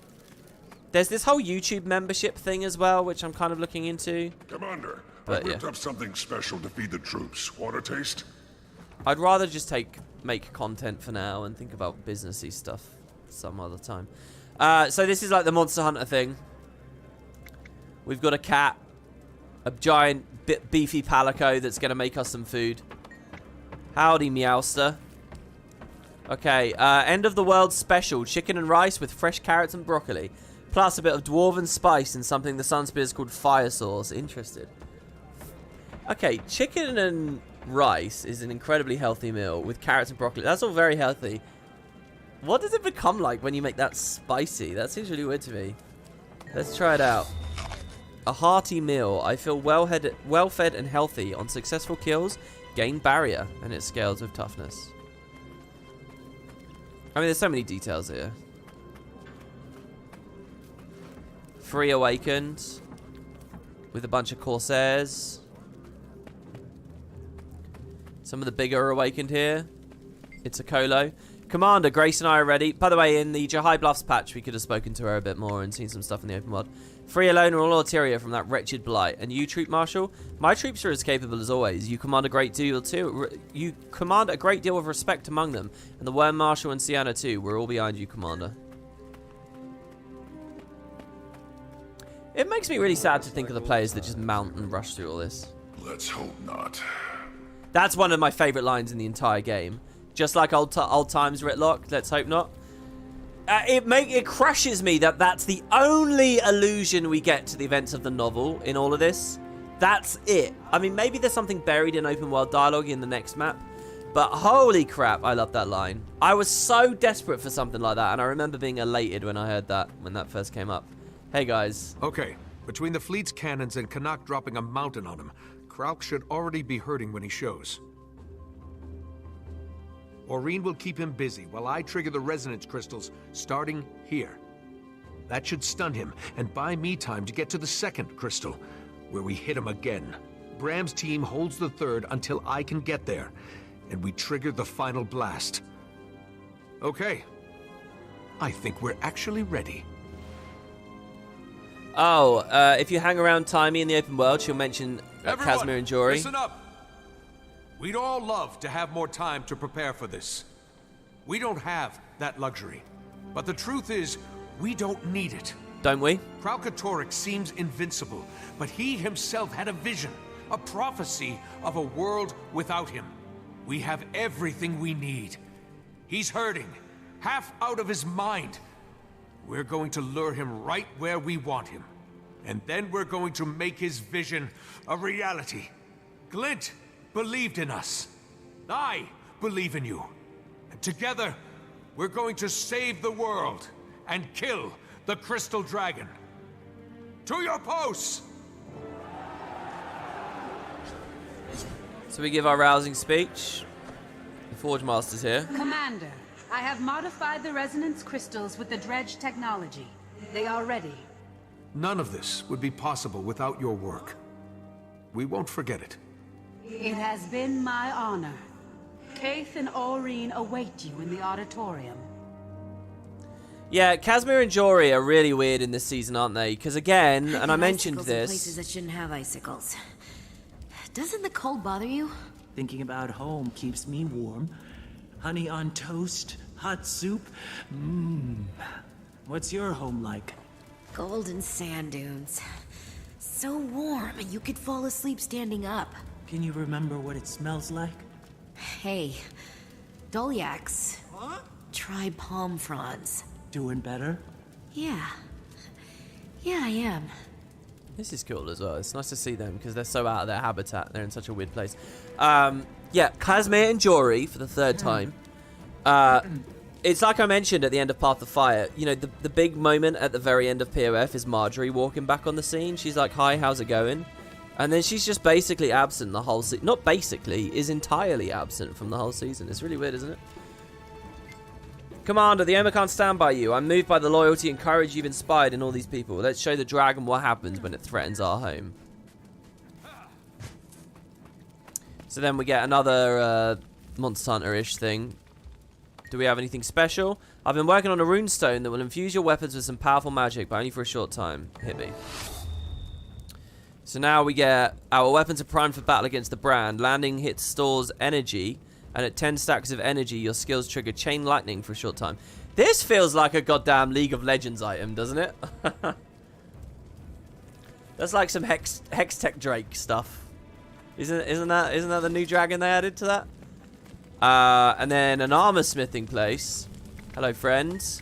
There's this whole YouTube membership thing as well, which I'm kind of looking into. Commander, I whipped up something special to feed the troops. Want a taste? I'd rather just make content for now and think about businessy stuff some other time. So this is like the Monster Hunter thing. We've got a cat, a giant beefy palico that's going to make us some food. Howdy, Meowster. Okay, end of the world special. Chicken and rice with fresh carrots and broccoli. Plus a bit of dwarven spice and something the Sunspears called fire sauce. Interested. Okay, chicken and rice is an incredibly healthy meal with carrots and broccoli. That's all very healthy. What does it become like when you make that spicy? That seems really weird to me. Let's try it out. A hearty meal. I feel well-fed and healthy. On successful kills, gain barrier, and it scales with toughness. I mean, there's so many details here. Free Awakened with a bunch of Corsairs. Some of the bigger Awakened here. It's a Colo. Commander, Grace and I are ready. By the way, in the Jahai Bluffs patch, we could have spoken to her a bit more and seen some stuff in the open world. Free alone all Ulteria from that wretched blight. And you, Troop Marshal? My troops are as capable as always. You command a great deal too. You command a great deal of respect among them. And the Worm Marshal and Sienna too. We're all behind you, Commander. It makes me really sad to think of the players that just mount and rush through all this. Let's hope not. That's one of my favourite lines in the entire game. Just like old times, Ritlock. Let's hope not. It crushes me that that's the only allusion we get to the events of the novel in all of this. That's it. I mean, maybe there's something buried in open world dialogue in the next map, But holy crap, I love that line. I was so desperate for something like that, and I remember being elated when I heard that, when that first came up. Hey, guys. Okay, between the fleet's cannons and Canuck dropping a mountain on him, Krauk should already be hurting when he shows. Aurene will keep him busy while I trigger the resonance crystals, starting here. That should stun him and buy me time to get to the second crystal, where we hit him again. Bram's team holds the third until I can get there, and we trigger the final blast. Okay. I think we're actually ready. Oh, if you hang around Timey in the open world, she'll mention Casimir and Jory. Listen up. We'd all love to have more time to prepare for this. We don't have that luxury. But the truth is, we don't need it. Don't we? Karakatoric seems invincible, but he himself had a vision, a prophecy of a world without him. We have everything we need. He's hurting, half out of his mind. We're going to lure him right where we want him. And then we're going to make his vision a reality. Glint believed in us. I believe in you. And together, we're going to save the world and kill the Crystal Dragon. To your posts! So we give our rousing speech. The Forge Master's here. Commander, I have modified the resonance crystals with the dredge technology. They are ready. None of this would be possible without your work. We won't forget it. It has been my honor. Kaith and Aurene await you in the auditorium. Yeah, Casimir and Jory are really weird in this season, aren't they? Because again, and I mentioned this... places that shouldn't have icicles. Doesn't the cold bother you? Thinking about home keeps me warm. Honey on toast, hot soup. What's your home like? Golden sand dunes. So warm, you could fall asleep standing up. Can you remember what it smells like? Hey, Dolyaks. What? Try palm fronds. Doing better? Yeah. Yeah, I am. This is cool as well. It's nice to see them because they're so out of their habitat. They're in such a weird place. Yeah, Casimir and Jory for the third time. It's like I mentioned at the end of Path of Fire. You know, the big moment at the very end of POF is Marjorie walking back on the scene. She's like, hi, how's it going? And then she's just basically absent the whole season. Not basically, is entirely absent from the whole season. It's really weird, isn't it? Commander, the Oma can't stand by you. I'm moved by the loyalty and courage you've inspired in all these people. Let's show the dragon what happens when it threatens our home. So then we get another Monster Hunter-ish thing. Do we have anything special? I've been working on a runestone that will infuse your weapons with some powerful magic, but only for a short time. Hit me. So now we get our weapons are primed for battle against the brand. Landing hits stores energy, and at 10 stacks of energy, your skills trigger chain lightning for a short time. This feels like a goddamn League of Legends item, doesn't it? That's like some Hextech Drake stuff. Isn't that the new dragon they added to that? And then an armor smithing place. Hello, friends.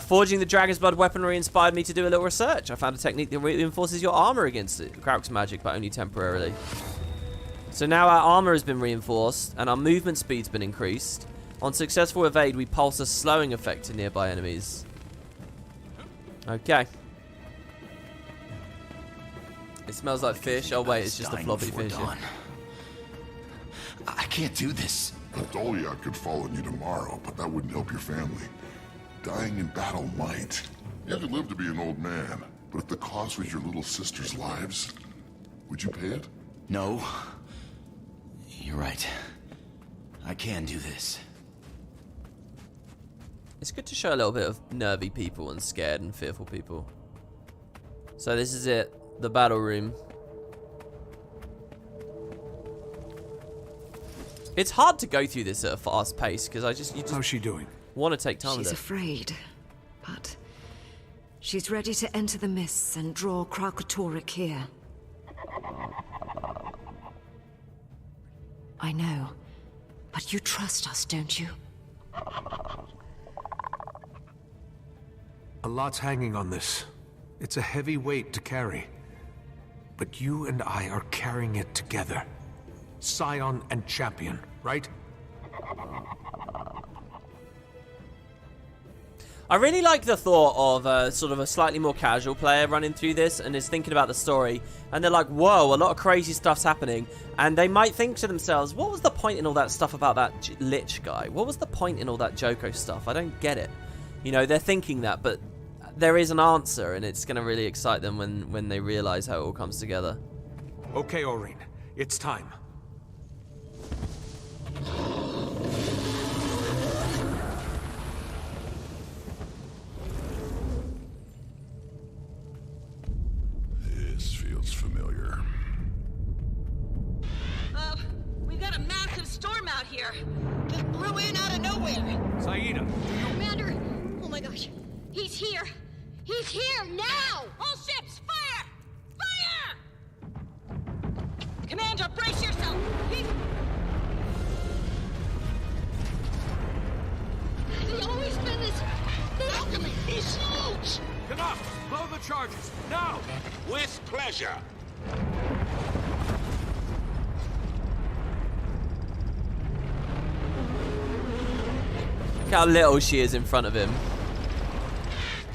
Forging the dragon's blood weaponry inspired me to do a little research. I found a technique that reinforces your armor against Krauk's magic, but only temporarily. So now our armor has been reinforced, and our movement speed's been increased. On successful evade, we pulse a slowing effect to nearby enemies. Okay. It smells like fish. Oh wait, it's just a floppy fish. I can't do this. A Dolyak could follow you tomorrow, but that wouldn't help your family. Dying in battle might. You could live to be an old man, but if the cost was your little sister's lives, would you pay it? No. You're right. I can do this. It's good to show a little bit of nervy people and scared and fearful people. So this is it. The battle room. It's hard to go through this at a fast pace because How's she doing? Want to take time with She's it. afraid, but she's ready to enter the mists and draw Karakatoric here. I know, but you trust us, don't you? A lot's hanging on this. It's a heavy weight to carry. But you and I are carrying it together. Scion and Champion, right? I really like the thought of sort of a slightly more casual player running through this and is thinking about the story, and they're like, whoa, a lot of crazy stuff's happening, and they might think to themselves, what was the point in all that stuff about that Lich guy? What was the point in all that Joko stuff? I don't get it. You know, they're thinking that, but there is an answer, and it's going to really excite them when they realize how it all comes together. Okay, Aurene, it's time. This feels familiar. We've got a massive storm out here. Just blew in out of nowhere. Saida, Commander! Oh my gosh. He's here! He's here now! All ships, fire! Fire! Commander, brace yourself! He's always been this alchemy. He's huge! come on, blow the charges, now! With pleasure. Look how little she is in front of him.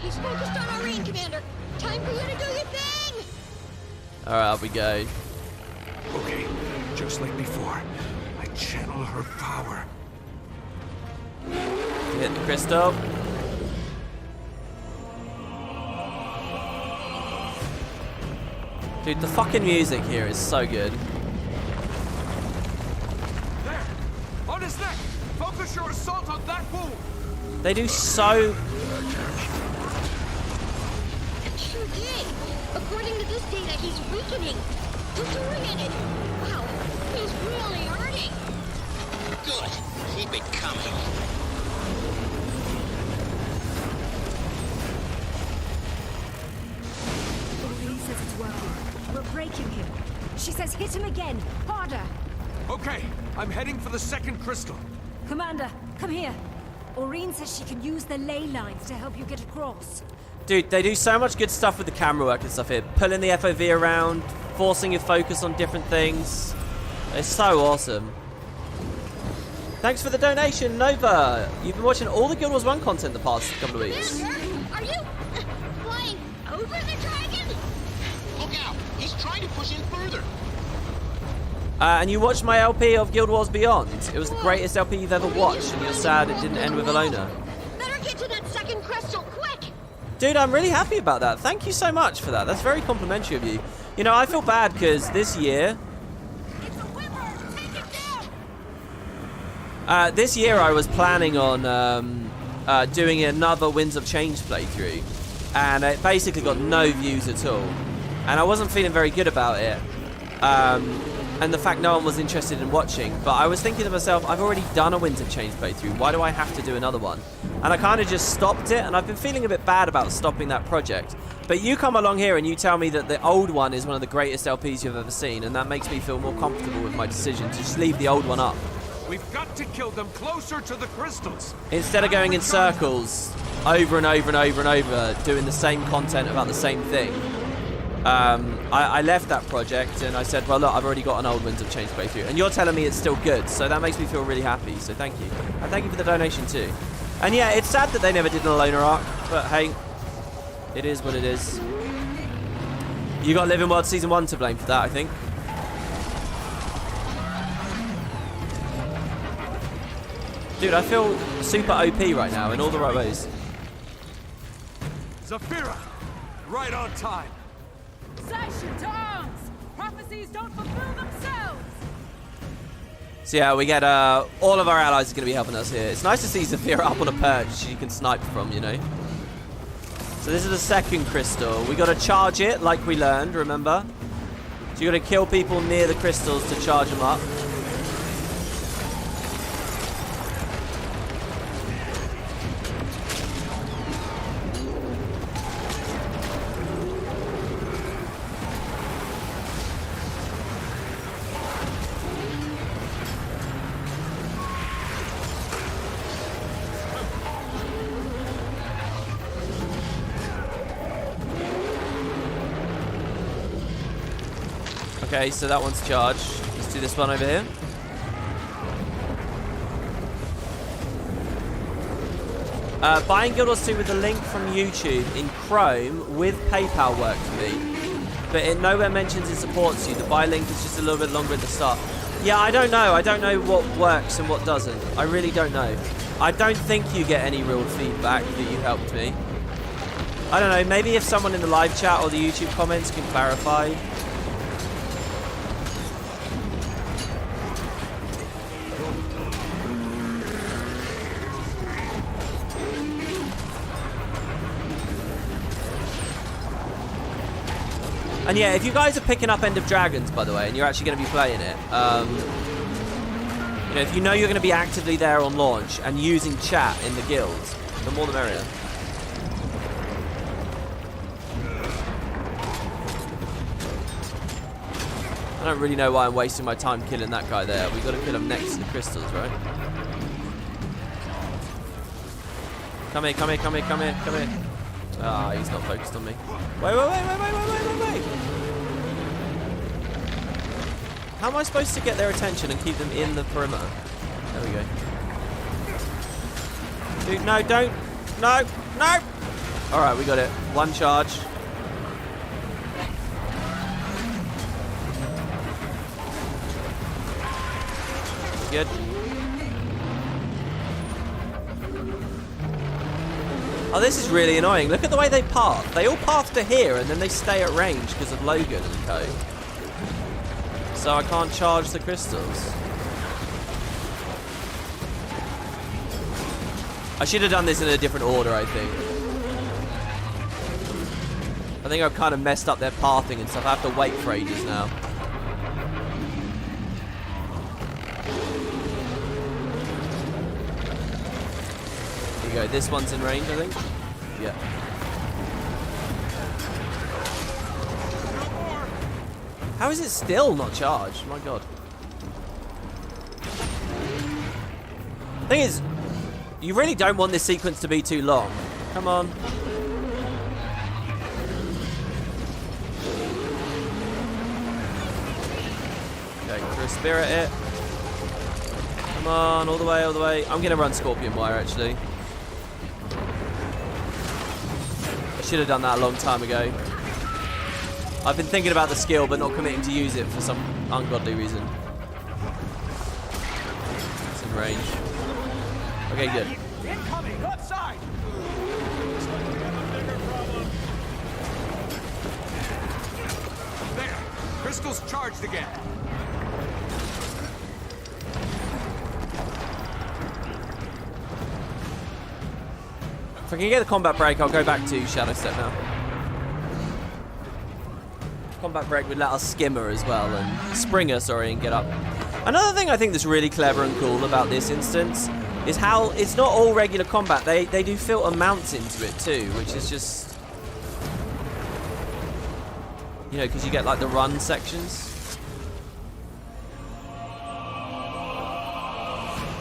He's focused on Aurene, Commander. Time for you to do your thing! Alright, up we go. Okay, just like before, I channel her power. Hit the crystal. Dude, the fucking music here is so good. There! On his neck! Focus your assault on that wound! They do so... Sure did. According to this data, he's weakening. Deteriorated. Wow, he's really hurting. Good. Keep it coming. Aurene says it's working. We're breaking him. She says hit him again. Harder. Okay, I'm heading for the second crystal. Commander, come here. Aurene says she can use the ley lines to help you get across. Dude, they do so much good stuff with the camera work and stuff here. Pulling the FOV around, forcing your focus on different things. It's so awesome. Thanks for the donation, Nova. You've been watching all the Guild Wars 1 content the past couple of weeks. Are you flying over the dragon? Look out. He's trying to push in further. And you watched my LP of Guild Wars Beyond. It was the greatest LP you've ever watched, and you're sad it didn't end with Alona. Better get to that second crystal, quick! Dude, I'm really happy about that. Thank you so much for that. That's very complimentary of you. You know, I feel bad because this year... this year I was planning on doing another Winds of Change playthrough, and it basically got no views at all, and I wasn't feeling very good about it, and the fact no one was interested in watching. But I was thinking to myself, I've already done a Winds of Change playthrough, why do I have to do another one? And I kind of just stopped it, and I've been feeling a bit bad about stopping that project. But you come along here and you tell me that the old one is one of the greatest LPs you've ever seen, and that makes me feel more comfortable with my decision to just leave the old one up. We've got to kill them closer to the crystals. Instead of going in circles over and over and over and over, doing the same content about the same thing, I left that project and I said, well, look, I've already got an old Winds of Change playthrough, and you're telling me it's still good, so that makes me feel really happy, so thank you. And thank you for the donation too. And yeah, it's sad that they never did an Alona arc, but hey, it is what it is. You got Living World Season 1 to blame for that, I think. Dude, I feel super OP right now in all the right ways. Zafira, right on time. Session to arms! Prophecies don't fulfill themselves! So yeah, we get all of our allies are going to be helping us here. It's nice to see Zafira up on a perch she can snipe from, you know. So this is the second crystal. We got to charge it like we learned, remember? So you got to kill people near the crystals to charge them up. Okay, so that one's charged. Let's do this one over here. Buying Guild Wars 2 with the link from YouTube in Chrome with PayPal worked for me. But it nowhere mentions it supports you. The buy link is just a little bit longer at the start. Yeah, I don't know. I don't know what works and what doesn't. I really don't know. I don't think you get any real feedback that you helped me. I don't know. Maybe if someone in the live chat or the YouTube comments can clarify. And yeah, if you guys are picking up End of Dragons, by the way, and you're actually going to be playing it, you know, if you know you're going to be actively there on launch and using chat in the guilds, the more the merrier. I don't really know why I'm wasting my time killing that guy there. We've got to kill him next to the crystals, right? Come here, come here, come here, come here, come here. Ah, he's not focused on me. Wait. How am I supposed to get their attention and keep them in the perimeter? There we go. Dude, no, don't. No. Alright, we got it. One charge. Good. Oh, this is really annoying. Look at the way they path. They all path to here and then they stay at range because of Logan and co. So I can't charge the crystals. I should have done this in a different order, I think. I think I've kind of messed up their pathing and stuff. I have to wait for ages now. There you go. This one's in range, I think. Yeah. How is it still not charged? My god. Thing is, you really don't want this sequence to be too long. Come on. Okay, through spirit it. Come on, all the way, all the way. I'm gonna run Scorpion Wire actually. I should have done that a long time ago. I've been thinking about the skill, but not committing to use it for some ungodly reason. It's in range. Okay, good. Incoming, left side. Looks like we have a bigger problem. There, crystals charged again. If I can get the combat break, I'll go back to Shadow Step now. Combat break would let us skimmer as well, and Springer, sorry, and get up. Another thing I think that's really clever and cool about this instance is how it's not all regular combat. They do filter mounts into it too, which is just, you know, because you get like the run sections.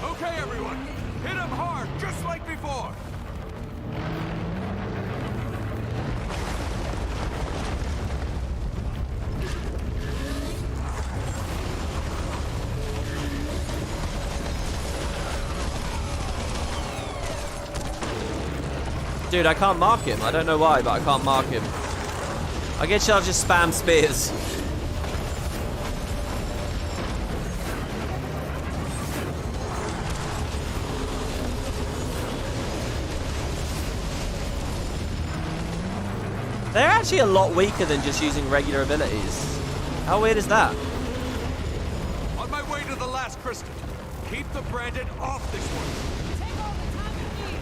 Okay, everyone, hit him hard, just like before. Dude, I can't mark him. I don't know why, but I can't mark him. I guess I'll just spam spears. They're actually a lot weaker than just using regular abilities. How weird is that? On my way to the last crystal. Keep the Brandon off this one. Take all the time you need.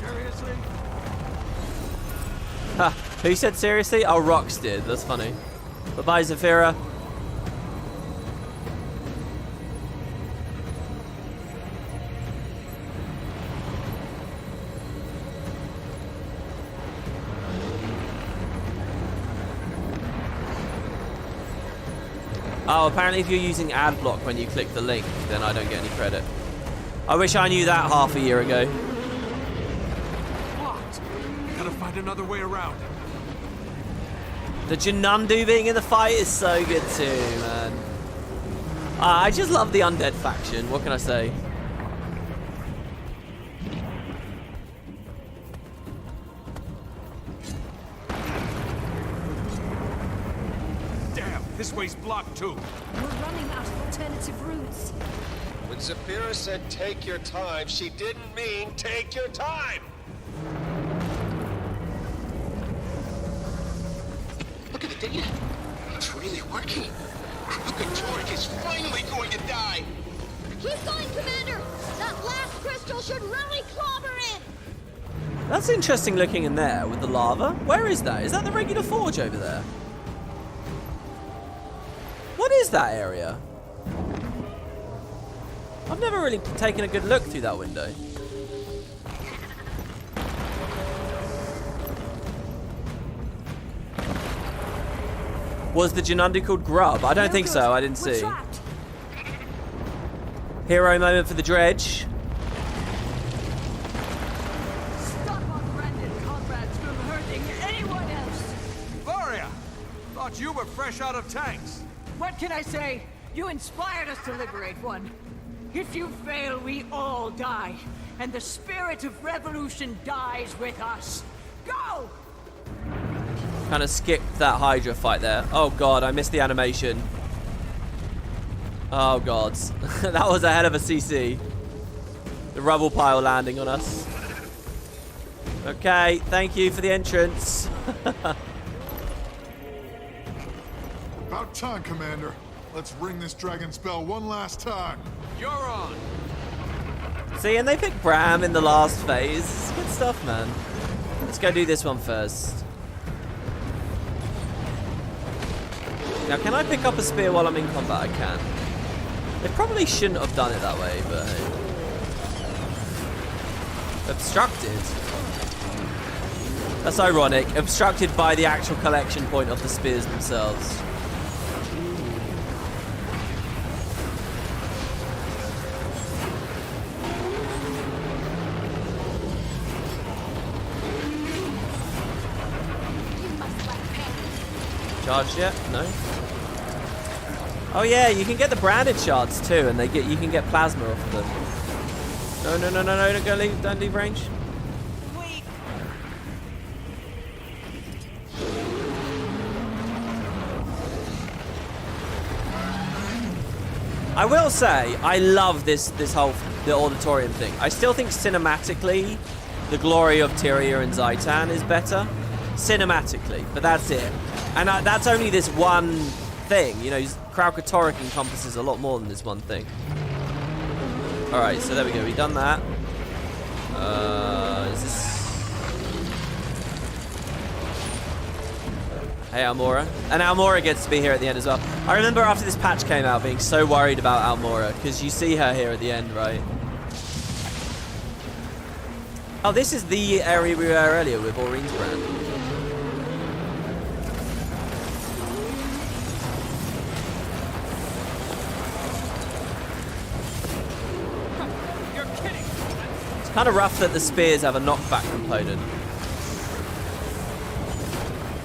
Seriously? Ha, who said seriously? Oh, Rox did. That's funny. Bye-bye, Zafira. Oh, apparently if you're using ad block when you click the link, then I don't get any credit. I wish I knew that half a year ago. Gotta find another way around. The Janundu being in the fight is so good too, man. I just love the undead faction. What can I say? This way's blocked too. We're running out of alternative routes. When Sapphira said take your time, she didn't mean take your time! Look at the data. It's really working. Karakatoric is finally going to die. Keep going, Commander. That last crystal should really clobber in. That's interesting looking in there with the lava. Where is that? Is that the regular forge over there? What is that area? I've never really taken a good look through that window. Was the Janundu called Grub? I don't think so. I didn't see. Hero moment for the dredge. Stop our branded comrades from hurting anyone else. Varia! Thought you were fresh out of tanks. What can I say? You inspired us to liberate one. If you fail, we all die. And the spirit of revolution dies with us. Go! Kind of skipped that Hydra fight there. Oh god, I missed the animation. Oh god. That was a hell of a CC. The rubble pile landing on us. Okay, thank you for the entrance. About time, Commander. Let's ring this dragon's bell one last time. You're on. See, and they picked Bram in the last phase. It's good stuff, man. Let's go do this one first. Now, can I pick up a spear while I'm in combat? I can. They probably shouldn't have done it that way, but hey. Obstructed. That's ironic. Obstructed by the actual collection point of the spears themselves. Charged yet? No. Oh yeah, you can get the branded shards too, and you can get plasma off of them. No, don't leave range. I will say, I love the auditorium thing. I still think cinematically, the glory of Tyria and Zaitan is better. Cinematically, but that's it. And that's only this one thing. You know, Karakatoric encompasses a lot more than this one thing. Alright, so there we go. We've done that. Is this... Hey, Almora. And Almora gets to be here at the end as well. I remember after this patch came out being so worried about Almora, because you see her here at the end, right? Oh, this is the area we were earlier with Aureen's brand. Kind of rough that the spears have a knockback component.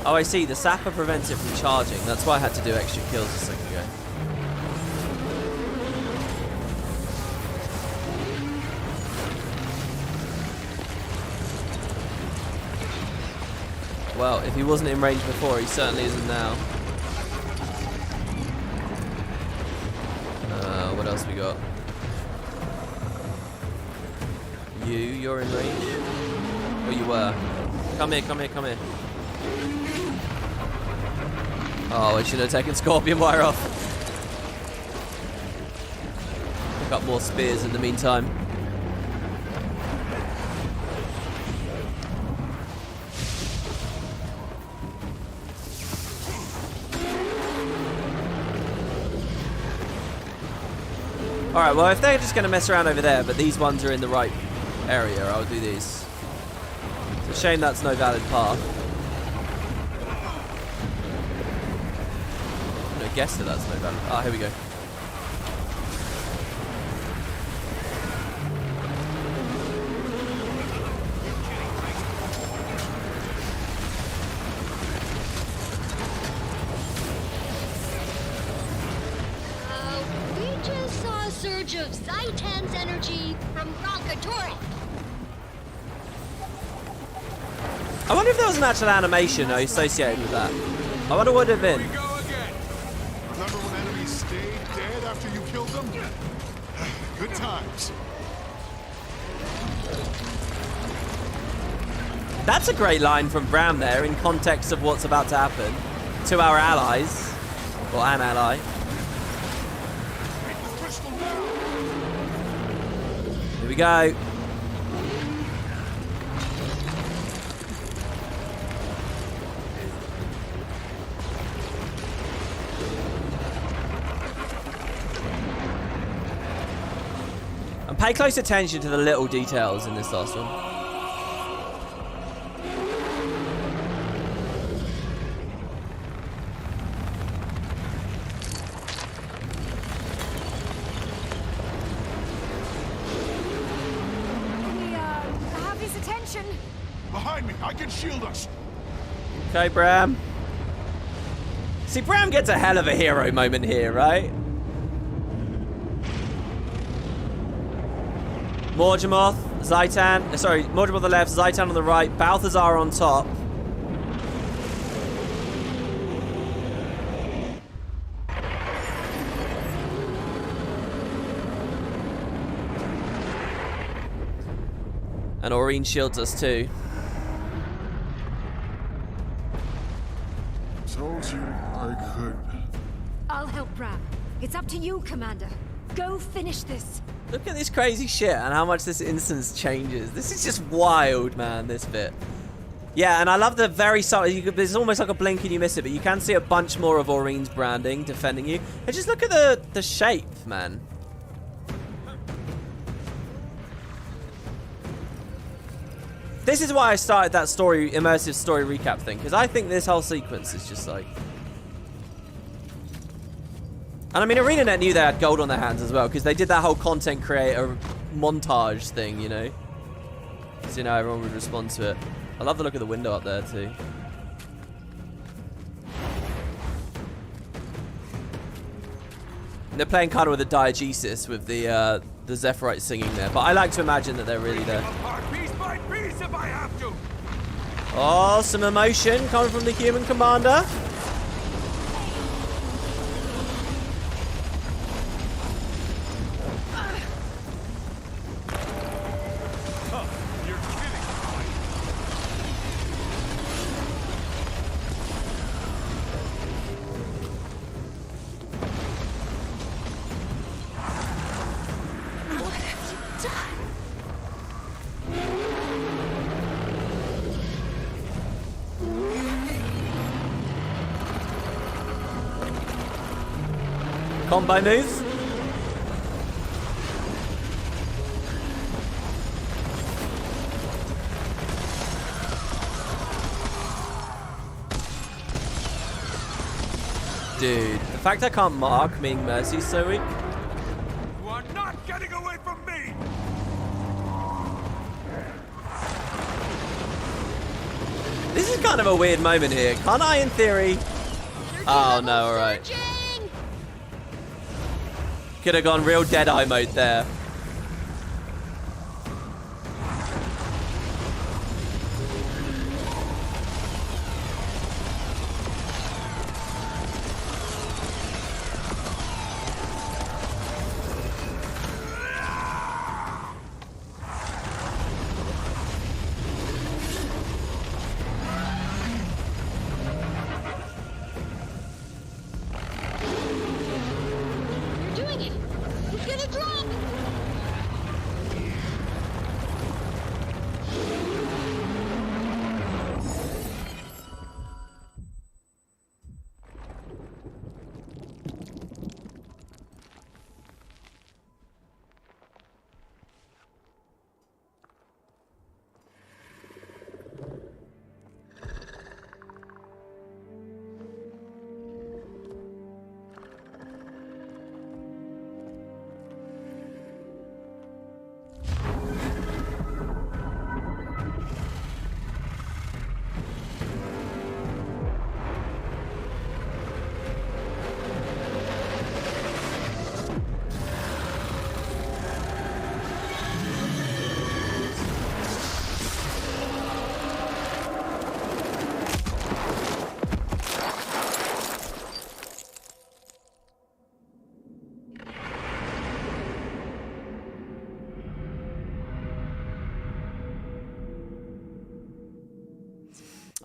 Oh, I see. The sapper prevents it from charging. That's why I had to do extra kills a second ago. Well, if he wasn't in range before, he certainly isn't now. What else we got? You're in range. Oh, you were. Come here. Oh, I should have taken Scorpion Wire off. Pick up more spears in the meantime. Alright, well, if they're just going to mess around over there, but these ones are in the right area, I'll do these. It's a shame that's no valid path. I guess that that's no valid. Ah, here we go. We just saw a surge of Zaitan's energy from Karakatoric. I wonder if there was an actual animation associated with that. I wonder what it would have been. Remember when enemies stayed dead after you killed them? Good times. That's a great line from Bram there in context of what's about to happen to our allies, or an ally. Here we go. And pay close attention to the little details in this last one. Behind me, I can shield us. Okay, Bram. See, Bram gets a hell of a hero moment here, right? Morgemoth, Zaitan, sorry, Morgemoth on the left, Zaitan on the right, Balthazar on top. And Aurene shields us too. Told you I could. I'll help Bram. It's up to you, Commander. Go finish this. Look at this crazy shit and how much this instance changes. This is just wild, man, this bit. Yeah, and I love the very subtle, there's almost like a blink and you miss it, but you can see a bunch more of Aurene's branding defending you. And just look at the shape, man. This is why I started that story, immersive story recap thing, because I think this whole sequence is just like... And I mean, ArenaNet knew they had gold on their hands as well, because they did that whole content creator montage thing, you know? So, you know, everyone would respond to it. I love the look of the window up there, too. And they're playing kind of with a diegesis with the Zephyrite singing there, but I like to imagine that they're really there. Piece by piece if I have to. Oh, some emotion coming from the human commander. Combo moves. Dude, the fact I can't mark meaning Mercy's so weak. You are not getting away from me. This is kind of a weird moment here. Can't I, in theory? Oh no, alright. Could have gone real Deadeye mode there.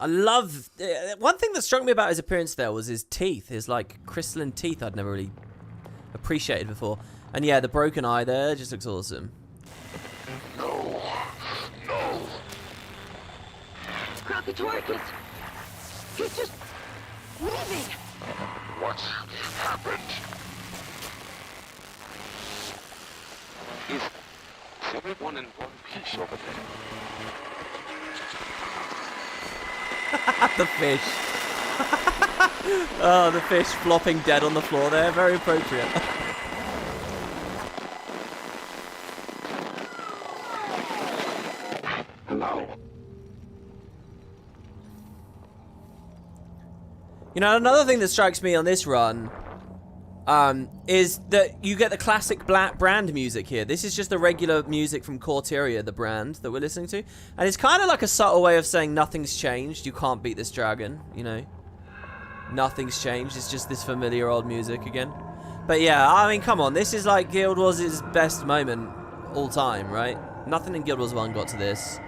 I love... one thing that struck me about his appearance there was his teeth. His, like, crystalline teeth I'd never really appreciated before. And yeah, the broken eye there just looks awesome. No. No. Karakatoric is... he's just... leaving. What happened? Is everyone in one piece over there? The fish. Oh, the fish flopping dead on the floor there. Very appropriate. Hello. You know, another thing that strikes me on this run is that you get the classic black brand music here. This is just the regular music from Corteria, the brand that we're listening to. And it's kind of like a subtle way of saying nothing's changed. You can't beat this dragon, you know. Nothing's changed. It's just this familiar old music again. But yeah, I mean, come on. This is like Guild Wars' best moment all time, right? Nothing in Guild Wars 1 got to this.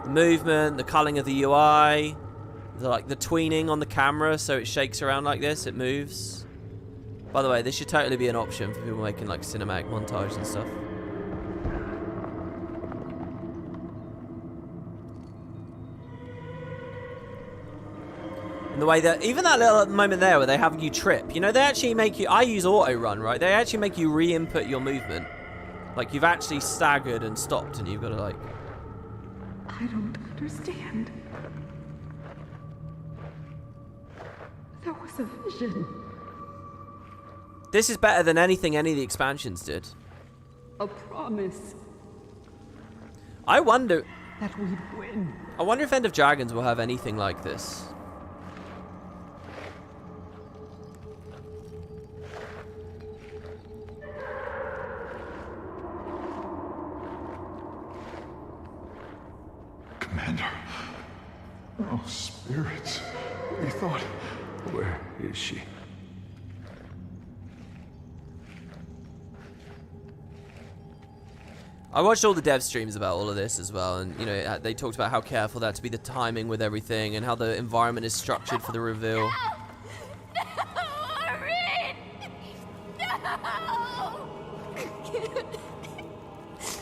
The movement, the culling of the UI, the tweening on the camera so it shakes around like this, it moves. By the way, this should totally be an option for people making like cinematic montage and stuff. And the way that, even that little moment there where they have you trip, you know, they actually make you, I use auto run, right? They actually make you re-input your movement. Like you've actually staggered and stopped and you've got to like... I don't understand. There was a vision. This is better than anything any of the expansions did. A promise. I wonder... that we'd win. I wonder if End of Dragons will have anything like this. Commander. Oh, spirits. We thought... Where is she? I watched all the dev streams about all of this as well, and you know they talked about how careful that to be the timing with everything, and how the environment is structured for the reveal.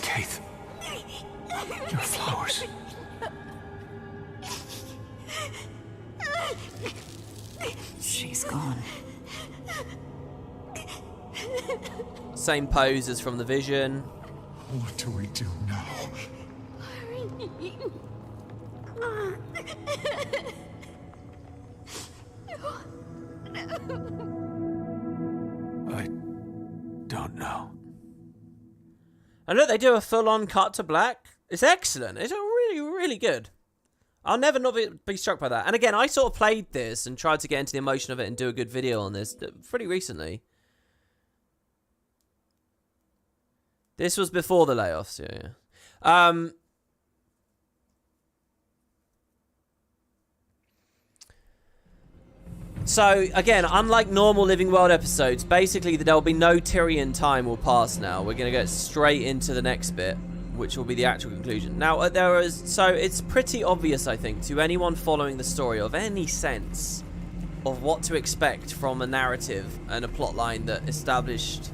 Kate, your flowers. She's gone. Same pose as from the vision. What do we do now? I don't know. And look, they do a full-on cut to black. It's excellent. It's really, really good. I'll never not be struck by that. And again, I sort of played this and tried to get into the emotion of it and do a good video on this pretty recently. This was before the layoffs, yeah. So, again, unlike normal Living World episodes, basically there'll be no Tyrion time will pass now. We're going to get straight into the next bit, which will be the actual conclusion. Now, so it's pretty obvious, I think, to anyone following the story of any sense of what to expect from a narrative and a plotline that established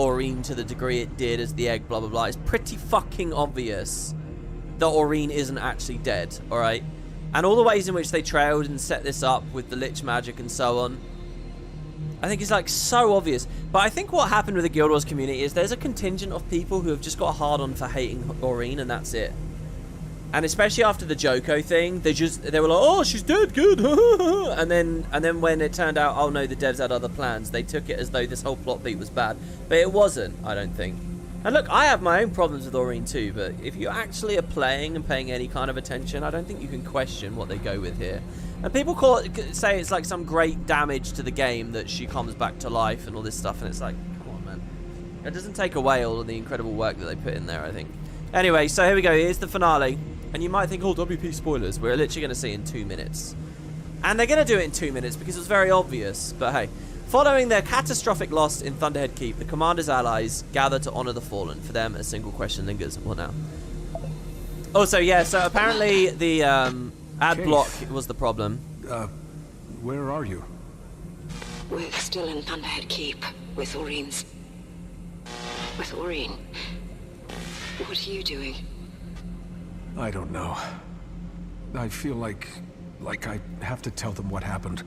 Aurene to the degree it did as the egg, blah, blah, blah. It's pretty fucking obvious that Aurene isn't actually dead, alright? And all the ways in which they trailed and set this up with the Lich magic and so on, I think it's like so obvious. But I think what happened with the Guild Wars community is there's a contingent of people who have just got a hard on for hating Aurene, and that's it. And especially after the Joko thing, they were like, oh, she's dead, good. and then when it turned out, oh no, the devs had other plans, they took it as though this whole plot beat was bad. But it wasn't, I don't think. And look, I have my own problems with Aurene too, but if you actually are playing and paying any kind of attention, I don't think you can question what they go with here. And people say it's like some great damage to the game that she comes back to life and all this stuff, and it's like, come on, man. It doesn't take away all of the incredible work that they put in there, I think. Anyway, so here we go. Here's the finale. And you might think, oh, WP spoilers. We're literally going to see in 2 minutes. And they're going to do it in 2 minutes because it's very obvious. But hey, following their catastrophic loss in Thunderhead Keep, the commander's allies gather to honor the fallen. For them, a single question lingers. What now? Also, yeah, so apparently the Ad block was the problem. Where are you? We're still in Thunderhead Keep, with Aureen's... With Aureen. What are you doing? I don't know. I feel like I have to tell them what happened.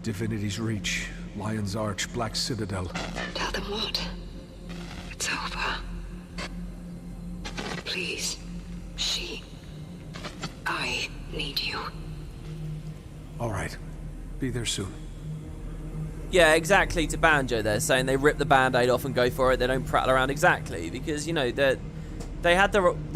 Divinity's Reach, Lion's Arch, Black Citadel. Tell them what? It's over. Please. I need you. All right. Be there soon. Yeah, exactly, to Banjo there, saying they rip the band-aid off and go for it, they don't prattle around. Exactly, because, you know, they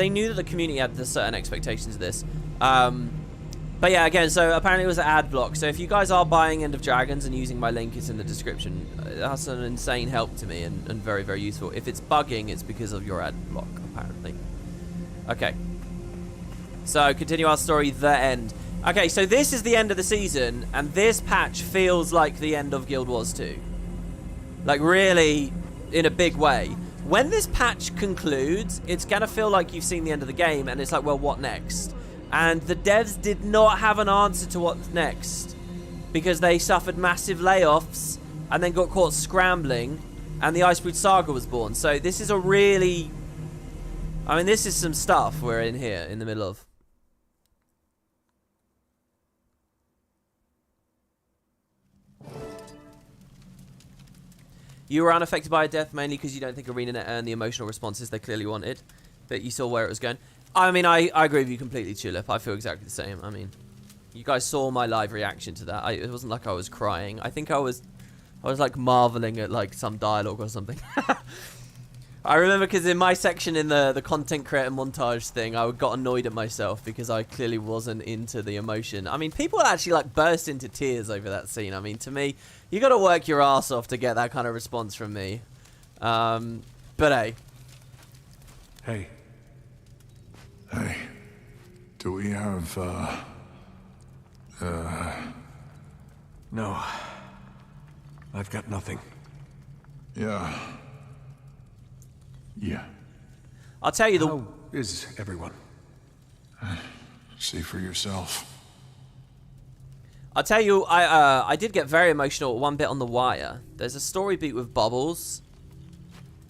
knew that the community had certain expectations of this. But yeah, again, so apparently it was an ad block, so if you guys are buying End of Dragons and using my link, it's in the description. That's an insane help to me and very, very useful. If it's bugging, it's because of your ad block, apparently. Okay. So, continue our story, The End. Okay, so this is the end of the season, and this patch feels like the end of Guild Wars 2. Like, really, in a big way. When this patch concludes, it's gonna feel like you've seen the end of the game, and it's like, well, what next? And the devs did not have an answer to what's next, because they suffered massive layoffs, and then got caught scrambling, and the Icebrood Saga was born. So this is a really... I mean, this is some stuff we're in here, in the middle of. You were unaffected by a death mainly because you don't think ArenaNet earned the emotional responses they clearly wanted, but you saw where it was going. I mean, I agree with you completely, Tulip. I feel exactly the same. I mean, you guys saw my live reaction to that. It wasn't like I was crying. I think I was like marveling at like some dialogue or something. I remember because in my section in the content creator montage thing, I got annoyed at myself because I clearly wasn't into the emotion. I mean, people actually like burst into tears over that scene. I mean, to me, you got to work your ass off to get that kind of response from me. But hey. Hey. Hey. Do we have, No. I've got nothing. Yeah. I'll tell you How is everyone? See for yourself. I'll tell you, I did get very emotional at one bit on The Wire. There's a story beat with Bubbles,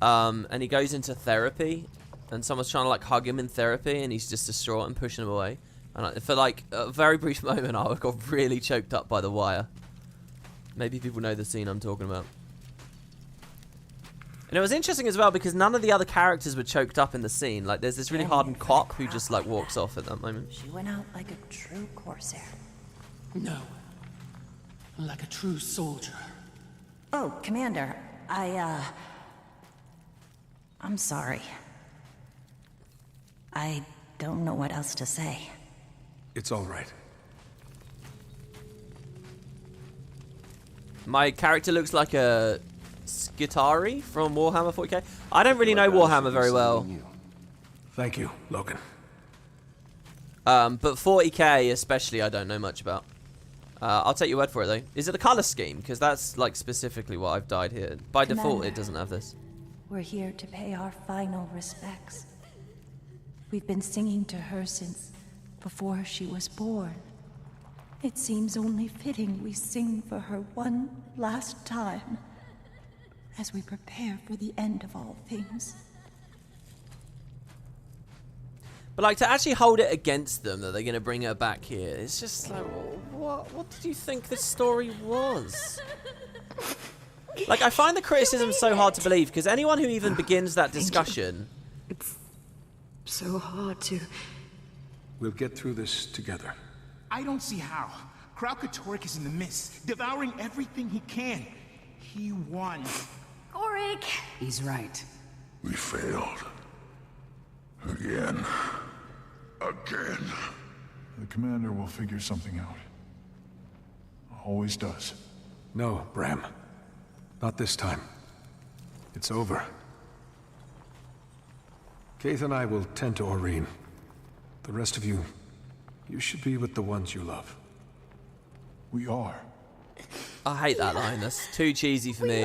and he goes into therapy, and someone's trying to like hug him in therapy, and he's just distraught and pushing him away. And for like a very brief moment, I got really choked up by The Wire. Maybe people know the scene I'm talking about. And it was interesting as well because none of the other characters were choked up in the scene. Like, there's this really hardened cop who just like walks off at that moment. She went out like a true Corsair. No. Like a true soldier. Oh, Commander, I'm sorry. I don't know what else to say. It's all right. My character looks like a Skitari from Warhammer 40k. I don't really know Warhammer very well. Thank you, Logan. But 40k especially, I don't know much about. I'll take your word for it though. Is it the color scheme? Because that's like specifically what I've dyed here. By default, it doesn't have this. We're here to pay our final respects. We've been singing to her since before she was born. It seems only fitting we sing for her one last time as we prepare for the end of all things. But like to actually hold it against them that they're going to bring her back here, it's just like, what did you think this story was? Like, I find the criticism so hard to believe because anyone who even begins that discussion... It's so hard to... We'll get through this together. I don't see how. Karakatoric is in the mist, devouring everything he can. He won. Korik! He's right. We failed. Again. The commander will figure something out. Always does. No, Bram. Not this time. It's over. Keith and I will tend to Aureen. The rest of you, you should be with the ones you love. We are. I hate that line. That's too cheesy for me.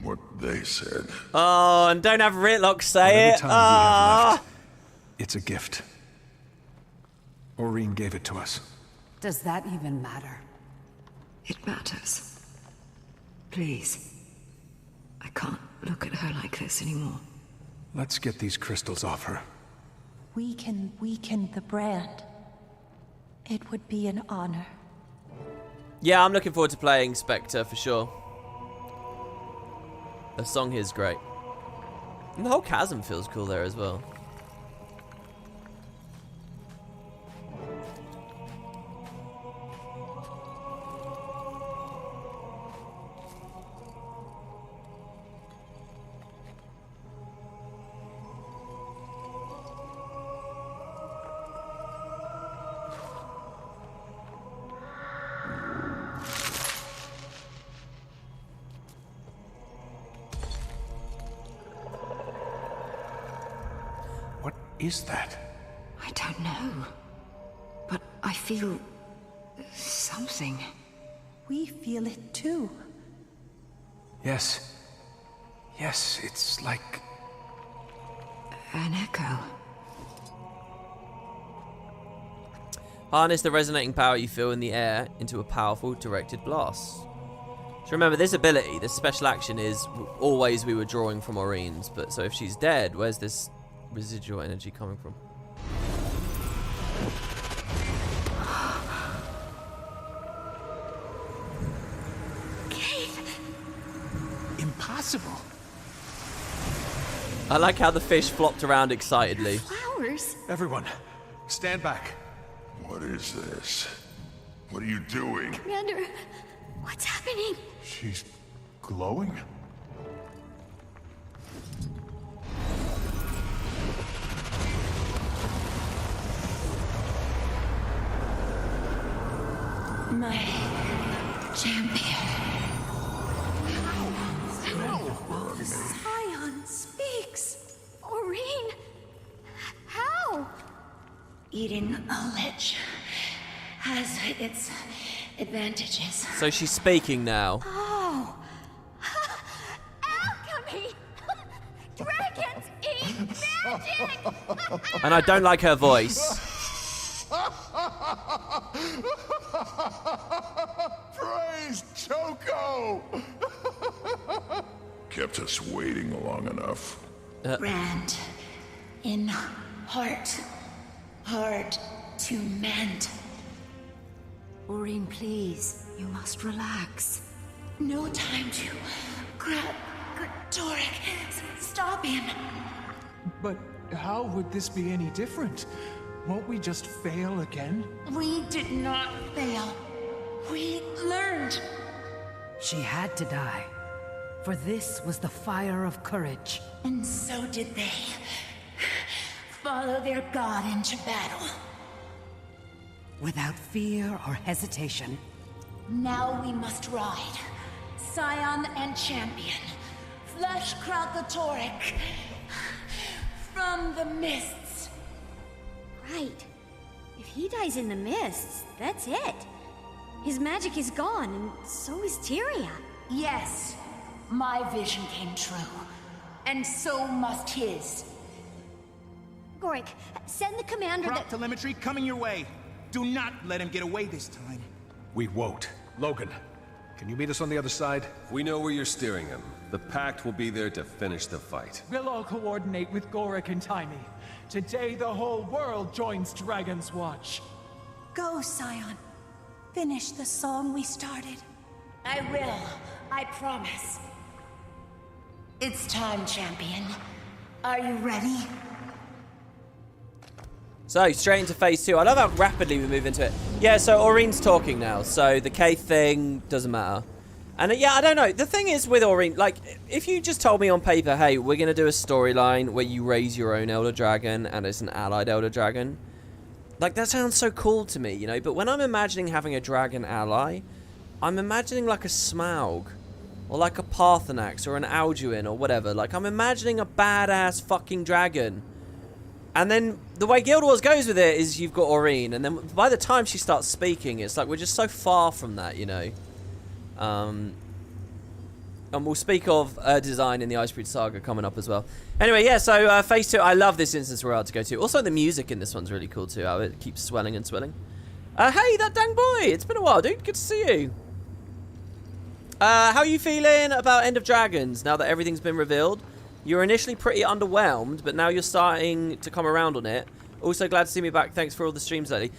What they said. Oh, and don't have Ritlock say it. Every time we have left, it's a gift. Aurene gave it to us. Does that even matter? It matters. Please. I can't look at her like this anymore. Let's get these crystals off her. We can weaken the brand. It would be an honor. Yeah, I'm looking forward to playing Spectre for sure. The song here is great. And the whole chasm feels cool there as well. What is that? I don't know. But I feel... something. We feel it too. Yes. Yes, it's like... an echo. Harness the resonating power you feel in the air into a powerful directed blast. So remember, this ability, this special action is always we were drawing from Aurene's, but so if she's dead, where's this residual energy coming from? Impossible. I like how the fish flopped around excitedly. Flowers? Everyone, stand back. What is this? What are you doing? Commander, what's happening? She's glowing? My champion. Scion speaks. Aurene, how? Eating a lich has its advantages. So she's speaking now. Oh. Alchemy! Dragons eat magic! And I don't like her voice. Praise Choco! Kept us waiting long enough. Brand in heart. Hard to mend. Aurene, please. You must relax. No time to Karakatoric. Stop him. But how would this be any different? Won't we just fail again? We did not fail. We learned. She had to die. For this was the fire of courage. And so did they. Follow their god into battle. Without fear or hesitation. Now we must ride. Scion and champion. Flush Karakatoric. From the mists. Right. If he dies in the mists, that's it. His magic is gone, and so is Tyria. Yes. My vision came true. And so must his. Gorik, send the commander Prop telemetry coming your way. Do not let him get away this time. We won't. Logan, can you meet us on the other side? We know where you're steering him. The Pact will be there to finish the fight. We'll all coordinate with Gorik and Tiny. Today the whole world joins Dragon's Watch. Go, Scion. Finish the song we started. I will. I promise. It's time, champion. Are you ready? So, straight into phase 2. I love how rapidly we move into it. Yeah, so Aurene's talking now. So, the K thing doesn't matter. And yeah, I don't know. The thing is with Aurene, like, if you just told me on paper, hey, we're going to do a storyline where you raise your own Elder Dragon and it's an allied Elder Dragon. Like, that sounds so cool to me, you know? But when I'm imagining having a dragon ally, I'm imagining like a Smaug. Or like a Parthenax or an Alduin or whatever. Like, I'm imagining a badass fucking dragon. And then the way Guild Wars goes with it is you've got Aurene, and then by the time she starts speaking, it's like we're just so far from that, you know. And we'll speak of design in the Icebreed Saga coming up as well. Anyway, yeah, so Phase 2, I love this instance we're about to go to. Also, the music in this one's really cool too, how it keeps swelling and swelling. Hey, that dang boy! It's been a while, dude. Good to see you. How are you feeling about End of Dragons now that everything's been revealed? You were initially pretty underwhelmed, but now you're starting to come around on it. Also, glad to see me back. Thanks for all the streams lately.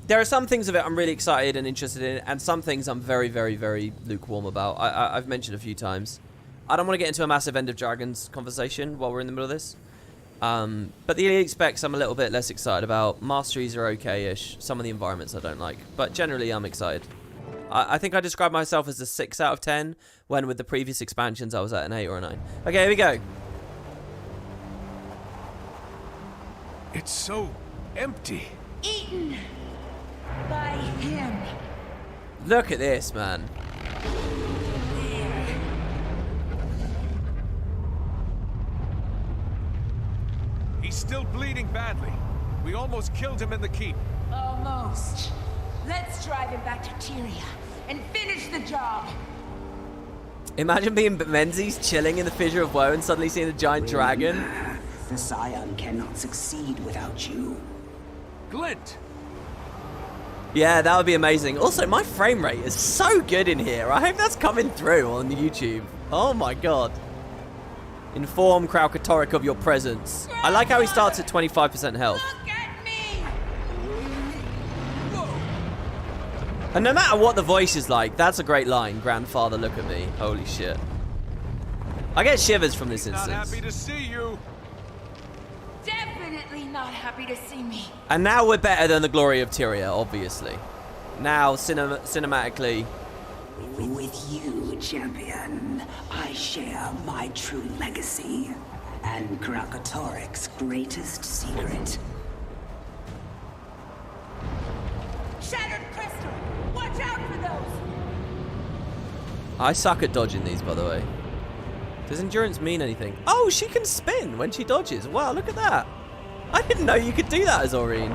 There are some things of it I'm really excited and interested in, and some things I'm very, very, very lukewarm about. I've mentioned a few times. I don't want to get into a massive End of Dragons conversation while we're in the middle of this. But the elite specs I'm a little bit less excited about. Masteries are okay-ish. Some of the environments I don't like. But generally, I'm excited. I think I described myself as a 6 out of 10, when with the previous expansions I was at an 8 or a 9. Okay, here we go. It's so empty. Eaten by him. Look at this, man. He's still bleeding badly. We almost killed him in the keep. Almost. Let's drive him back to Tyria and finish the job. Imagine being Menzies chilling in the Fissure of Woe and suddenly seeing a giant dragon. The Scion cannot succeed without you. Glint! Yeah, that would be amazing. Also, my frame rate is so good in here. I hope that's coming through on YouTube. Oh my god. Inform Karakatoric of your presence. I like how he starts at 25% health. And no matter what the voice is like, that's a great line. Grandfather, look at me. Holy shit. I get shivers from this instance. Not happy to see you. Definitely not happy to see me. And now we're better than the glory of Tyria, obviously. Now, cinematically. With you, champion, I share my true legacy and Karakatoric's greatest secret. Shattered crystal! Watch out for those! I suck at dodging these, by the way. Does endurance mean anything? Oh, she can spin when she dodges. Wow, look at that. I didn't know you could do that as Aurene.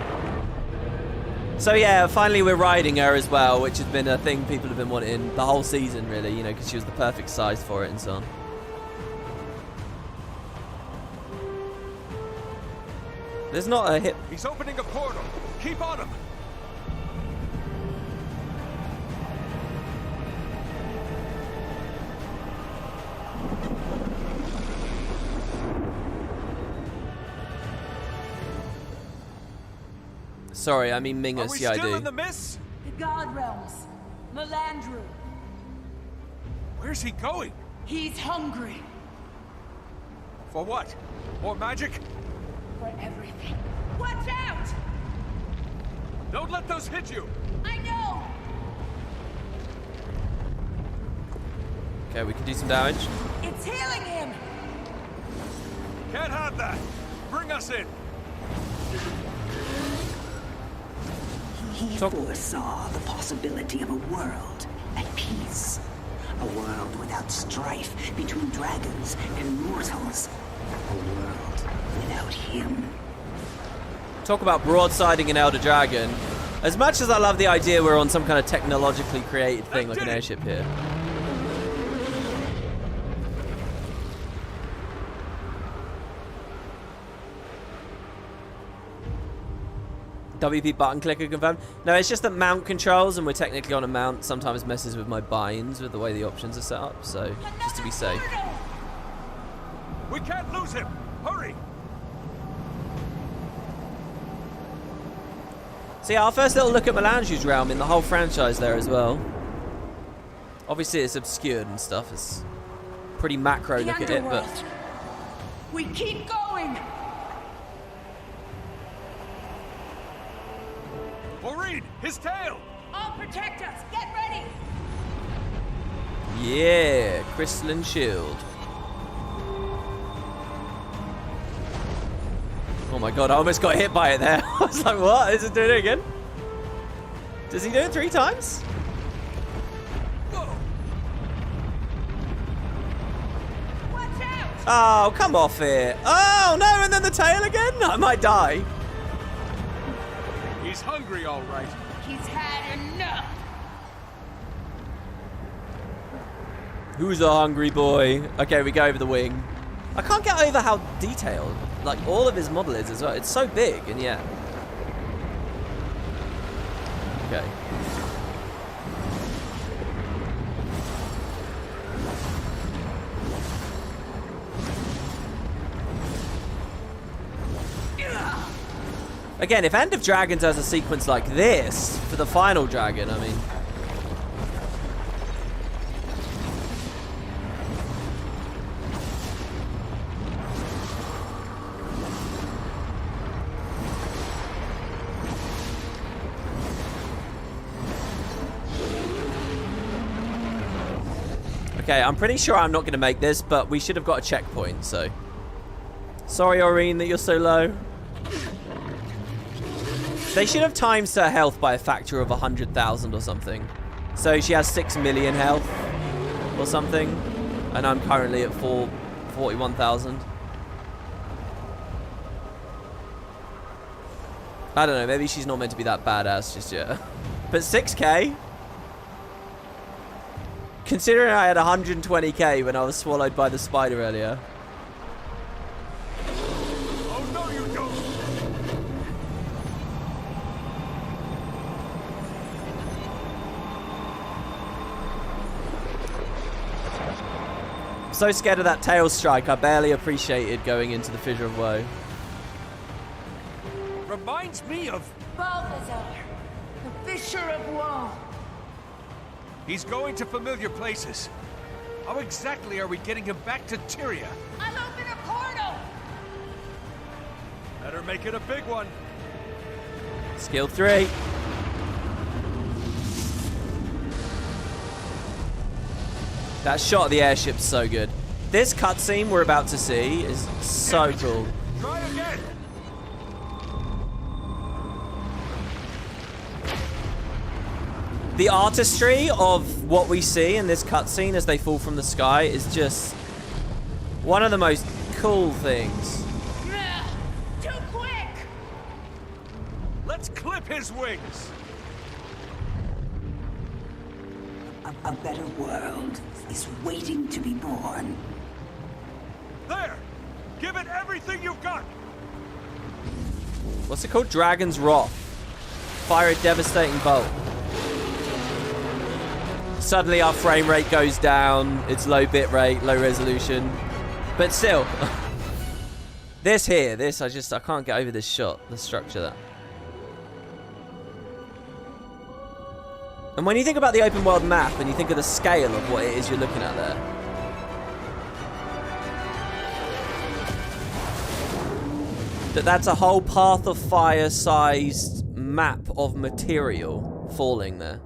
So yeah, finally we're riding her as well, which has been a thing people have been wanting the whole season, really, you know, because she was the perfect size for it and so on. There's not a hit. He's opening a portal. Keep on him. Sorry, I mean Mingus. Are we Yeah, still I do. in the mist? The God Realms. Melandru. Where's he going? He's hungry. For what? More magic? For everything. Watch out! Don't let those hit you. I know! Okay, we can do some damage. It's healing him! Can't have that. Bring us in. He foresaw the possibility of a world at peace. A world without strife between dragons and mortals. A world without him. Talk about broadsiding an Elder Dragon. As much as I love the idea we're on some kind of technologically created thing like an airship here. WP button clicker confirmed. No, it's just that mount controls, and we're technically on a mount, sometimes messes with my buy-ins with the way the options are set up, so just to be safe. We can't lose him. Hurry. So yeah, our first little look at Melandru's realm in the whole franchise there as well. Obviously it's obscured and stuff. It's pretty macro look at it, but... We keep going! Aurene, his tail! I'll protect us! Get ready! Yeah, crystalline shield. Oh my god, I almost got hit by it there. I was like, what? Is it doing it again? Does he do it 3 times? Watch out! Oh, come off it. Oh, no, and then the tail again? I might die. He's hungry, all right. He's had enough! Who's a hungry boy? Okay, we go over the wing. I can't get over how detailed, like, all of his model is as well. It's so big, and yet. Okay. Again, if End of Dragons has a sequence like this for the final dragon, I mean... Okay, I'm pretty sure I'm not going to make this, but we should have got a checkpoint, so... Sorry, Aurene, that you're so low. They should have times her health by a factor of 100,000 or something. So she has 6 million health or something. And I'm currently at 41,000. I don't know, maybe she's not meant to be that badass just yet. But 6k? Considering I had 120k when I was swallowed by the spider earlier. Oh, no, you don't. I'm so scared of that tail strike, I barely appreciated going into the Fissure of Woe. Reminds me of... Balthazar, the Fissure of Woe. He's going to familiar places. How exactly are we getting him back to Tyria? I'll open a portal! Better make it a big one. Skill 3. That shot of the airship's so good. This cutscene we're about to see is so cool. Try again. The artistry of what we see in this cutscene as they fall from the sky is just one of the most cool things. Too quick! Let's clip his wings. A better world is waiting to be born. There! Give it everything you've got! What's it called? Dragon's Wrath. Fire a devastating bolt. Suddenly our frame rate goes down. It's low bit rate, low resolution. But still. this, I can't get over this shot. The structure that. And when you think about the open world map and you think of the scale of what it is you're looking at there. That's a whole Path of Fire sized map of material falling there.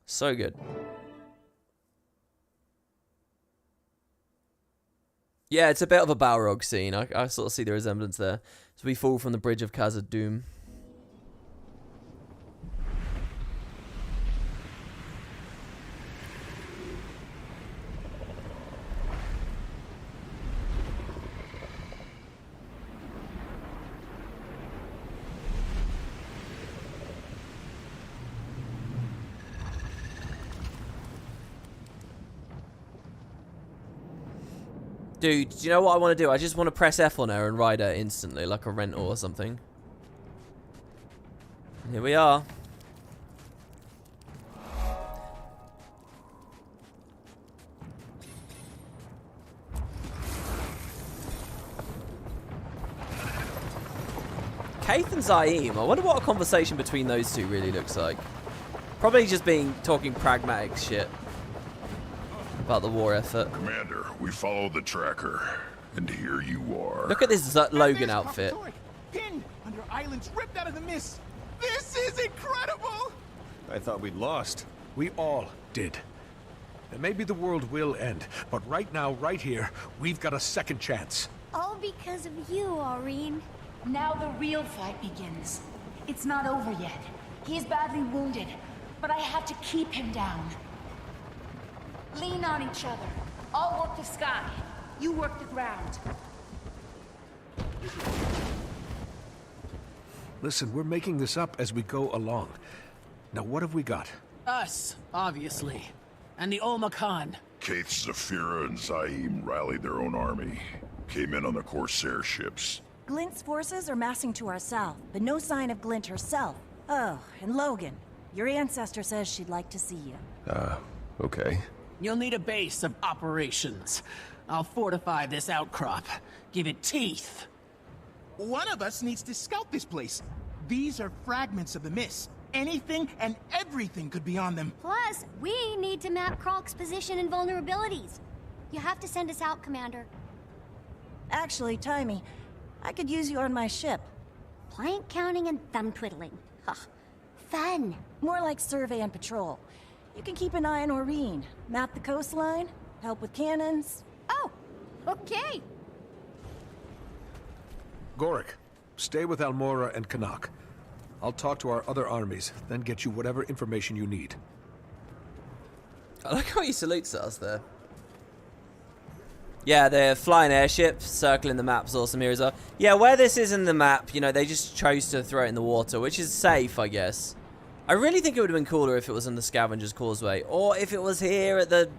So good. Yeah, it's a bit of a Balrog scene. I sort of see the resemblance there. So we fall from the bridge of Khazad-dûm. Dude, do you know what I want to do? I just want to press F on her and ride her instantly, like a rental or something. Here we are. Kaith and Zaim, I wonder what a conversation between those two really looks like. Probably just talking pragmatic shit about the war effort. Commander, we followed the tracker, and here you are. Look at this Logan outfit. Pinned under islands ripped out of the mist. This is incredible! I thought we'd lost. We all did. And maybe the world will end, but right now, right here, we've got a second chance. All because of you, Aurene. Now the real fight begins. It's not over yet. He is badly wounded, but I have to keep him down. Lean on each other. I'll work the sky. You work the ground. Listen, we're making this up as we go along. Now, what have we got? Us, obviously. And the Olmacan? Kaith, Zafira, and Zaim rallied their own army. Came in on the Corsair ships. Glint's forces are massing to our south, but no sign of Glint herself. Oh, and Logan. Your ancestor says she'd like to see you. Okay. You'll need a base of operations. I'll fortify this outcrop. Give it teeth. One of us needs to scout this place. These are fragments of the mist. Anything and everything could be on them. Plus, we need to map Kralk's position and vulnerabilities. You have to send us out, Commander. Actually, Timey, I could use you on my ship. Plank counting and thumb twiddling. Huh. Fun. More like survey and patrol. You can keep an eye on Aurene, map the coastline, help with cannons. Oh, okay. Gorik, stay with Almora and Kanak. I'll talk to our other armies, then get you whatever information you need. I like how he salutes us there. Yeah, they're flying airships, circling the map's awesome here as well. Yeah, where this is in the map, you know, they just chose to throw it in the water, which is safe, I guess. I really think it would have been cooler if it was on the Scavenger's Causeway, or if it was here at the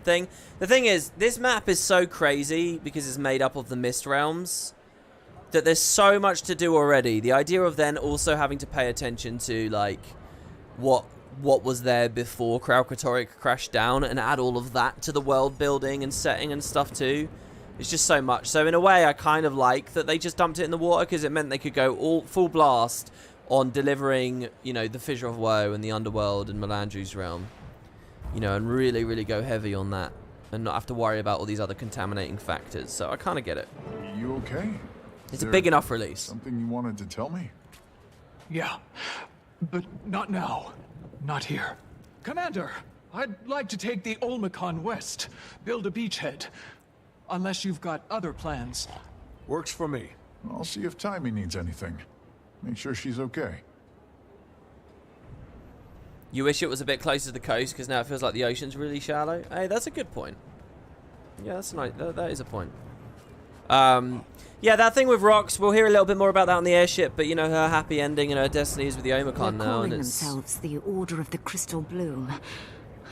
thing. The thing is, this map is so crazy because it's made up of the Mist Realms that there's so much to do already. The idea of then also having to pay attention to, like, what was there before Karakatoric crashed down and add all of that to the world building and setting and stuff too. It's just so much. So in a way, I kind of like that they just dumped it in the water because it meant they could go all full blast on delivering, you know, the Fissure of Woe and the Underworld and Melandru's realm. You know, and really, really go heavy on that and not have to worry about all these other contaminating factors. So I kind of get it. You okay? It's a big enough release. Something you wanted to tell me? Yeah, but not now. Not here. Commander, I'd like to take the Olmacan west, build a beachhead. Unless you've got other plans. Works for me. I'll see if Timey needs anything. Make sure she's okay. You wish it was a bit closer to the coast because now it feels like the ocean's really shallow. Hey, that's a good point. Yeah, that's nice. That is a point. Yeah, that thing with Rox, we'll hear a little bit more about that on the airship, but you know, her happy ending and her destiny is with the Omicron now. They're calling And it's... themselves the Order of the Crystal Bloom.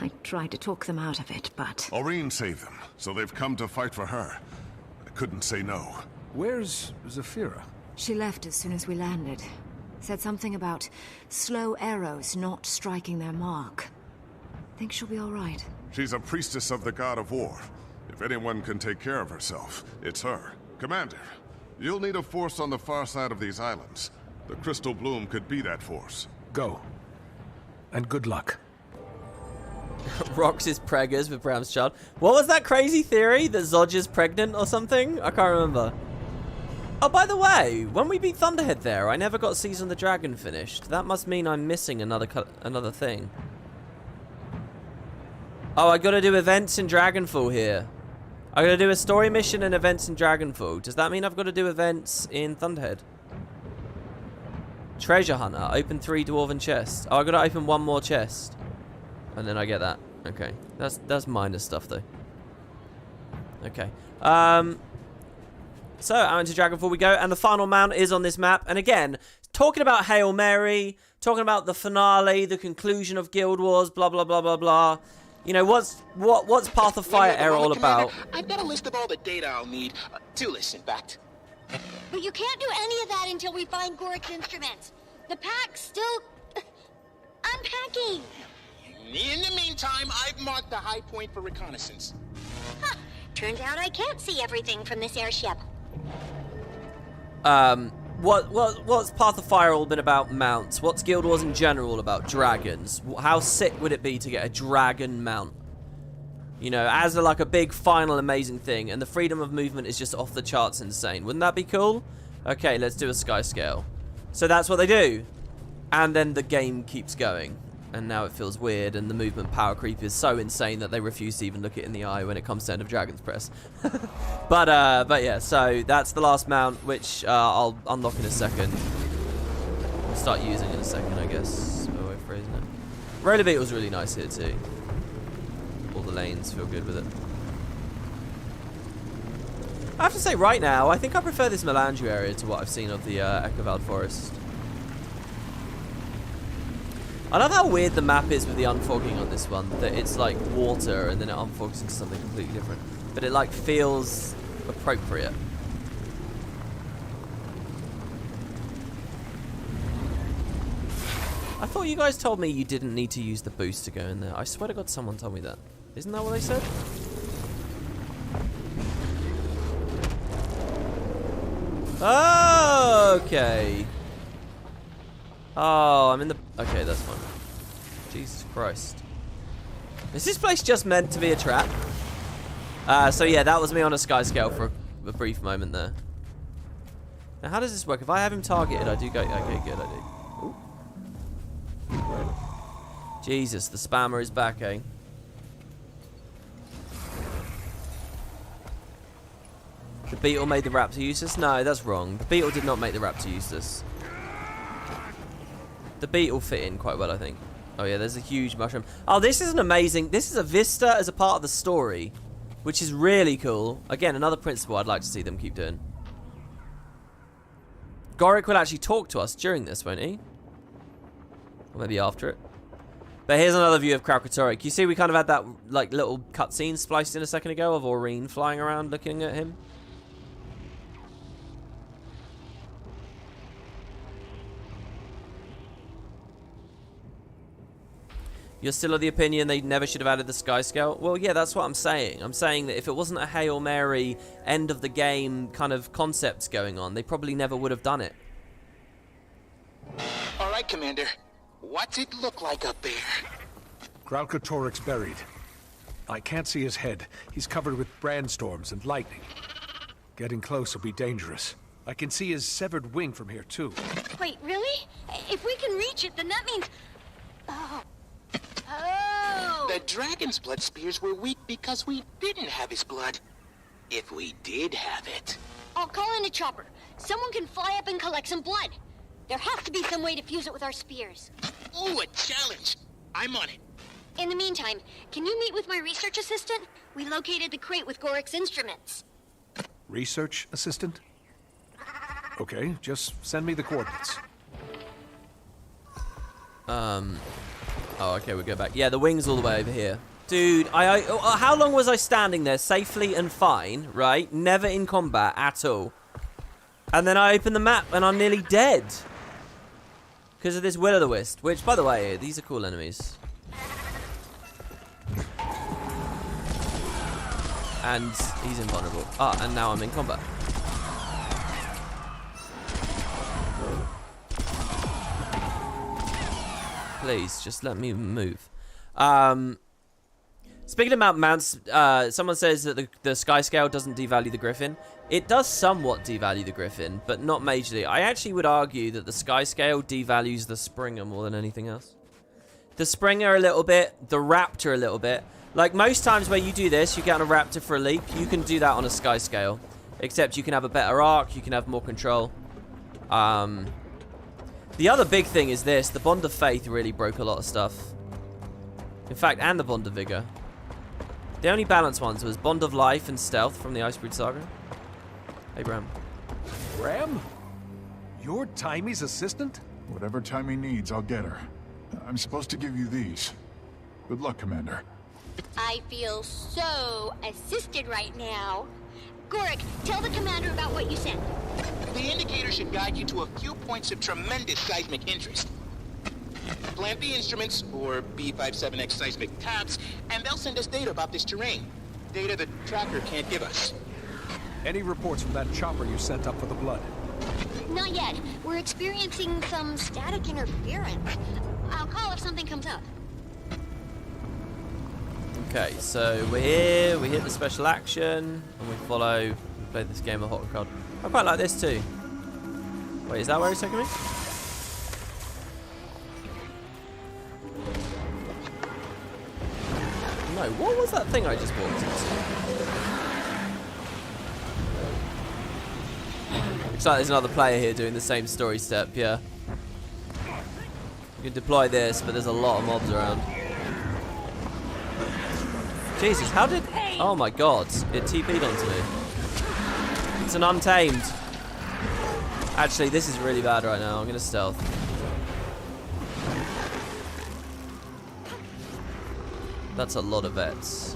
I tried to talk them out of it, but... Aurene saved them, so they've come to fight for her. I couldn't say no. Where's Zafira? She left as soon as we landed. Said something about slow arrows not striking their mark. Think she'll be all right. She's a priestess of the god of war. If anyone can take care of herself, it's her. Commander, you'll need a force on the far side of these islands. The Crystal Bloom could be that force. Go. And good luck. Rox is preggers with Bram's child. What was that crazy theory? That Zodge is pregnant or something? I can't remember. Oh, by the way, when we beat Thunderhead there, I never got Season the Dragon finished. That must mean I'm missing another thing. Oh, I gotta do events in Dragonfall here. I gotta do a story mission and events in Dragonfall. Does that mean I've got to do events in Thunderhead? Treasure Hunter. Open 3 Dwarven chests. Oh, I gotta open 1 more chest. And then I get that. Okay. That's minor stuff, though. Okay. So, out into Dragonfall we go. And the final mount is on this map. And again, talking about Hail Mary. Talking about the finale. The conclusion of Guild Wars. Blah, blah, blah, blah, blah. You know, what's Path of Fire Era all about? I've got a list of all the data I'll need. 2 lists, in fact. But you can't do any of that until we find Gorik's instruments. The pack's still... unpacking. In the meantime, I've marked the high point for reconnaissance. Huh. Turns out I can't see everything from this airship. What's Path of Fire all been about? Mounts. What's Guild Wars in general all about? Dragons. How sick would it be to get a dragon mount? You know, as like a big final amazing thing, and the freedom of movement is just off the charts insane. Wouldn't that be cool? Okay, let's do a sky scale. So that's what they do. And then the game keeps going. And now it feels weird, and the movement power creep is so insane that they refuse to even look it in the eye when it comes to End of Dragon's Press. but yeah, so that's the last mount, which I'll unlock in a second. I'll start using in a second, I guess. What way of phrasing it. Roller Beetle's really nice here too. All the lanes feel good with it. I have to say, right now, I think I prefer this Melandru area to what I've seen of the Echovald Forest. I love how weird the map is with the unfogging on this one. That it's like water and then it unfogs into something completely different. But it like feels appropriate. I thought you guys told me you didn't need to use the boost to go in there. I swear to God someone told me that. Isn't that what they said? Okay. Oh, I'm in the... Okay, that's fine. Jesus Christ. Is this place just meant to be a trap? So yeah, that was me on a sky scale for a brief moment there. Now, how does this work? If I have him targeted, I do go... Okay, good, I do. Ooh. Jesus, the spammer is back, eh? The beetle made the raptor useless? No, that's wrong. The beetle did not make the raptor useless. The beetle fit in quite well, I think. Oh yeah, there's a huge mushroom. Oh, this is an amazing... This is a vista as a part of the story, which is really cool. Again, another principle I'd like to see them keep doing. Goric will actually talk to us during this, won't he? Or maybe after it. But here's another view of Karakatoric. You see we kind of had that like little cutscene spliced in a second ago of Aurene flying around looking at him. You're still of the opinion they never should have added the sky scale? Well, yeah, that's what I'm saying. I'm saying that if it wasn't a Hail Mary end of the game kind of concepts going on, they probably never would have done it. All right, Commander. What's it look like up there? Karakatoric's buried. I can't see his head. He's covered with brandstorms and lightning. Getting close will be dangerous. I can see his severed wing from here, too. Wait, really? If we can reach it, then that means... Oh. Oh! The dragon's blood spears were weak because we didn't have his blood. If we did have it... I'll call in a chopper. Someone can fly up and collect some blood. There has to be some way to fuse it with our spears. Ooh, a challenge! I'm on it. In the meantime, can you meet with my research assistant? We located the crate with Gorik's instruments. Research assistant? Okay, just send me the coordinates. Oh, okay, we'll go back. Yeah, the wing's all the way over here. Dude, how long was I standing there safely and fine, right? Never in combat at all. And then I open the map and I'm nearly dead. Because of this Will-o'-the-Wisp, which, by the way, these are cool enemies. And he's invulnerable. Ah, and now I'm in combat. Please, just let me move. Speaking about mounts, someone says that the sky scale doesn't devalue the griffin. It does somewhat devalue the griffin, but not majorly. I actually would argue that the sky scale devalues the Springer more than anything else. The Springer a little bit, the Raptor a little bit. Like most times where you do this, you get on a Raptor for a leap, you can do that on a sky scale. Except you can have a better arc, you can have more control. The other big thing is this, the Bond of Faith really broke a lot of stuff. In fact, and the Bond of Vigor. The only balanced ones was Bond of Life and Stealth from the Icebreed Saga. Hey, Bram. Bram? You're Timey's assistant? Whatever Timey needs, I'll get her. I'm supposed to give you these. Good luck, Commander. I feel so assisted right now. Gorik, tell the commander about what you sent. The indicator should guide you to a few points of tremendous seismic interest. Plant the instruments, or B57X seismic taps, and they'll send us data about this terrain. Data the tracker can't give us. Any reports from that chopper you sent up for the blood? Not yet. We're experiencing some static interference. I'll call if something comes up. Okay, so we're here, we hit the special action, and we follow, we play this game of Hot Card. I quite like this too. Wait, is that where he's taking me? No, what was that thing I just walked into? Looks like there's another player here doing the same story step, yeah. You can deploy this, but there's a lot of mobs around. Jesus, how did... Oh my god, it TP'd onto me. It's an Untamed. Actually, this is really bad right now. I'm going to stealth. That's a lot of vets.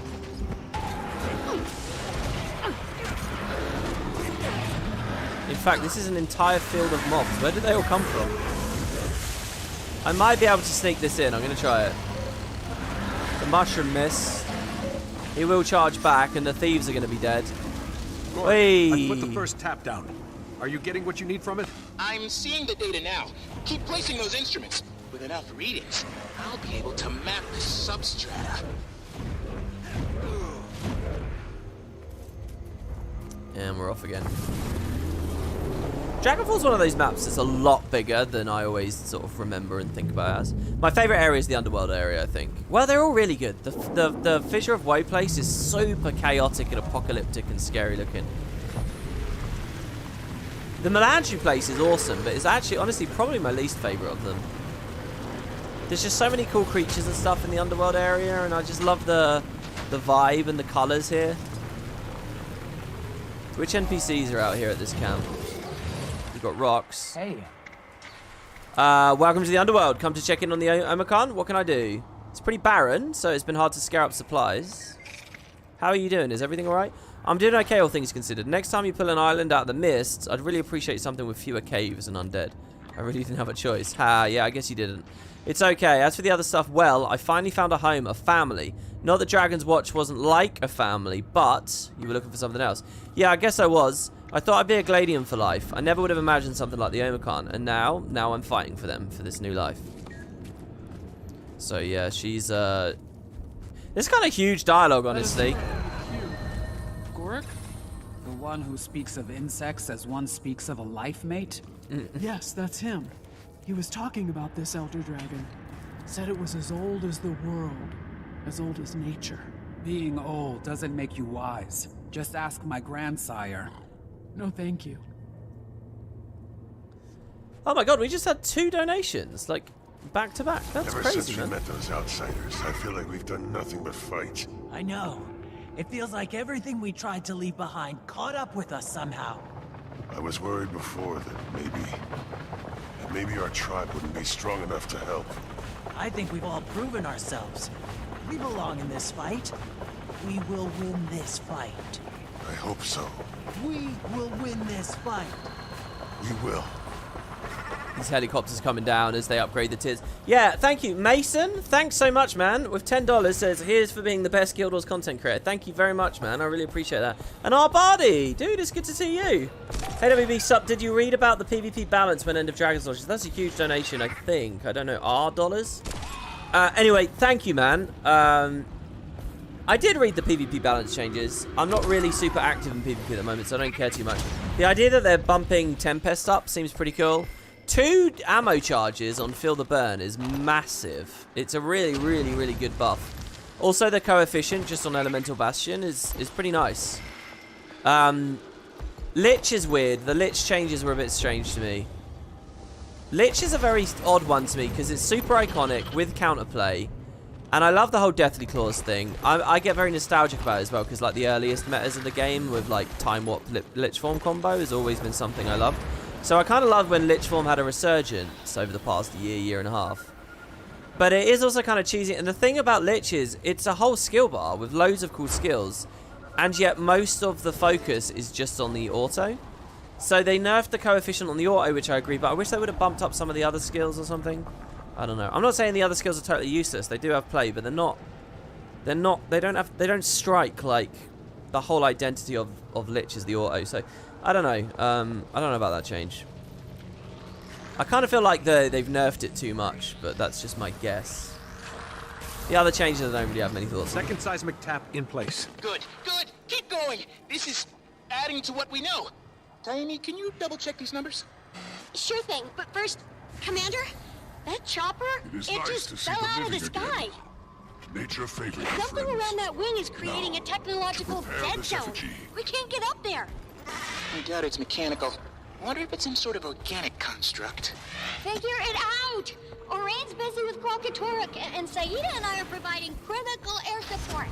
In fact, this is an entire field of mobs. Where did they all come from? I might be able to sneak this in. I'm going to try it. The mushroom missed. He will charge back, and the thieves are going to be dead. I put the first tap down. Are you getting what you need from it? I'm seeing the data now. Keep placing those instruments. With enough readings, I'll be able to map the substrata. And we're off again. Dragonfall's one of those maps that's a lot bigger than I always sort of remember and think about it as. My favourite area is the underworld area, I think. Well, they're all really good. The Fissure of Woe place is super chaotic and apocalyptic and scary looking. The Melandry place is awesome, but it's actually, honestly, probably my least favourite of them. There's just so many cool creatures and stuff in the underworld area, and I just love the vibe and the colours here. Which NPCs are out here at this camp? We've got rocks. Hey. Welcome to the underworld. Come to check in on the Omicron. What can I do? It's pretty barren, so it's been hard to scare up supplies. How are you doing? Is everything alright? I'm doing okay, all things considered. Next time you pull an island out of the mists, I'd really appreciate something with fewer caves and undead. I really didn't have a choice. Ha, yeah, I guess you didn't. It's okay. As for the other stuff, well, I finally found a home, a family. Not that Dragon's Watch wasn't like a family, but you were looking for something else. Yeah, I guess I was. I thought I'd be a Gladian for life. I never would have imagined something like the Omicron, and now I'm fighting for them, for this new life. So yeah, she's There's kind of huge dialogue, honestly. Gorik? The one who speaks of insects as one speaks of a life mate? Yes, that's him. He was talking about this Elder Dragon. Said it was as old as the world. As old as nature. Being old doesn't make you wise. Just ask my grandsire. No, thank you. Oh my god, we just had 2 donations, like, back to back. That's Ever crazy, since we man. met those outsiders, I feel like we've done nothing but fight. I know. It feels like everything we tried to leave behind caught up with us somehow. I was worried before that maybe our tribe wouldn't be strong enough to help. I think we've all proven ourselves. We belong in this fight. We will win this fight. I hope so. We will win this fight. We will. These helicopters coming down as they upgrade the tiers. Yeah, thank you. Mason, thanks so much, man. With $10 says, here's for being the best Guild Wars content creator. Thank you very much, man. I really appreciate that. And our Bardi, dude, it's good to see you. Hey, WB Sup, did you read about the PvP balance when End of Dragons launches? That's a huge donation, I think. I don't know, R dollars? Anyway, thank you, man. I did read the PvP balance changes. I'm not really super active in PvP at the moment, so I don't care too much. The idea that they're bumping Tempest up seems pretty cool. 2 ammo charges on Feel the Burn is massive. It's a really, really, really good buff. Also, the coefficient just on Elemental Bastion is pretty nice. Lich is weird. The Lich changes were a bit strange to me. Lich is a very odd one to me because it's super iconic with counterplay. And I love the whole Deathly Claws thing. I get very nostalgic about it as well because like the earliest metas of the game with like Time Warp Lich Form combo has always been something I love. So I kind of love when Lich Form had a resurgence over the past year and a half. But it is also kind of cheesy. And the thing about Lich is it's a whole skill bar with loads of cool skills. And yet most of the focus is just on the auto. So they nerfed the coefficient on the auto, which I agree, but I wish they would have bumped up some of the other skills or something. I don't know. I'm not saying the other skills are totally useless. They do have play, but they don't strike like the whole identity of Lich is the auto. So I don't know. I don't know about that change. I kind of feel like they've nerfed it too much, but that's just my guess. The other changes I don't really have many thoughts on. Second seismic tap in place. Good, good. Keep going. This is adding to what we know. Tiny, can you double check these numbers? Sure thing, but first, Commander, that chopper, it just fell out of the sky. Nature favors Something around that wing is creating a technological dead zone. effigy. We can't get up there. I doubt it's mechanical. I wonder if it's some sort of organic construct. Figure it out! Orion's busy with Karakatoric, and Saida and I are providing critical air support.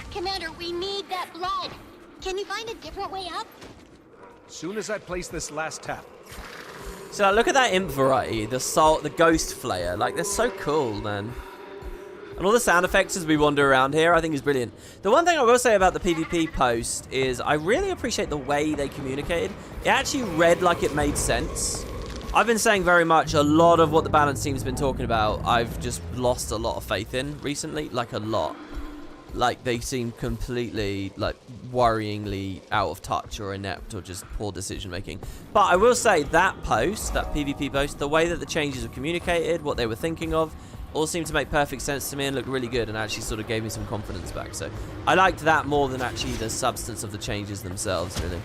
Commander, we need that blood. Can you find a different way up? Soon as I place this last tap. So look at that imp variety, the ghost flayer. Like, they're so cool, man. And all the sound effects as we wander around here, I think is brilliant. The one thing I will say about the PvP post is I really appreciate the way they communicated. It actually read like it made sense. I've been saying very much a lot of what the balance team's been talking about, I've just lost a lot of faith in recently, like a lot. Like they seem completely, like, worryingly out of touch or inept or just poor decision making. But I will say that post, that PvP post, the way that the changes were communicated, what they were thinking of, all seemed to make perfect sense to me and looked really good and actually sort of gave me some confidence back. So I liked that more than actually the substance of the changes themselves, really.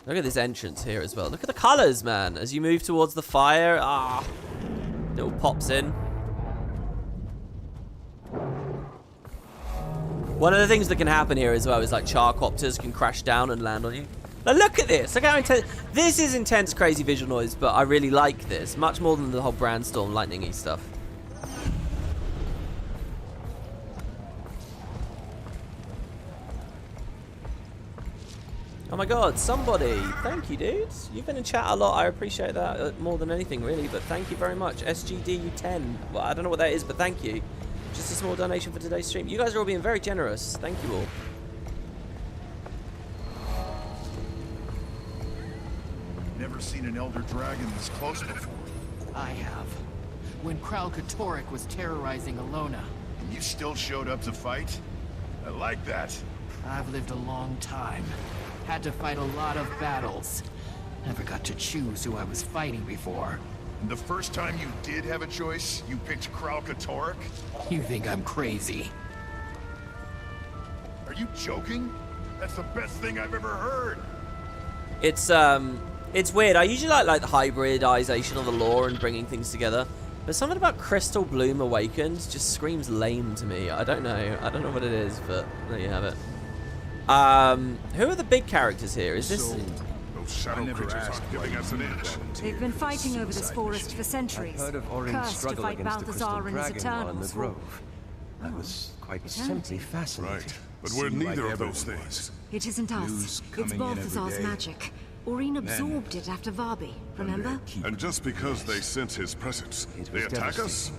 Look at this entrance here as well. Look at the colors, man. As you move towards the fire, it all pops in. One of the things that can happen here as well is like charcopters can crash down and land on you. Now look at this. Look how intense. This is intense, crazy visual noise, but I really like this much more than the whole Brandstorm lightning-y stuff. Oh my god, somebody. Thank you, dudes. You've been in chat a lot. I appreciate that more than anything, really. But thank you very much. SGDU10. Well, I don't know what that is, but thank you. Just a small donation for today's stream. You guys are all being very generous. Thank you all. Never seen an Elder Dragon this close before. I have. When Karakatoric was terrorizing Alona. And you still showed up to fight? I like that. I've lived a long time. Had to fight a lot of battles. Never got to choose who I was fighting before. And the first time you did have a choice, you picked Karakatoric? You think I'm crazy? Are you joking? That's the best thing I've ever heard. It's weird. I usually like the hybridization of the lore and bringing things together. But something about Crystal Bloom Awakened just screams lame to me. I don't know. I don't know what it is, but there you have it. Who are the big characters here? Is this... Those shadow creatures aren't giving us an inch. They've been fighting over this forest for centuries. Heard of Orin's Cursed to struggle fight against the crystal Balthazar and his dragon while in the Eternals. grove. That was quite simply fascinating. Right, but we're neither of those things. It isn't us. It's Balthazar's magic. Orin absorbed it after Varby, remember? And just because they sense his presence, they attack us?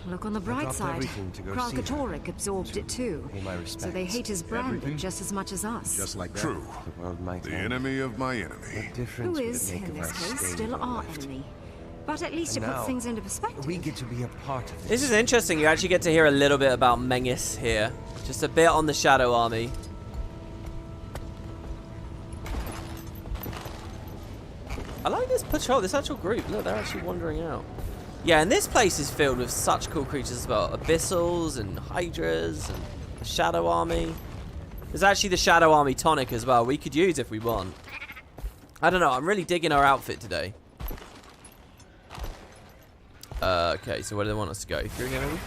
Look on the bright side. Karakatoric absorbed it too. So they hate his brand just as much as us. Just like that. True. The enemy of my enemy. Who is, in this case, still our enemy. But at least it puts things into perspective. We get to be a part of This is interesting. You actually get to hear a little bit about Mengis here. Just a bit on the Shadow Army. I like this patrol, this actual group. Look, they're actually wandering out. Yeah, and this place is filled with such cool creatures as well. Abyssals and Hydras and the Shadow Army. There's actually the Shadow Army tonic as well. We could use if we want. I don't know. I'm really digging our outfit today. Okay, so where do they want us to go? Through here, maybe?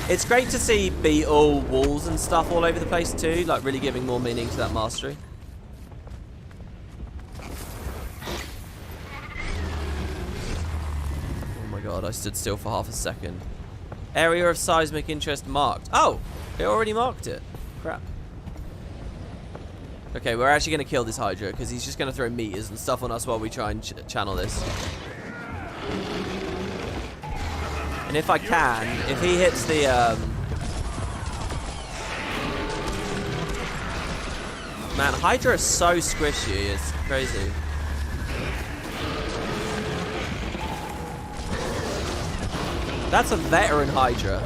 It's great to see beetle walls and stuff all over the place too. Like, really giving more meaning to that mastery. God, I stood still for half a second. Area of seismic interest marked. Oh, it already marked it. Crap. Okay, we're actually going to kill this Hydra because he's just going to throw meters and stuff on us while we try and channel this. And if I can, if he hits the... Man, Hydra is so squishy. It's crazy. That's a veteran Hydra.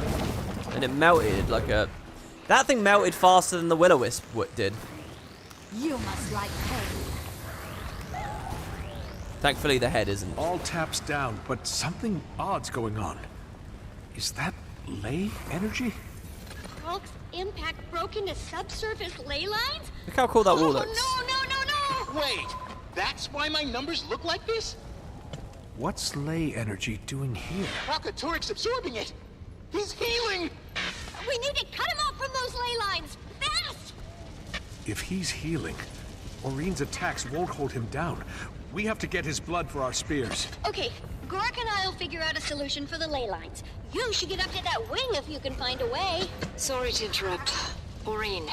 And it melted like a... That thing melted faster than the Will-O-Wisp did. You must like pain. Thankfully, the head isn't. All taps down, but something odd's going on. Is that ley energy? Hulk's impact broke into subsurface ley lines? Look how cool that wall looks. No! Wait, that's why my numbers look like this? What's ley energy doing here? Karakatoric's absorbing it. He's healing. We need to cut him off from those ley lines, fast! If he's healing, Orin's attacks won't hold him down. We have to get his blood for our spears. Okay, Gork and I'll figure out a solution for the ley lines. You should get up to that wing if you can find a way. Sorry to interrupt. Orin,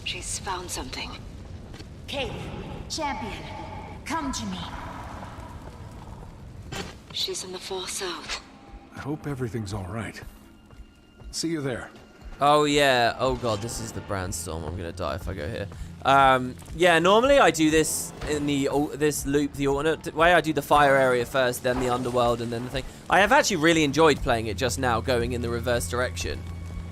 She's found something. Kate, champion, come to me. She's in the far south. I hope everything's all right. See you there. Oh yeah. Oh god, this is the Brandstorm. I'm gonna die if I go here. Yeah, normally I do this in this loop the alternate way. I do the fire area first, then the underworld, and then the thing. I have actually really enjoyed playing it just now, going in the reverse direction.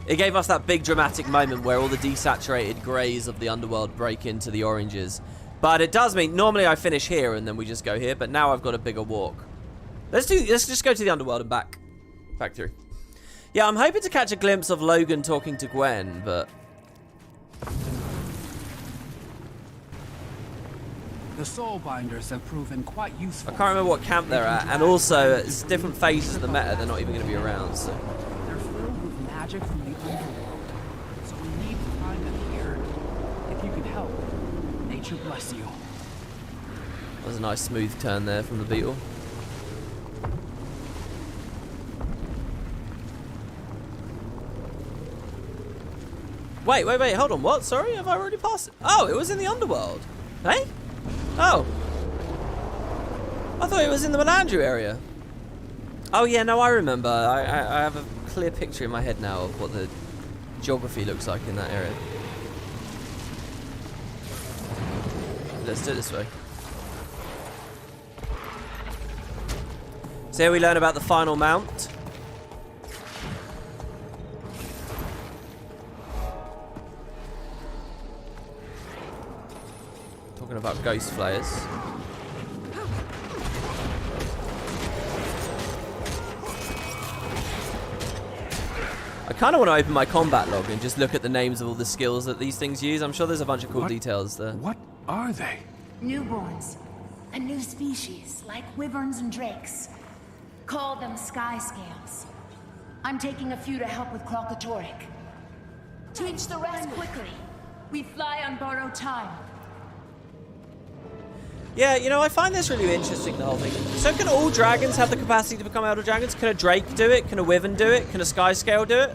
It gave us that big dramatic moment where all the desaturated greys of the underworld break into the oranges. But it does mean normally I finish here and then we just go here, but now I've got a bigger walk. Let's just go to the underworld and back through. Yeah, I'm hoping to catch a glimpse of Logan talking to Gwen, but The Soulbinders have proven quite useful. I can't remember what camp they're at, and also it's different phases of the meta. They're not even going to be around. So They're filled with magic from the underworld, so we need to find them here. If you could help, nature bless you. that was a nice smooth turn there from the beetle. Wait, hold on, what? Sorry, have I already passed it? Oh, it was in the underworld. Hey? Oh. I thought it was in the Melandru area. Oh yeah, no, I remember. I have a clear picture in my head now of what the geography looks like in that area. Let's do it this way. So here we learn about the final mount. Talking about ghost flayers. I kind of want to open my combat log and just look at the names of all the skills that these things use. I'm sure there's a bunch of cool details there. What are they? Newborns. A new species, like wyverns and drakes. Call them sky scales. I'm taking a few to help with Karakatoric. Teach the rest quickly. We fly on borrowed time. Yeah, you know, I find this really interesting, the whole thing. So can all dragons have the capacity to become elder dragons? Can a drake do it? Can a wyvern do it? Can a sky scale do it?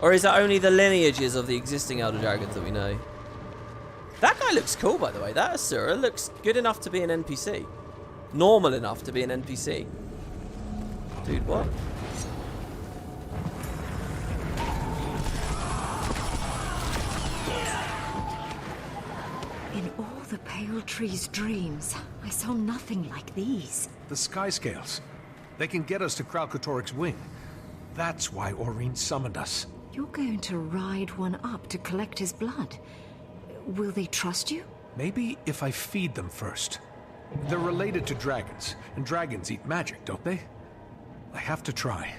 Or is that only the lineages of the existing elder dragons that we know? That guy looks cool, by the way. That Asura looks good enough to be an NPC. Normal enough to be an NPC. Dude, what? In all the Pale Tree's dreams, I saw nothing like these. The sky scales. They can get us to Karakatoric's wing. That's why Aurene summoned us. You're going to ride one up to collect his blood. Will they trust you? Maybe if I feed them first. They're related to dragons, and dragons eat magic, don't they? I have to try.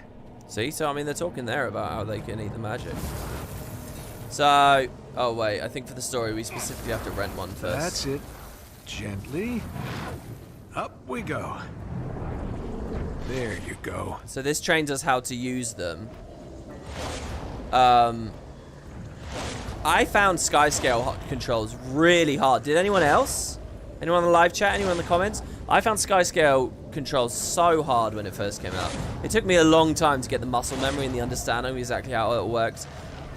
See, so I mean, they're talking there about how they can eat the magic. So, oh wait, I think for the story we specifically have to rent one first. That's it. Gently. Up we go. There you go. So this trains us how to use them. I found sky scale controls really hard. Did anyone else? Anyone in the live chat? Anyone in the comments? I found sky scale controls so hard when it first came out. It took me a long time to get the muscle memory and the understanding of exactly how it works.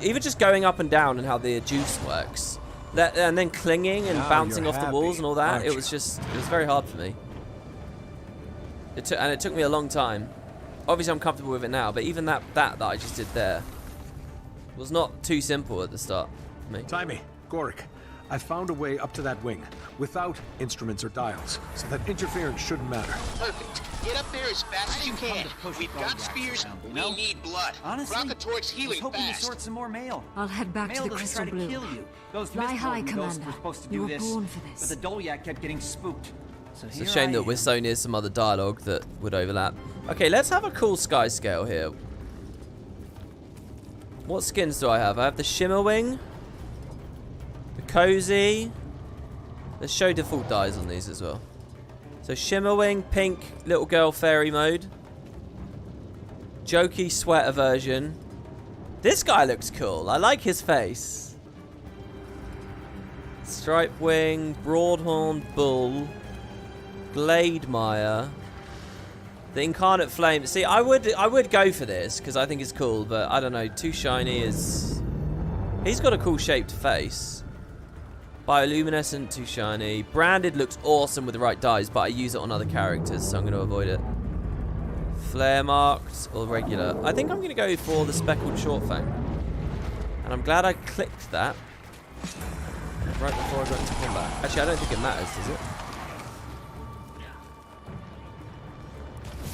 Even just going up and down and how the juice works. And then clinging and bouncing off the walls and all that. It was very hard for me. It took me a long time. Obviously I'm comfortable with it now, but even that I just did there was not too simple at the start for me. Timmy, Gorik, I found a way up to that wing without instruments or dials, so that interference shouldn't matter. Perfect. Get up there as fast as you can. We've got spears. We need blood. Honestly, Karakatoric's healing I was hoping fast. to sort some more mail. I'll head back Mail to the doesn't Crystal try to Blue. kill you. Those Fly high, Mistborn ghosts Commander. were supposed to You do were this, born for this. but the Dolyak kept getting spooked. So It's here a shame I that we're am. so near some other dialogue that would overlap. Okay, let's have a cool sky scale here. What skins do I have? I have the Shimmerwing, the Cozy. Let's show default dyes on these as well. So Shimmerwing, pink, little girl fairy mode. Jokey sweater version. This guy looks cool. I like his face. Stripe Wing, Broadhorn Bull, Glademire, the Incarnate Flame. See, I would go for this because I think it's cool, but I don't know. Too shiny is. He's got a cool shaped face. Bioluminescent, too shiny. Branded looks awesome with the right dyes, but I use it on other characters, so I'm going to avoid it. Flare marked or regular. I think I'm going to go for the speckled shortfang. And I'm glad I clicked that right before I got into combat. Actually, I don't think it matters, does it?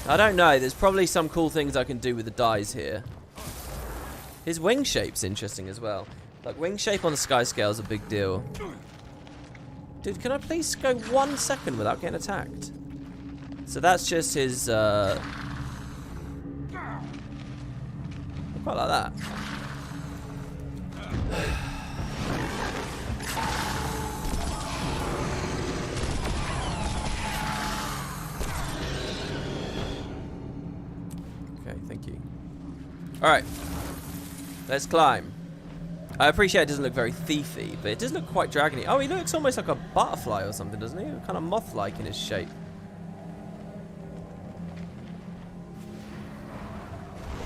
I don't know. There's probably some cool things I can do with the dyes here. His wing shape's interesting as well. Like, wing shape on the sky scale is a big deal. Dude, can I please go 1 second without getting attacked? So that's just his, quite like that. Okay, thank you. Alright. Let's climb. I appreciate it doesn't look very thiefy, but it does look quite dragony. Oh, he looks almost like a butterfly or something, doesn't he? Kind of moth-like in his shape.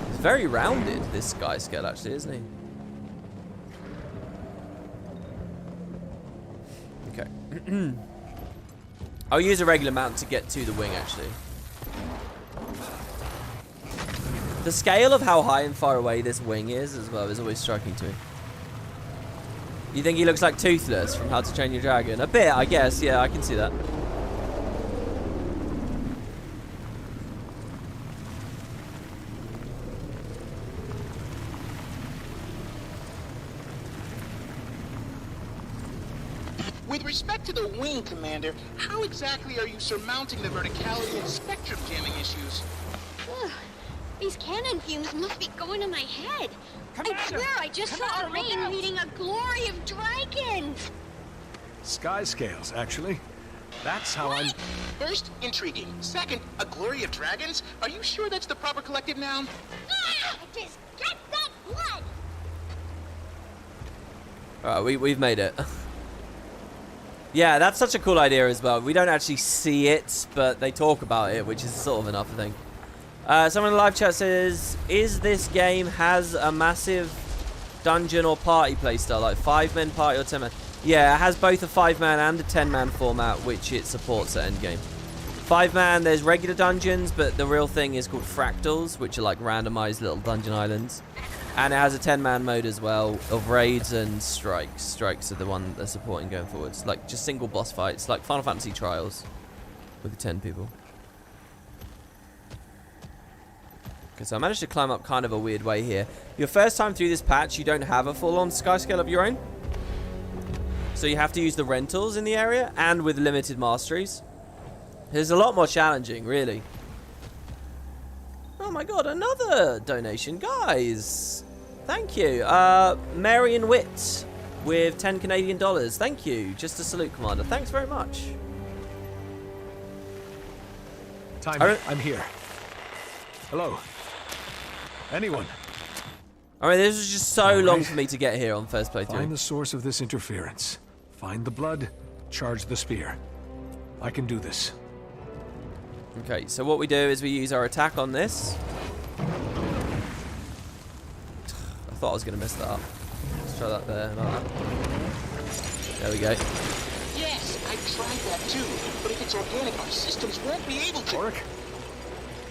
He's very rounded, this sky scale, actually, isn't he? Okay. I'll use a regular mount to get to the wing, actually. The scale of how high and far away this wing is, as well, is always striking to me. You think he looks like Toothless from How to Train Your Dragon? A bit, I guess. Yeah, I can see that. With respect to the wing, Commander, how exactly are you surmounting the verticality and spectrum jamming issues? Ugh, these cannon fumes must be going to my head. I swear I just saw a rain meeting a glory of dragons. Sky scales, actually. That's how I'm... First, intriguing. Second, a glory of dragons? Are you sure that's the proper collective noun? Ah, just get that blood! Alright, we've made it. Yeah, that's such a cool idea as well. We don't actually see it, but they talk about it, which is sort of enough, I think. Someone in the live chat says, is this game has a massive dungeon or party playstyle, like 5-man party or 10-man? Yeah, it has both a 5-man and a 10-man format, which it supports at endgame. 5-man, there's regular dungeons, but the real thing is called fractals, which are like randomized little dungeon islands. And it has a 10-man mode as well of raids and strikes. Strikes are the one they're supporting going forwards. Like just single boss fights, like Final Fantasy Trials with 10 people. Okay, so I managed to climb up kind of a weird way here. Your first time through this patch, you don't have a full-on sky scale of your own. So you have to use the rentals in the area and with limited masteries. It's a lot more challenging, really. Oh my god, another donation. Guys, thank you. Marion Witt with 10 Canadian dollars. Thank you. Just a salute, Commander. Thanks very much. I'm here. Hello. Anyone? Alright, this was just so long for me to get here on first playthrough. Find the source of this interference. Find the blood, charge the spear. I can do this. Okay, so what we do is we use our attack on this. I thought I was going to mess that up. Let's try that there, like that. There we go. Yes, I tried that too, but if it's organic, our systems won't be able to...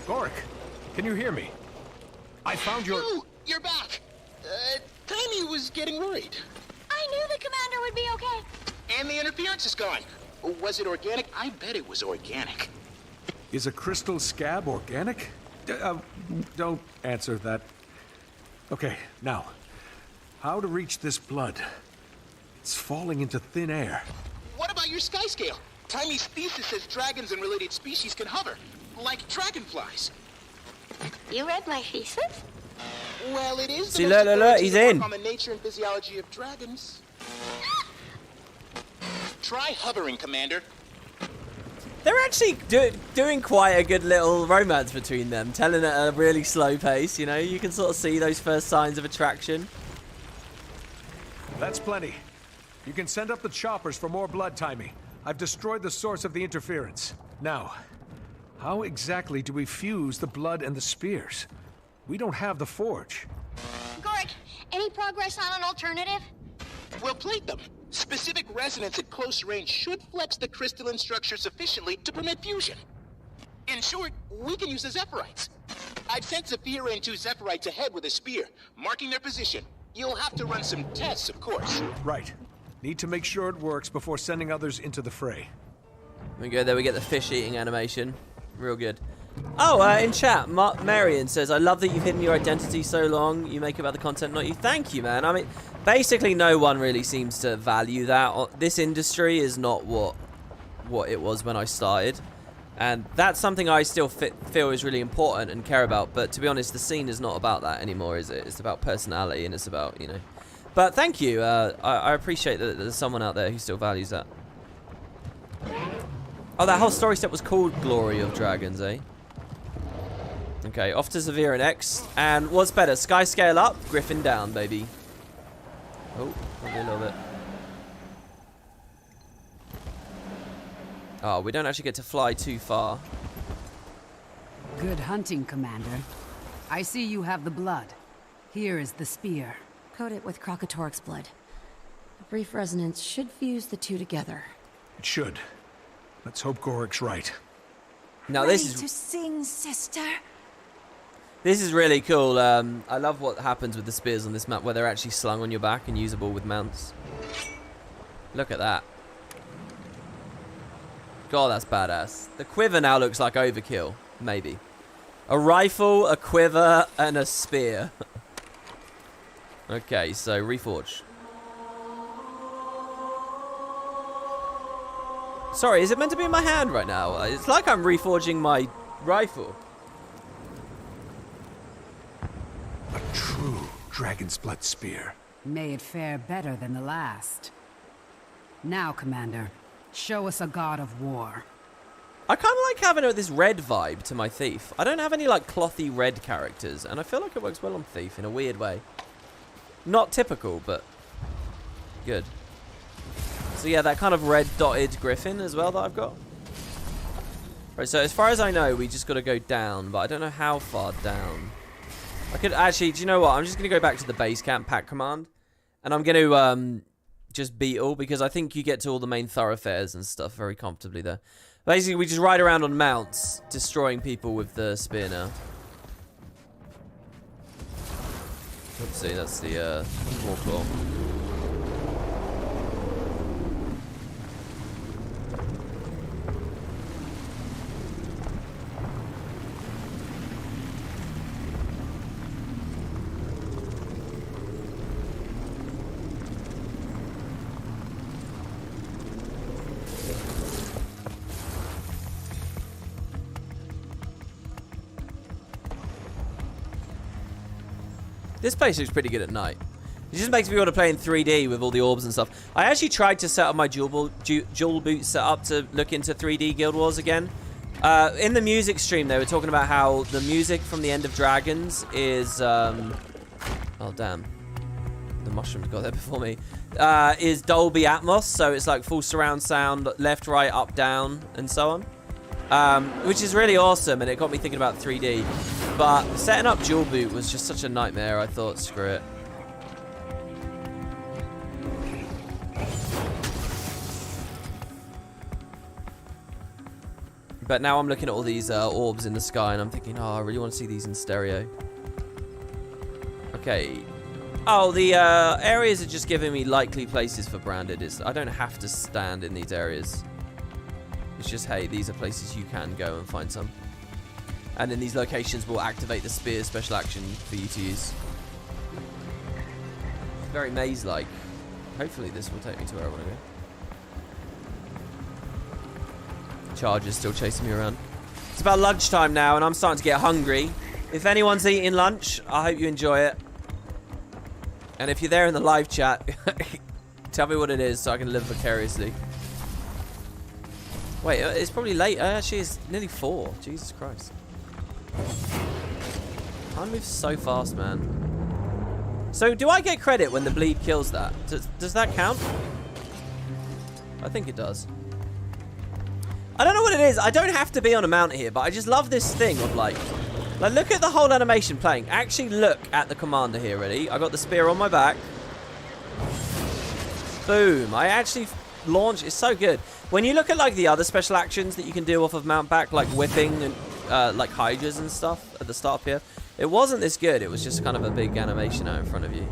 Gorik, can you hear me? I found your... Oh, you're back. Tiny was getting worried. I knew the commander would be okay. And the interference is gone. Was it organic? I bet it was organic. Is a crystal scab organic? Don't answer that. Okay, now, how to reach this blood? It's falling into thin air. What about your sky scale? Tiny's thesis says dragons and related species can hover, like dragonflies. You read my thesis? Well, it is See, the most he's in. on the nature and physiology of dragons. Try hovering, Commander. They're actually doing quite a good little romance between them, telling at a really slow pace, you know? You can sort of see those first signs of attraction. That's plenty. You can send up the choppers for more blood, Timey. I've destroyed the source of the interference. Now, how exactly do we fuse the blood and the spears? We don't have the forge. Gorik, any progress on an alternative? We'll plate them. Specific resonance at close range should flex the crystalline structure sufficiently to permit fusion. In short, we can use the Zephyrite. I've sent Zephyra and 2 Zephyrites ahead with a spear, marking their position. You'll have to run some tests, of course. Right. Need to make sure it works before sending others into the fray. There we go, there we get the fish eating animation. Real good. Oh, in chat, Marion says, I love that you've hidden your identity so long. You make about the content, not you. Thank you, man. I mean, basically no one really seems to value that. This industry is not what it was when I started. And that's something I still feel is really important and care about. But to be honest, the scene is not about that anymore, is it? It's about personality and it's about, you know. But thank you. I appreciate that there's someone out there who still values that. Oh, that whole story step was called Glory of Dragons, eh? Okay, off to Zephyra and X. And what's better? Sky scale up, Griffin down, baby. Oh, maybe a little bit. Oh, we don't actually get to fly too far. Good hunting, Commander. I see you have the blood. Here is the spear. Coat it with Karakatoric's blood. A brief resonance should fuse the two together. It should. Let's hope Gorik's right. Now Ready this is to sing, sister. This is really cool. I love what happens with the spears on this map, where they're actually slung on your back and usable with mounts. Look at that. God, that's badass. The quiver now looks like overkill. Maybe. A rifle, a quiver, and a spear. Okay, so reforge. Sorry, is it meant to be in my hand right now? It's like I'm reforging my rifle. A true dragon's blood spear. May it fare better than the last. Now, Commander, show us a god of war. I kind of like having this red vibe to my Thief. I don't have any like clothy red characters, and I feel like it works well on Thief in a weird way. Not typical, but good. So yeah, that kind of red dotted griffin as well that I've got. Right, so as far as I know, we just got to go down, but I don't know how far down. I could actually, do you know what? I'm just going to go back to the base camp pack command, and I'm going to just beetle, because I think you get to all the main thoroughfares and stuff very comfortably there. Basically, we just ride around on mounts, destroying people with the spear now. Oopsie, that's the Warclaw. This place looks pretty good at night. It just makes me want to play in 3D with all the orbs and stuff. I actually tried to set up my dual boot setup to look into 3D Guild Wars again. In the music stream, they were talking about how the music from the End of Dragons is... oh, damn. The mushrooms got there before me. Is Dolby Atmos, so it's like full surround sound, left, right, up, down, and so on. Which is really awesome, and it got me thinking about 3D. But setting up dual boot was just such a nightmare, I thought, screw it. But now I'm looking at all these orbs in the sky, and I'm thinking, oh, I really want to see these in stereo. Okay. Oh, the areas are just giving me likely places for branded. I don't have to stand in these areas. It's just, hey, these are places you can go and find some. And then these locations will activate the spear special action for you to use. It's very maze-like. Hopefully this will take me to where I want to go. Charger's still chasing me around. It's about lunchtime now, and I'm starting to get hungry. If anyone's eating lunch, I hope you enjoy it. And if you're there in the live chat, tell me what it is so I can live vicariously. Wait, it's probably late. Actually, it's nearly 4. Jesus Christ. I move so fast, man. So, do I get credit when the bleed kills that? Does that count? I think it does. I don't know what it is. I don't have to be on a mount here, but I just love this thing of like look at the whole animation playing. Actually look at the commander here, ready? I got the spear on my back. Boom. I actually launched. It's so good. When you look at like the other special actions that you can do off of mount back, like whipping and like hydras and stuff at the start here, it wasn't this good. It was just kind of a big animation out in front of you.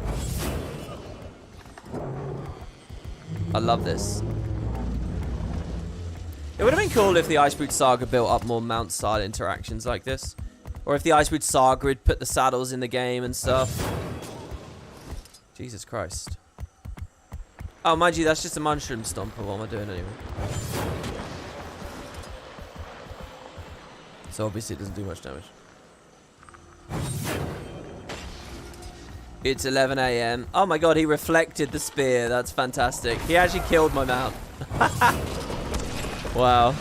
I love this. It would have been cool if the Icebrood Saga built up more mount style interactions like this. Or if the Icebrood Saga had put the saddles in the game and stuff. Jesus Christ. Oh, mind you, that's just a mushroom stomper. What am I doing anyway? So obviously it doesn't do much damage. It's 11 AM. Oh my god, he reflected the spear. That's fantastic. He actually killed my mount. Wow.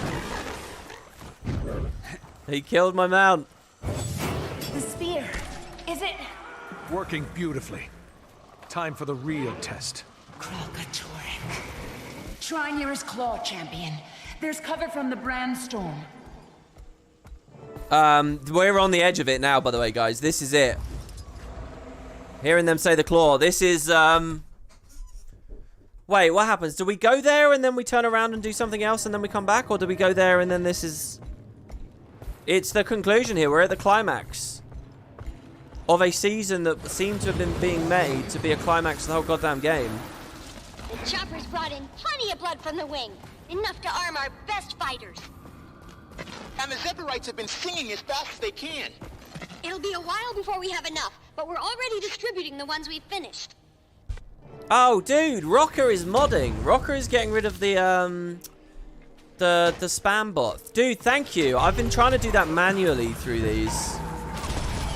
He killed my mount. The spear. Is it? Working beautifully. Time for the real test. Karakatoric. Try near his claw, champion. There's cover from the brandstorm. We're on the edge of it now, by the way, guys. This is it. Hearing them say the claw. This is, Wait, what happens? Do we go there and then we turn around and do something else and then we come back? Or do we go there and then this is... It's the conclusion here. We're at the climax of a season that seemed to have been being made to be a climax of the whole goddamn game. The choppers brought in plenty of blood from the wing. Enough to arm our best fighters. And the Zeburites have been singing as fast as they can. It'll be a while before we have enough, but we're already distributing the ones we've finished. Oh, dude, Rocker is modding. Rocker is getting rid of the spam bot. Dude, thank you. I've been trying to do that manually through these.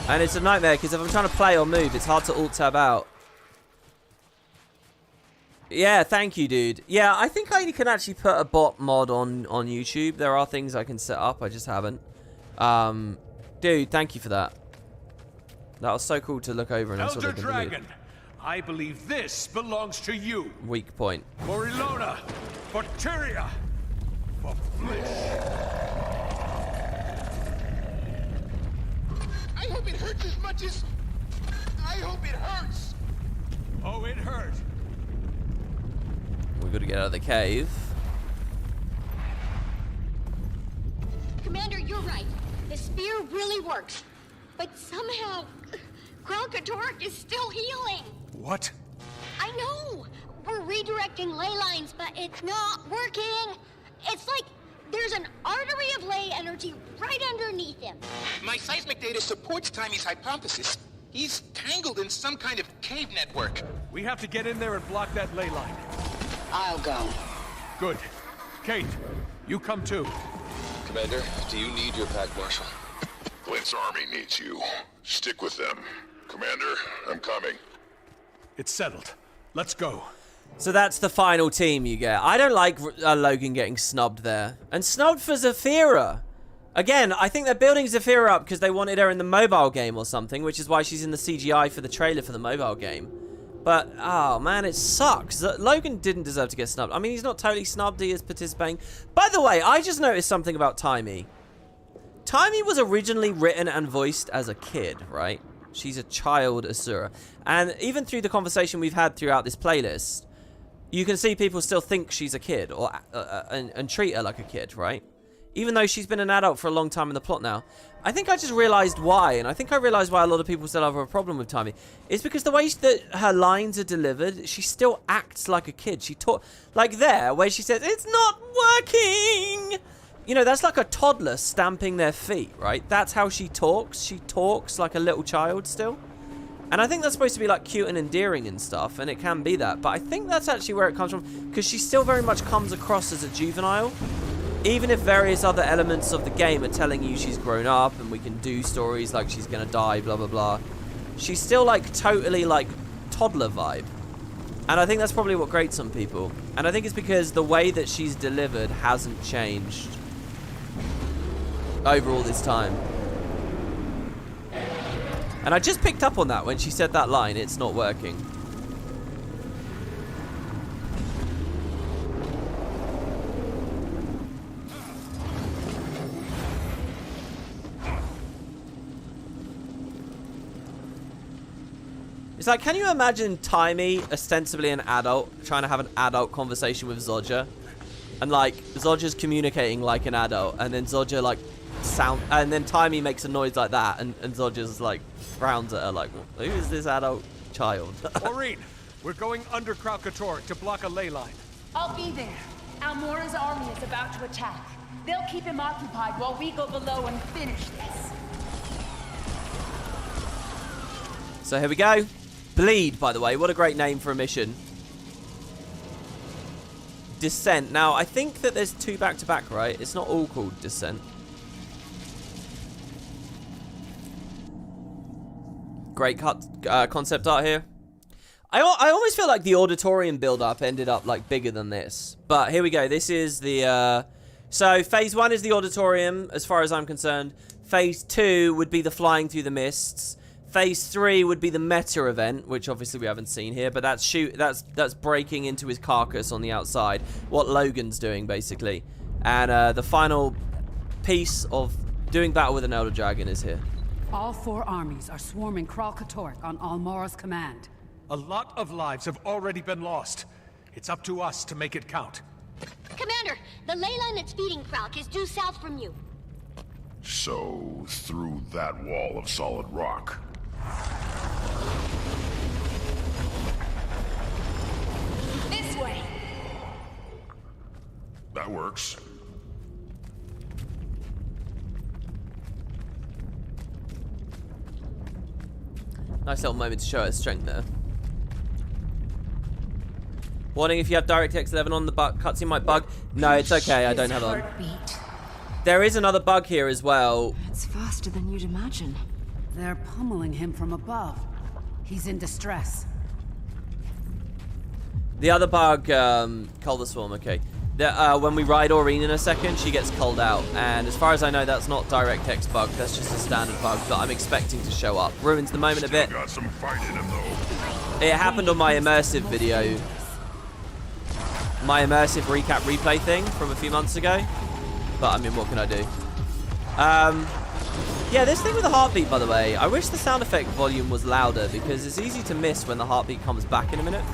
And it's a nightmare, because if I'm trying to play or move, it's hard to alt-tab out. Yeah, thank you, dude. Yeah, I think I can actually put a bot mod on YouTube. There are things I can set up, I just haven't. Dude, thank you for that. That was so cool to look over and Elder Dragon, I believe this belongs to you. Weak point. For Ilona, for Tyria, for Blish. I hope it hurts as much as... I hope it hurts. Oh, it hurt. We've got to get out of the cave. Commander, you're right. The spear really works. But somehow, Karakatoric is still healing. What? I know. We're redirecting ley lines, but it's not working. It's like there's an artery of ley energy right underneath him. My seismic data supports Timy's hypothesis. He's tangled in some kind of cave network. We have to get in there and block that ley line. I'll go. Good. Kate, you come too. Commander, do you need your pack marshal? Glint's army needs you. Stick with them. Commander, I'm coming. It's settled. Let's go. So that's the final team you get. I don't like Logan getting snubbed there. And snubbed for Zafira. Again, I think they're building Zafira up because they wanted her in the mobile game or something, which is why she's in the CGI for the trailer for the mobile game. But, oh man, it sucks. Logan didn't deserve to get snubbed. I mean, he's not totally snubbed, he is participating. By the way, I just noticed something about Timey. Timey was originally written and voiced as a kid, right? She's a child Asura. And even through the conversation we've had throughout this playlist, you can see people still think she's a kid or and treat her like a kid, right? Even though she's been an adult for a long time in the plot now. I think I just realized why, and I think I realized why a lot of people still have a problem with Timey. It's because the way that her lines are delivered, she still acts like a kid. She talk like there, where she says, "It's not working." You know, that's like a toddler stamping their feet, right? That's how she talks. She talks like a little child still. And I think that's supposed to be like cute and endearing and stuff, and it can be that. But I think that's actually where it comes from, because she still very much comes across as a juvenile. Even if various other elements of the game are telling you she's grown up and we can do stories like she's gonna die, blah, blah, blah. She's still like totally like toddler vibe. And I think that's probably what grates some people. And I think it's because the way that she's delivered hasn't changed over all this time. And I just picked up on that when she said that line, "It's not working." It's like, can you imagine Timey, ostensibly an adult, trying to have an adult conversation with Zodja? And, like, Zodja's communicating like an adult, and then Zodja, like, and then Timey makes a noise like that, and Zodja's, like, frowns at her, like, who is this adult child? Maureen, we're going under Karakatoric to block a ley line. I'll be there. Almora's army is about to attack. They'll keep him occupied while we go below and finish this. So here we go. Bleed, by the way. What a great name for a mission. Descent. Now, I think that there's 2 back-to-back, right? It's not all called Descent. Great concept art here. I almost feel like the auditorium build-up ended up, like, bigger than this. But here we go. This is the... So, Phase 1 is the auditorium, as far as I'm concerned. Phase 2 would be the flying through the mists. Phase 3 would be the meta event, which obviously we haven't seen here, but that's breaking into his carcass on the outside. What Logan's doing, basically. And the final piece of doing battle with an Elder Dragon is here. All 4 armies are swarming Karakatoric on Almora's command. A lot of lives have already been lost. It's up to us to make it count. Commander, the ley line that's feeding Kralk is due south from you. So, through that wall of solid rock. This way. That works. Nice little moment to show its strength there. Warning, if you have DirectX 11 on, the cutscene might bug. No, it's okay, I don't have it on. There is another bug here as well. It's faster than you'd imagine. They're pummeling him from above. He's in distress. The other bug, Cull the Swarm, okay. When we ride Aurene in a second, she gets culled out. And as far as I know, that's not DirectX bug, that's just a standard bug that I'm expecting to show up. Ruins the moment a bit. Got some fight in him, though. It happened on my immersive video. My immersive recap replay thing from a few months ago. But, I mean, what can I do? Yeah, this thing with the heartbeat, by the way, I wish the sound effect volume was louder because it's easy to miss when the heartbeat comes back in a minute.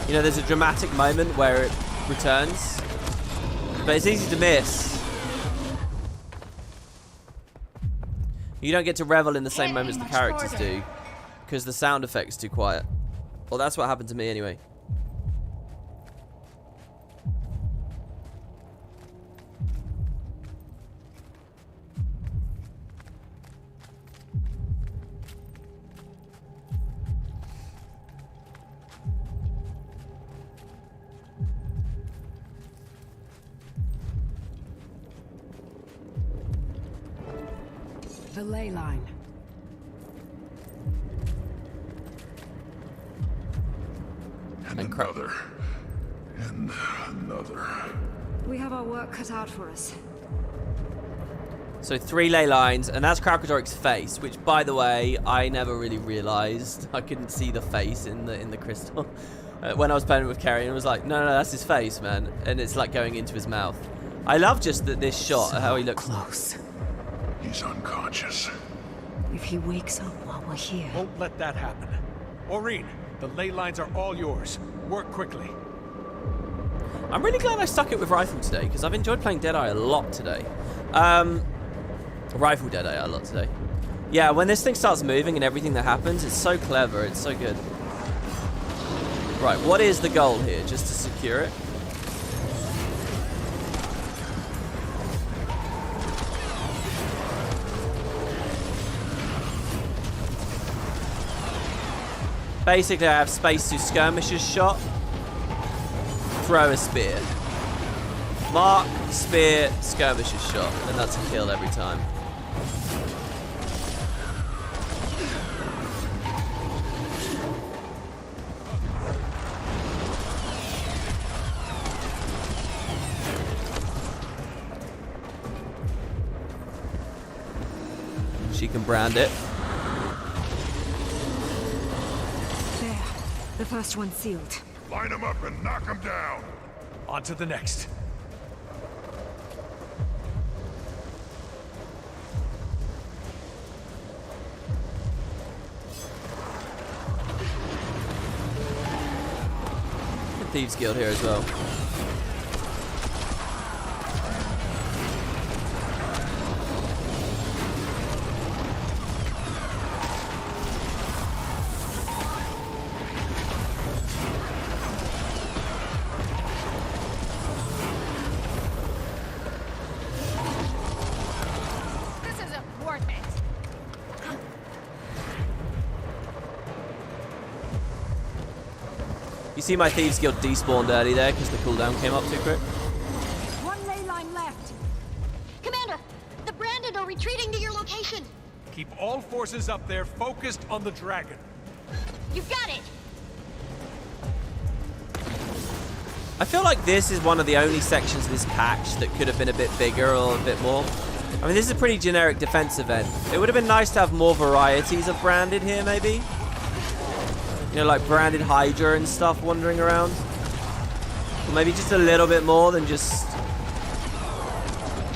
You know, there's a dramatic moment where it returns, but it's easy to miss. You don't get to revel in the same moments the characters do because the sound effect's too quiet. Well, that's what happened to me anyway. The ley line. And another. And another. We have our work cut out for us. So 3 ley lines, and that's Karakatoric's face, which, by the way, I never really realized. I couldn't see the face in the crystal. When I was playing it with Kerry, and I was like, no, that's his face, man. And it's like going into his mouth. I love just this shot, So how he looks. Close. He's unconscious. If he wakes up while we're here... Won't let that happen. Aurene, the ley lines are all yours. Work quickly. I'm really glad I stuck it with Rifle today, because I've enjoyed playing Deadeye a lot today. Rifle Deadeye a lot today. Yeah, when this thing starts moving and everything that happens, it's so clever, it's so good. Right, what is the goal here? Just to secure it? Basically, I have space to skirmisher's shot, throw a spear. Mark, spear, skirmisher's shot, and that's a kill every time. She can brand it. There. The first one's sealed. Line them up and knock them down. On to the next. Thieves Guild here as well. This isn't worth it. You see my Thieves Guild despawned early there because the cooldown came up too quick. One ley line left. Commander, the Branded are retreating to your location. Keep all forces up there focused on the dragon. You've got it. I feel like this is one of the only sections of this patch that could have been a bit bigger or a bit more. I mean, this is a pretty generic defense event. It would have been nice to have more varieties of Branded here, maybe. You know, like Branded Hydra and stuff wandering around. Or maybe just a little bit more than just...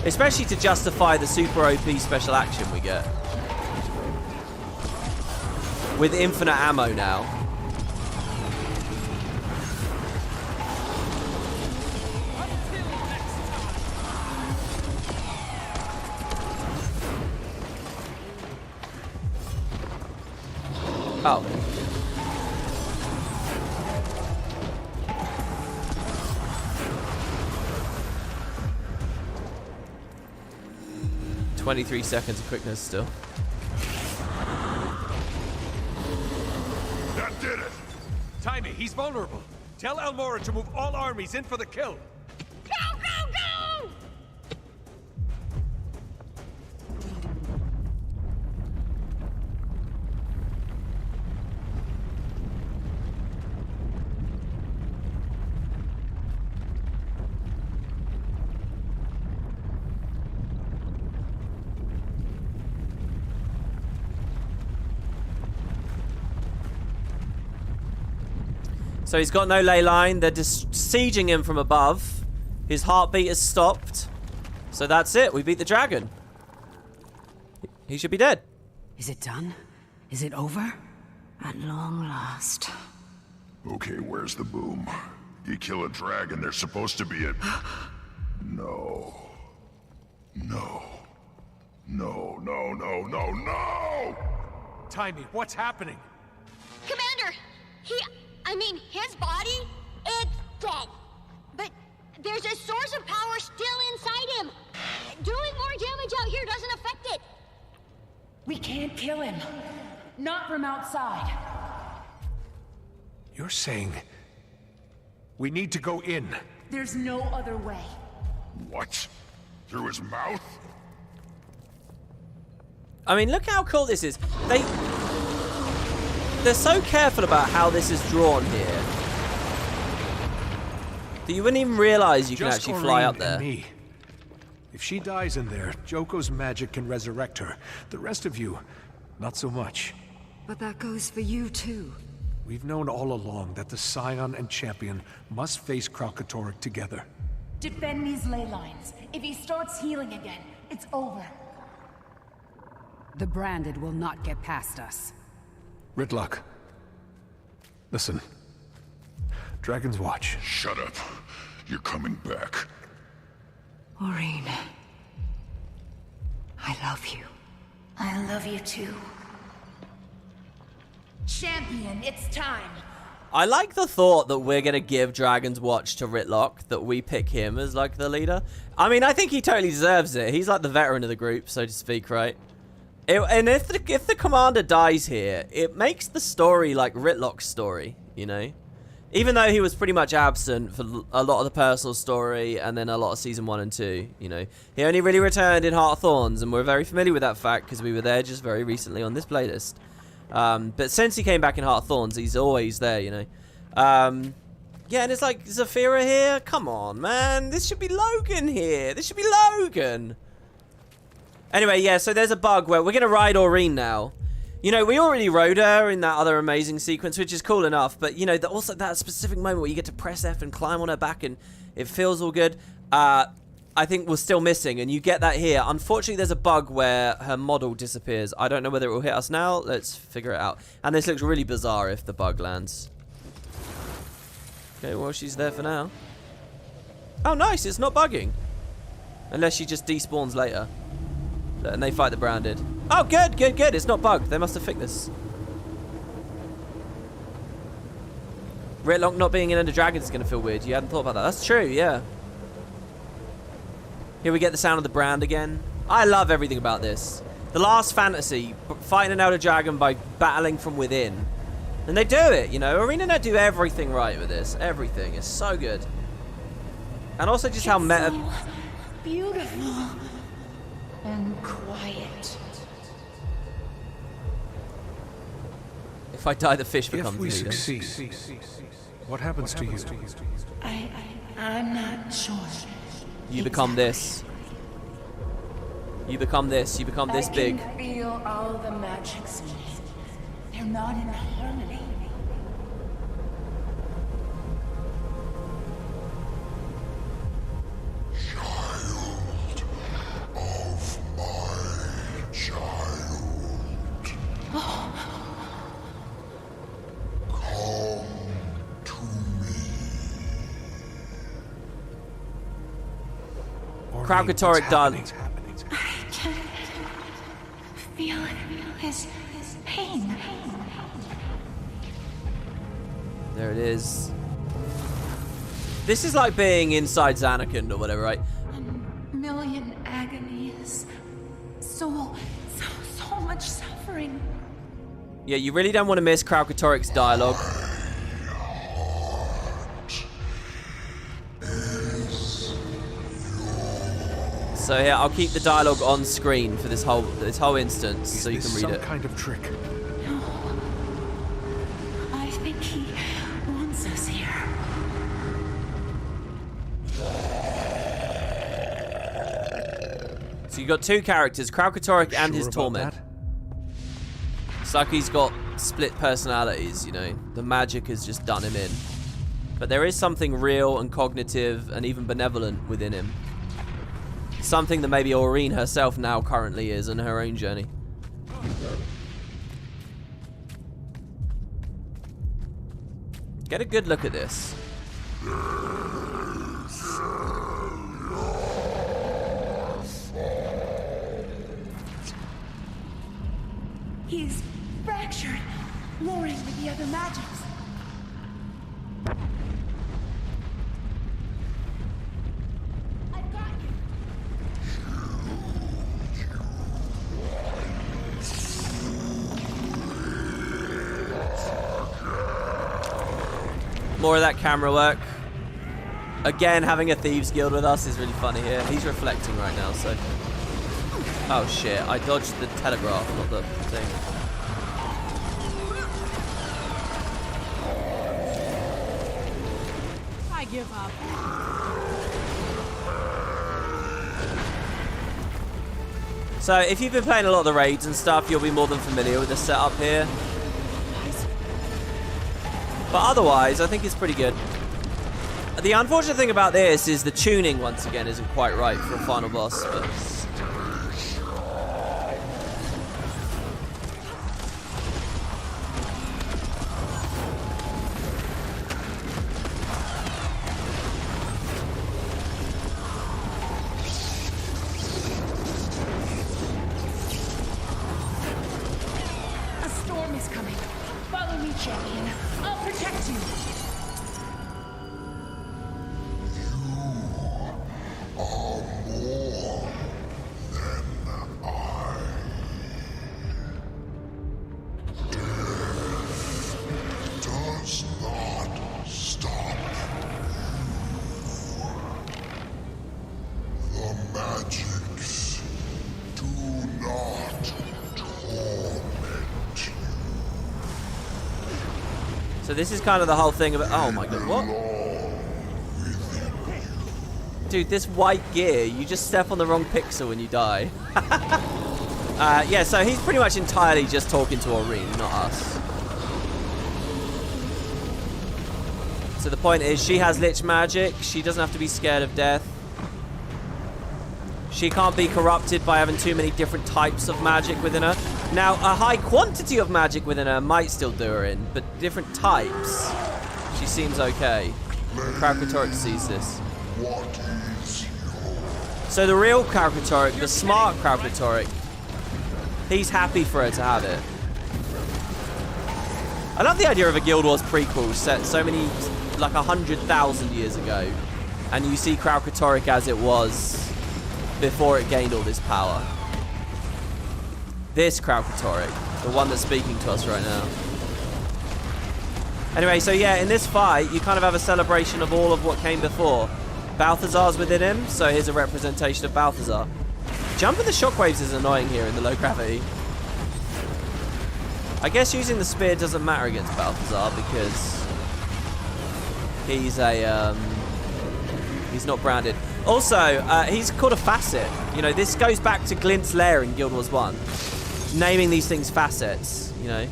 Especially to justify the super OP special action we get. With infinite ammo now. Oh. "23 seconds of quickness still." That did it! Timey, he's vulnerable. Tell Elmora to move all armies in for the kill. Go, go, go! So he's got no ley line. They're just sieging him from above. His heartbeat has stopped. So that's it. We beat the dragon. He should be dead. Is it done? Is it over? At long last. Okay, where's the boom? You kill a dragon, there's supposed to be a... No. No. No, no, no, no, no! Timey, what's happening? Commander, his body, it's dead. But there's a source of power still inside him. Doing more damage out here doesn't affect it. We can't kill him. Not from outside. You're saying we need to go in? There's no other way. What? Through his mouth? I mean, look how cool this is. They're so careful about how this is drawn here that you wouldn't even realize you can actually fly up there. Me. If she dies in there, Joko's magic can resurrect her. The rest of you, not so much. But that goes for you too. We've known all along that the Scion and Champion must face Karakatoric together. Defend these ley lines. If he starts healing again, it's over. The Branded will not get past us. Ritlock. Listen. Dragon's Watch. Shut up. You're coming back. Maureen. I love you. I love you too. Champion, it's time. I like the thought that we're going to give Dragon's Watch to Ritlock, that we pick him as, like, the leader. I mean, I think he totally deserves it. He's, like, the veteran of the group, so to speak, right? And if the commander dies here, it makes the story like Ritlock's story, you know? Even though he was pretty much absent for a lot of the personal story and then a lot of Season 1 and 2, you know? He only really returned in Heart of Thorns, and we're very familiar with that fact because we were there just very recently on this playlist. But since he came back in Heart of Thorns, he's always there, you know? Yeah, and it's like, Zafira here? Come on, man. This should be Logan here. This should be Logan. Anyway, yeah, so there's a bug where we're going to ride Aureen now. You know, we already rode her in that other amazing sequence, which is cool enough. But, you know, also that specific moment where you get to press F and climb on her back and it feels all good, I think we're still missing. And you get that here. Unfortunately, there's a bug where her model disappears. I don't know whether it will hit us now. Let's figure it out. And this looks really bizarre if the bug lands. Okay, well, she's there for now. Oh, nice. It's not bugging. Unless she just despawns later. And they fight the branded. Oh, good, good, good. It's not bugged. They must have fixed this. Ritlock not being in Ender Dragons is going to feel weird. You hadn't thought about that. That's true, yeah. Here we get the sound of the brand again. I love everything about this. The last fantasy, fighting an Elder Dragon by battling from within. And they do it, you know. ArenaNet do everything right with this. Everything. It's so good. And also just how meta... So beautiful. And quiet. If I die, the fish becomes If we me, succeed, what happens to you? I'm not sure. You become this. You become this. You become this big. I can feel all the magics in me. They're not in harmony. Child of my child. Come to me. Karakatoric done. I can feel his pain. There it is. This is like being inside Xanarkand or whatever, right? A million agonies. So much suffering. Yeah, you really don't want to miss Karakatoric's dialogue. So here, I'll keep the dialogue on screen for this whole instance, so you can read it. Some kind of trick. No. I think he wants us here. So you got two characters, Karakatoric and his about Torment. It's like he's got split personalities, you know. The magic has just done him in. But there is something real and cognitive and even benevolent within him. Something that maybe Aurene herself now currently is in her own journey. Get a good look at this. He's fractured, warring with the other magics. I've got you. More of that camera work. Again, having a Thieves Guild with us is really funny here. He's reflecting right now, so... Oh shit, I dodged the telegraph, not the thing. I give up. So, if you've been playing a lot of the raids and stuff, you'll be more than familiar with the setup here. But otherwise, I think it's pretty good. The unfortunate thing about this is the tuning, once again, isn't quite right for a final boss, but... A storm is coming. Follow me, champion. I'll protect you. Does not stop you. The magics do not torment you. So this is kind of the whole thing about... Oh my god, what? Dude, this white gear, you just step on the wrong pixel when you die. Yeah, so he's pretty much entirely just talking to Aurene, not us. So the point is, she has Lich magic. She doesn't have to be scared of death. She can't be corrupted by having too many different types of magic within her. Now, a high quantity of magic within her might still do her in, but different types, she seems okay. Karakatoric sees this. So the real Karakatoric, the smart Karakatoric, he's happy for her to have it. I love the idea of a Guild Wars prequel set so many, like 100,000 years ago, and you see Karakatoric as it was before it gained all this power. This Karakatoric, the one that's speaking to us right now. Anyway, so yeah, in this fight, you kind of have a celebration of all of what came before. Balthazar's within him, so here's a representation of Balthazar. Jumping the shockwaves is annoying here in the low gravity. I guess using the spear doesn't matter against Balthazar because he's a he's not branded. Also, he's called a facet. You know, this goes back to Glint's lair in Guild Wars 1. Naming these things facets, you know.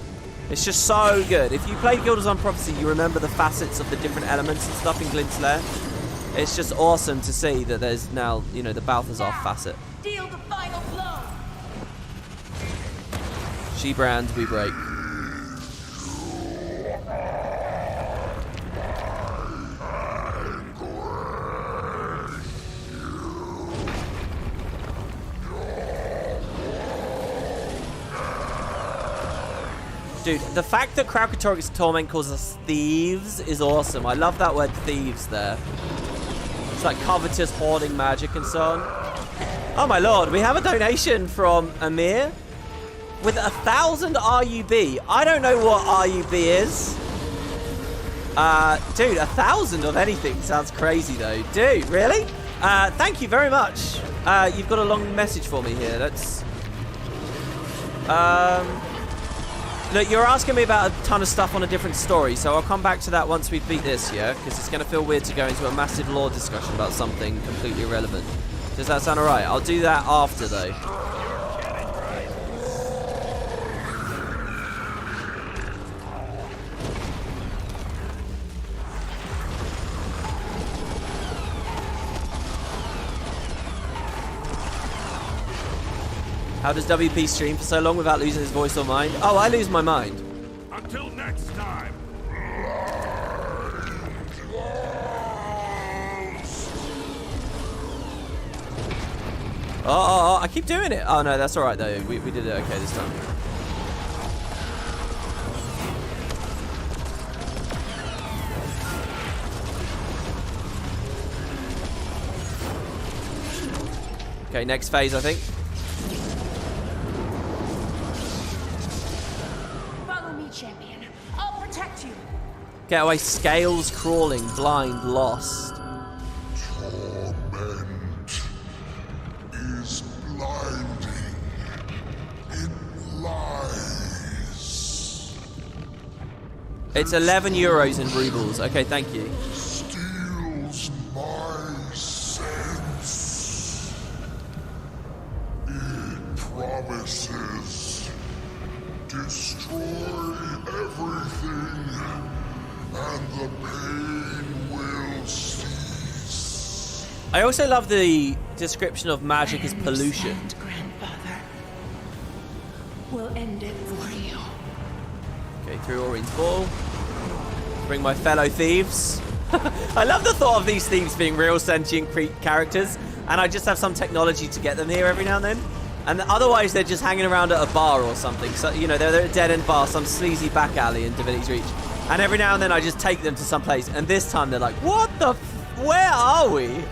It's just so good. If you played Guild Wars 1 Prophecy, you remember the facets of the different elements and stuff in Glint's lair. It's just awesome to see that there's now, you know, the Balthazar facet. Deal the final blow. She brand, we break. Dude, the fact that Karakatoric's Torment calls us thieves is awesome. I love that word thieves there. It's like covetous, hoarding magic and so on. Oh my lord, we have a donation from Amir with 1,000 RUB. I don't know what RUB is. Dude, 1,000 on anything sounds crazy though. Dude, really? Thank you very much. You've got a long message for me here. That's... Look, you're asking me about a ton of stuff on a different story, so I'll come back to that once we've beat this, yeah? Because it's going to feel weird to go into a massive lore discussion about something completely irrelevant. Does that sound alright? I'll do that after, though. How does WP stream for so long without losing his voice or mind? Oh, I lose my mind. Until next time. Oh, I keep doing it. Oh, no, that's all right, though. We did it okay this time. Okay, next phase, I think. Champion, I'll protect you. Get away, scales crawling, blind, lost. Torment is blinding. It lies. It's 11 euros in rubles. Okay, thank you. Steals my sense. It promises destroy everything, and the pain will cease. I also love the description of magic as pollution. Grandfather. We'll end it for you. Okay, through Aureen's ball. Bring my fellow thieves. I love the thought of these thieves being real sentient characters, and I just have some technology to get them here every now and then. And otherwise, they're just hanging around at a bar or something. So, you know, they're at a dead-end bar, some sleazy back alley in Divinity's Reach. And every now and then, I just take them to some place. And this time, they're like, what the where are we?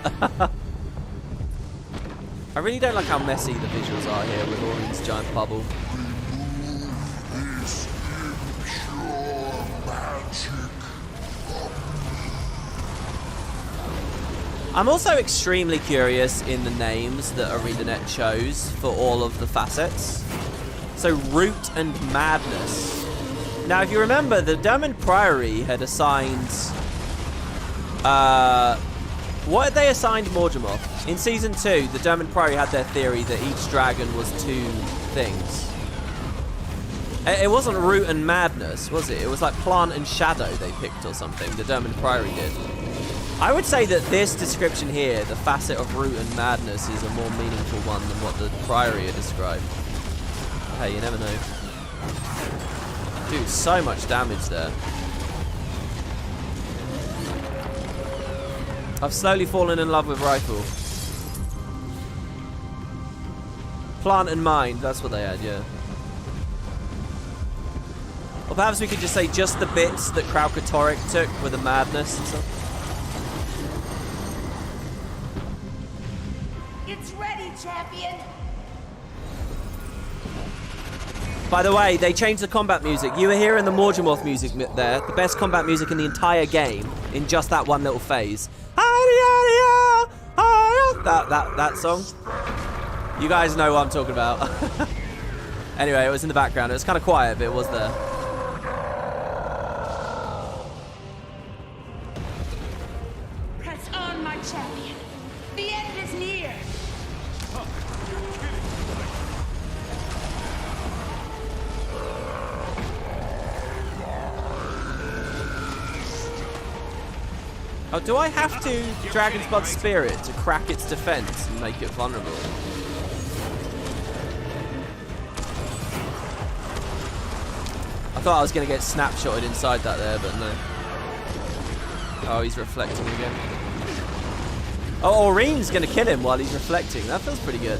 I really don't like how messy the visuals are here with Aureen's giant bubble. This impure magic. I'm also extremely curious in the names that ArenaNet chose for all of the facets. So, Root and Madness. Now, if you remember, the Dermot Priory had assigned... what had they assigned Morgemorth? In Season 2, the Dermot Priory had their theory that each dragon was two things. It wasn't Root and Madness, was it? It was like Plant and Shadow they picked or something. The Dermot Priory did. I would say that this description here, the facet of Root and Madness, is a more meaningful one than what the Priory had described. Hey, you never know. Dude, so much damage there. I've slowly fallen in love with rifle. Plant and mind, that's what they had, yeah. Or perhaps we could just say just the bits that Karakatoric took with the madness and stuff. It's ready, champion. By the way, they changed the combat music. You were hearing the Morgemoth music there, the best combat music in the entire game, in just that one little phase. That song. You guys know what I'm talking about. Anyway, it was in the background. It was kind of quiet, but it was there. Press on, my champion. The end is near. Oh, do I have to Dragon's Blood Spirit to crack its defense and make it vulnerable? I thought I was going to get snapshotted inside that there, but no. Oh, he's reflecting again. Oh, Aureen's going to kill him while he's reflecting. That feels pretty good.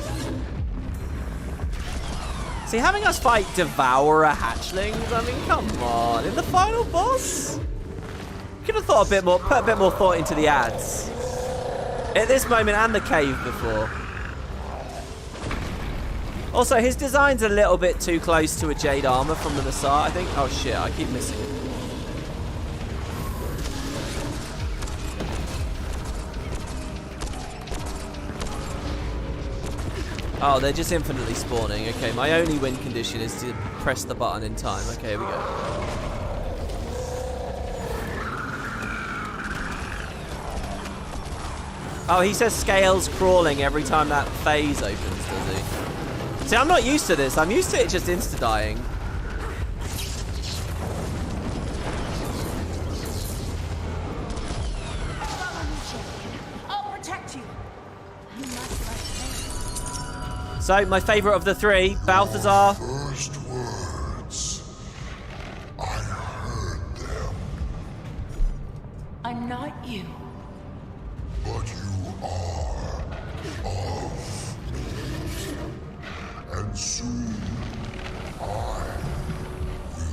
See, having us fight Devourer hatchlings, I mean, come on. In the final boss? Could have thought a bit more, put a bit more thought into the ads. At this moment and the cave before. Also, his design's a little bit too close to a Jade armor from the Nassar, I think. Oh shit, I keep missing it. Oh, they're just infinitely spawning. Okay, my only win condition is to press the button in time. Okay, here we go. Oh, he says scales crawling every time that phase opens, does he? See, I'm not used to this. I'm used to it just insta-dying. I'll protect you. So, my favourite of the three, Balthazar. First words. I heard them. I'm not you. But you are of. And soon I will be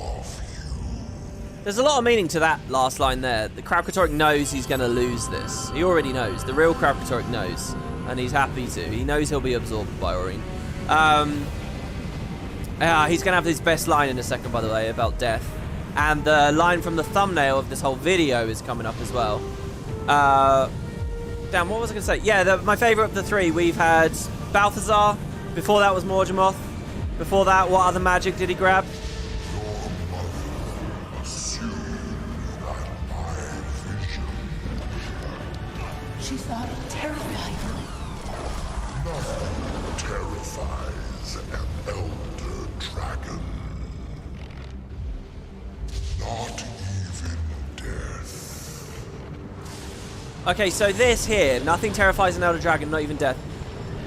of you. There's a lot of meaning to that last line there. The Karakatoric knows he's going to lose this. He already knows. The real Karakatoric knows. And he's happy to. He knows he'll be absorbed by Aureen. He's going to have his best line in a second, by the way, about death. And the line from the thumbnail of this whole video is coming up as well. Damn, what was I going to say? Yeah, my favourite of the three, we've had Balthazar. Before that was Morgemoth. Before that, what other magic did he grab? She thought it terrified her. Nothing terrifies an elder dragon. Not even death. Okay, so this here, nothing terrifies an elder dragon, not even death.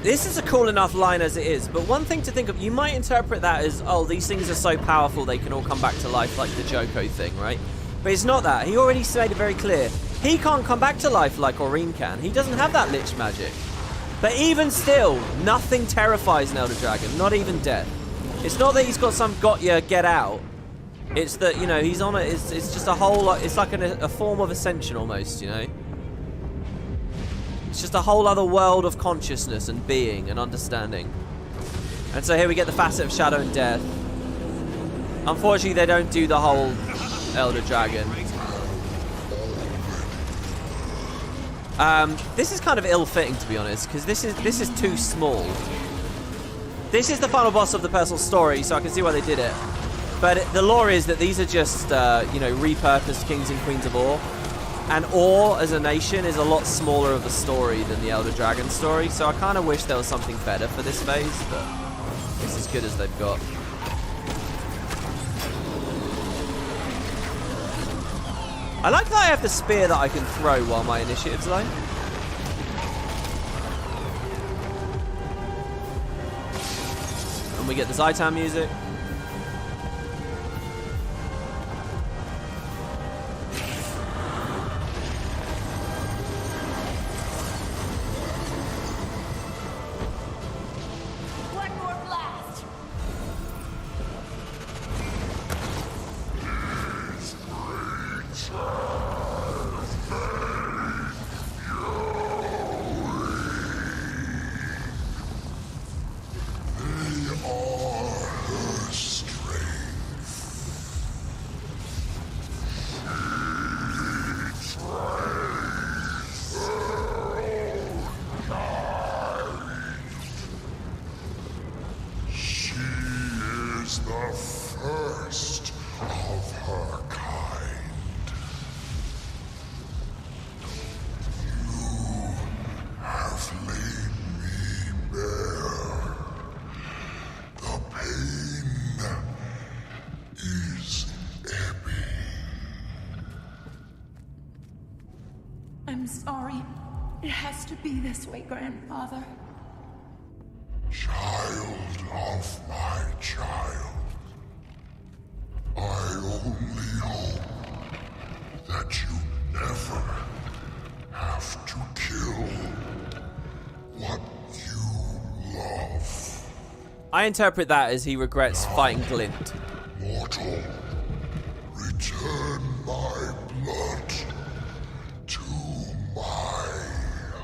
This is a cool enough line as it is, but one thing to think of, you might interpret that as, oh, these things are so powerful they can all come back to life like the Joko thing, right? But it's not that. He already made it very clear. He can't come back to life like Aureen can. He doesn't have that Lich magic. But even still, nothing terrifies an elder dragon, not even death. It's not that he's got some got ya, get out. It's that, you know, he's on it. It's just a whole, it's like a form of ascension almost, you know? It's just a whole other world of consciousness and being and understanding. And so here we get the facet of shadow and death. Unfortunately, they don't do the whole elder dragon. This is kind of ill-fitting, to be honest, because this is too small. This is the final boss of the personal story, so I can see why they did it. But the lore is that these are just, you know, repurposed kings and queens of Or. And Or, as a nation, is a lot smaller of a story than the Elder Dragon story, so I kind of wish there was something better for this phase, but it's as good as they've got. I like that I have the spear that I can throw while my initiative's low. And we get the Zaitan music. I'm sorry. It has to be this way, Grandfather. Child of my child, I only hope that you never have to kill what you love. I interpret that as he regrets fighting Glint. Mortal, return my blood to my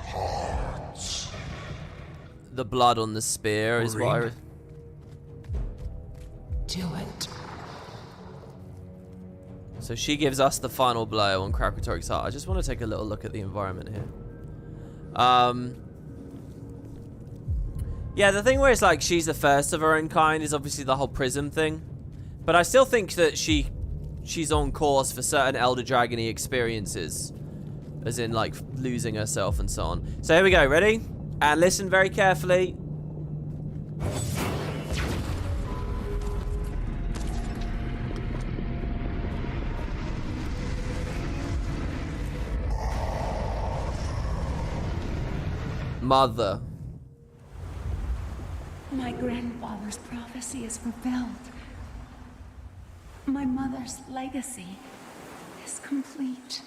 heart. The blood on the spear is what I... Do it. So she gives us the final blow on Karakotoric's heart. I just want to take a little look at the environment here. Yeah, the thing where it's like she's the first of her own kind is obviously the whole prism thing. But I still think that she's on course for certain Elder Dragon-y experiences. As in, like, losing herself and so on. So here we go, ready? And listen very carefully. Mother. My grandfather's prophecy is fulfilled. My mother's legacy is complete.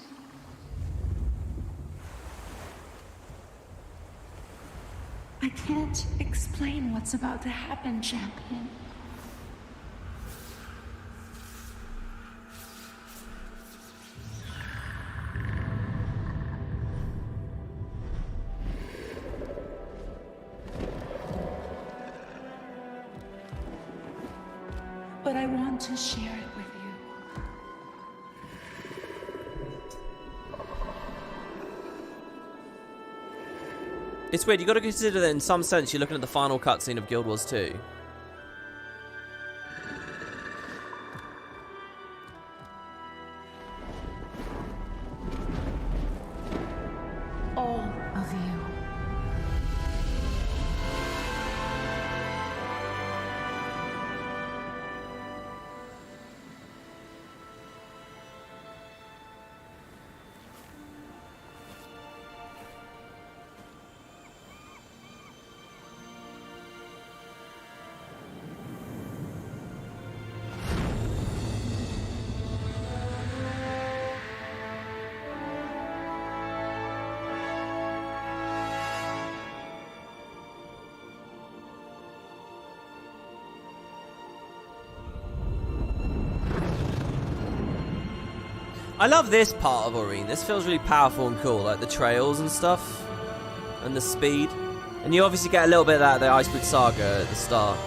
I can't explain what's about to happen, Champion. But I want to share it with you. It's weird, you got to consider that in some sense you're looking at the final cutscene of Guild Wars 2. All of you. I love this part of Aurene. This feels really powerful and cool, like the trails and stuff, and the speed. And you obviously get a little bit of that at the Icebridge Saga at the start.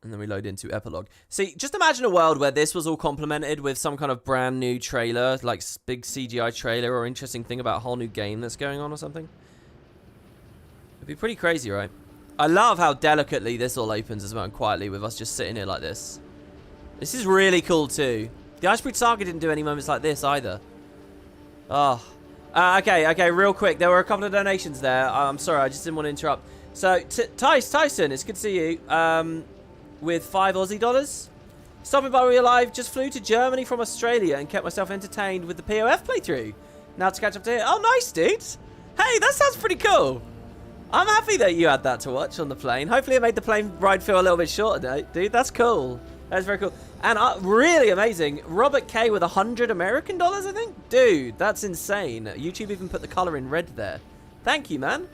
And then we load into epilogue. See, just imagine a world where this was all complemented with some kind of brand new trailer, like big CGI trailer or interesting thing about a whole new game that's going on or something. It'd be pretty crazy, right? I love how delicately this all opens as well and quietly with us just sitting here like this. This is really cool too. The Icebridge Saga didn't do any moments like this either. Oh. Okay, real quick. There were a couple of donations there. I'm sorry, I just didn't want to interrupt. So, Tyson, it's good to see you. With $5 Aussie. Stopping by real life, just flew to Germany from Australia and kept myself entertained with the POF playthrough. Now to catch up to it. Oh, nice, dude. Hey, that sounds pretty cool. I'm happy that you had that to watch on the plane. Hopefully it made the plane ride feel a little bit shorter, dude. That's cool. That's very cool. And really amazing. Robert K with 100 American dollars, I think. Dude, that's insane. YouTube even put the color in red there. Thank you, man.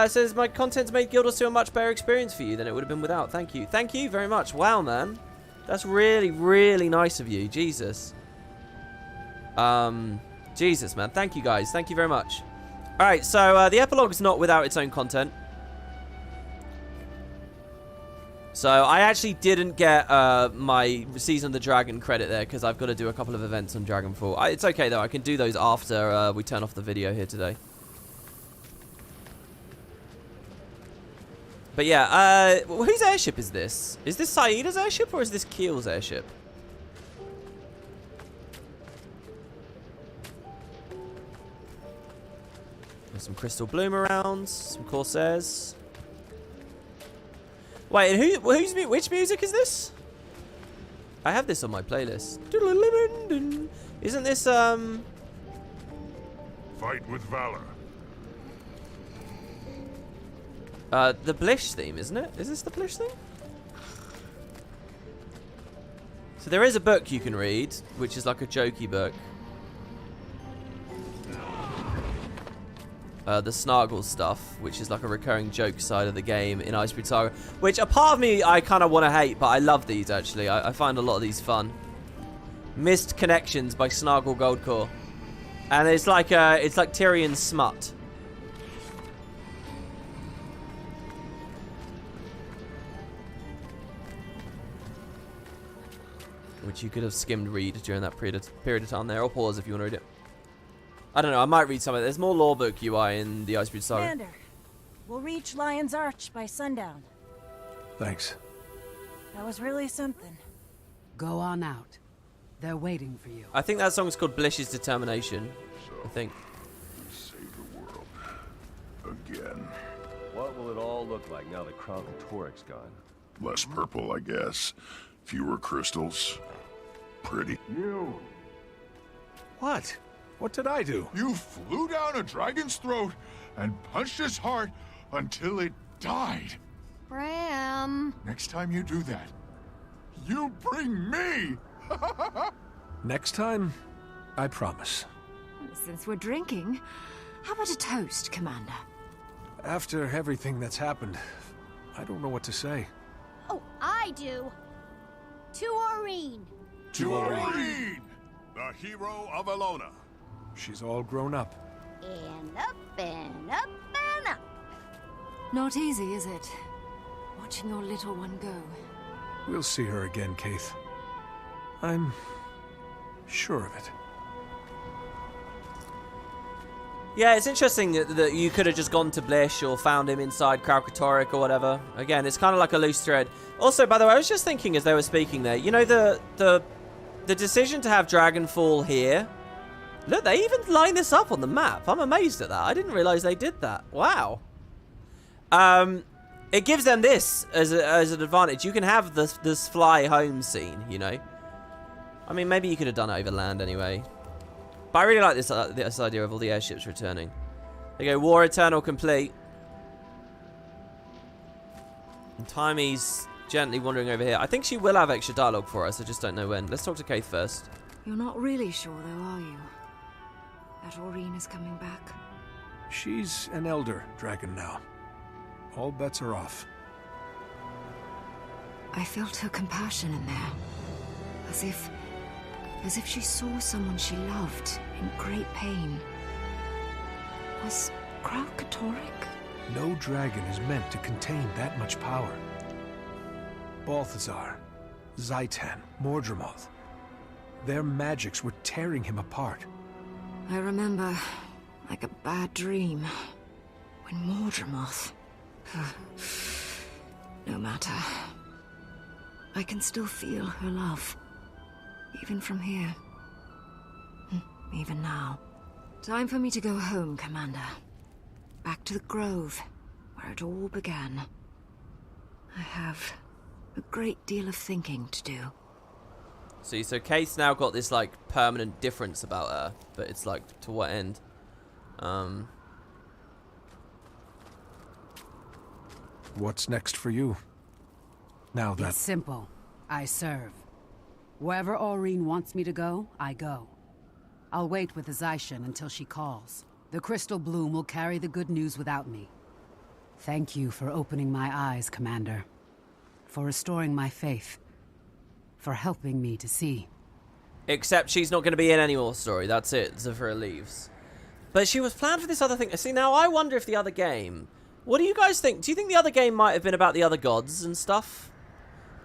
Says, my content's made Guild Wars 2 a much better experience for you than it would have been without. Thank you. Thank you very much. Wow, man. That's really, really nice of you. Jesus. Jesus, man. Thank you, guys. Thank you very much. Alright, so the epilogue is not without its own content. So I actually didn't get my Season of the Dragon credit there because I've got to do a couple of events on Dragonfall. It's okay though, I can do those after we turn off the video here today. But yeah, whose airship is this? Is this Saida's airship or is this Keel's airship? There's some Crystal Bloom around, some Corsairs. Wait, and which music is this? I have this on my playlist. Isn't this, Fight with valor. the Blish theme, isn't it? Is this the Blish theme? So there is a book you can read, which is like a jokey book. The Snargle stuff, which is like a recurring joke side of the game in Icebreed Saga, which a part of me I kind of want to hate, but I love these actually. I find a lot of these fun. Missed Connections by Snargle Goldcore, and it's like Tyrion's smut. Which you could have skimmed read during that period of time there, or pause if you want to read it. I don't know, I might read some of it. There's more lore book UI in the Icebreed Saga. Commander, we'll reach Lion's Arch by sundown. Thanks. That was really something. Go on out. They're waiting for you. I think that song's called Blish's Determination. I think. Save the world. Again. What will it all look like now that Karakatoric's gone? Less purple, I guess. Fewer crystals. Pretty. You. What? What did I do? You flew down a dragon's throat and punched his heart until it died. Bram. Next time you do that, you bring me. Next time, I promise. Since we're drinking, how about a toast, Commander? After everything that's happened, I don't know what to say. Oh, I do. To Aurene. To Aurene, the hero of Elona. She's all grown up. And up and up and up. Not easy, is it? Watching your little one go. We'll see her again, Keith. I'm sure of it. Yeah, it's interesting that you could have just gone to Blish or found him inside Karakatoric or whatever. Again, it's kind of like a loose thread. Also, by the way, I was just thinking as they were speaking there, you know, the decision to have Dragonfall here. Look, they even line this up on the map. I'm amazed at that. I didn't realize they did that. Wow. It gives them this as an advantage. You can have this fly home scene, you know. I mean, maybe you could have done it over land anyway. But I really like this idea of all the airships returning. There you go, War Eternal complete. And Timey's gently wandering over here. I think she will have extra dialogue for us. I just don't know when. Let's talk to Keith first. You're not really sure, though, are you? That Aurene is coming back? She's an elder dragon now. All bets are off. I felt her compassion in there. As if she saw someone she loved in great pain. Was Karakatoric? No dragon is meant to contain that much power. Balthazar, Zaitan, Mordremoth. Their magics were tearing him apart. I remember, like a bad dream, when Mordremoth... No matter. I can still feel her love. Even from here. Even now. Time for me to go home, Commander. Back to the Grove, where it all began. I have a great deal of thinking to do. See, so Kate's now got this, like, permanent difference about her. But it's like, to what end? What's next for you? Now that... It's simple. I serve. Wherever Aurene wants me to go, I go. I'll wait with the Zaishan until she calls. The Crystal Bloom will carry the good news without me. Thank you for opening my eyes, Commander. For restoring my faith. For helping me to see. Except she's not going to be in any more story. That's it. Zephyra leaves. But she was planned for this other thing. See, now I wonder if the other game... What do you guys think? Do you think the other game might have been about the other gods and stuff?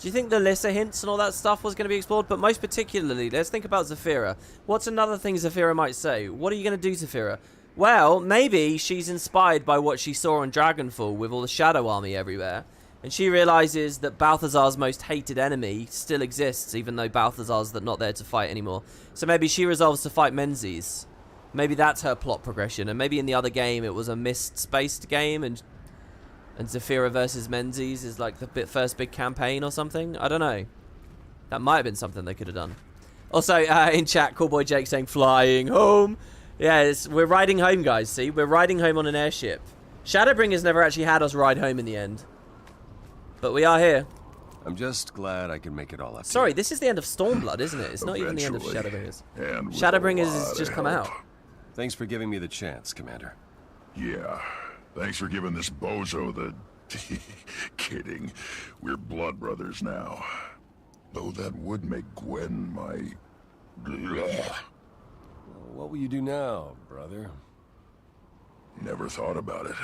Do you think the Lyssa hints and all that stuff was going to be explored? But most particularly, let's think about Zafira. What's another thing Zafira might say? What are you going to do, Zafira? Well, maybe she's inspired by what she saw on Dragonfall with all the Shadow Army everywhere. And she realizes that Balthazar's most hated enemy still exists, even though Balthazar's not there to fight anymore. So maybe she resolves to fight Menzies. Maybe that's her plot progression. And maybe in the other game it was a mist-spaced game, and Zafira versus Menzies is like the first big campaign or something. I don't know. That might have been something they could have done. Also, in chat, Callboy Jake saying, flying home. Yes, we're riding home, guys, see? We're riding home on an airship. Shadowbringers never actually had us ride home in the end. But we are here. I'm just glad I can make it all up. Sorry, this is the end of Stormblood, isn't it? It's not even the end of Shadowbringers. Shadowbringers has just come out. Thanks for giving me the chance, Commander. Yeah. Thanks for giving this bozo the... Kidding. We're blood brothers now. Though that would make Gwen my... What will you do now, brother? Never thought about it.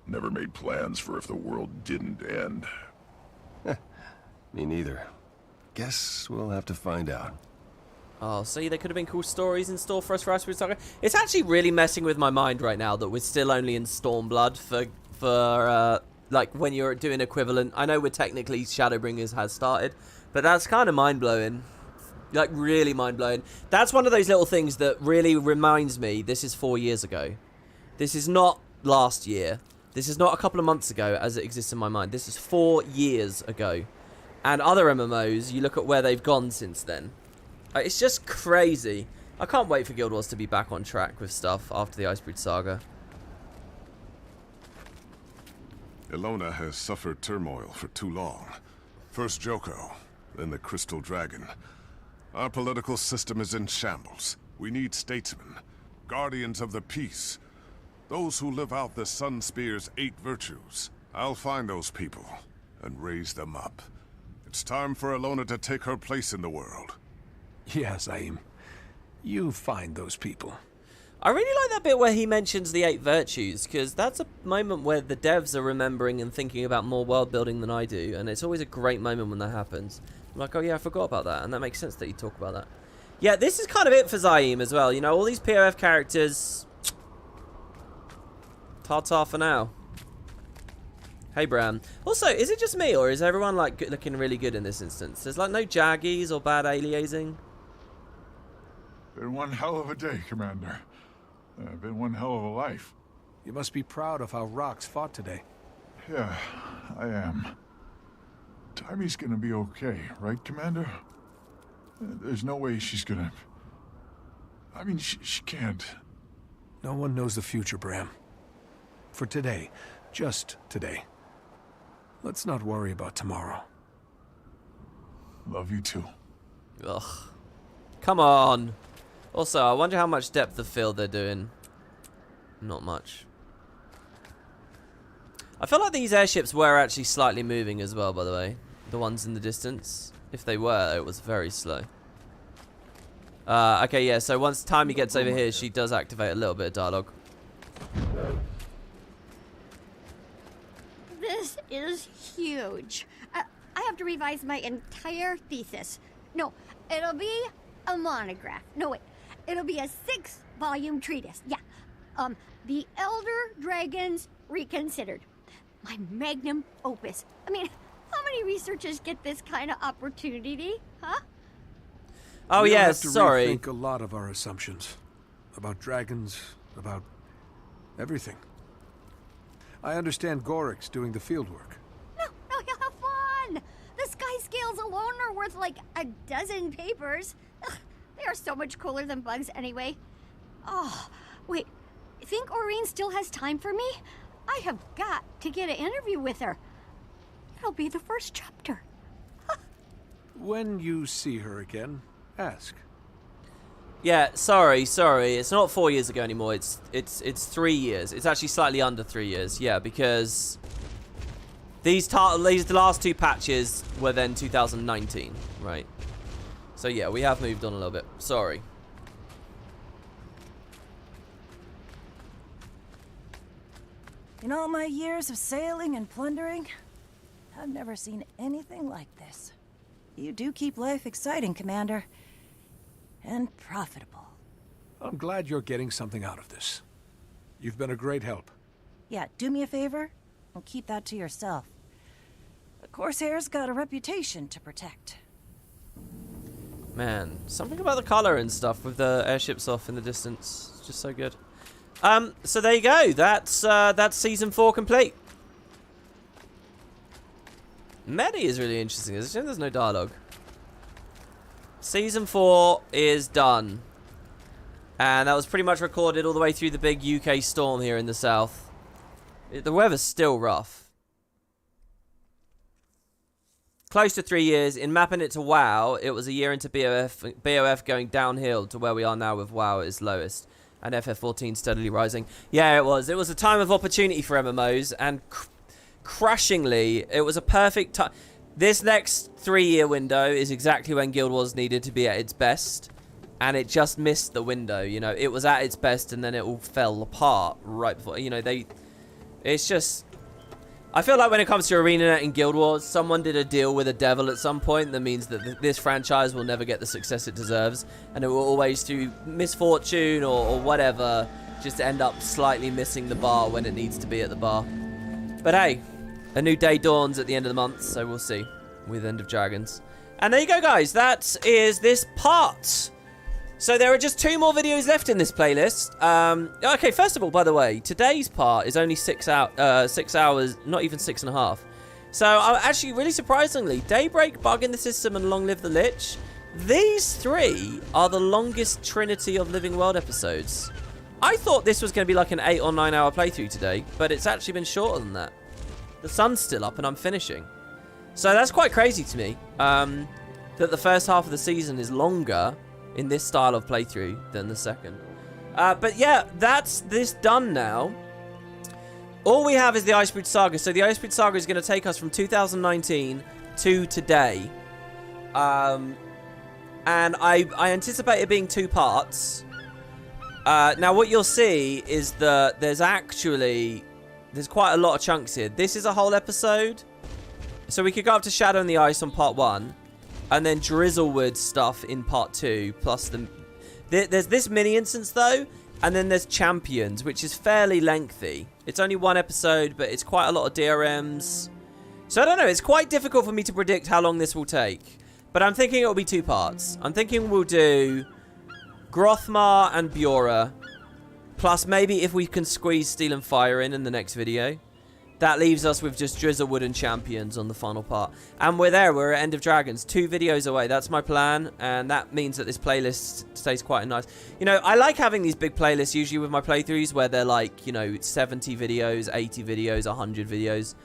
Never made plans for if the world didn't end. Me neither. Guess we'll have to find out. Oh, see, there could have been cool stories in store for us for Iceberg Saga. It's actually really messing with my mind right now that we're still only in Stormblood for like, when you're doing equivalent. I know we're technically Shadowbringers has started, but that's kind of mind-blowing. Like, really mind-blowing. That's one of those little things that really reminds me this is 4 years ago. This is not last year. This is not a couple of months ago as it exists in my mind. This is 4 years ago. And other MMOs, you look at where they've gone since then. It's just crazy. I can't wait for Guild Wars to be back on track with stuff after the Icebreed Saga. Ilona has suffered turmoil for too long. First Joko, then the Crystal Dragon. Our political system is in shambles. We need statesmen, guardians of the peace. Those who live out the Sunspear's 8 virtues. I'll find those people and raise them up. It's time for Ilona to take her place in the world. Yes, Zaim. You find those people. I really like that bit where he mentions the 8 virtues, because that's a moment where the devs are remembering and thinking about more world building than I do, and it's always a great moment when that happens. I'm like, oh yeah, I forgot about that, and that makes sense that you talk about that. Yeah, this is kind of it for Zaim as well. You know, all these POF characters... Ta-ta for now. Hey, Bram. Also, is it just me, or is everyone, like, looking really good in this instance? There's, like, no jaggies or bad aliasing? Been one hell of a day, Commander. Been one hell of a life. You must be proud of how Rox fought today. Yeah, I am. Taimi's gonna be okay, right, Commander? There's no way she's gonna... I mean, she can't. No one knows the future, Bram. For today. Just today. Let's not worry about tomorrow. Love you too. Ugh. Come on. Also, I wonder how much depth of field they're doing. Not much. I feel like these airships were actually slightly moving as well, by the way. The ones in the distance. If they were, it was very slow. Okay, yeah, so once Taimi gets over here, she does activate a little bit of dialogue. This is huge. I have to revise my entire thesis. No, it'll be a monograph. No, wait. It'll be a 6-volume treatise. Yeah. The Elder Dragons Reconsidered. My magnum opus. I mean, how many researchers get this kind of opportunity, huh? Oh, we yes, have to sorry. rethink a lot of our assumptions. About dragons, about everything. I understand Gorik's doing the fieldwork. No, you'll have fun. The sky scales alone are worth like a dozen papers. Ugh, they are so much cooler than bugs anyway. Oh, wait. Think Aurene still has time for me? I have got to get an interview with her. It'll be the first chapter. When you see her again, ask. Yeah, sorry. It's not 4 years ago anymore. It's 3 years. It's actually slightly under 3 years. Yeah, because the last 2 patches were then 2019, right? So yeah, we have moved on a little bit. Sorry. In all my years of sailing and plundering, I've never seen anything like this. You do keep life exciting, Commander. And profitable. I'm glad you're getting something out of this. You've been a great help. Yeah, do me a favor and keep that to yourself. The Corsair's got a reputation to protect. Man, something about the color and stuff with the airships off in the distance. It's just so good. So there you go. That's season 4 complete. Medi is really interesting. There's no dialogue. Season 4 is done. And that was pretty much recorded all the way through the big UK storm here in the south. The weather's still rough. Close to 3 years. In mapping it to WoW, it was a year into BOF going downhill to where we are now with WoW at its lowest. And FF14 steadily rising. Yeah, it was. It was a time of opportunity for MMOs. And crushingly, it was a perfect time. This next 3-year window is exactly when Guild Wars needed to be at its best. And it just missed the window, you know. It was at its best and then it all fell apart right before, you know, it's just... I feel like when it comes to ArenaNet and Guild Wars, someone did a deal with a devil at some point that means that this franchise will never get the success it deserves. And it will always, through misfortune or whatever, just end up slightly missing the bar when it needs to be at the bar. But hey, a new day dawns at the end of the month, so we'll see with End of Dragons. And there you go, guys. That is this part. So there are just 2 more videos left in this playlist. Okay, first of all, by the way, today's part is only 6 hours, not even 6.5. So actually, really surprisingly, Daybreak, Bug in the System, and Long Live the Lich, these 3 are the longest trinity of Living World episodes. I thought this was going to be like an 8 or 9 hour playthrough today, but it's actually been shorter than that. The sun's still up and I'm finishing. So that's quite crazy to me, that the first half of the season is longer in this style of playthrough than the second. But yeah, that's this done now. All we have is the Icebridge Saga. So the Icebridge Saga is going to take us from 2019 to today. And I anticipate it being 2 parts. Now what you'll see is that there's quite a lot of chunks here. This is a whole episode. So we could go up to Shadow in the Ice on part 1. And then Drizzlewood stuff in part 2. Plus there's this mini instance though. And then there's Champions, which is fairly lengthy. It's only 1 episode, but it's quite a lot of DRMs. So I don't know. It's quite difficult for me to predict how long this will take. But I'm thinking it will be 2 parts. I'm thinking we'll do Grothmar and Bjora. Plus maybe if we can squeeze Steel and Fire in the next video. That leaves us with just Drizzlewood and Champions on the final part. And we're there. We're at End of Dragons. 2 videos away. That's my plan. And that means that this playlist stays quite nice. You know, I like having these big playlists usually with my playthroughs where they're like, you know, 70 videos, 80 videos, 100 videos.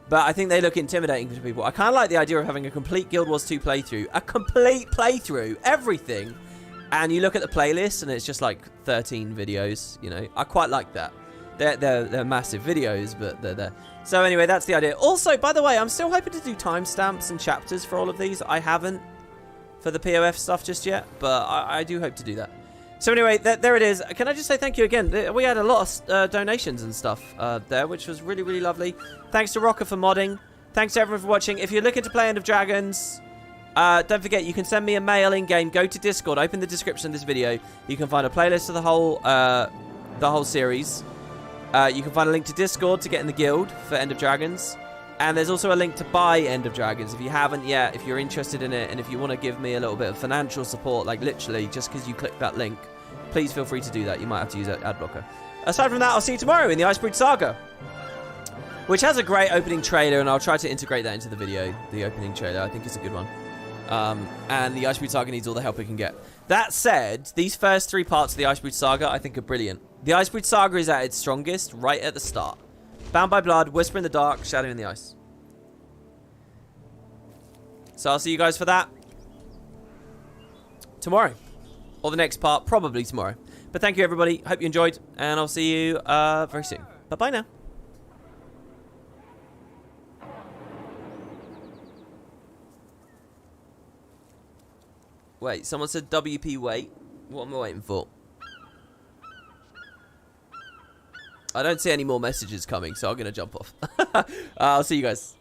But I think they look intimidating to people. I kind of like the idea of having a complete Guild Wars 2 playthrough. A complete playthrough. Everything. And you look at the playlist and it's just like 13 videos, you know. I quite like that. They're massive videos, but they're there. So anyway, that's the idea. Also, by the way, I'm still hoping to do timestamps and chapters for all of these. I haven't for the POF stuff just yet, but I do hope to do that. So anyway, there it is. Can I just say thank you again? We had a lot of donations and stuff there, which was really, really lovely. Thanks to Rocker for modding. Thanks to everyone for watching. If you're looking to play End of Dragons, don't forget, you can send me a mail in-game. Go to Discord. Open the description of this video. You can find a playlist of the whole series. You can find a link to Discord to get in the guild for End of Dragons. And there's also a link to buy End of Dragons if you haven't yet, if you're interested in it, and if you want to give me a little bit of financial support, like literally just because you click that link, please feel free to do that. You might have to use ad blocker. Aside from that, I'll see you tomorrow in the Icebridge Saga, which has a great opening trailer, and I'll try to integrate that into the video. The opening trailer, I think, is a good one. And the Icebridge Saga needs all the help it can get. That said, these first 3 parts of the Icebridge Saga I think are brilliant. The Icebridge Saga is at its strongest right at the start. Bound by Blood, Whisper in the Dark, Shadow in the Ice. So I'll see you guys for that tomorrow. Or the next part, probably tomorrow. But thank you, everybody. Hope you enjoyed, and I'll see you very soon. Bye-bye now. Wait, someone said WP wait. What am I waiting for? I don't see any more messages coming, so I'm going to jump off. I'll see you guys.